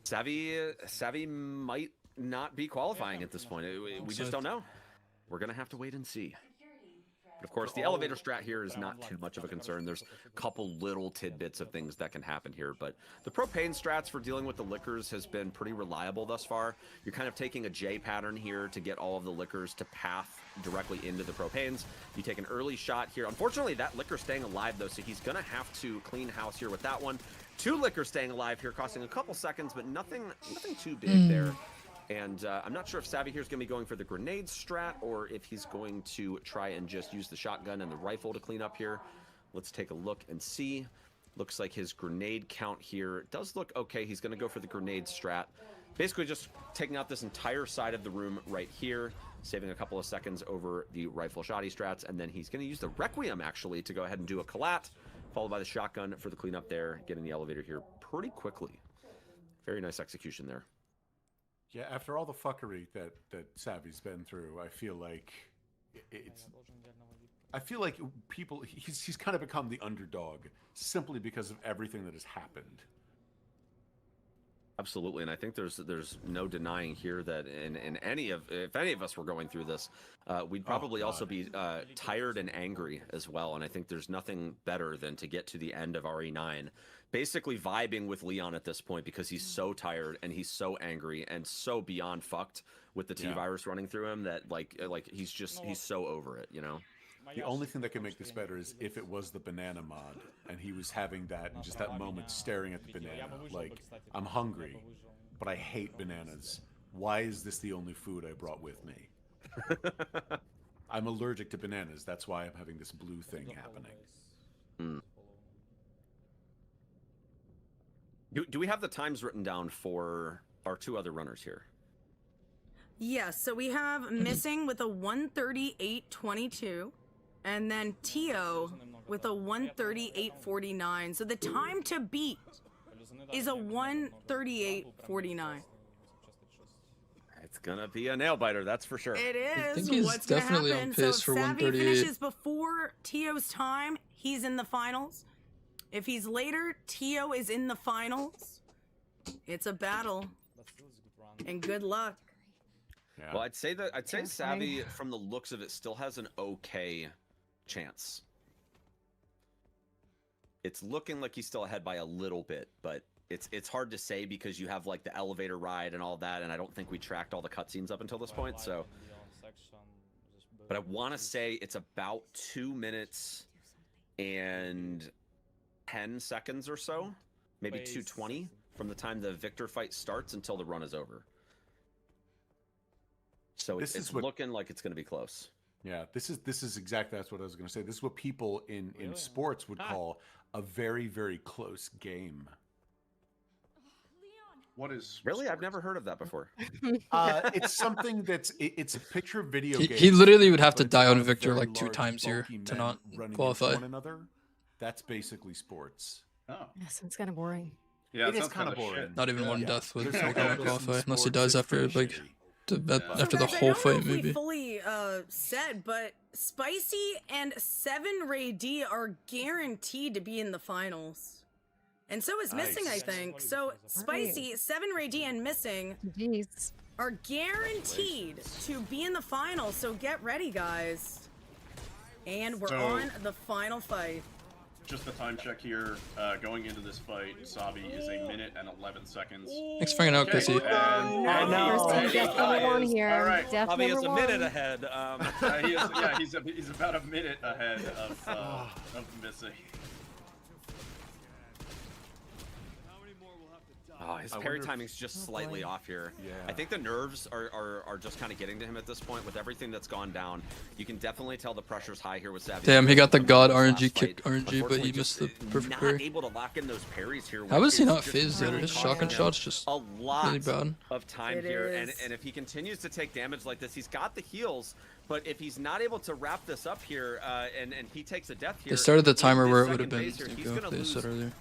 Savvy might not be qualifying at this point. We just don't know. We're gonna have to wait and see. But of course, the elevator strat here is not too much of a concern. There's a couple little tidbits of things that can happen here, but the propane strats for dealing with the liquors has been pretty reliable thus far. You're kind of taking a J pattern here to get all of the liquors to path directly into the propanes. You take an early shot here. Unfortunately, that liquor staying alive though, so he's gonna have to clean house here with that one. 2 liquors staying alive here, costing a couple seconds, but nothing too big there. And I'm not sure if Savvy here is going to be going for the grenade strat or if he's going to try and just use the shotgun and the rifle to clean up here. Let's take a look and see. Looks like his grenade count here does look okay. He's going to go for the grenade strat. Basically just taking out this entire side of the room right here, saving a couple of seconds over the rifle shotty strats, and then he's going to use the Requiem actually to go ahead and do a collat, followed by the shotgun for the cleanup there, getting the elevator here pretty quickly. Very nice execution there. Yeah, after all the fuckery that Savvy's been through, I feel like he's kind of become the underdog simply because of everything that has happened. Absolutely, and I think there's no denying here that if any of us were going through this, we'd probably also be tired and angry as well. And I think there's nothing better than to get to the end of RE9, basically vibing with Leon at this point because he's so tired and he's so angry and so beyond fucked with the T-virus running through him that like he's so over it, you know. The only thing that can make this better is if it was the banana mod, and he was having that, and just that moment staring at the banana. Like, I'm hungry, but I hate bananas. Why is this the only food I brought with me? I'm allergic to bananas. That's why I'm having this blue thing happening. Do we have the times written down for our 2 other runners here? Yes, so we have Missing with a 1:38.22, and then Tio with a 1:38.49. So the time to beat is a 1:38.49. It's gonna be a nail biter, that's for sure. It is. I think he's What's definitely gonna on happen? pace So for if Savvy 138. finishes before Tio's time, he's in the finals. If he's later, Tio is in the finals. It's a battle. And good luck. Yeah. Well, I'd say Savvy, from the looks of it, still has an okay chance. It's looking like he's still ahead by a little bit, but it's hard to say because you have like the elevator ride and all that, and I don't think we tracked all the cutscenes up until this point. So, but I want to say it's about 2 minutes and 10 seconds or so, maybe 2:20 from the time the Victor fight starts until the run is over. So it's looking like it's going to be close. Yeah, this is exactly that's what I was going to say. This is what people in sports would call a very, very close game. What is really? I've never heard of that before. It's something it's a picture video game. He literally would have to die on Victor like 2 times here to not qualify. One another. That's basically sports. Oh, Yeah, sounds kind of boring. yeah, It is sounds kind of kinda boring. shit. Not even one Yeah. death would There's no qualify purpose in unless he sports, dies it's after pretty like shitty. after the Guys, whole I don't know fight if we maybe. fully said, but Spicy and 7 Ray D are guaranteed to be in the finals. And so is Missing, I Nice. think. So Spicy, 7 Ray D, and Missing Jeez. are guaranteed to be in the finals. So get ready, guys. And we're So- on the final fight. Just the time check here. Going into this fight, Sabi is 1 minute and 11 seconds. Thanks for hanging out, Chrissy. First team death number 1 here. All right. Death Bobby is number a minute 1. ahead. He's about a minute ahead of Missing. Oh, his I parry wonder if- timing's just slightly off here. Yeah. I think the nerves are just kind of getting to him at this point with everything that's gone down. You can definitely tell the pressure's high here with Savvy. Damn, he got the god Last RNG fight. kick RNG, but Unfortunately, he missed just the perfect not parry. able to lock in those parries here. How is he which not just phased yet? really His costing shotgun him shots just a lot really bad. of time It here, is. and if he continues to take damage like this, he's got the heals. But if he's not able to wrap this up here, and he takes a death here, They started the in timer this where it would have second been phase here, he's go, gonna they lose said earlier.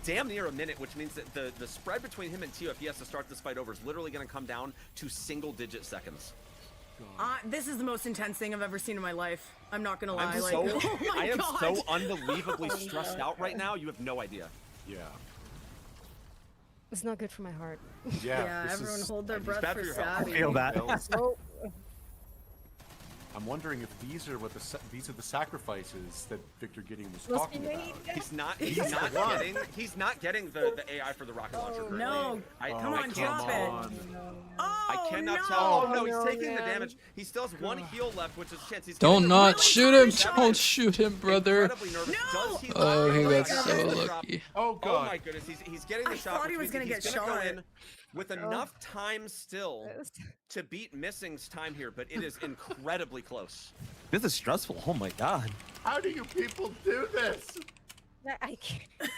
damn near a minute, which means that the spread between him and Tio, if he has to start this fight over, is literally going to come down to single-digit seconds. This is the most intense thing I've ever seen in my life. I'm not gonna lie. I'm like, so, oh my I am God. so unbelievably stressed out right now. You have no idea. Yeah. It's not good for my heart. Yeah, everyone hold their breath bad for for your health. Savvy. I feel that. Oh, I'm wondering if these are the sacrifices that Victor Gideon was Must talking be about. made. He's not getting the AI for the rocket launcher. currently. No, come on, drop it. Oh, I cannot no. tell. Oh no, he's no, taking the man. damage. He still has 1 heal left, which is a chance. He's Don't getting not really shoot him! damage. Don't shoot him, brother! Incredibly nervous. No! Does he Oh, lock he in? got Does so he drop? lucky. Oh Oh god. my goodness, he's getting the I shot. thought he which was gonna means he's get gonna go shot. in with enough time still to beat Missing's time here, but it is incredibly close. This is stressful. Oh my god. How do you people do this? I can't.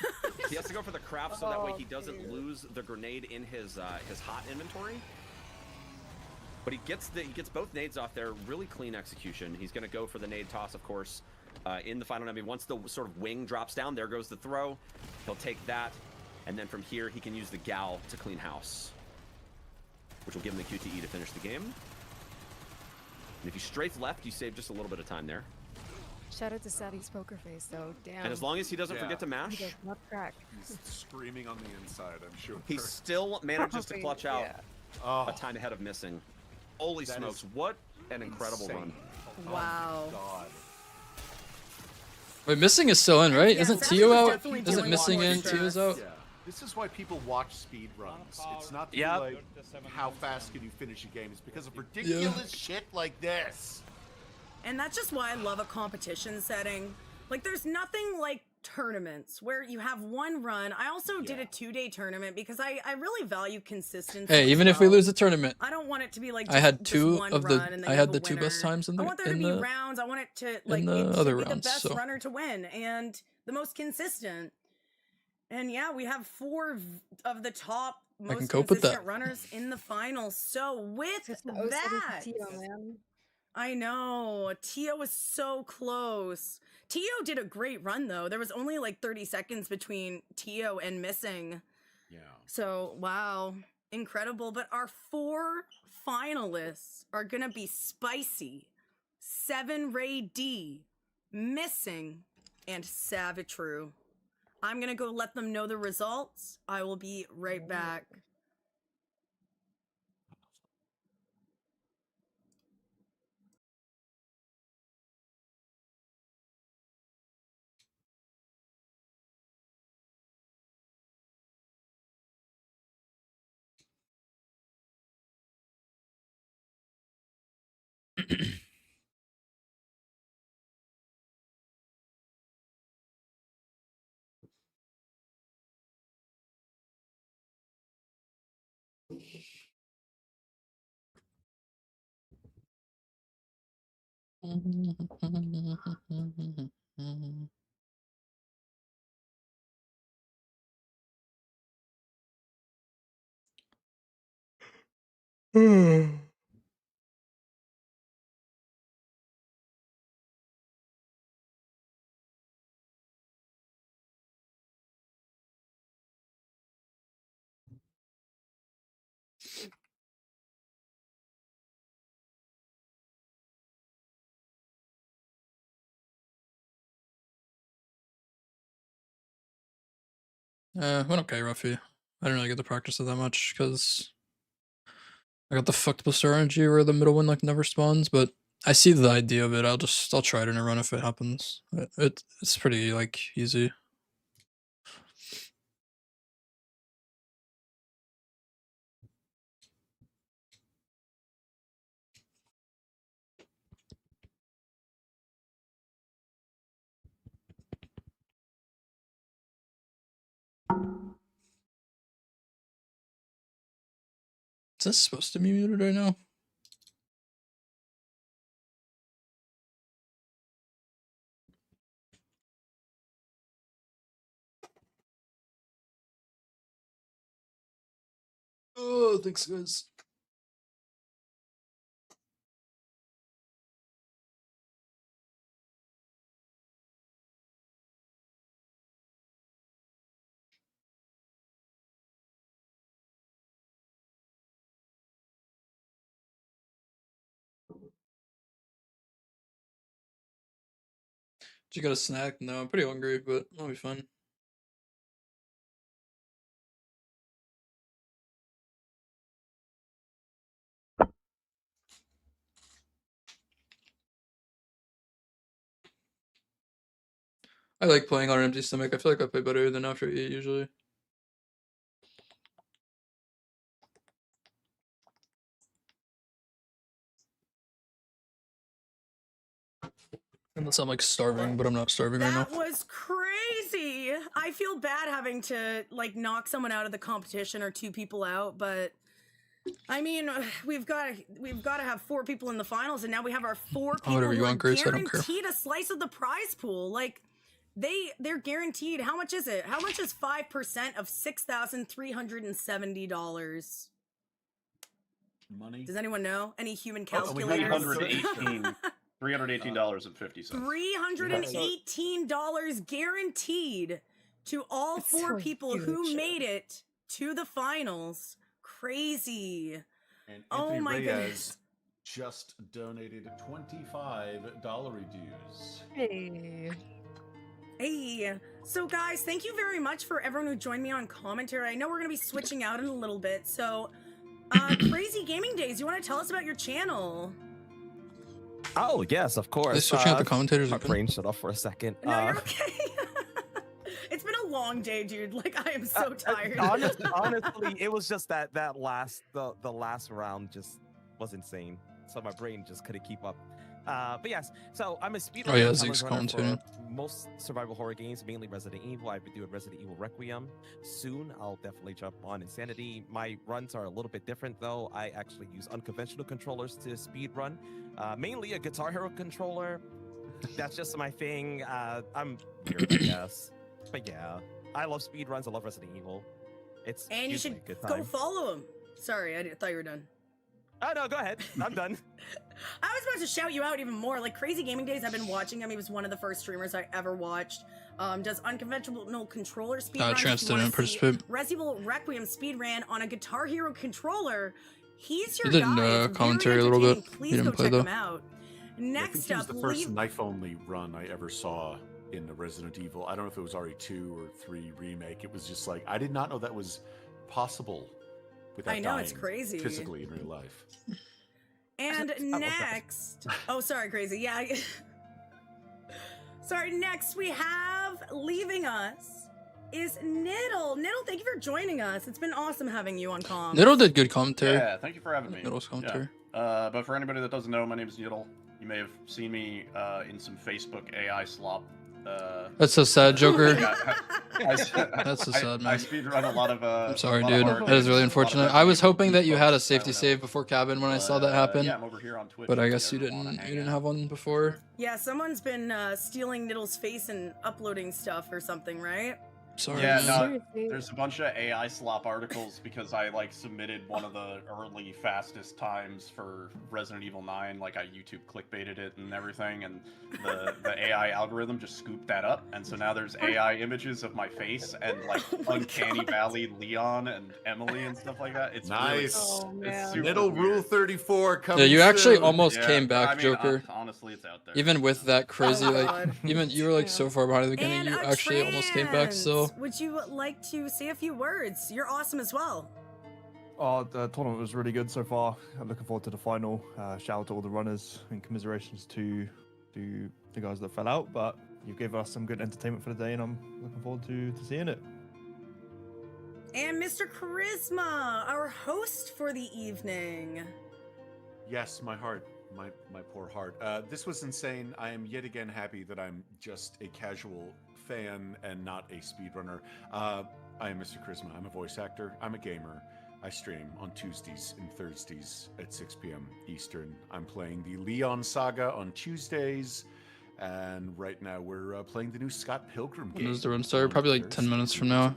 He has to go for the craft so that way he doesn't lose the grenade in his hot inventory. But he gets both nades off there. Really clean execution. He's going to go for the nade toss, of course, in the final. I mean, once the sort of wing drops down, there goes the throw. He'll take that, and then from here he can use the gal to clean house, which will give him the QTE to finish the game. And if you strafe left, you save just a little bit of time there. Shout out to Savvy's poker face, though. Damn. And as long as he doesn't forget to He mash, does not crack. He's screaming on the inside, I'm sure. he still manages to clutch out Oh, a time ahead of Missing. Holy That smokes, is what an incredible insane. run. Wow. God. Wait, Missing is still in, right? Yeah, Isn't Savvy Tio was out? definitely Isn't doing Missing more in? stress. Tio's out? Yeah. This is why people watch speed runs. It's not to Yep. be like how fast can you finish a game. It's because of ridiculous shit like this. And that's just why I love a competition setting. Like, there's nothing like tournaments where you have one run. I also did a 2-day tournament because I really value consistency. Hey, even as if we well. lose the tournament, I don't want it to be like I had just two one of run the and then I you had have the a two winner. best times in the I want there to in be the rounds. I want it to like the it other should be the rounds, best so. runner to win and the most consistent. And yeah, we have 4 of the top I can most cope with consistent that. runners in the finals. So with Just the OCD that, Tio, man. I know Tio was so close. Tio did a great run though. There was only like 30 seconds between Tio and missing. Yeah. So wow, incredible. But our 4 finalists are gonna be Spicy, 7 Ray D, Missing, and Savitru. I'm gonna go let them know the results. I will be right back. Went okay, Ruffy. I didn't really get to practice it that much because I got the fucked Blister RNG where the middle one like never spawns, but I see the idea of it. I'll try it in a run if it happens. It's pretty like easy. Is this supposed to be muted right now? Oh, thanks guys. Did you got a snack? No, I'm pretty hungry, but I'll be fine. I like playing on an empty stomach. I feel like I play better than after I eat usually. Unless I'm like starving, but I'm not starving right now. That was crazy. I feel bad having to like knock someone out of the competition or 2 people out, but I mean, we've got to have 4 people in the finals, and now we have our 4 people Whatever you who are want, Grace, I don't care. guaranteed a slice of the prize pool. Like they're guaranteed. How much is it? How much is 5% of $6,370? Money? Does anyone know? Any human Oh, calculators? $318.50. $318 guaranteed to all That's 4 so people who huge. made it to the finals. Crazy. And Oh Anthony my Reyes goodness. just donated $25 dues. Hey. Hey, so guys, thank you very much for everyone who joined me on commentary. I know we're gonna be switching out in a little bit, so Crazy Gaming Days, you want to tell us about your channel? Oh yes, of course. Are they switching out the commentators My again? brain shut off for a second. No, you're okay. It's been a long day, dude. Like, I am so tired. Honestly, it was just that last the last round just was insane. So my brain just couldn't keep up. But yes, so I'm a speedrunner. Oh, yeah, challenge Zeke's runner commentating. for most survival horror games, mainly Resident Evil. I've been doing Resident Evil Requiem. Soon, I'll definitely jump on Insanity. My runs are a little bit different, though. I actually use unconventional controllers to speedrun. Mainly a Guitar Hero controller. That's just my thing. I'm weird, I guess. But yeah, I love speedruns. I love Resident Evil. It's And you usually should a good go time. follow him. Sorry, I thought you were done. Oh, no, go ahead. I'm done. I was about to shout you out even more. Like Crazy Gaming Days, I've been watching him. He was one of the first streamers I ever watched. Does unconventional controller speedruns. Trans didn't participate. Resident Evil Requiem speedran on a Guitar Hero controller. He's He your did guy. It's commentary very a little bit. entertaining. He Please didn't go play check though. him out. Next I think he was up, the first leave. knife-only run I ever saw in the Resident Evil. I don't know if it was RE2 or 3 remake. It was just like, I did not know that was possible without I know, it's dying crazy. physically in real life. And next, oh, sorry, Crazy. Yeah. Sorry, next we have leaving us is Niddle. Niddle, thank you for joining us. It's been awesome having you on comm. Niddle did good commentary. Yeah, thank you for having me. Niddle's commentary. Yeah. But for anybody that doesn't know, my name is Yiddle. You may have seen me in some Facebook AI slop. That's so sad, Joker. That's so sad, man. I speedrun a lot of. I'm sorry, dude. That is really unfortunate. I was hoping that you had a safety save before cabin when I saw that happen. Yeah, I'm over here on Twitch. But I guess you didn't have one before. Yeah, someone's been stealing Niddle's face and uploading stuff or something, right? Sorry. Yeah, man. no, there's a bunch of AI slop articles because I like submitted one of the early fastest times for Resident Evil 9. Like I YouTube clickbaited it and everything, and the AI algorithm just scooped that up, and so now there's AI images of my face and like Uncanny Valley Leon and Emily and stuff like that. It's Nice. Really, it's super Middle weird. Rule 34 coming Yeah, you actually soon. almost Yeah, came but back, I mean, Joker. honestly, it's out there. Even with that crazy, Oh, like, God. even you were like so far behind at the beginning, And you a actually almost came back. So Would you like to say a few words? You're awesome as well. Oh, the tournament was really good so far. I'm looking forward to the final. Shout out to all the runners and commiserations to the guys that fell out. But you gave us some good entertainment for the day, and I'm looking forward to seeing it. And Mr. Charisma, our host for the evening. Yes, my heart. My poor heart. This was insane. I am yet again happy that I'm just a casual fan and not a speedrunner. I am Mr. Charisma. I'm a voice actor. I'm a gamer. I stream on Tuesdays and Thursdays at 6 p.m. Eastern. I'm playing the Leon Saga on Tuesdays, and right now we're playing the new Scott Pilgrim game. when does the run start? Probably like 10 minutes from now.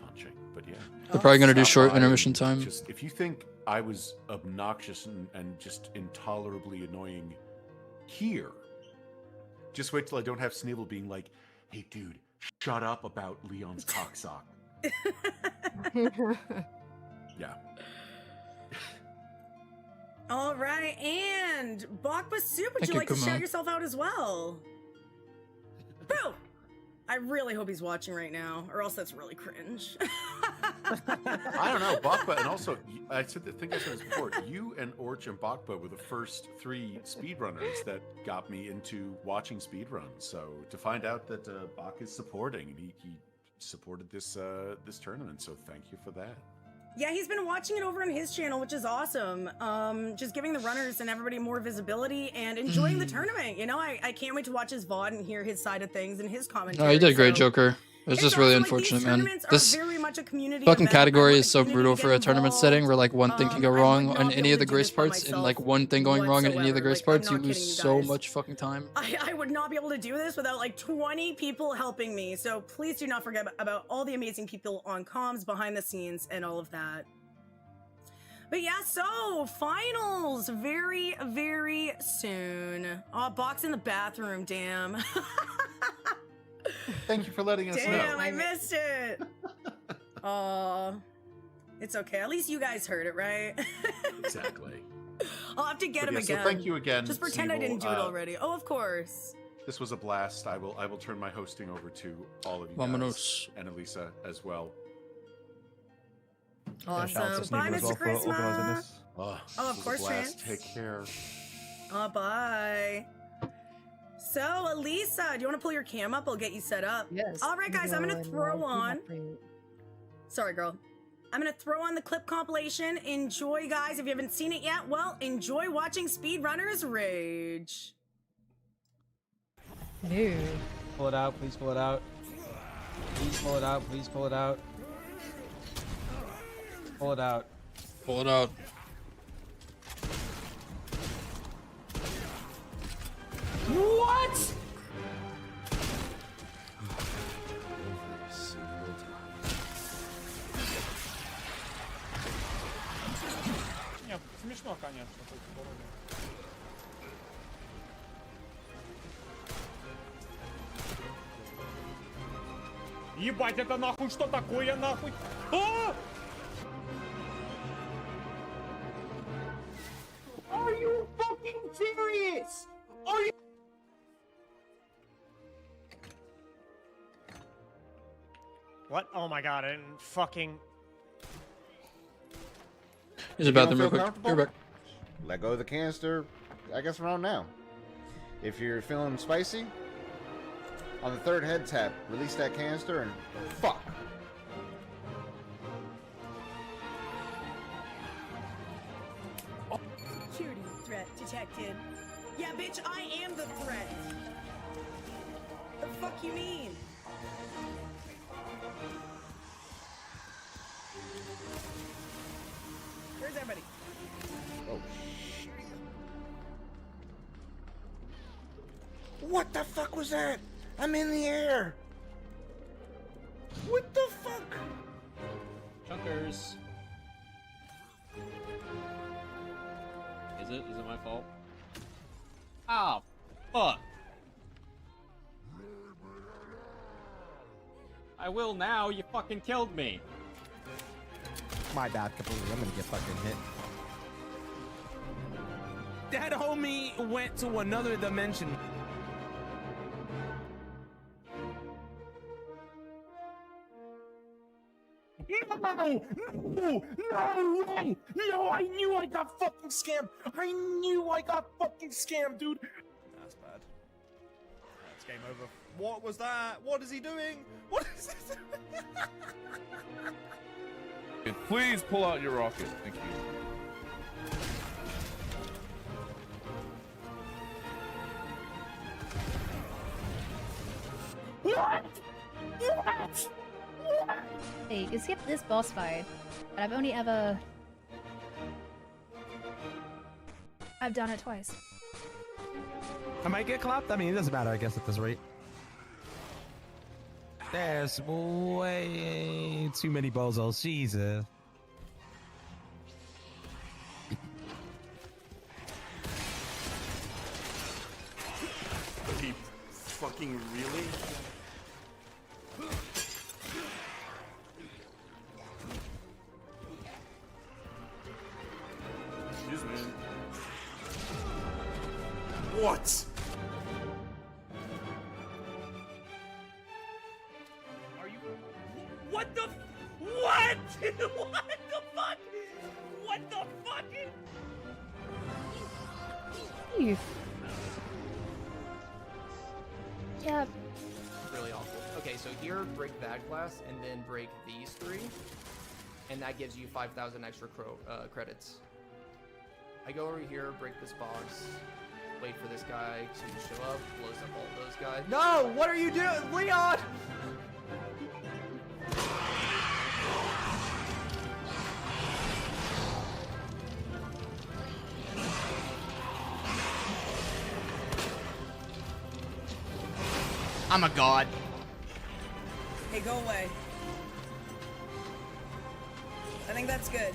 But yeah. We're probably gonna do Stop short by intermission and time. Just, if you think I was obnoxious and just intolerably annoying here, just wait till I don't have Sneeble being like, "Hey, dude, shut up about Leon's cocksock." Yeah. All right, and Bakba Soup, would Thank you you, like to shout Kuma. yourself out as well? Boo! I really hope he's watching right now, or else that's really cringe. I don't know, Bakba, and also I think I said this before. You and Orch and Bakba were the first 3 speedrunners that got me into watching speedruns. So to find out that Bak is supporting, and he supported this this tournament, so thank you for that. Yeah, he's been watching it over on his channel, which is awesome. Just giving the runners and everybody more visibility and enjoying the tournament. You know, I can't wait to watch his VOD and hear his side of things and his commentary. No, you did a great, so- Joker. It was It's just really awesome, like, these unfortunate, man. tournaments are This very much a community fucking event. I category want is the so community brutal to for get a tournament involved. setting where like one thing can go I would wrong not on be any able of the to do grace this by parts, and myself like one thing going wrong in any of the whatsoever. grace Like, parts, I'm you not lose kidding you so guys. much fucking time. I would not be able to do this without like 20 people helping me. So please do not forget about all the amazing people on comms, behind the scenes, and all of that. But yeah, so finals very, very soon. Oh, Box in the bathroom, damn. Thank you for letting us know. Damn, I missed it. Aw. It's okay. At least you guys heard it, right? Exactly. I'll have to get But him yeah, so again. thank you again, Just pretend I Sneeble. didn't do it already. Oh, of course. This was a blast. I will turn my hosting over to all of you Vamonos. guys and Elisa as well. Awesome. Bye, Mr. Charisma. Oh, Oh, of this was a course, blast. Trance. Take care. Oh, bye. So, Elisa, do you want to pull your cam up? I'll get you set up. Yes. All right, guys, I'm going to throw on. Sorry, girl. I'm going to throw on the clip compilation. Enjoy, guys. If you haven't seen it yet, well, enjoy watching speedrunners rage. Dude. Pull it out, please pull it out. Please pull it out, please pull it out. Pull it out. Pull it out. What? Не, смешно, конечно. Ебать, это нахуй что такое, нахуй? А! Are you fucking serious? Are you? What? Oh my god, I didn't fucking... Use the bathroom real quick. Be right back. Let go of the canister, I guess around now. If you're feeling spicy, on the third head tap, release that canister and fuck. Security threat detected. Yeah, bitch, I am the threat. The fuck you mean? Where's everybody? Oh, What the fuck was that? I'm in the air. What the fuck? Chunkers. Is it? Is it my fault? Oh, fuck. I will now, you fucking killed me. My bad, completely. I'm gonna get fucking hit. That homie went to another dimension. No, I knew I got fucking scammed. I knew I got fucking scammed, dude. That's bad. That's game over. What was that? What is he doing? What is he doing? Please pull out your rocket. Thank you. What? What? Hey, you skipped this boss fight, but I've only ever... I've done it twice. I might get clapped. I mean, it doesn't matter, I guess, at this rate. There's way too many bozos. Jesus. He fucking really? Excuse me. What? Are you? What the? What? What the fuck? What the fucking? Ew. Yeah. Really awful. Okay, so here, break that glass, and then break these three. And that gives you 5,000 extra credits. I go over here, break this box, wait for this guy to show up, blows up all those guys. No! What are you doing, Leon? I'm a god. Hey, go away. I think that's good.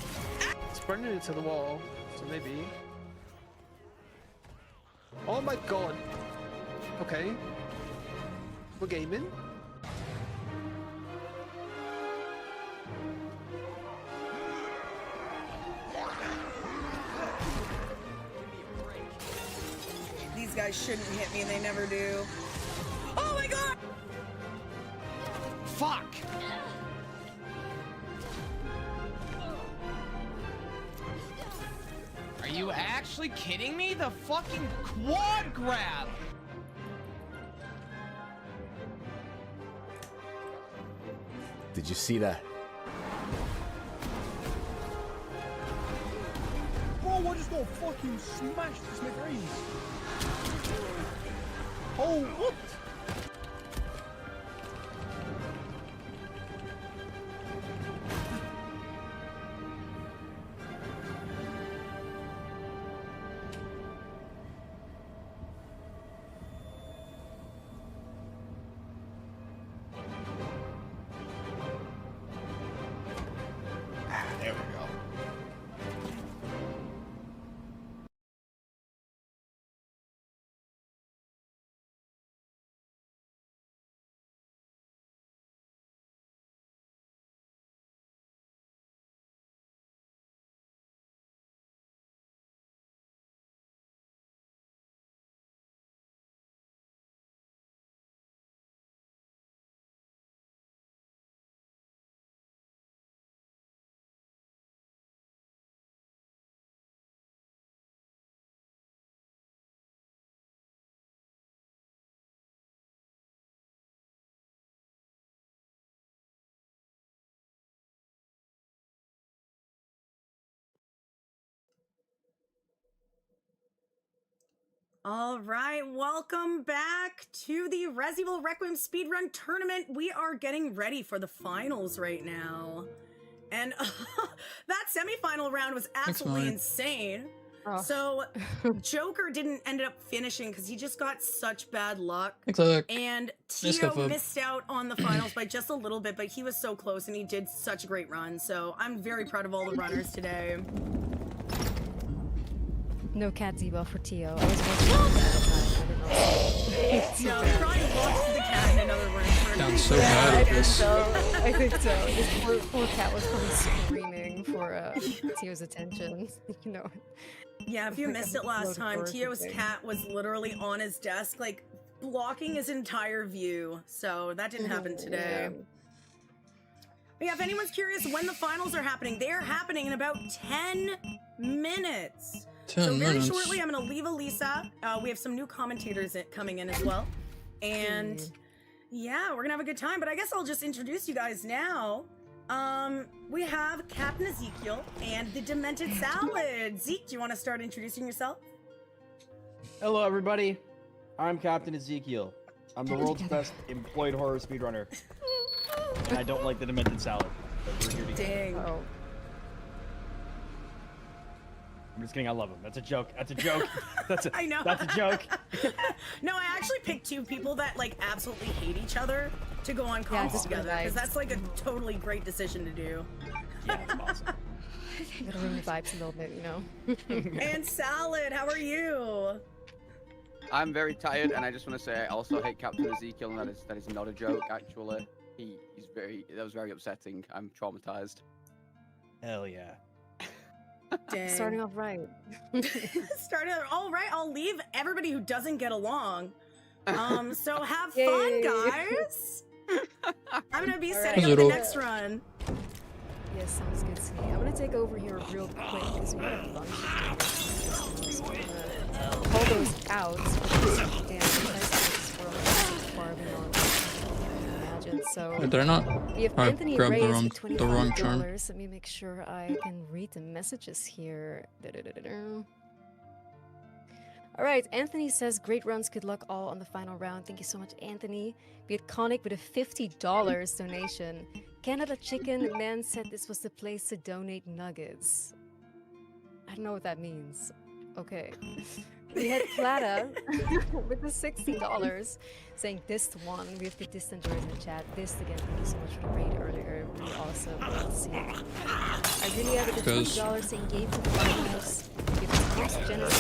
It's burning into the wall, so maybe. Oh my god. Okay. We're gaming. These guys shouldn't hit me, they never do. Oh my god! Fuck! Are you actually kidding me? The fucking quad grab! Did you see that? Bro, I just got fucking smashed this McRae. Oh, what? There we go. All right, welcome back to the Resident Evil Requiem speedrun tournament. We are getting ready for the finals right now. And that semifinal round was absolutely insane. Oh. So Joker didn't end up finishing because he just got such bad luck. Thanks, Alec. And Nice Tio stuff, missed out on the finals by just a little bit, but he was so close and he did such a great run. So I'm very proud of all the runners today. No cat debuff for Tio. I was watching that. No, he probably lost the cat in another room. Sounds so bad at this. I think so. This poor cat was probably screaming for Tio's attention. You know. Yeah, if you missed it last time, Tio's thing. cat was literally on his desk, like blocking his entire view. So that didn't happen today. But yeah, if anyone's curious when the finals are happening, they are happening in about 10 minutes. 10 so very minutes. shortly, I'm going to leave Elisa. We have some new commentators coming in as well. And yeah, we're going to have a good time. But I guess I'll just introduce you guys now. We have Captain Ezekiel and the Demented Salad. Zeke, do you want to start introducing yourself? Hello, everybody. I'm Captain Ezekiel. I'm the world's best employed horror speedrunner. And I don't like the Demented Salad. But we're here to Dang. Oh. I'm just kidding. I love him. That's a joke. That's a joke. I know. That's a joke. No, I actually picked two people that like absolutely hate each other to go on comms just for together because vibes. that's like a totally great decision to do. Yeah, it's awesome. Gotta ruin the vibes a little bit, you know. And Salad, how are you? I'm very tired, and I just want to say I also hate Captain Ezekiel, and that is not a joke. Actually, that was very upsetting. I'm traumatized. Hell yeah. Dang. Starting off right. All right, I'll leave everybody who doesn't get along. So have Yay. fun, guys. I'm gonna be setting up the Zoodle. next run. Yes, sounds good to me. I'm gonna take over here real quick because we got a bunch of things. So I'm gonna call those out. And far beyond what I can imagine. So Wait, did I not? we have I Anthony grabbed Reyes the with wrong charm. $25. Let me make sure I can read the messages here. All right, Anthony says, great runs, good luck all on the final round. Thank you so much, Anthony. Vietconic with a $50 donation. Canada Chicken Man said this was the place to donate nuggets. I don't know what that means. Okay. We had Plata with the $60 saying this one. We have the distant joys in the chat. This again, thank you so much for the raid earlier. Really awesome. Let's see. I really have the $20 saying gave to the finals. Give us most generous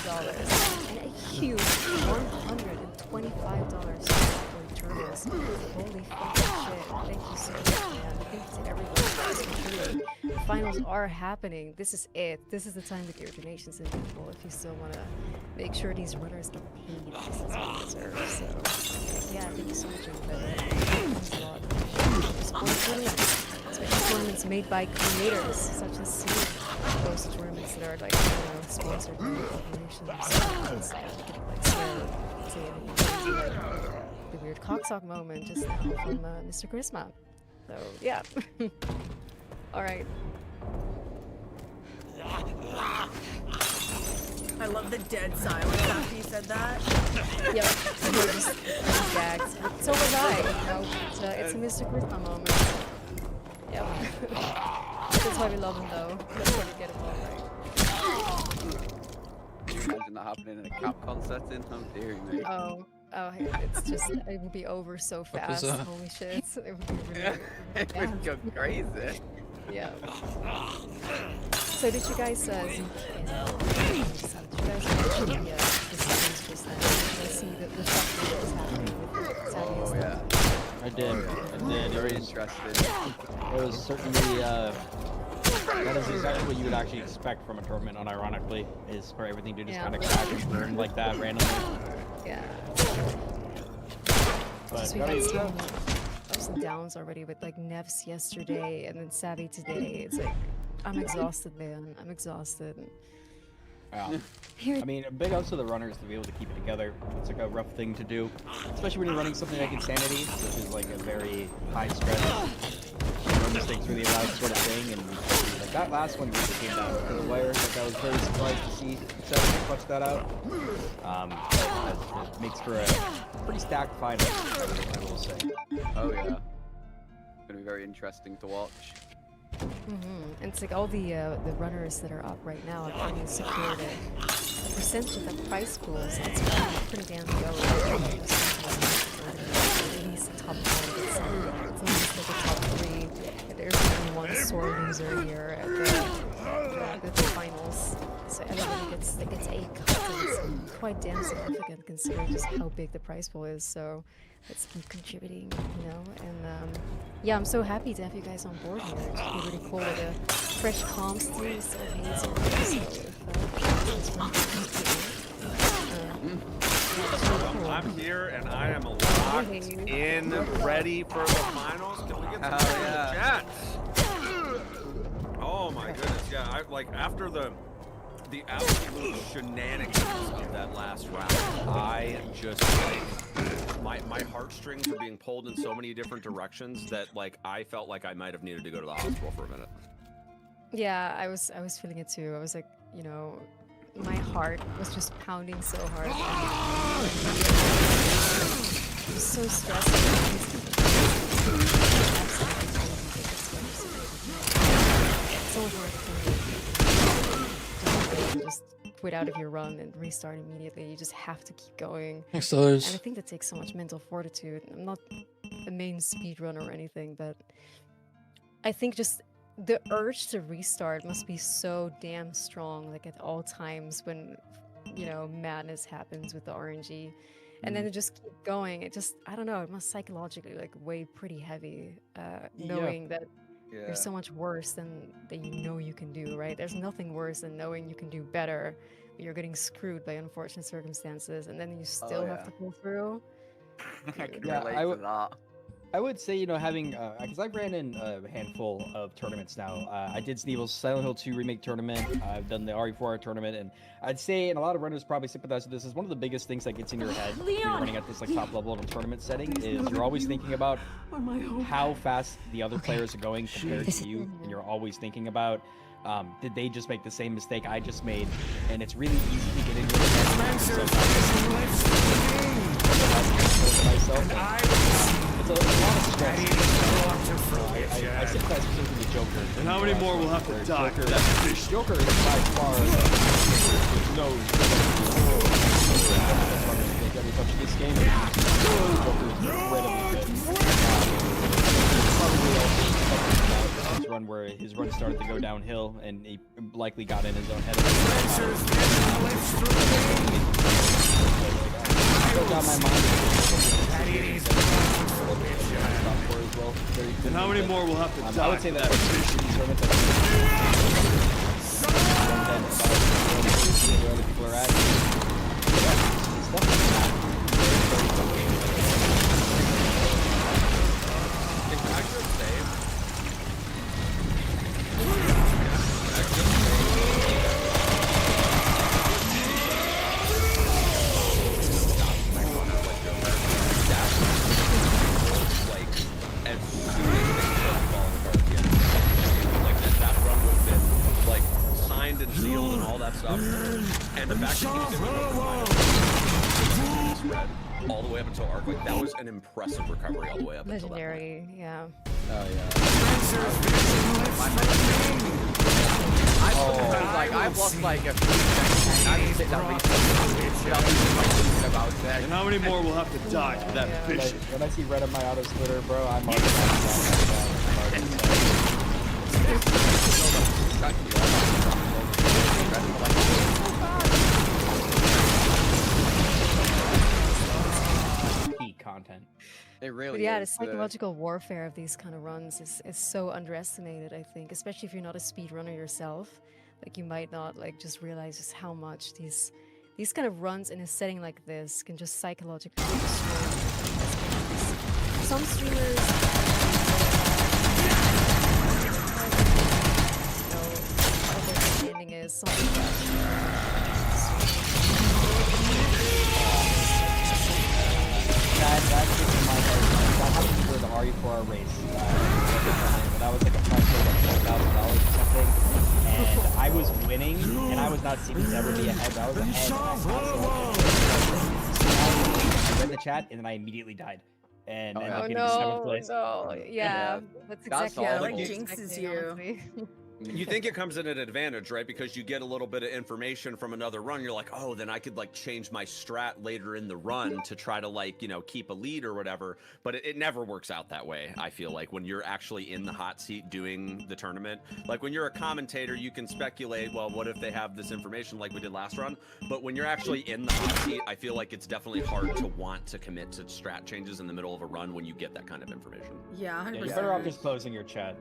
$20 and a huge $125 for Turtles. Holy fucking shit. Thank you so much, man. Thank you to everyone who's contributing. The finals are happening. This is it. This is the time with your donations and people if you still want to make sure these runners get paid. This is what they deserve. So, yeah, thank you so much, everybody. Thanks a lot. Support tournaments. Especially tournaments made by creators, such as those tournaments that are like, sponsored by corporations. The weird cocksock moment just now from Mr. Charisma. So, yeah. Alright. I love the dead silence after you said that. Yep. We're just gagged. So was I. You know, it's a Mr. Charisma moment. Yep. That's why we love him, though. That's why we get him all right. Can you imagine that happening in a Capcom setting? How dare me? Oh, it's just, it would be over so fast. Holy shit. It would be really, It would go crazy. Yeah. So did you guys, did you guys mention the decisions just then? Did you see the stuff that was happening with Savvy and stuff? I did. Very interested. It was certainly, that is exactly what you would actually expect from a tournament, unironically, is for everything to just kind of crash and burn like that randomly. Yeah. But We had some ups and downs already with like Nevs yesterday and then Savvy today. It's like, I'm exhausted, man. I'm exhausted. I mean, big ups to the runners to be able to keep it together. It's like a rough thing to do, especially when you're running something like Insanity, which is like a very high stress, no mistakes really allowed sort of thing. And like that last one really came down to the wire. Like I was very surprised to see Savvy clutch that out. It makes for a pretty stacked final, I will say. Oh yeah. It's gonna be very interesting to watch. And it's like all the runners that are up right now have already secured a percentage of the prize pools. It's pretty damn good. At least the top 5. It's at least like the top 3. There's only one sore loser here at the finals. So everybody gets a cut, and it's quite damn significant considering just how big the prize pool is. So let's keep contributing, you know. And yeah, I'm so happy to have you guys on board here. It's be really cool with a fresh comms team, so I'm here and I am locked in, ready for the finals. Can we get some chats? Oh my goodness, yeah. I like after the absolute shenanigans of that last round, I just like my heartstrings were being pulled in so many different directions that like I felt like I might have needed to go to the hospital for a minute. yeah, I was feeling it too. I was like, you know, my heart was just pounding so hard. I was so stressed. It's over. Just quit out of your run and restart immediately. You just have to keep going. Thanks, Sellers. And I think that takes so much mental fortitude. I'm not a main speedrunner or anything, but I think just the urge to restart must be so damn strong, like at all times when, you know, madness happens with the RNG. And then to just keep going, it just, I don't know, it must psychologically like weigh pretty heavy, knowing that there's so much worse than that you know you can do, right? There's nothing worse than knowing you can do better, but you're getting screwed by unfortunate circumstances, and then you still have to pull through. I can relate to that. I would say, you know, having, because I've ran in a handful of tournaments now. I did Sneevel's Silent Hill 2 remake tournament. I've done the RE4 tournament, and I'd say, and a lot of runners probably sympathize with this, is one of the biggest things that gets in your head when you're running at this like top level in a tournament setting is you're always thinking about how fast the other players are going compared to you, and you're always thinking about, did they just make the same mistake I just made? And it's really easy to get into your head. It's a lot of stress. I sympathize specifically with Joker. And how many more will have to die? Joker is by far no every touch of this game. Joker's incredibly good. Probably his run where his run started to go downhill and he likely got in his own head. And how many more will have to die? I would say that where other people are at. It's grind and zeal and all that stuff, and the fact that he was able to go from spread all the way up until arc, like that was an impressive recovery all the way up until that point. Legendary, yeah. Oh yeah. I've lost like a few seconds. I didn't sit down about that. And how many more will have to die for that vision? When I see red on my auto splitter, bro, I'm already peak content. It really But yeah, the is. psychological warfare of these kind of runs is so underestimated, I think, especially if you're not a speedrunner yourself. Like, you might not like just realize just how much these kind of runs in a setting like this can just psychologically destroy you. Some streamers, what their understanding is something That happened for the RE4 race. That was like a price of like $4,000 or something. And I was winning, and I was not seeming to ever be ahead, but I was ahead. I read the chat, and then I immediately died. And ended up getting 7th place. yeah, that's exactly all what like jinxes you. You think it comes in an advantage, right? Because you get a little bit of information from another run. You're like, oh, then I could like change my strat later in the run to try to like, you know, keep a lead or whatever. But it never works out that way. I feel like when you're actually in the hot seat doing the tournament, like when you're a commentator, you can speculate, well, what if they have this information like we did last run? But when you're actually in the hot seat, I feel like it's definitely hard to want to commit to strat changes in the middle of a run when you get that kind of information. Yeah, 100%. You're better off just closing your chat.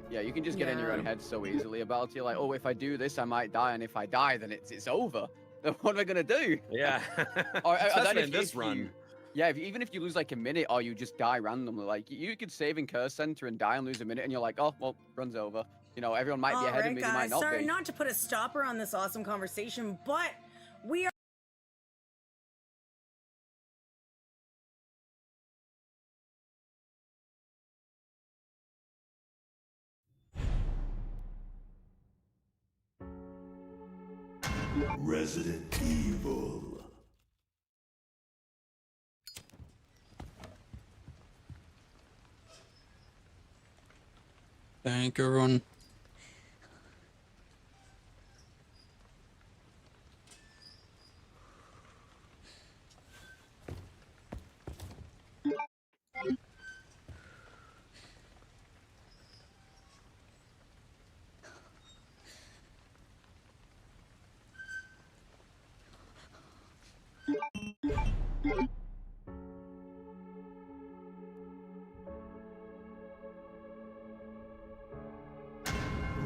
Yeah, you can just get in your own head so easily about it. You're like, oh, if I do this, I might die, and if I die, then it's over. Then what am I gonna do? Yeah. Especially in this run. Yeah, even if you lose like a minute or you just die randomly, like you could save in Curse Center and die and lose a minute, and you're like, oh, well, run's over. You know, everyone might be ahead of me, they might not Sorry, be. not to put a stopper on this awesome conversation, but we are. Resident Evil. Thank you, everyone.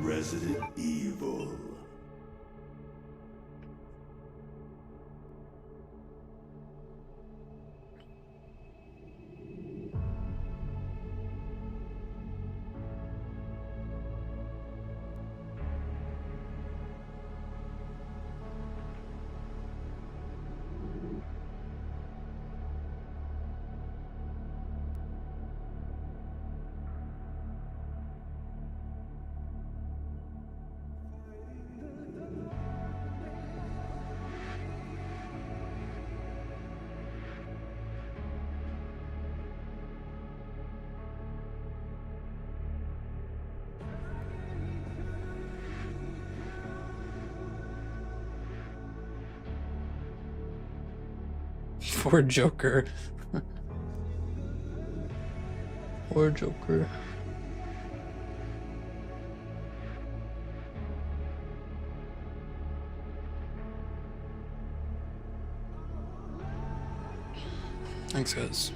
Resident Evil. Poor Joker. Poor Joker. Thanks, guys.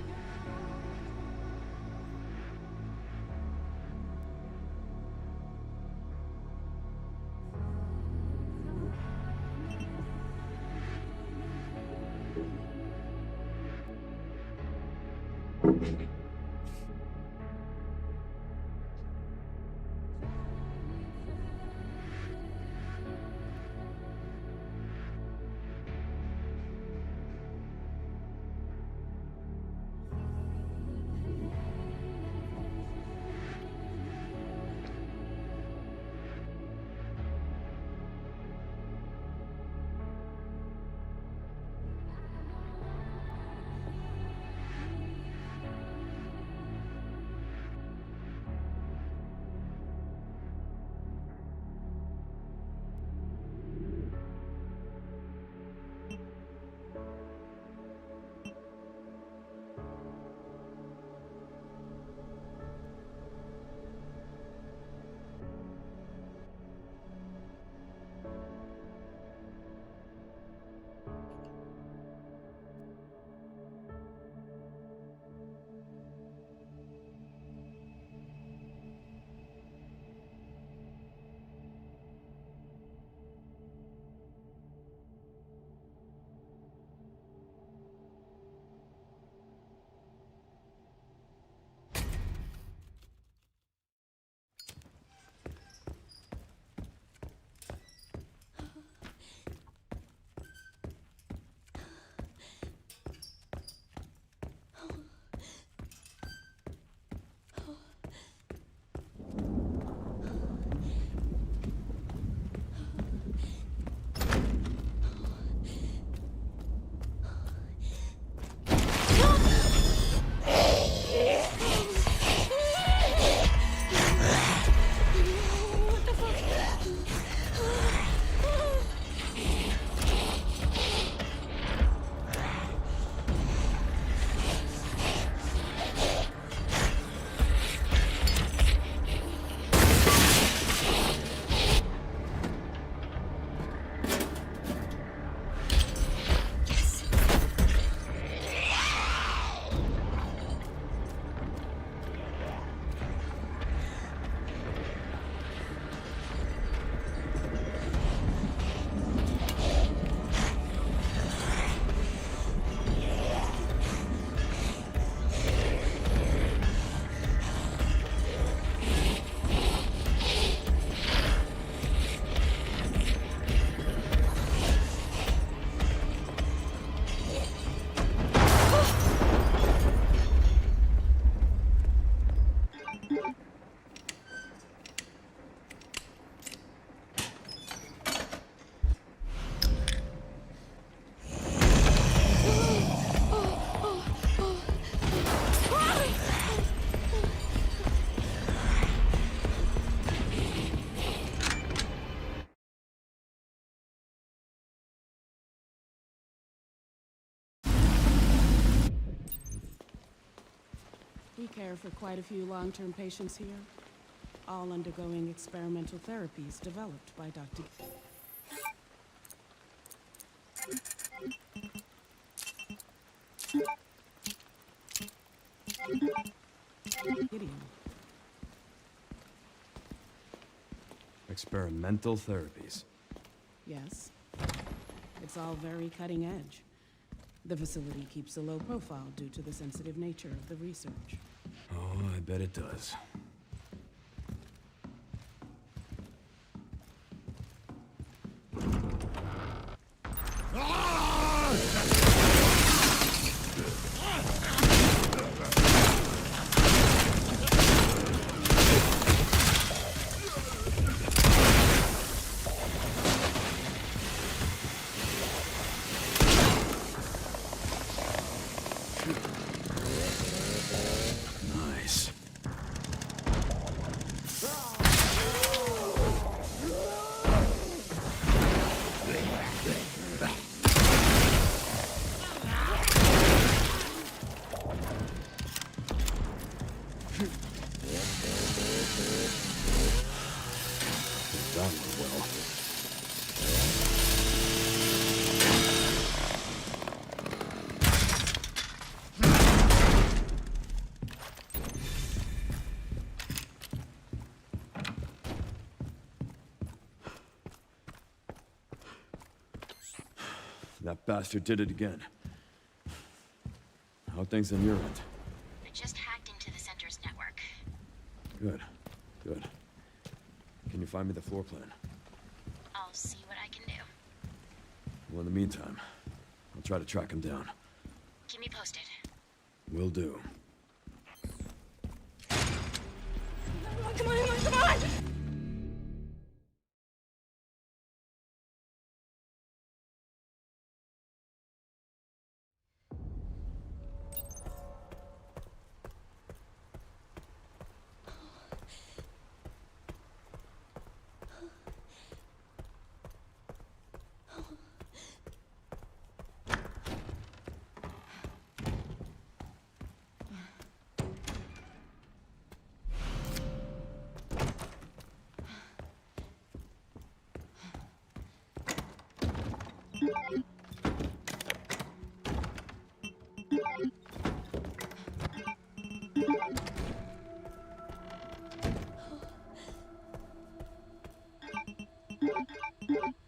We care for quite a few long-term patients here, all undergoing experimental therapies developed by Dr. Gideon. Experimental therapies. Yes. It's all very cutting edge. The facility keeps a low profile due to the sensitive nature of the research. Oh, I bet it does. Nice. That went well. That bastard did it again. How are things on your end? I just hacked into the center's network. Good. Good. Can you find me the floor plan? I'll see what I can do. Well, in the meantime, I'll try to track him down. Keep me posted. Will do. Come on, come on!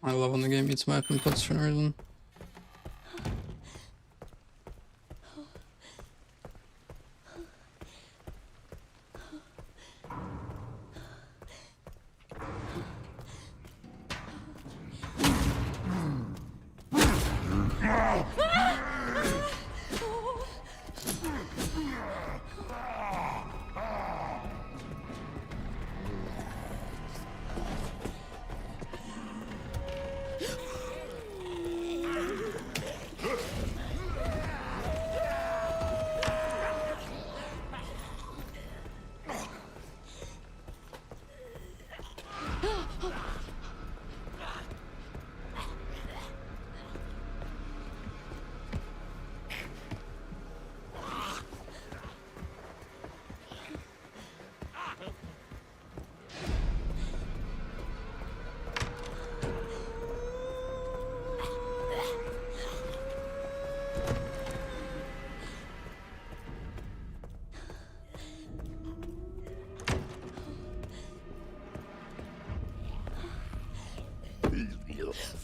I love when the game beats map inputs for no reason.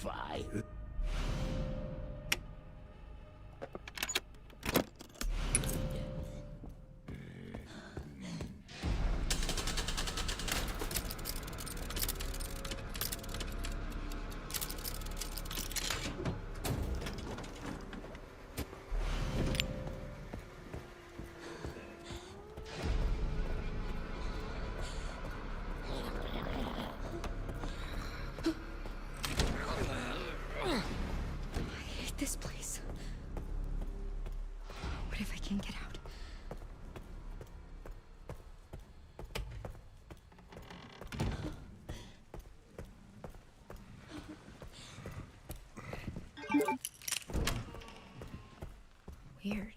Fine. This place. What if I can't get out? Weird.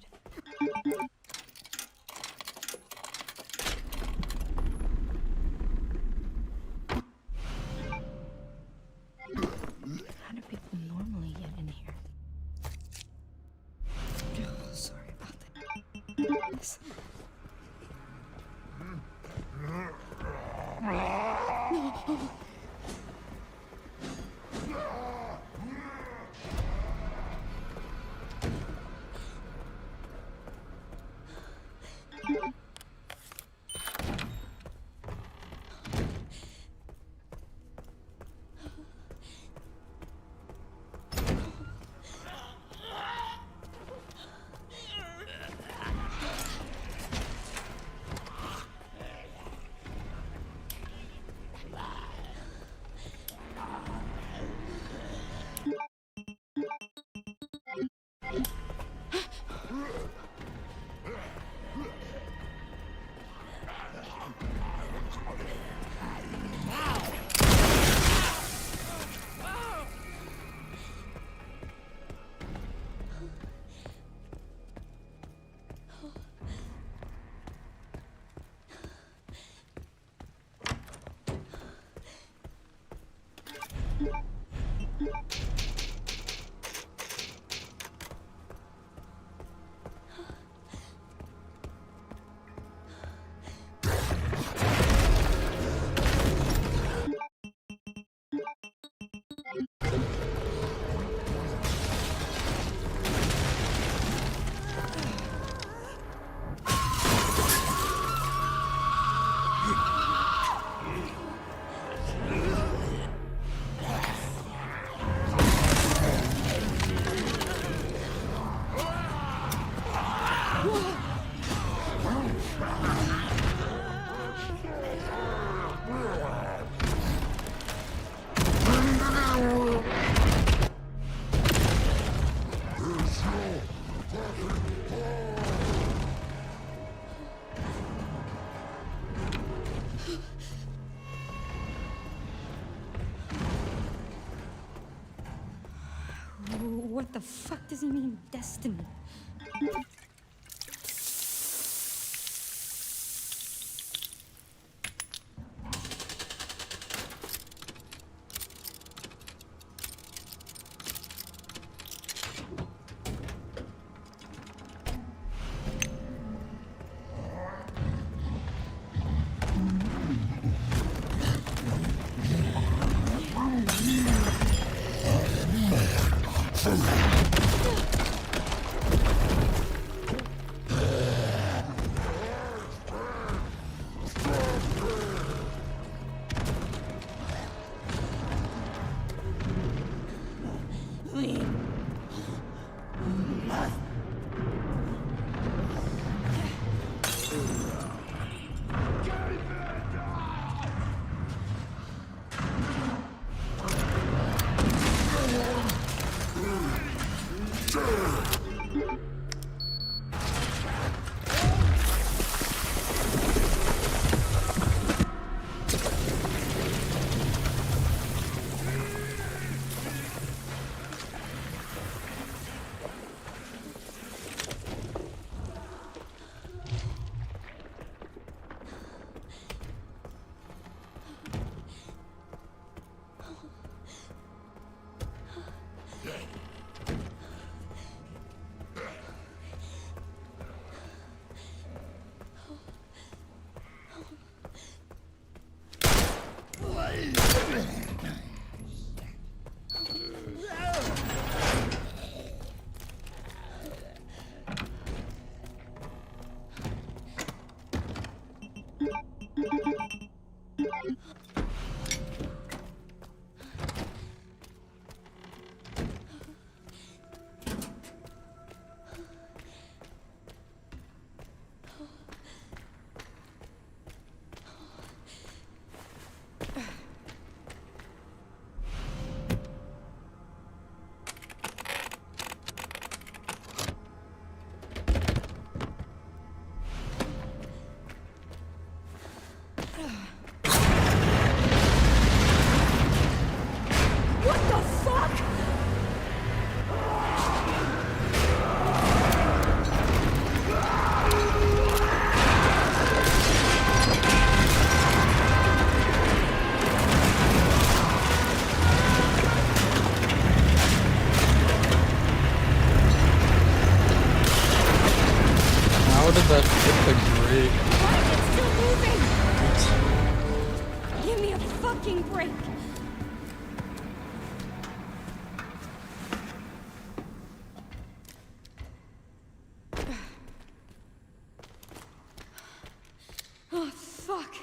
What the fuck does he mean, destiny? How did that hit the grate? Why is it still moving? Give me a fucking break. Oh, fuck.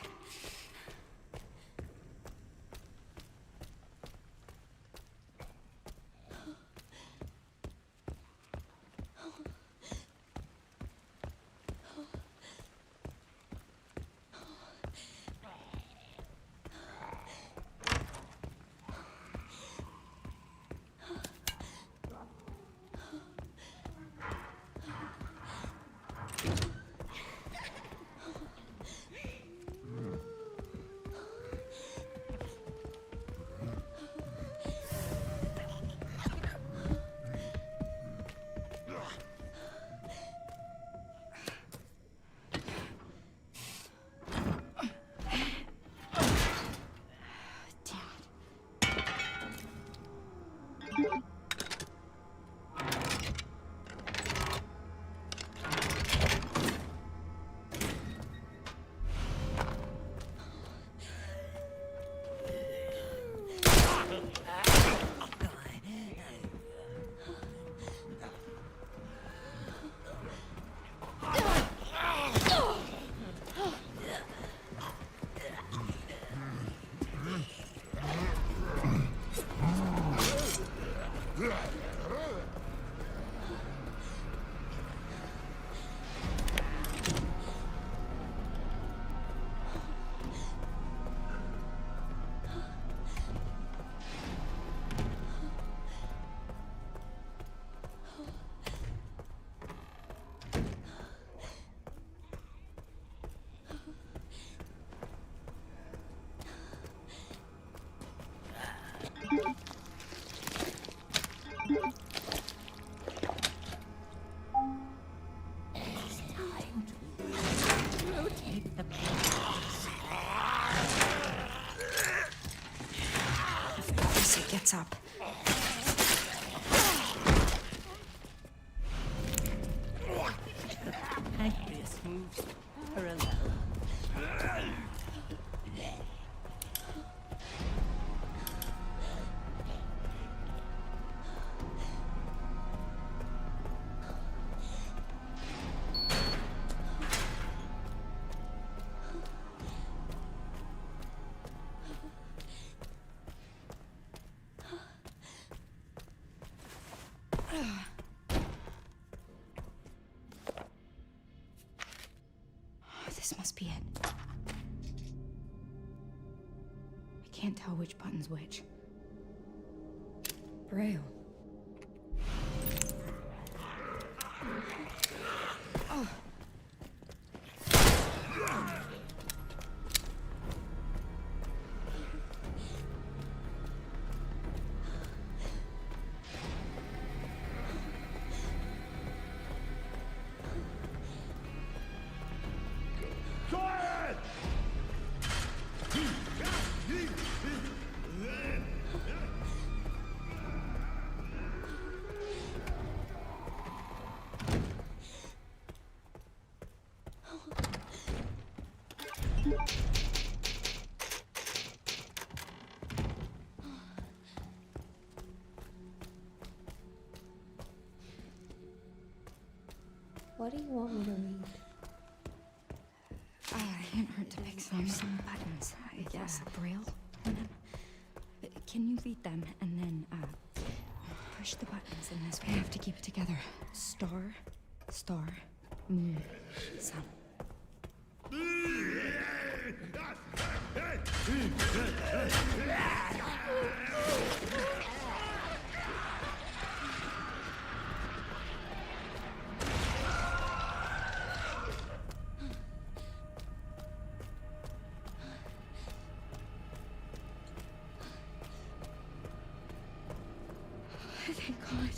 moves parallel. This must be it. I can't tell which button's which. Braille. Oh. What do you want me to read? It can't hurt to pick some buttons. I guess Braille. And then, can you read them and then push the buttons in this way? I have to keep it together. Star, star, moon, sun. Thank God.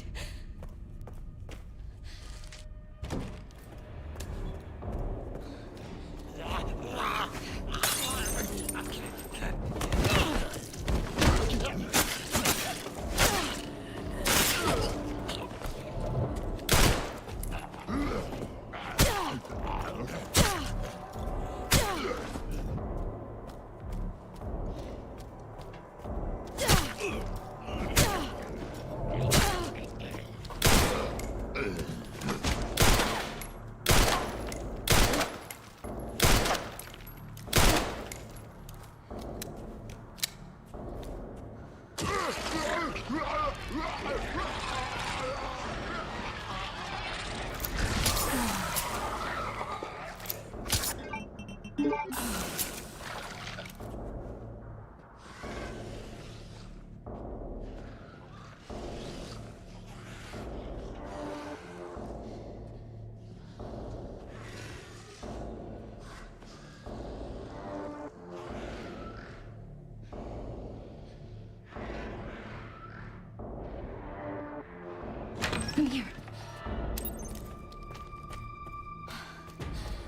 I'm here.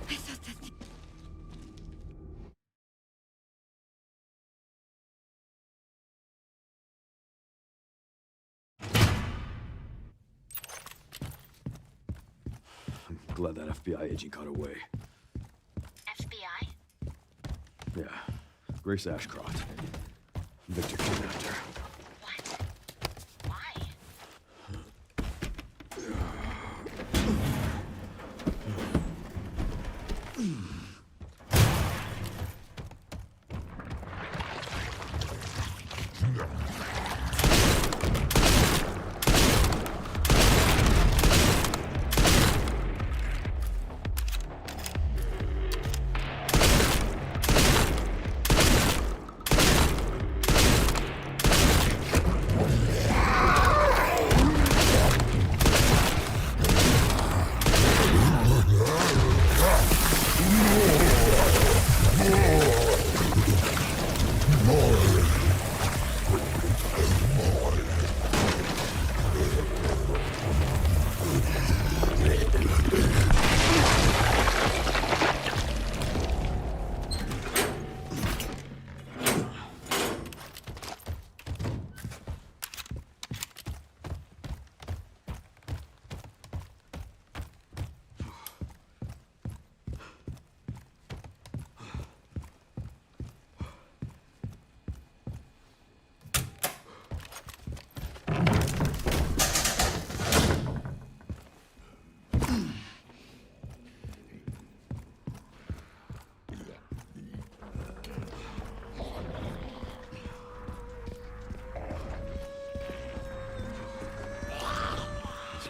I thought that. I'm glad that FBI agent got away. FBI? Yeah. Grace Ashcroft. Victor kidnapped her.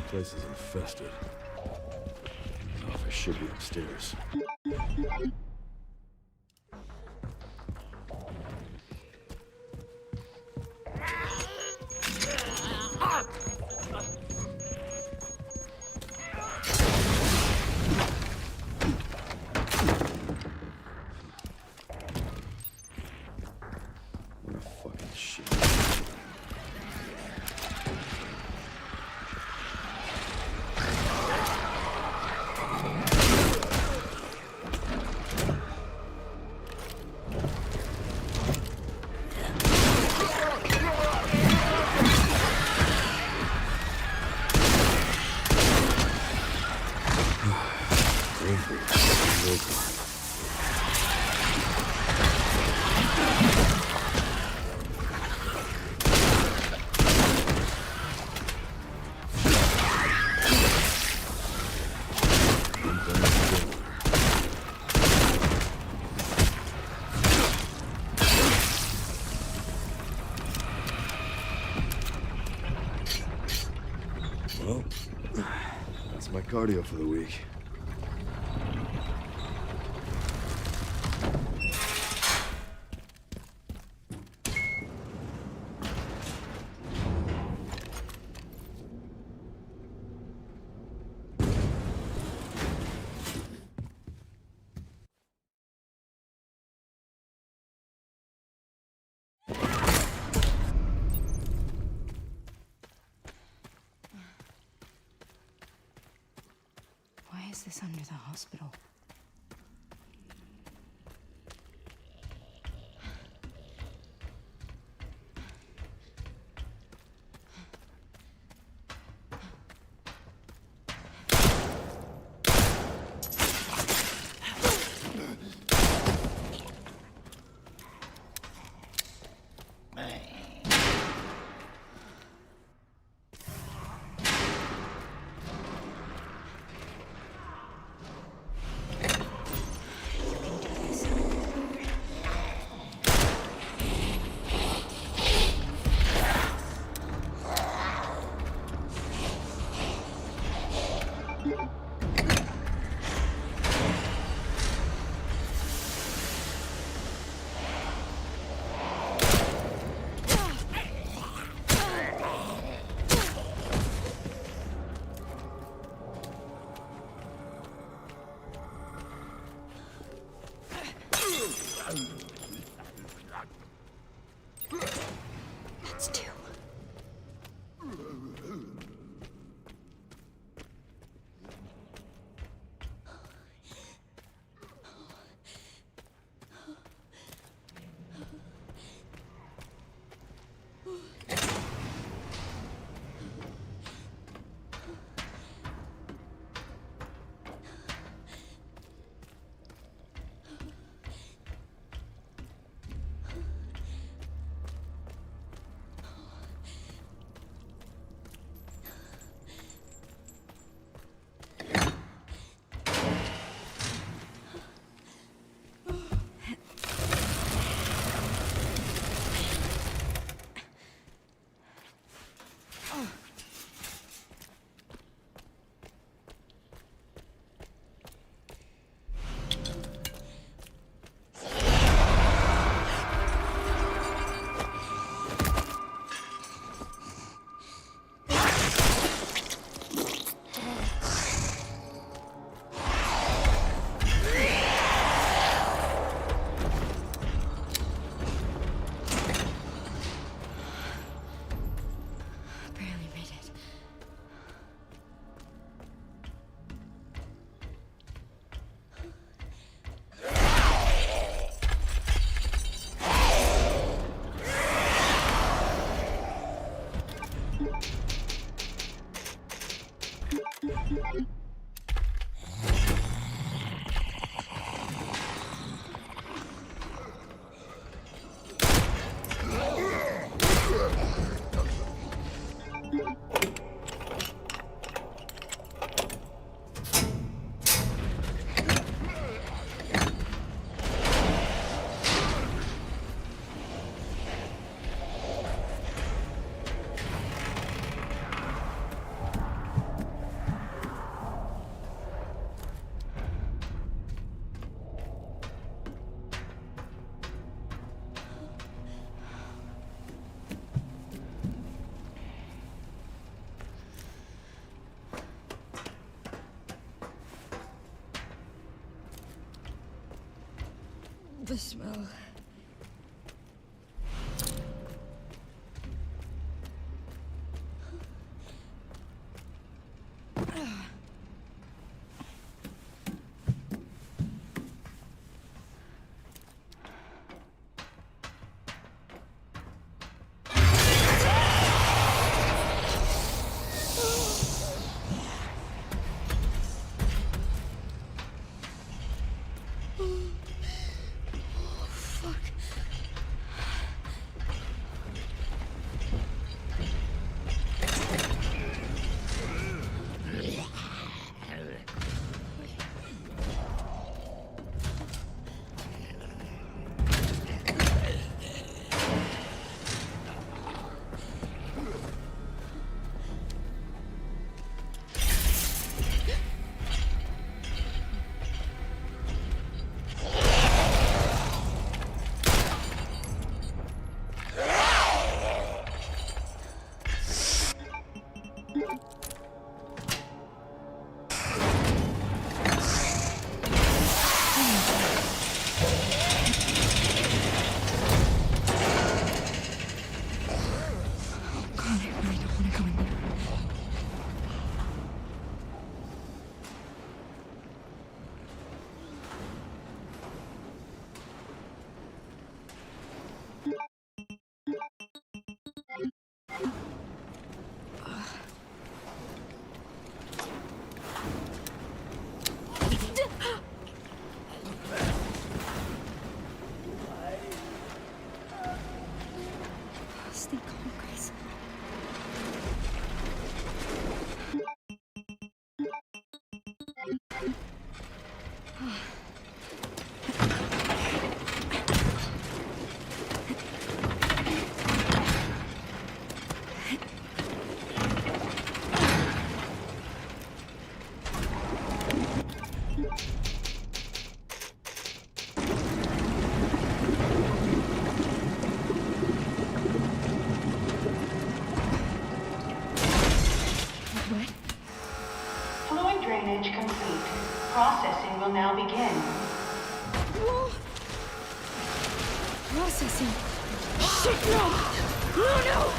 place is infested. The office should be upstairs. What a fucking shit. Well, that's my cardio for the week. Why is this under the hospital? That's two. The smell. Stay calm, guys. Fluid drainage complete. Processing will now begin. Whoa! Processing. Shit, no! No, no!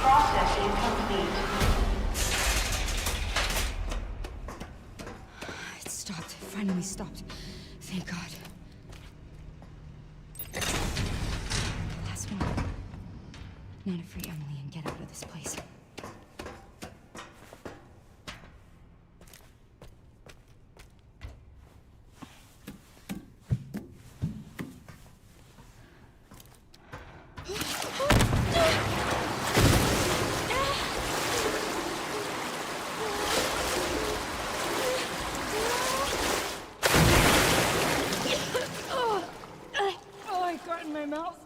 Processing complete. It stopped. It finally stopped. Thank God. Last one. Now to free Emily and get out of this place. Oh, I got in my mouth.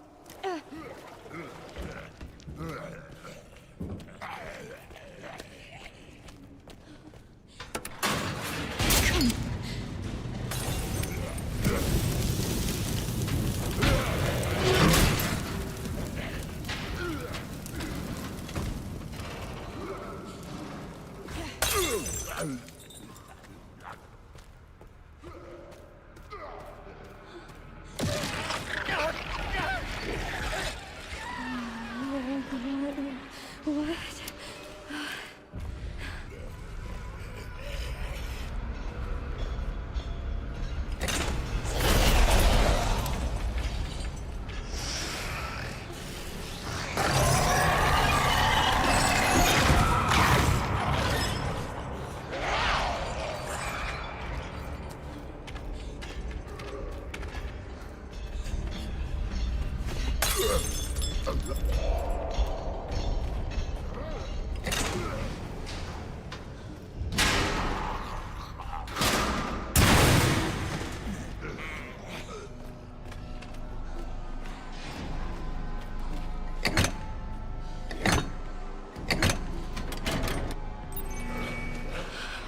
What?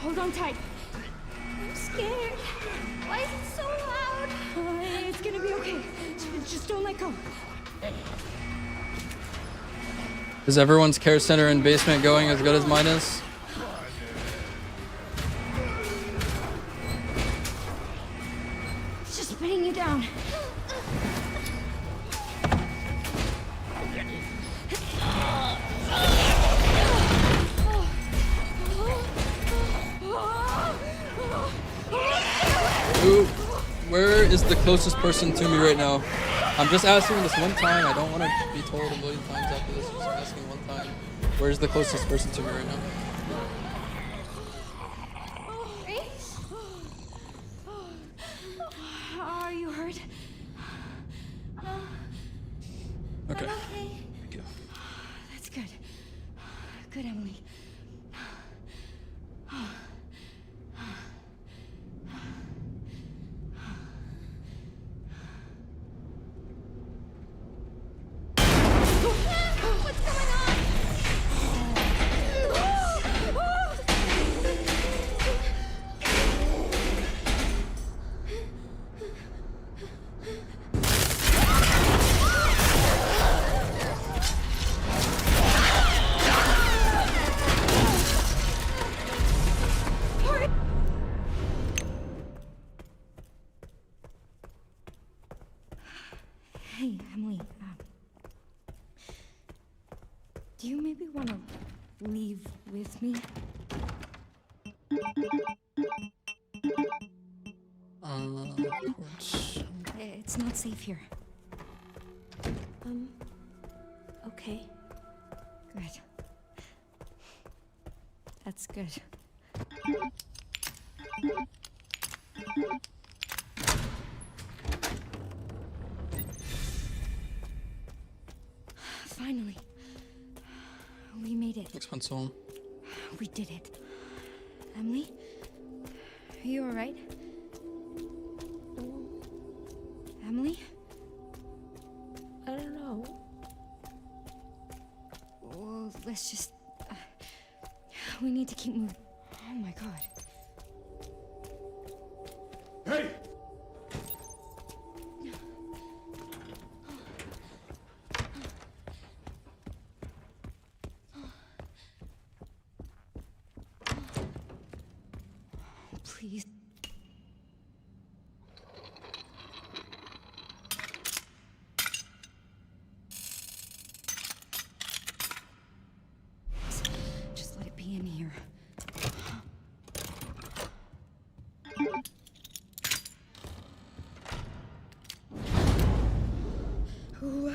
Hold on tight. I'm scared. Why is it so loud? It's gonna be okay. Just don't let go. Is everyone's care center and basement going as good as mine is? It's just spinning you down. Who? Where is the closest person to me right now? I'm just asking this one time. I don't want to be told a million times after this. Just asking one time. Where's the closest person to me right now? Are you hurt? Okay. Thank you. That's good. Good, Emily. What's going on? Hey, Emily. Do you maybe want to leave with me? It's not safe here. Okay. Good. That's good. Finally. We made it. Next one's home. We did it. Emily? Are you alright? Emily? I don't know. Well, let's just... we need to keep moving. Oh my god. Hey! Please. Just let it be in here. What?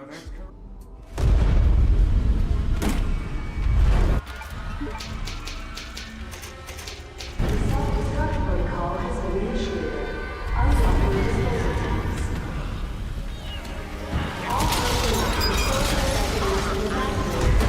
know, that's correct. Self-destruct protocol has been initiated. Unlocking disposal tanks. All personnel disposal mechanisms activated.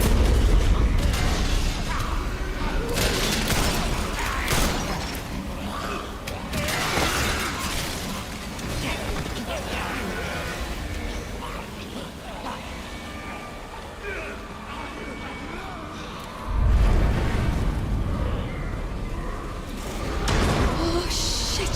Oh, shit.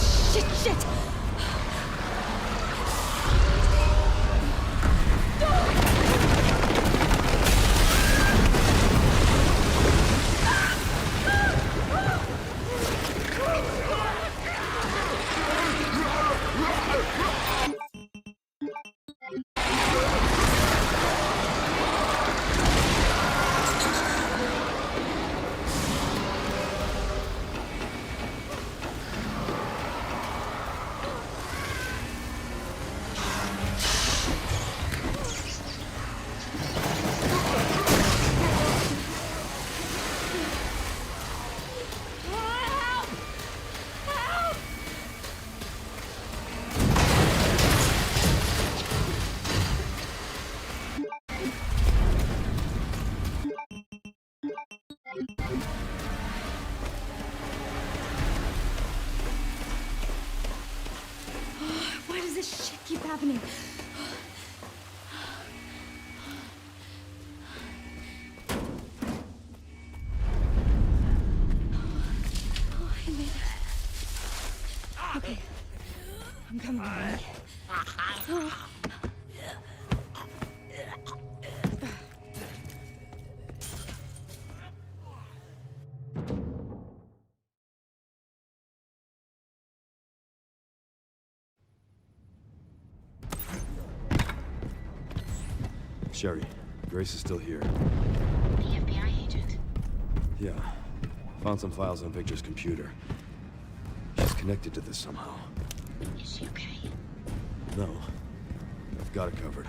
Why does this shit keep happening? Oh, I made it. Okay. I'm coming, Ronnie. Oh. Sherry, Grace is still here. The FBI agent. Yeah. Found some files on Victor's computer. She's connected to this somehow. Is she okay? No. I've got it covered.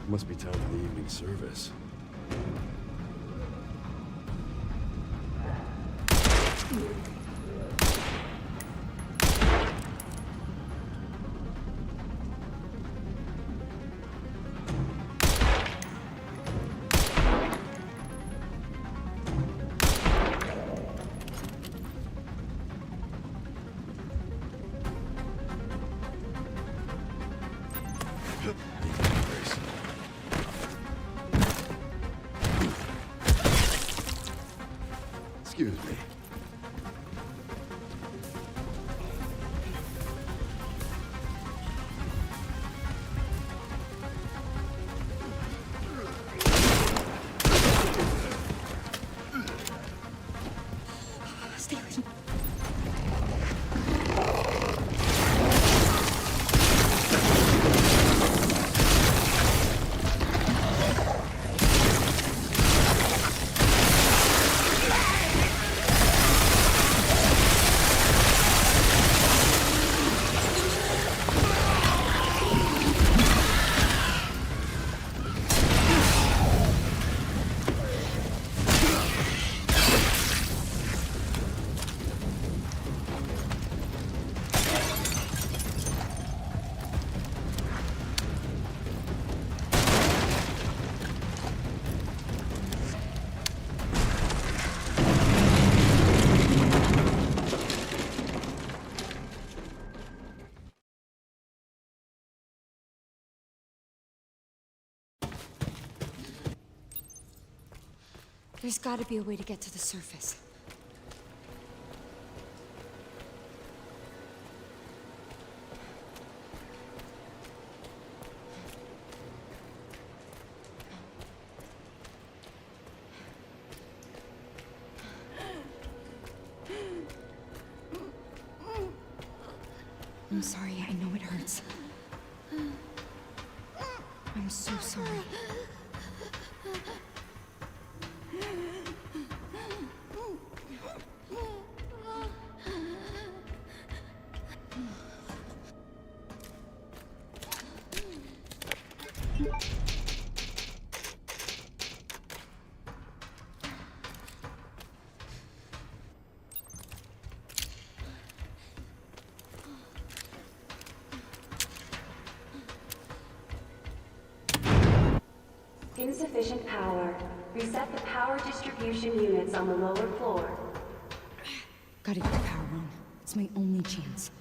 Must be time for the evening service. There's gotta be a way to get to the surface. I'm sorry, I know it hurts. I'm so sorry. Insufficient power. Reset the power distribution units on the lower floor. Gotta get the power on. It's my only chance.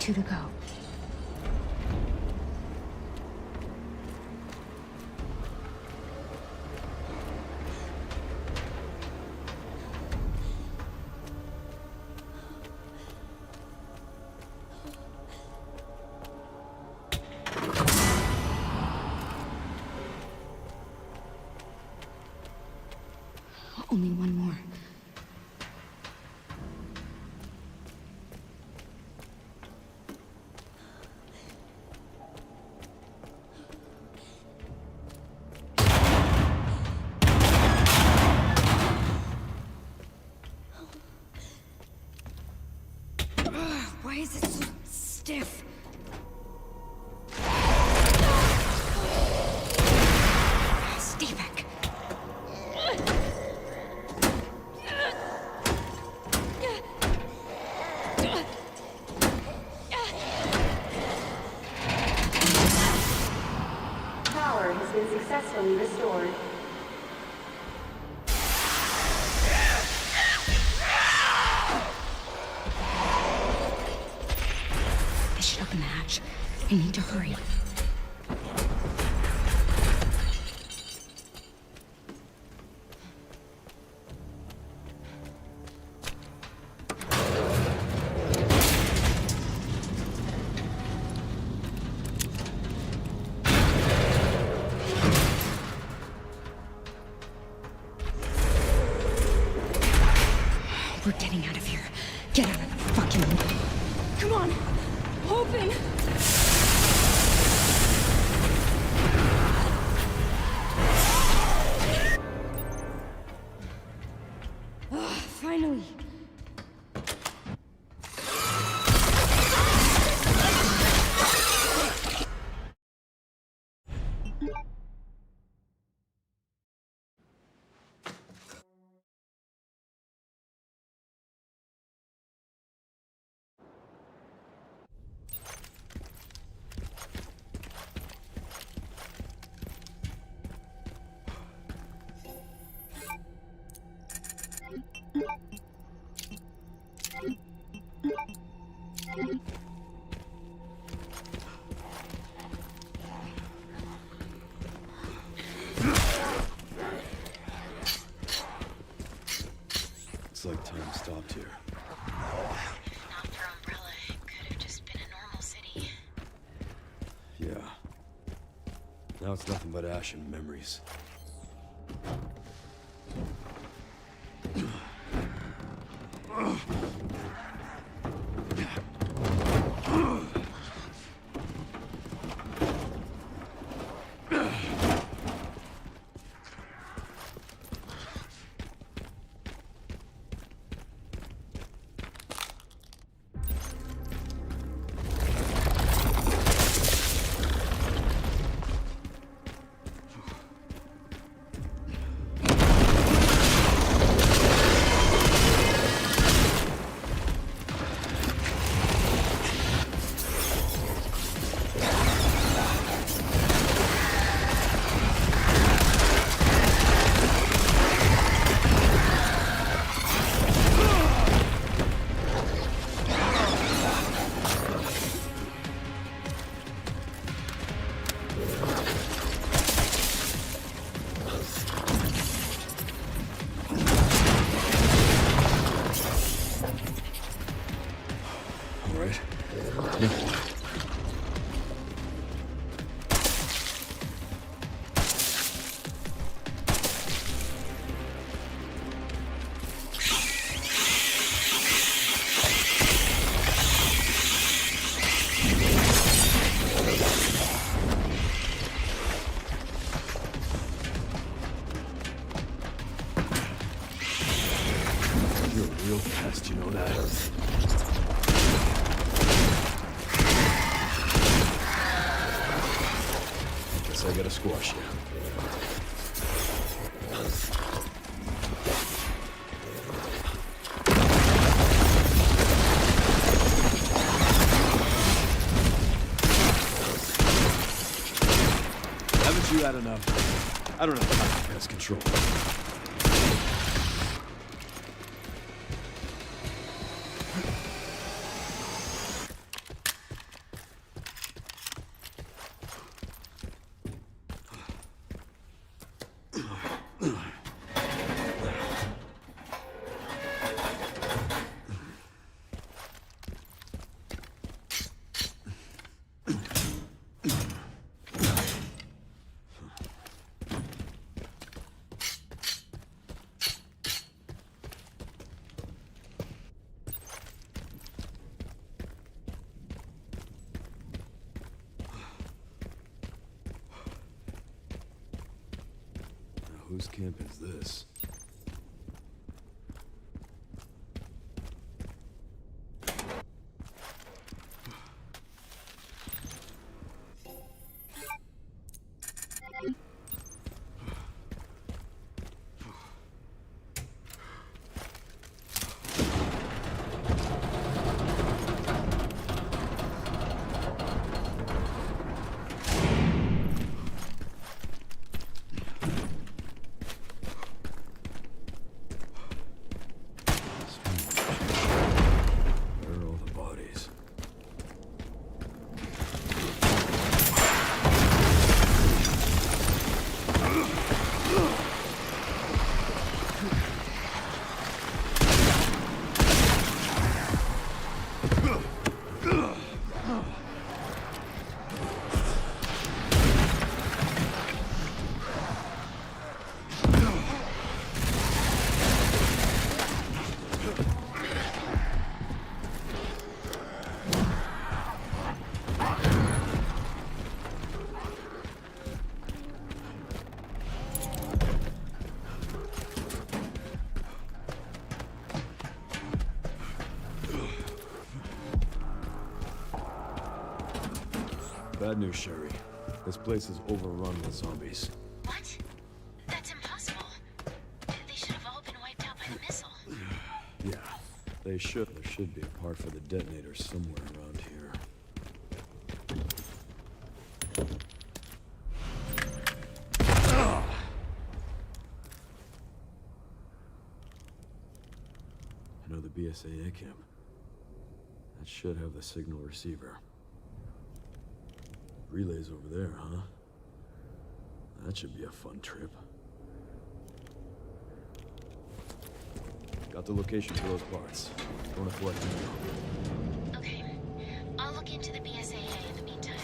Two to go. Only one more. Why is it so stiff? Stay back. Power has been successfully restored. I should open the hatch. I need to hurry. We're getting out of here. Get out of the fucking way. Come on! Open! Finally! Looks like time stopped here. Not for Umbrella, it could have just been a normal city. Yeah. Now it's nothing but ash and memories. Guess I gotta squash you. Haven't you had enough? I don't know. Has control. Whose camp is this? Where are all the bodies? Bad news, Sherry. This place is overrun with zombies. What? That's impossible. They should have all been wiped out by the missile. Yeah, they should. There should be a part for the detonator somewhere around here. I know the BSAA camp. That should have the signal receiver. Relay's over there, huh? That should be a fun trip. Got the location for those parts. Going to collect them now. Okay. I'll look into the BSAA in the meantime.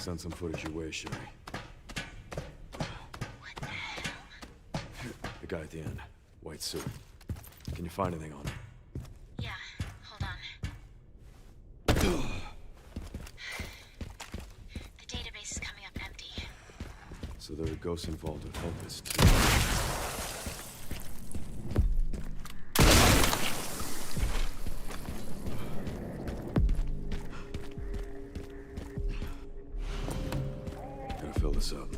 Send some footage your way, Sherry. The guy at the end, white suit. Can you find anything on him? Yeah, hold on. The database is coming up empty. So there are ghosts involved with Opus too. Gotta fill this up.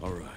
All right.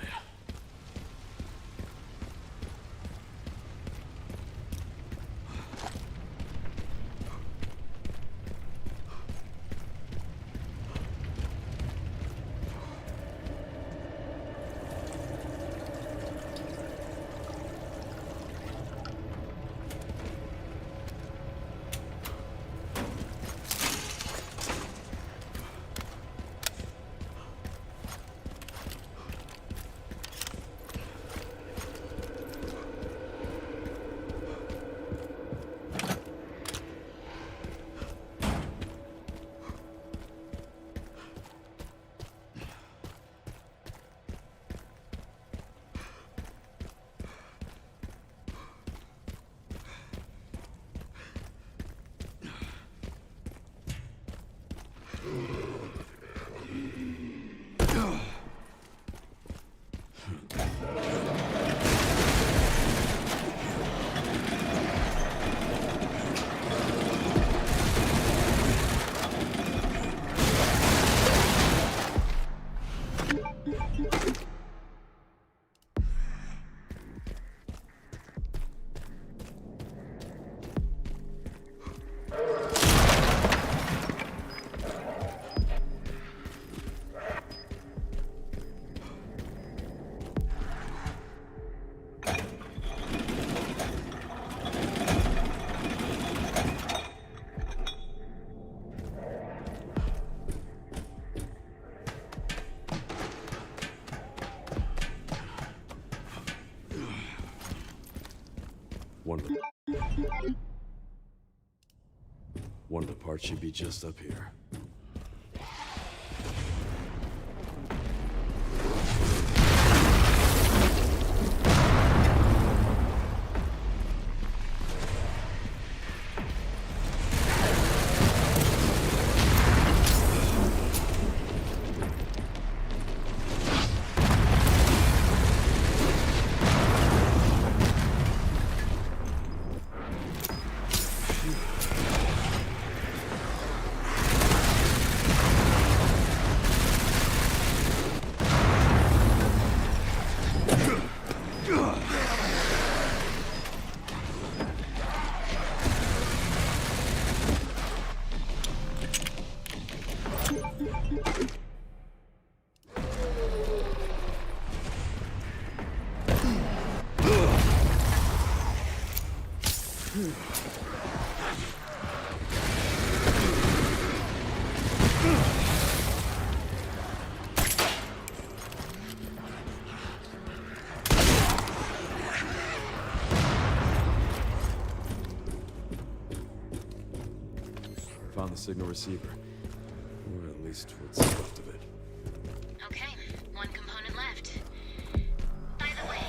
One of the parts should be just up here. Found the signal receiver. Or at least what's left of it. Okay, one component left. By the way,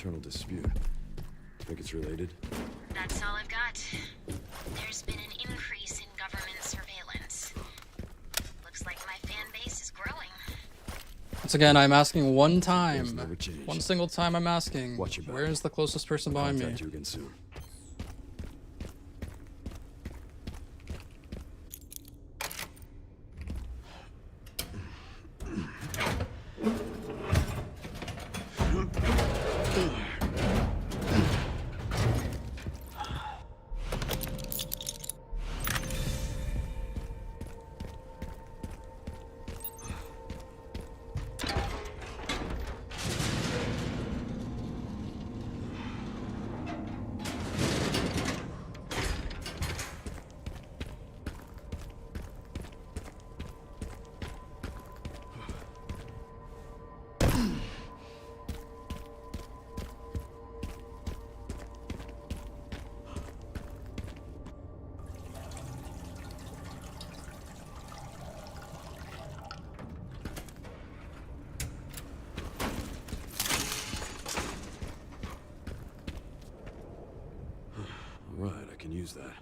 internal dispute. Think it's related? That's all I've got. There's been an increase in government surveillance. Looks like my fan base is growing. Once again, I'm asking one time. Never changed. One single time I'm asking. Watch your back. Where is the closest person behind me? Contact you again soon. Right, I can use that.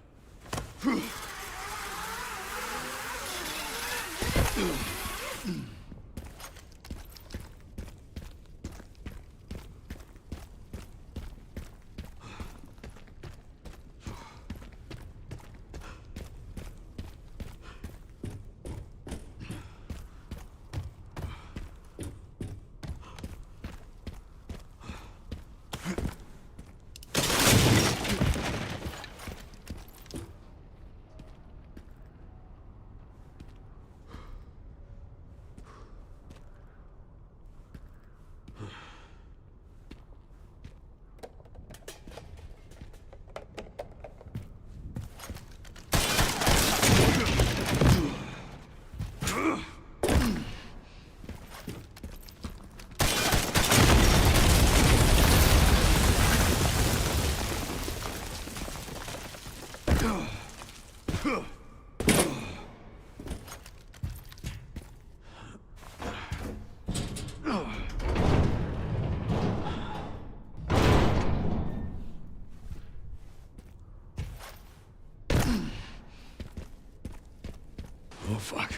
Oh, fuck.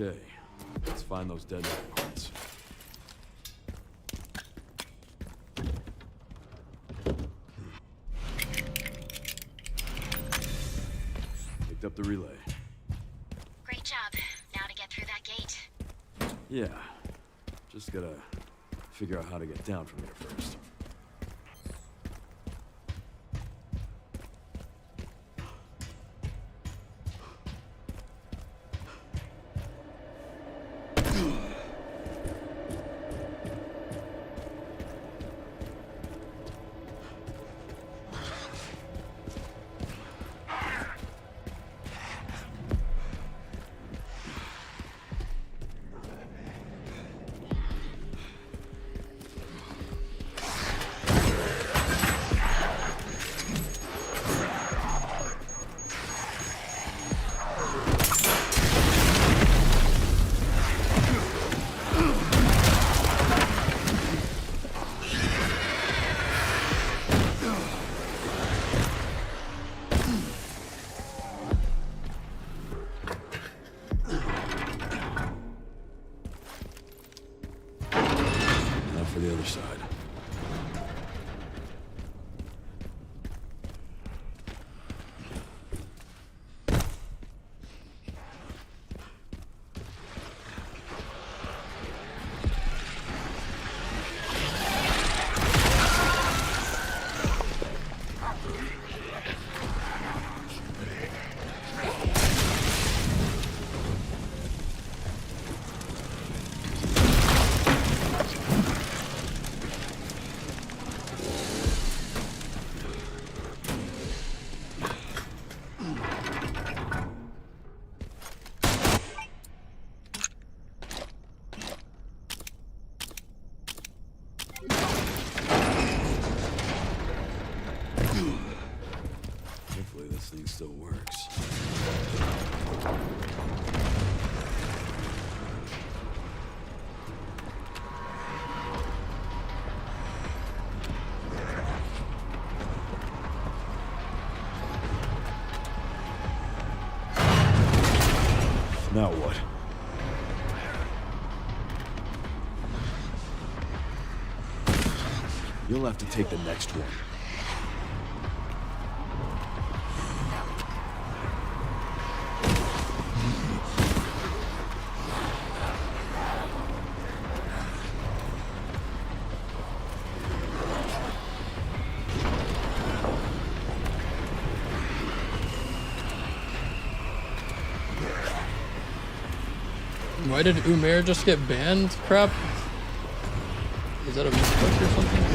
Okay, let's find those dead points. Picked up the relay. Great job. Now to get through that gate. Yeah, just gotta figure out how to get down from there first. For the other side. Now what? You'll have to take the next one. Why did Umair just get banned? Crap. Is that a misclick or something?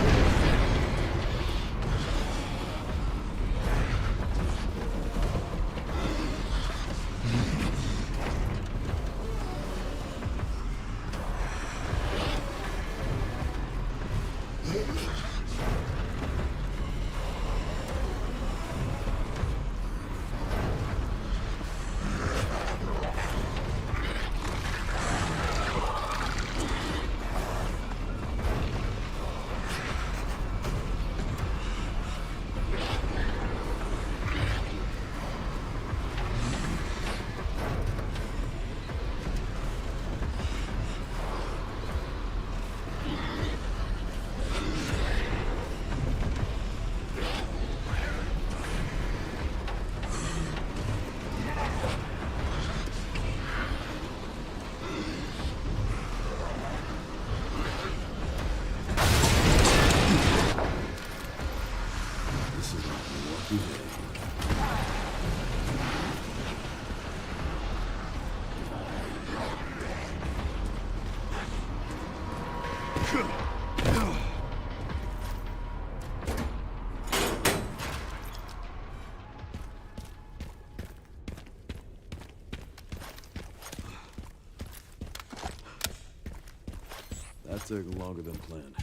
That took longer than planned.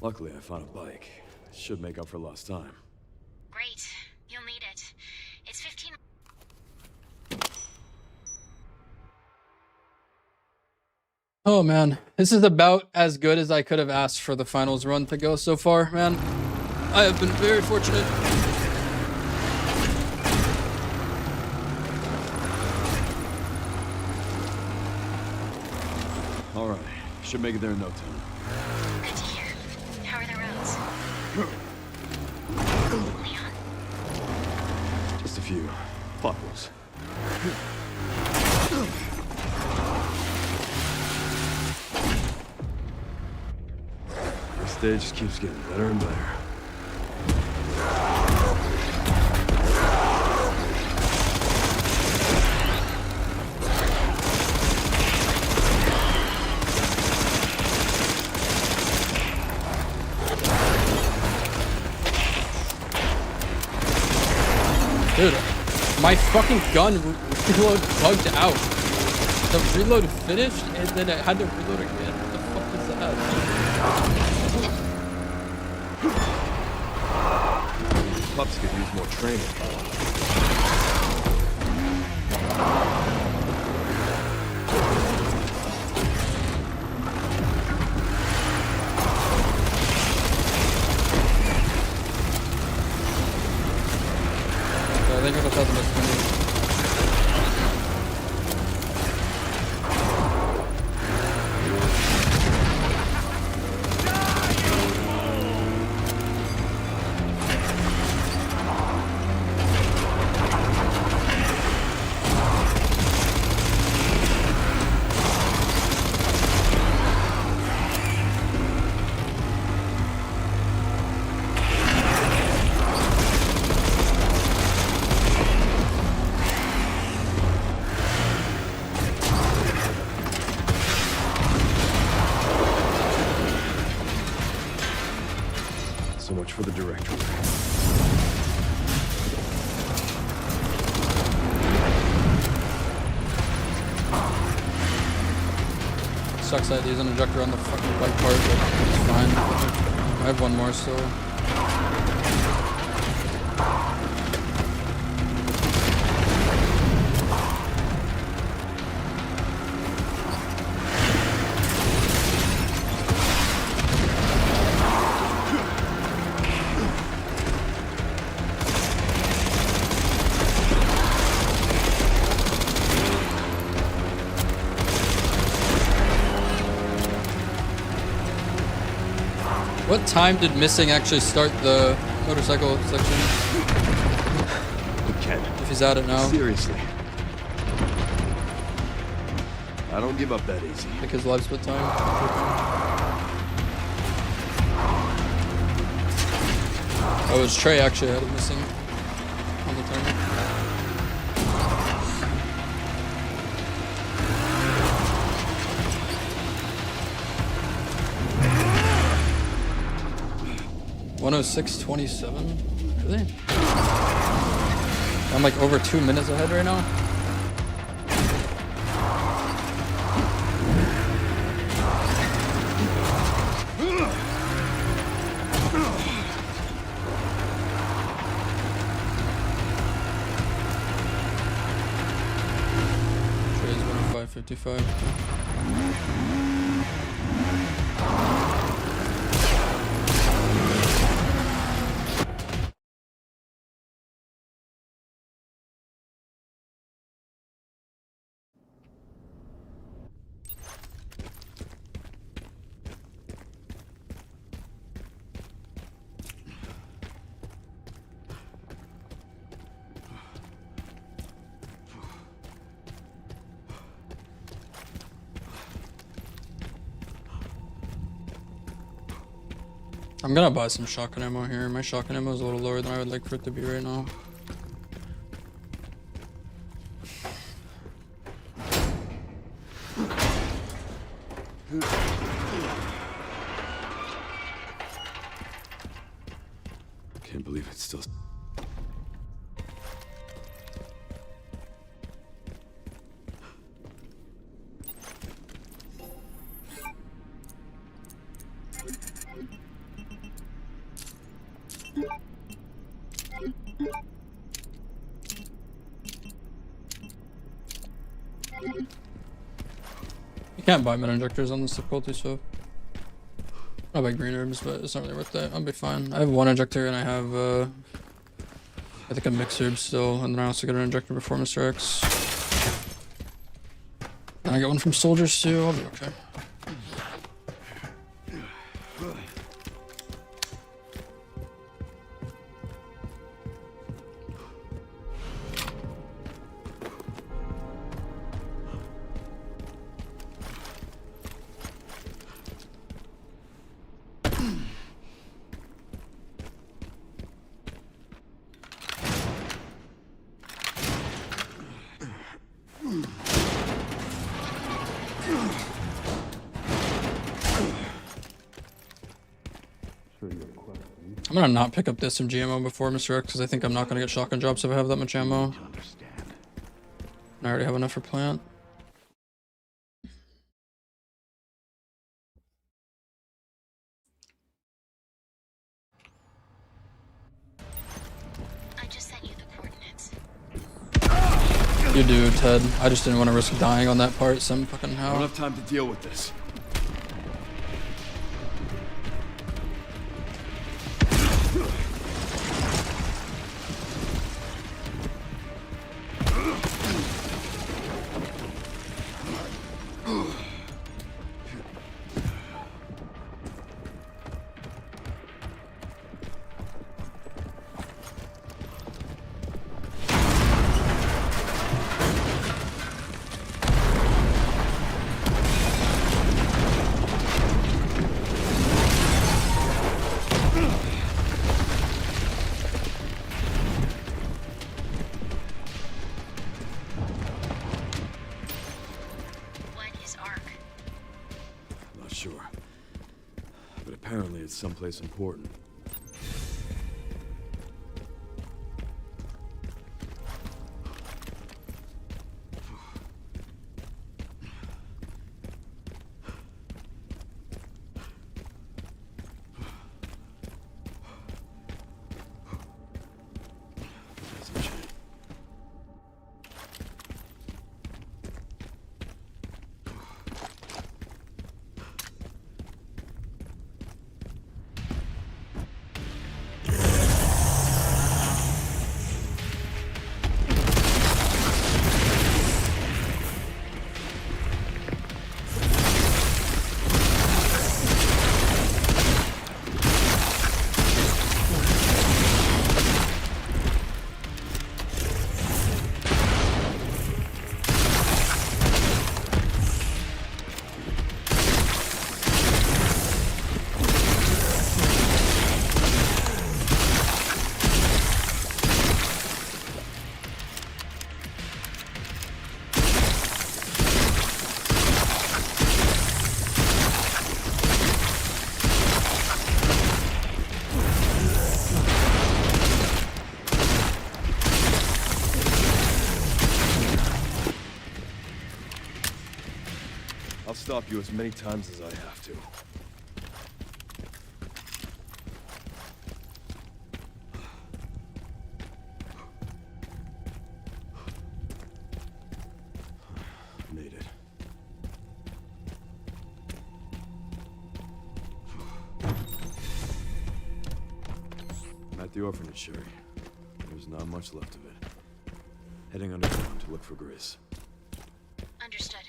Luckily, I found a bike. Should make up for lost time. Great. You'll need it. It's 15. Oh man, this is about as good as I could have asked for the finals run to go so far, man. I have been very fortunate. All right, should make it there in no time. Good to hear. How are the roads? Leon? Just a few potholes. This stage just keeps getting better and better. Dude, my fucking gun reload bugged out. The reload finished and then I had to reload again. What the fuck is that? Pups could use more training. I think it doesn't miss me. So much for the directory. Sucks that there's an injector on the fucking bike part, but it's fine. I have one more still. What time did missing actually start the motorcycle section? Ken, if he's at it now. Seriously. I don't give up that easy. Like his live split time. Oh, it was Trey actually had it missing on the timer. $106.27. Really? I'm like over 2 minutes ahead right now. Trey's 105.55. I'm gonna buy some shotgun ammo here. My shotgun ammo is a little lower than I would like for it to be right now. Can't believe it's still. You can't buy med injectors on this difficulty, so I'll buy green herbs, but it's not really worth that. I'll be fine. I have one injector and I have I think a mixed herb still, and then I also got an injector before Mr. X. And I got one from soldiers too. I'll be okay. I'm gonna not pick up this SMG ammo before Mr. X because I think I'm not gonna get shotgun drops if I have that much ammo. And I already have enough for plant. I just sent you the coordinates. You do, Ted. I just didn't want to risk dying on that part some fucking I how. don't have time to deal with this. Sure. But apparently it's someplace important. I'll stop you as many times as I have to. Made it. I'm at the orphanage, Sherry. There's not much left of it. Heading underground to look for Grizz. Understood.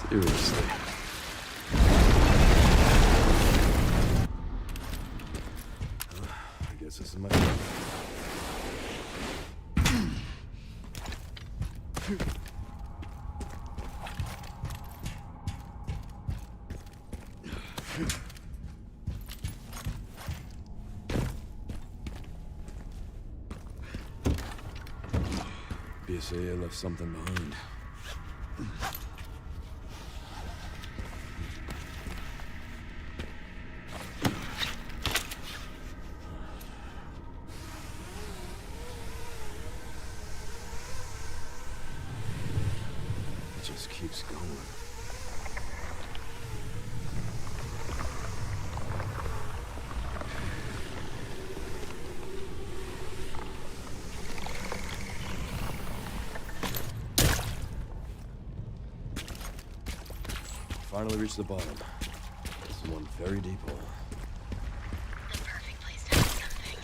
Seriously. I guess this is my turn. BSAA left something behind. It just keeps going. Finally reached the bottom. This is one very deep hole. The perfect place to hide something.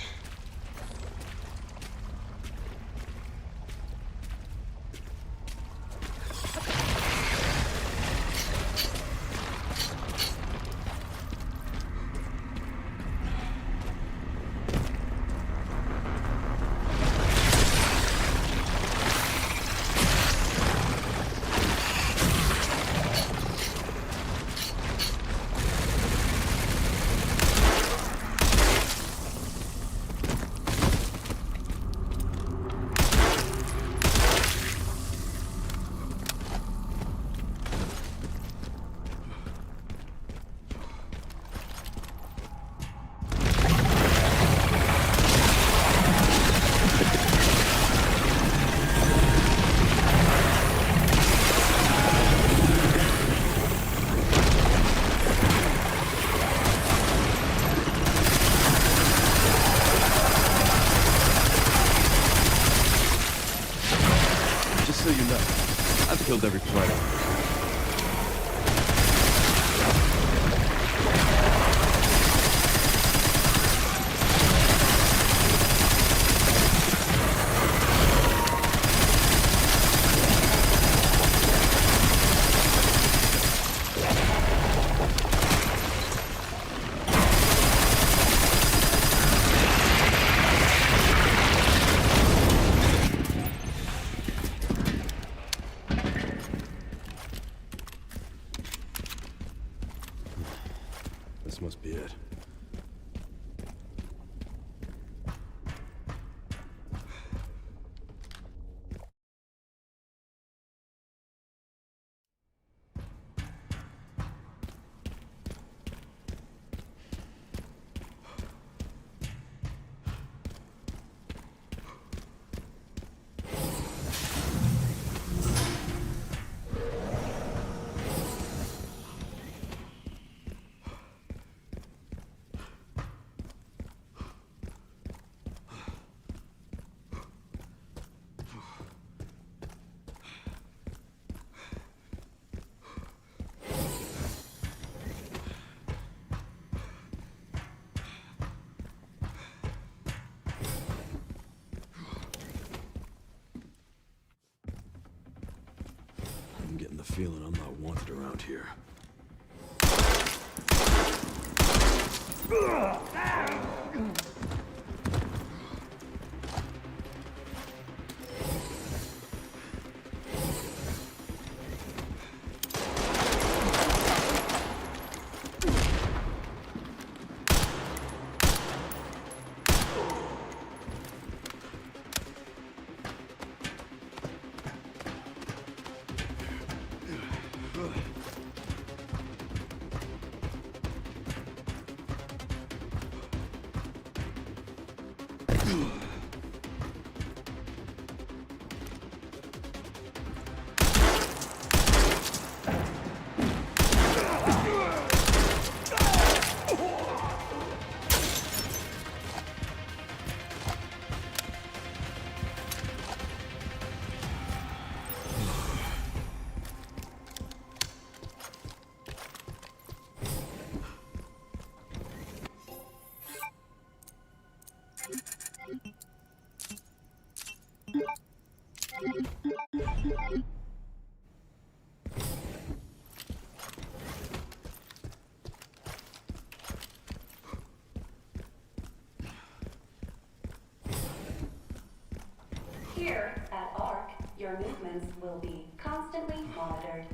Just so you know, I've killed every predator. feeling I'm not wanted around here. Here at ARC, your movements will be constantly monitored.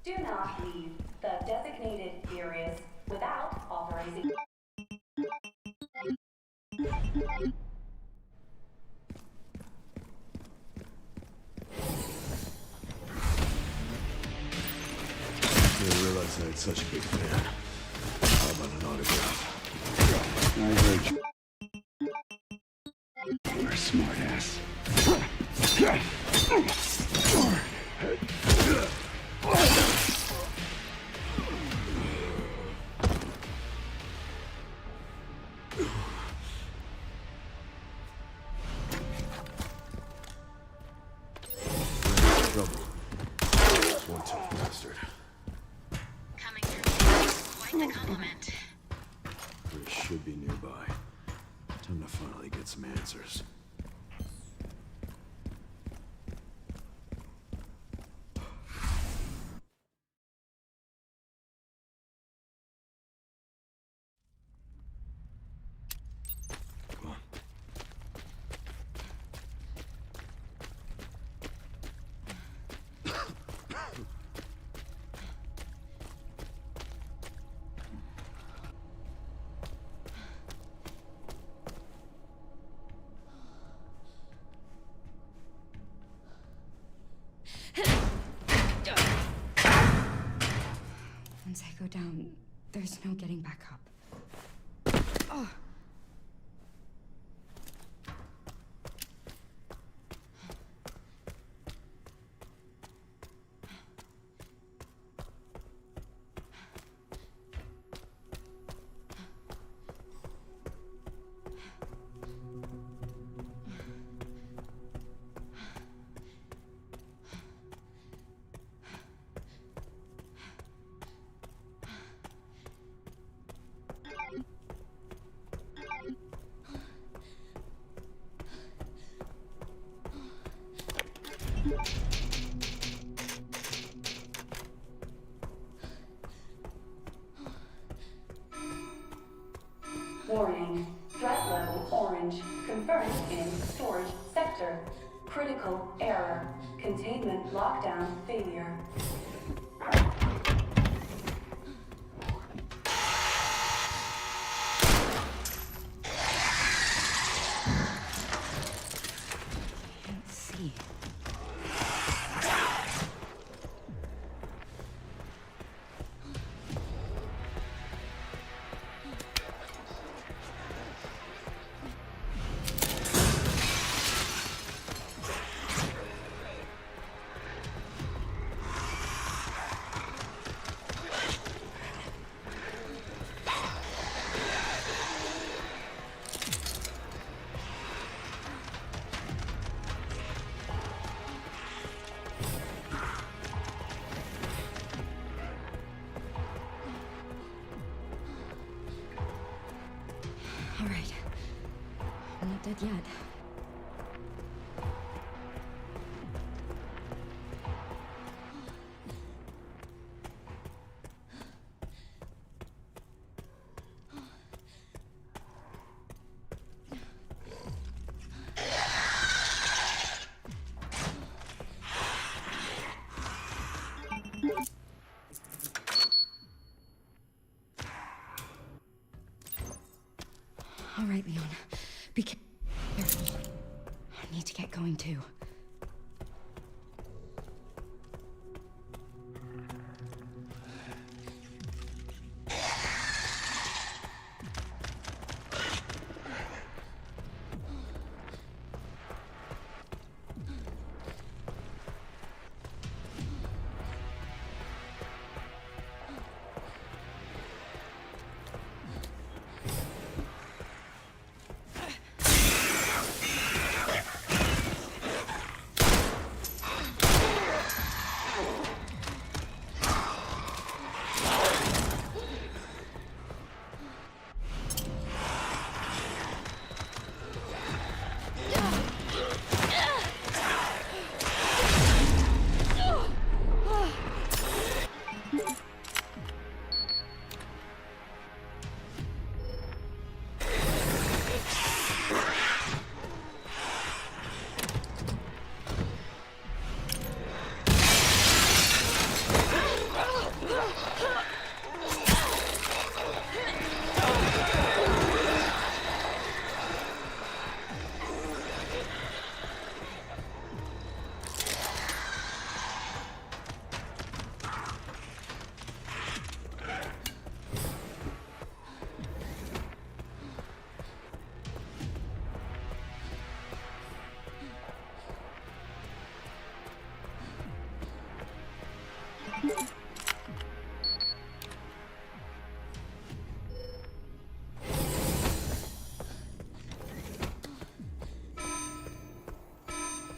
Do not leave the designated areas without authorization. I didn't realize I had such a big fan. How about an autograph? I heard you. You're a smart ass. Trouble. One tough bastard. Coming through quite the compliment. Chris should be nearby. Time to finally get some answers. Once I go down, there's no getting back up. Oh. Warning. Threat level orange. Confirmed in storage sector. Critical error. Containment lockdown failure. Can't see. All right. I'm not dead yet. Be careful. I need to get going too.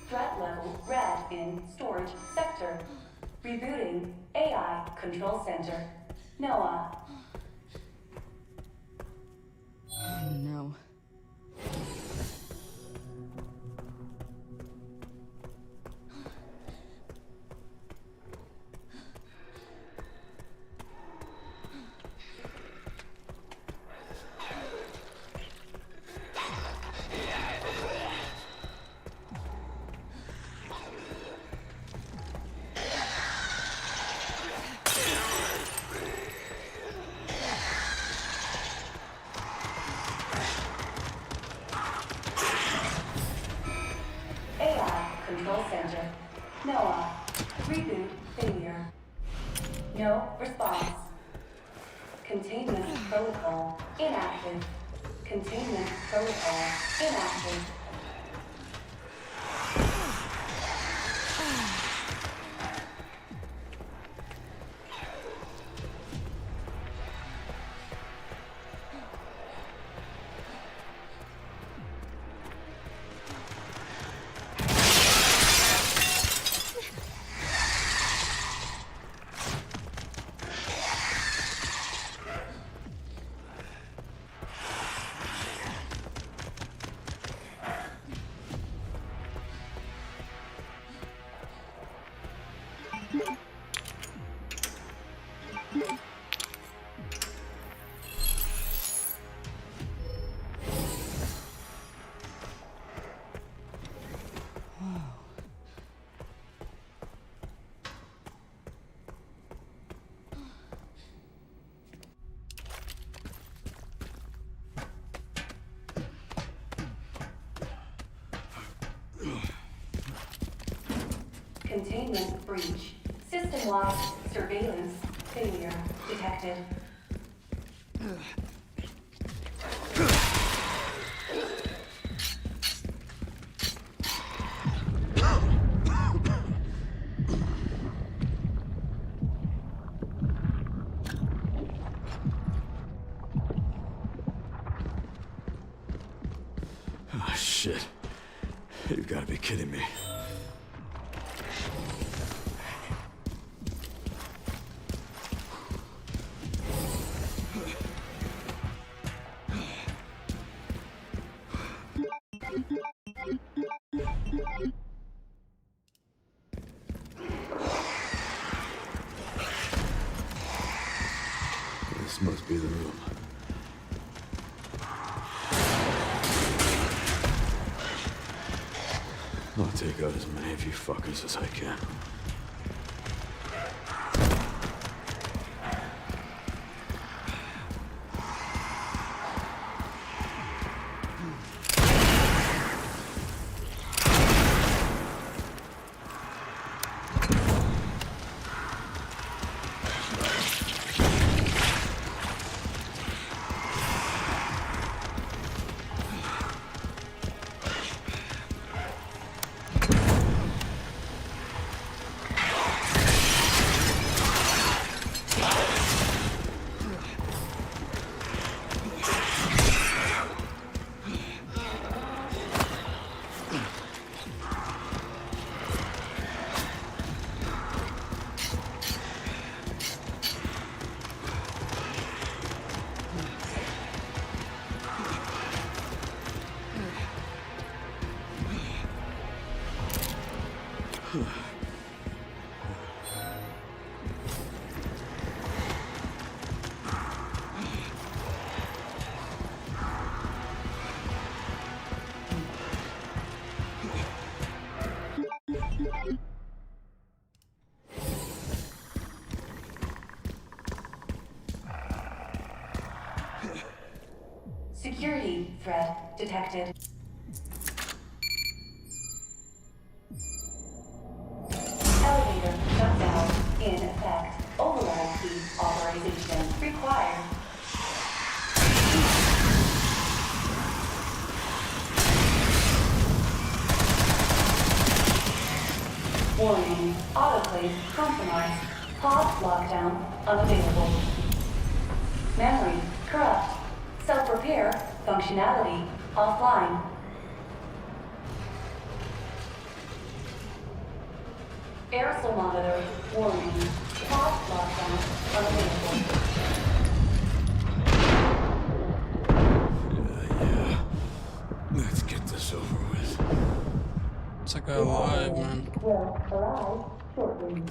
Threat level red in storage sector. Rebooting AI control center. Noah. Oh no. AI control center. Noah. Reboot failure. No response. Containment protocol inactive. Containment protocol inactive. Containment breach. System-wide surveillance failure detected. Oh, shit. You've got to be kidding me. This must be the room. I'll take out as many of you fuckers as I can. Security threat detected. Elevator shutdown in effect. Override key authorization required. Warning, autoclave compromised. Pod lockdown unavailable. Memory corrupt. Self-repair functionality offline. Aerosol monitor warning. Pod lockdown unavailable. Let's get this over with. It's like alive, man. Will arrive shortly.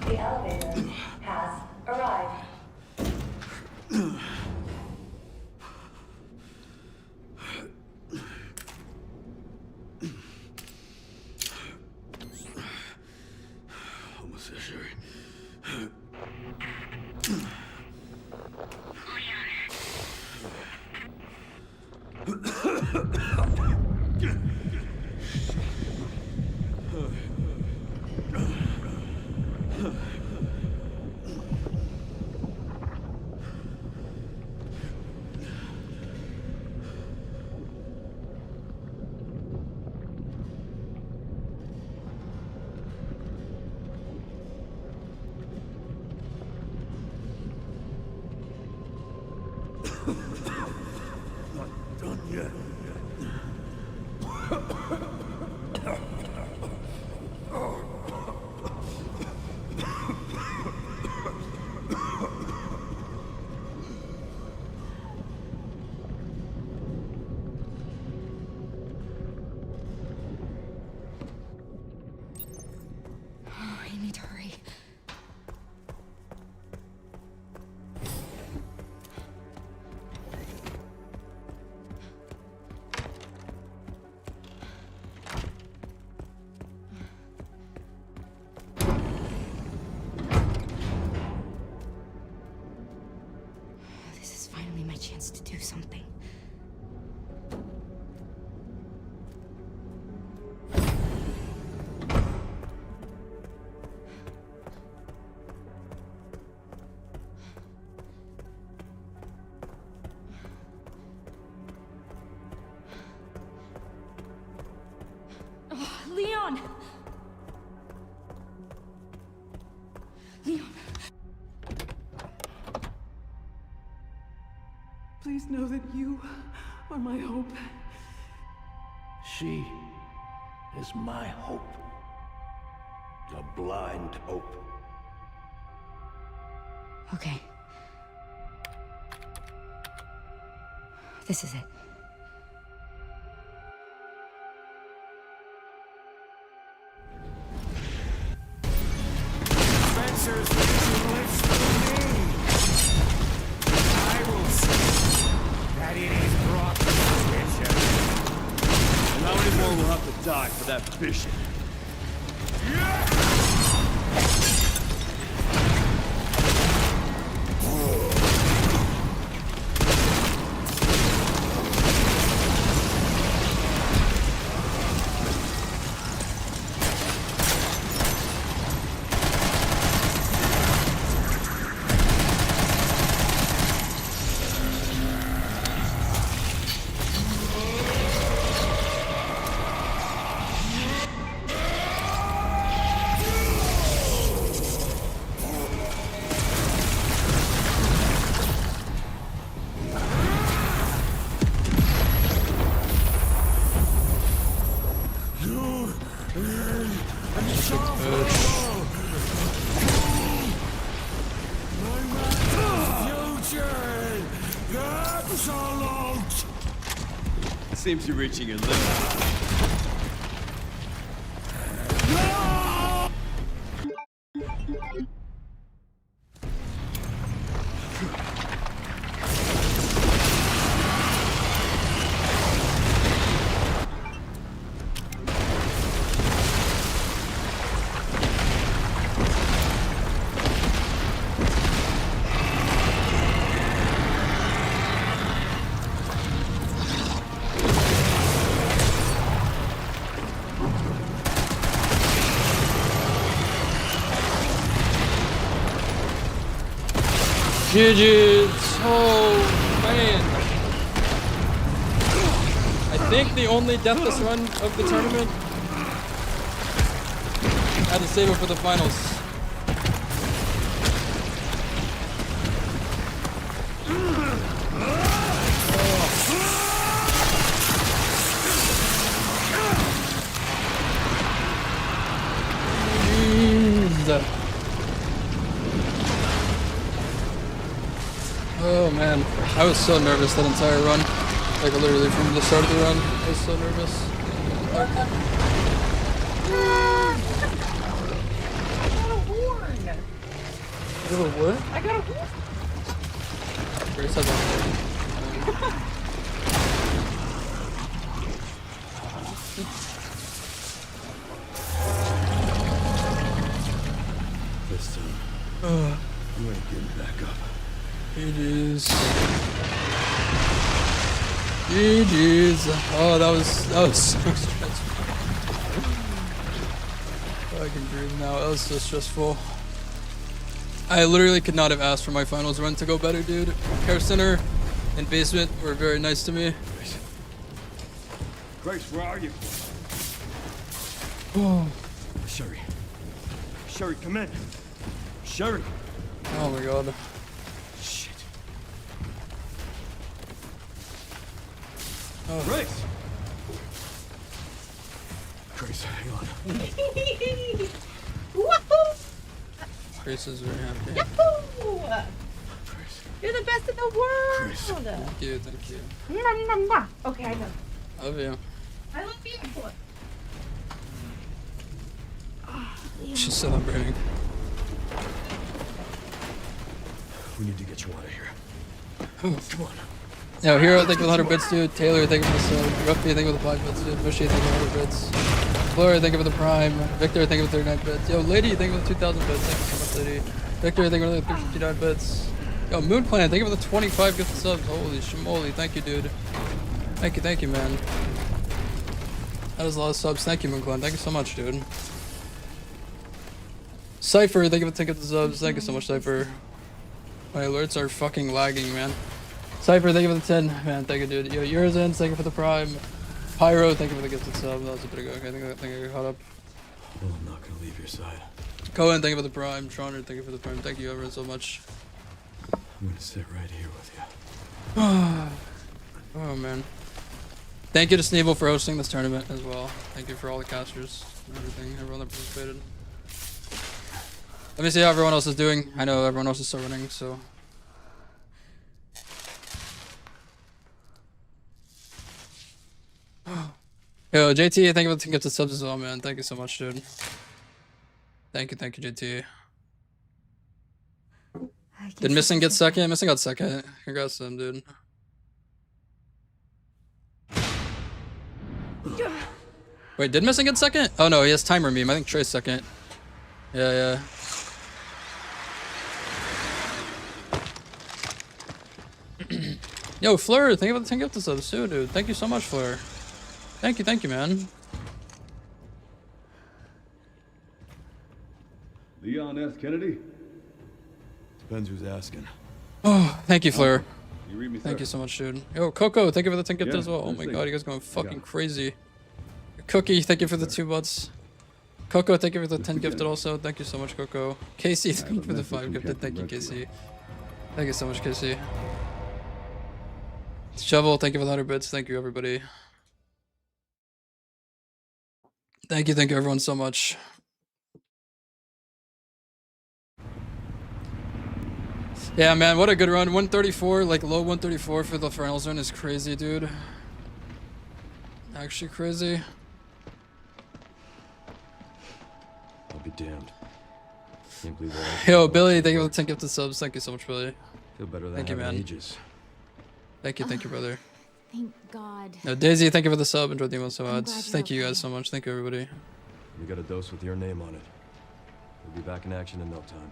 The elevator has arrived. Almost there, Sherry. Not done yet. I need to hurry. This is finally my chance to do something. Leon! Leon! Please know that you are my hope. She is my hope. A blind hope. Okay. This is it. Spencer's vision lives through me. I will see that it is brought to fruition. And how many more will have to die for that vision? It seems you're reaching your limit. GG's. Oh, man. I think the only deathless run of the tournament. Had to save it for the finals. Oh man, I was so nervous that entire run. Like literally from the start of the run, I was so nervous. I got a horn. You have a what? I got a horn. Grace has a This time, you ain't getting back up. GG's. GG's. Oh, that was so stressful. I can breathe now. That was so stressful. I literally could not have asked for my finals run to go better, dude. Care Center and basement were very nice to me. Grace, where are you? Oh. Sherry. Sherry, come in. Sherry. Oh my god. Shit. Oh. Grace. Grace, hang on. Woohoo! Grace is very happy. Yahoo! You're the best in the world. Grace. Thank you, thank you. Mwah, mwah, mwah. Okay, I know. Love you. I love you. She's celebrating. We need to get you out of here. Oh. Come on. Yo, Hero, thank you for the 100 bits, dude. Taylor, thank you for the sub. Ruffy, thank you for the 5 bits, dude. Mushy, thank you for the 100 bits. Flora, thank you for the Prime. Victor, thank you for the 39 bits. Yo, Lady, thank you for the 2,000 bits. Thank you so much, Lady. Victor, thank you for the 59 bits. Yo, Moon Planet, thank you for the 25 gifted subs. Holy shmoly, thank you, dude. Thank you, man. That is a lot of subs. Thank you, Moon Planet. Thank you so much, dude. Cypher, thank you for the 10 gifted subs. Thank you so much, Cypher. My alerts are fucking lagging, man. Cypher, thank you for the 10. Man, thank you, dude. Yo, Yurzin, thank you for the Prime. Pyro, thank you for the gifted sub. That was a bit ago. Okay, I think I got caught up. Well, I'm not gonna leave your side. Cohen, thank you for the Prime. Troner, thank you for the Prime. Thank you, everyone, so much. I'm gonna sit right here with you. Oh, man. Thank you to Sneeble for hosting this tournament as well. Thank you for all the casters and everything, everyone that participated. Let me see how everyone else is doing. I know everyone else is still running, so. Yo, JT, thank you for the gifted subs as well, man. Thank you so much, dude. Thank you, JT. Did Missing get second? Missing got second. Congrats to him, dude. Wait, did Missing get second? Oh no, he has timer meme. I think Trey's second. Yeah. Yo, Fleur, thank you for the 10 gifted subs too, dude. Thank you so much, Fleur. Thank you, man. Leon S. Kennedy? Depends who's asking. Oh, thank you, Fleur. You read me, Thank sir? you so much, dude. Yo, Coco, thank you for the 10 gifted Yeah, as well. Oh let's my see. god, you guys going fucking Yeah. crazy. Cookie, thank you for the 2 butts. Coco, thank you for the 10 gifted also. Thank you so much, Coco. Casey, thank you for the 5 gifted. Thank you, Casey. Thank you so much, Casey. Shovel, thank you for the 100 bits. Thank you, everybody. Thank you everyone so much. Yeah, man, what a good run. 134, like low 134 for the finals run is crazy, dude. Actually crazy. I'll be damned. Can't believe that. Yo, Billy, thank you for the 10 gifted subs. Thank you so much, Billy. Feel better than Thank you, man. ages. Thank you, brother. Thank God. No, Daisy, thank you for the sub. Enjoy the emote so I'm much. glad you're Thank you okay. guys so much. Thank you, everybody. We got a dose with your name on it. We'll be back in action in no time.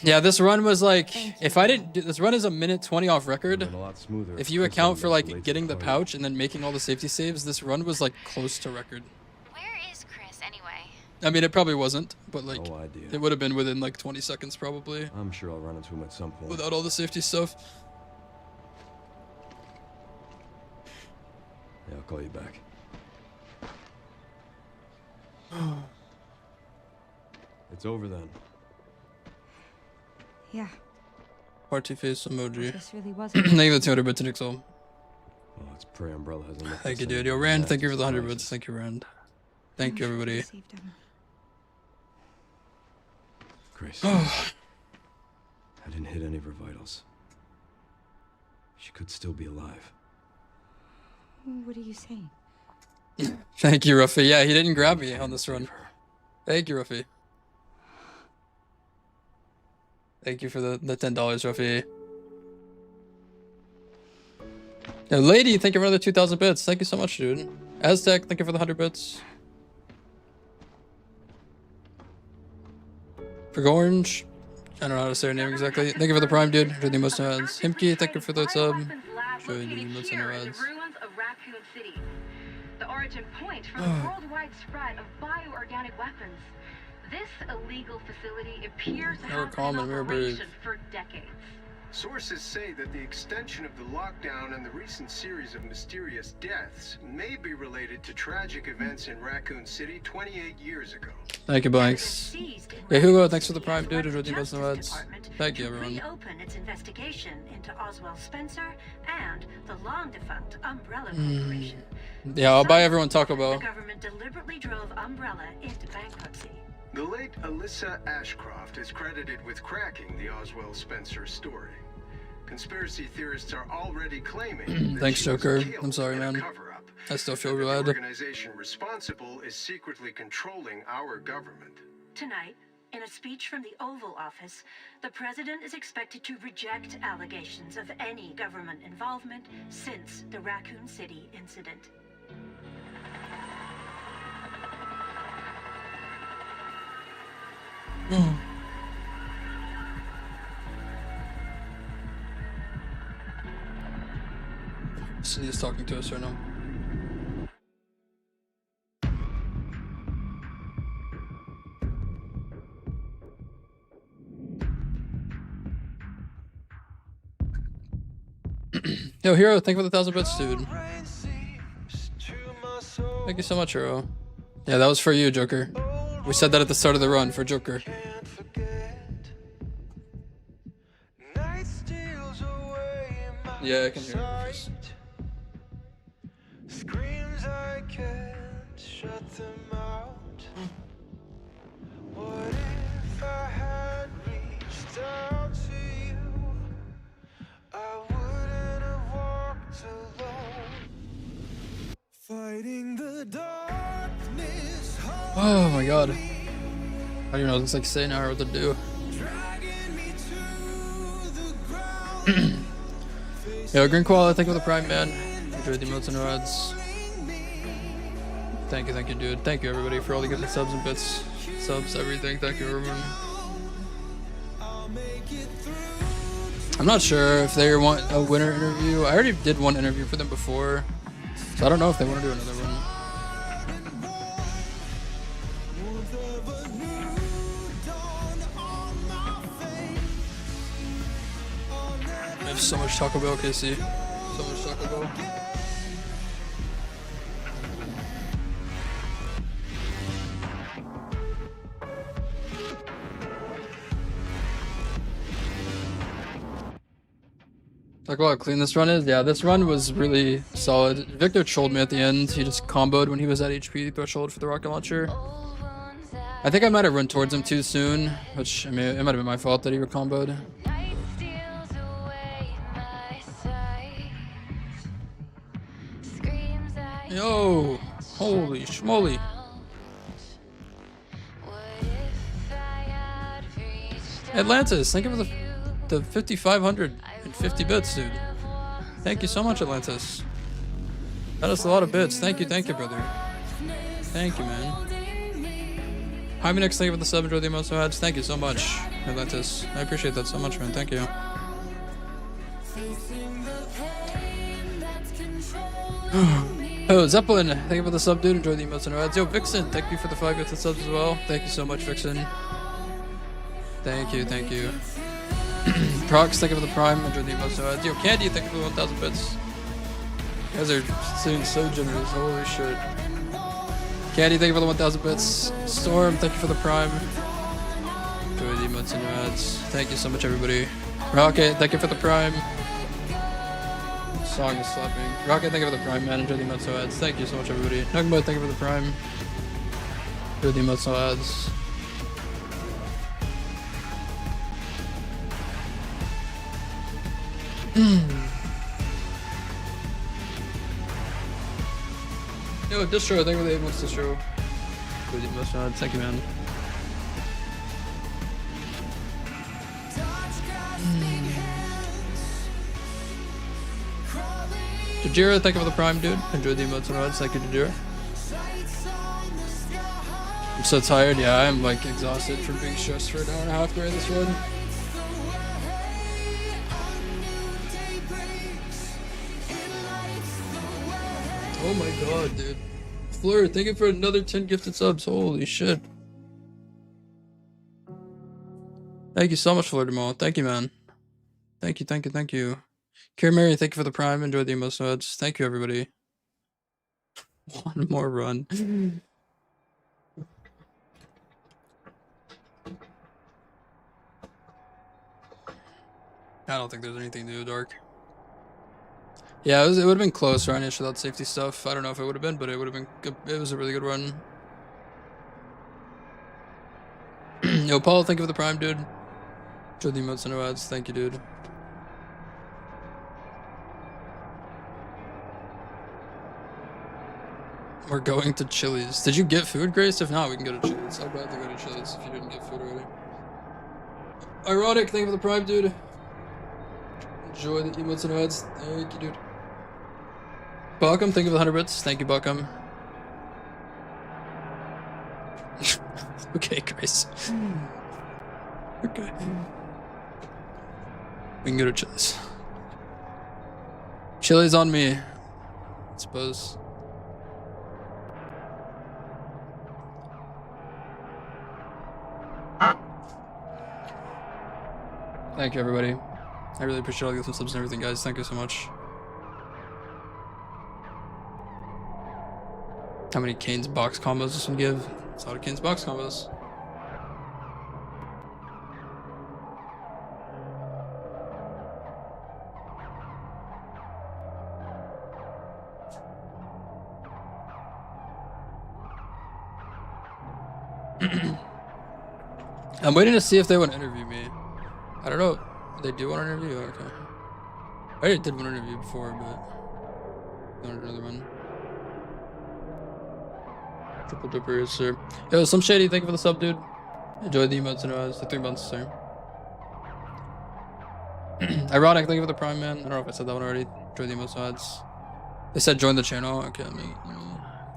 Yeah, this run was like, if I didn't do this run is a minute 20 off record. A lot smoother. If you account for like getting the pouch and then making all the safety saves, this run was like close to record. Where is Chris anyway? I mean, it probably wasn't, but like, No idea. it would have been within like 20 seconds probably, I'm sure I'll run into him at some point. without all the safety stuff. Yeah, I'll call you back. It's over then. Yeah, Party face emoji. this really was. Thank you for the 200 bits, Nixel. Oh, it's Prey Umbrella hasn't left. Thank you, us dude. any Yo, Rand, thank you for the 100 surprises. bits. Thank you, Rand. Thank you, everybody. Grace. I didn't hit any of her vitals. She could still be alive. What are you saying? Thank you, Ruffy. Yeah, he didn't grab me on this run. Thank you, Ruffy. Thank you for the $10, Ruffy. Yeah, Lady, thank you for another 2,000 bits. Thank you so much, dude. Aztec, thank you for the 100 bits. For Orange, I don't know how to say her name exactly. Thank you for the Prime, dude. For the most ads. Himki, thank you for the sub. For the most ads. ruins of Raccoon City, the origin point for the worldwide spread of bioorganic weapons. This illegal facility appears to Never have calm been and in we're brave. operation for decades. Sources say that the extension of the lockdown and the recent series of mysterious deaths may be related to tragic events in Raccoon City 28 years ago. Thank you, Blanks. Yeah, Hugo, thanks for the Prime, dude. Enjoy the most ads. Thank you, everyone. Reopen its investigation into Oswald Spencer and the long-defunct Umbrella Hmm. Corporation. Yeah, I'll buy everyone Taco Bell. The government deliberately drove Umbrella into bankruptcy. The late Alyssa Ashcroft is credited with cracking the Oswald Spencer story. Conspiracy theorists are already claiming that Thanks, she was Joker. killed I'm sorry, in a man. cover-up. I still feel The bad. organization responsible is secretly controlling our government. Tonight, in a speech from the Oval Office, the president is expected to reject allegations of any government involvement since the Raccoon City incident. City's talking to us right now. Yo, Hero, thank you for the 1,000 bits, dude. Thank you so much, Hero. Yeah, that was for you, Joker. We said that at the start of the run for Joker. Yeah, I can hear it. Screams I can't shut them out. What if I had reached out to you? I wouldn't have walked alone. Fighting the darkness. Oh my god. I don't even know what it's like saying now or what to do. Yo, Green Koala, thank you for the Prime, man. Enjoy the emotes and ads. Thank you, dude. Thank you, everybody, for all the gifted subs and bits. Subs, everything. Thank you, everyone. I'm not sure if they want a winner interview. I already did one interview for them before, so I don't know if they want to do another one. I have so much Taco Bell, KC. So much Taco Bell. Talk about how clean this run is. Yeah, this run was really solid. Victor trolled me at the end. He just comboed when he was at HP threshold for the rocket launcher. I think I might have run towards him too soon, which, I mean, it might have been my fault that he comboed. Yo, holy schmoly. Atlantis, thank you for the 5,550 bits, dude. Thank you so much, Atlantis. That is a lot of bits. Thank you, brother. Thank you, man. Hymenix, thank you for the sub. Enjoy the emotional ads. Thank you so much, Atlantis. I appreciate that so much, man. Thank you. Oh, Zeppelin, thank you for the sub, dude. Enjoy the emotional ads. Yo, Vixen, thank you for the 5 gifted subs as well. Thank you so much, Vixen. Thank you, thank you. Prox, thank you for the prime. Enjoy the emotional ads. Yo, Candy, thank you for the 1,000 bits. You guys are being so generous. Holy shit. Candy, thank you for the 1,000 bits. Storm, thank you for the prime. Enjoy the emotes and ads. Thank you so much, everybody. Rocket, thank you for the prime. Song is slapping. Rocket, thank you for the prime, man. Enjoy the emotes and ads. Thank you so much, everybody. Nugma, thank you for the prime. Enjoy the emotes and ads. Yo, Distro, thank you for the 8 months, Distro. Enjoy the emotes and ads. Thank you, man. Jajira, thank you for the prime, dude. Enjoy the emotes and ads. Thank you, Jajira. I'm so tired. Yeah, I'm like exhausted from being stressed for an hour and a half during this run. Oh my god, dude. Fleur, thank you for another 10 gifted subs. Holy shit. Thank you so much, Fleur Demo. Thank you, man. Thank you, thank you, thank you. Kira Mary, thank you for the prime. Enjoy the emotional ads. Thank you, everybody. One more run. I don't think there's anything new, Dark. Yeah, it would have been close, right? Without safety stuff. I don't know if it would have been, but it would have been good. It was a really good run. Yo, Paul, thank you for the prime, dude. Enjoy the emotes and ads. Thank you, dude. We're going to Chili's. Did you get food, Grace? If not, we can go to Chili's. I'll gladly go to Chili's if you didn't get food already. Ironic, thank you for the prime, dude. Enjoy the emotes and ads. Thank you, dude. Buckham, thank you for the 100 bits. Thank you, Buckham. Okay, Grace. Okay. We can go to Chili's. Chili's on me, I suppose. Thank you, everybody. I really appreciate all the subs and everything, guys. Thank you so much. How many Kane's box combos this one give? It's a lot of Kane's box combos. I'm waiting to see if they want to interview me. I don't know. They do want to interview? Okay. I already did one interview before, but I wanted another one. Triple Dipper, yes, sir. Yo, some shady, thank you for the sub, dude. Enjoy the emotes and the 3 months, sir. Ironic, thank you for the prime, man. I don't know if I said that one already. Enjoy the emotes and ads. They said join the channel. Okay, let me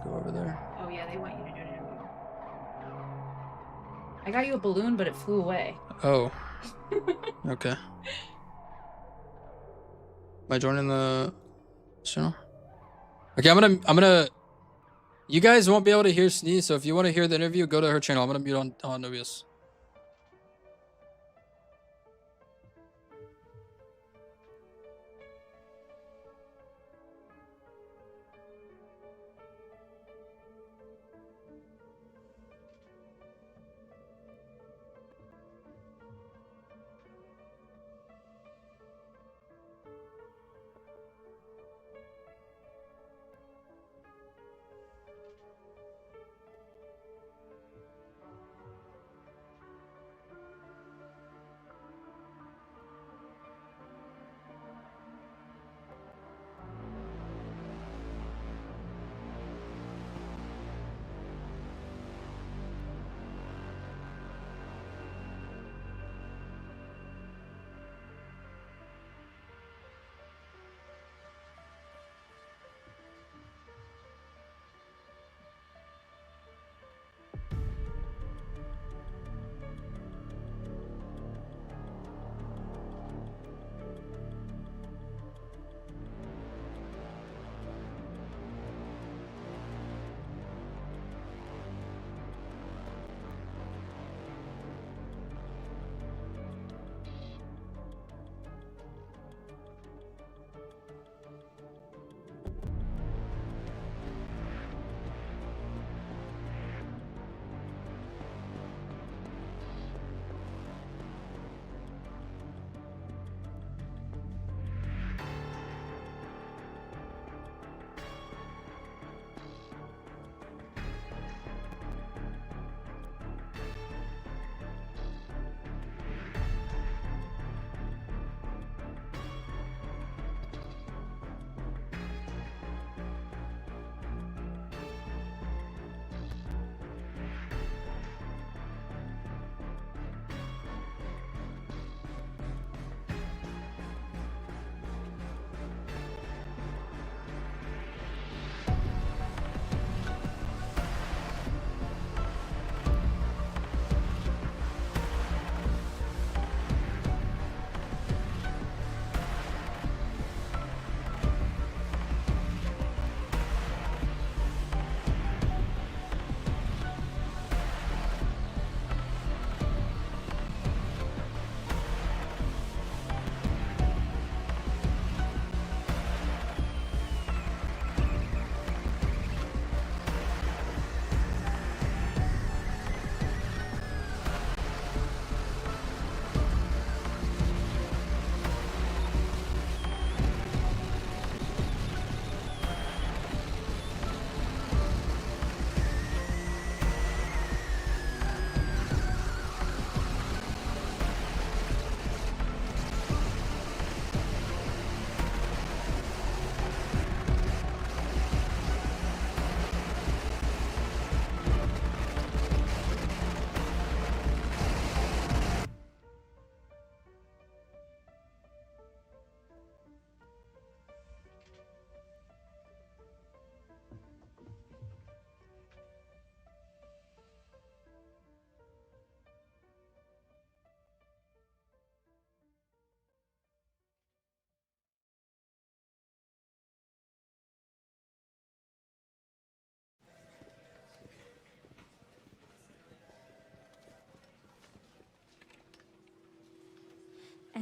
go over there. Oh yeah, they want you to do an interview. I got you a balloon, but it flew away. Oh. Okay. Am I joining the channel? Okay, I'm gonna. You guys won't be able to hear Sneeze, so if you want to hear the interview, go to her channel. I'm gonna mute on Nobius.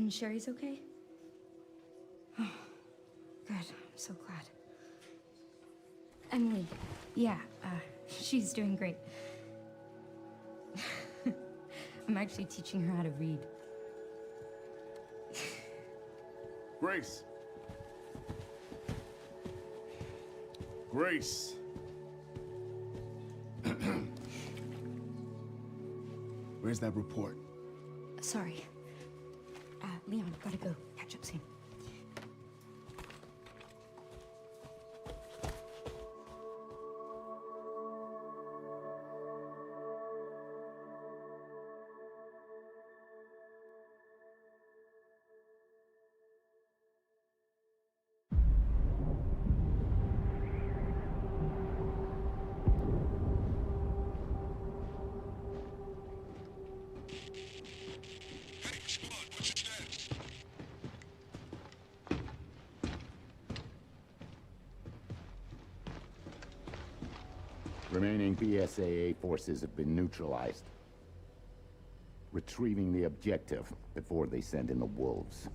And Sherry's okay? Oh, good. I'm so glad. Emily, yeah, she's doing great. I'm actually teaching her how to read. Grace. Grace. Where's that report? Sorry. Leon, gotta go. Catch up soon. Remaining BSAA forces have been neutralized. Retrieving the objective before they send in the wolves.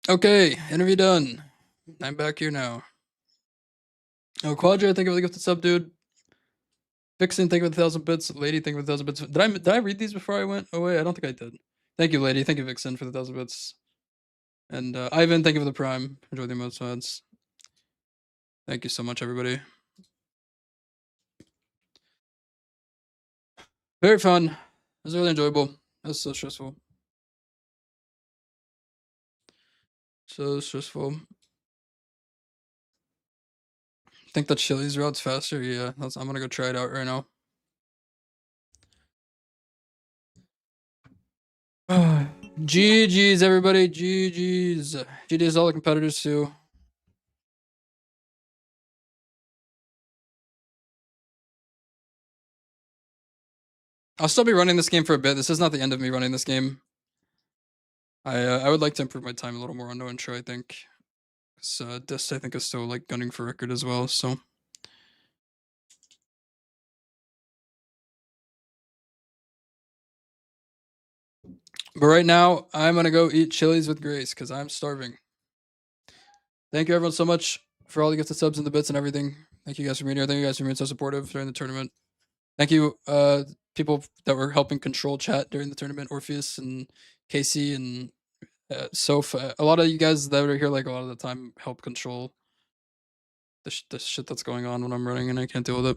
Okay, interview done. I'm back here now. Oh, Quadra, thank you for the gifted sub, dude. Vixen, thank you for the 1,000 bits. Lady, thank you for the 1,000 bits. Did I read these before I went away? I don't think I did. Thank you, Lady. Thank you, Vixen, for the 1,000 bits. And Ivan, thank you for the Prime. Enjoy the emotes, mods. Thank you so much, everybody. Very fun. It was really enjoyable. It was so stressful. So stressful. Think the Chili's route's faster? Yeah, I'm gonna go try it out right now. GG's everybody, GG's. GG's all the competitors too. I'll still be running this game for a bit. This is not the end of me running this game. I would like to improve my time a little more on no intro, I think. Dist I think is still like gunning for record as well, so. But right now, I'm gonna go eat Chili's with Grace because I'm starving. Thank you everyone so much for all the gifted subs and the bits and everything. Thank you guys for being here. Thank you guys for being so supportive during the tournament. Thank you, people that were helping control chat during the tournament, Orpheus and Casey and Soph. A lot of you guys that are here, like a lot of the time, help control the shit that's going on when I'm running and I can't deal with it.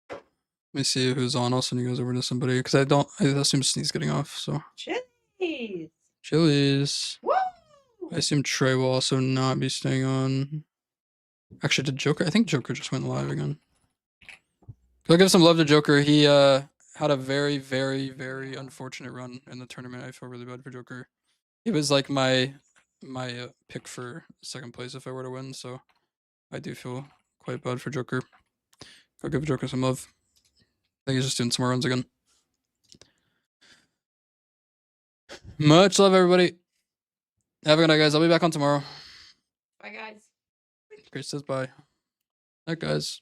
Let me see who's on. I'll send you guys over to somebody because I assume Sneeze getting off. So Chili's. Woo! I assume Trey will also not be staying on. Actually, did Joker? I think Joker just went live again. Go give some love to Joker. He had a very, very, very unfortunate run in the tournament. I feel really bad for Joker. He was like my pick for second place if I were to win. So I do feel quite bad for Joker. Go give Joker some love. I think he's just doing some more runs again. Much love, everybody. Have a good night, guys. I'll be back on tomorrow. Bye, guys. Grace says bye. Night, guys.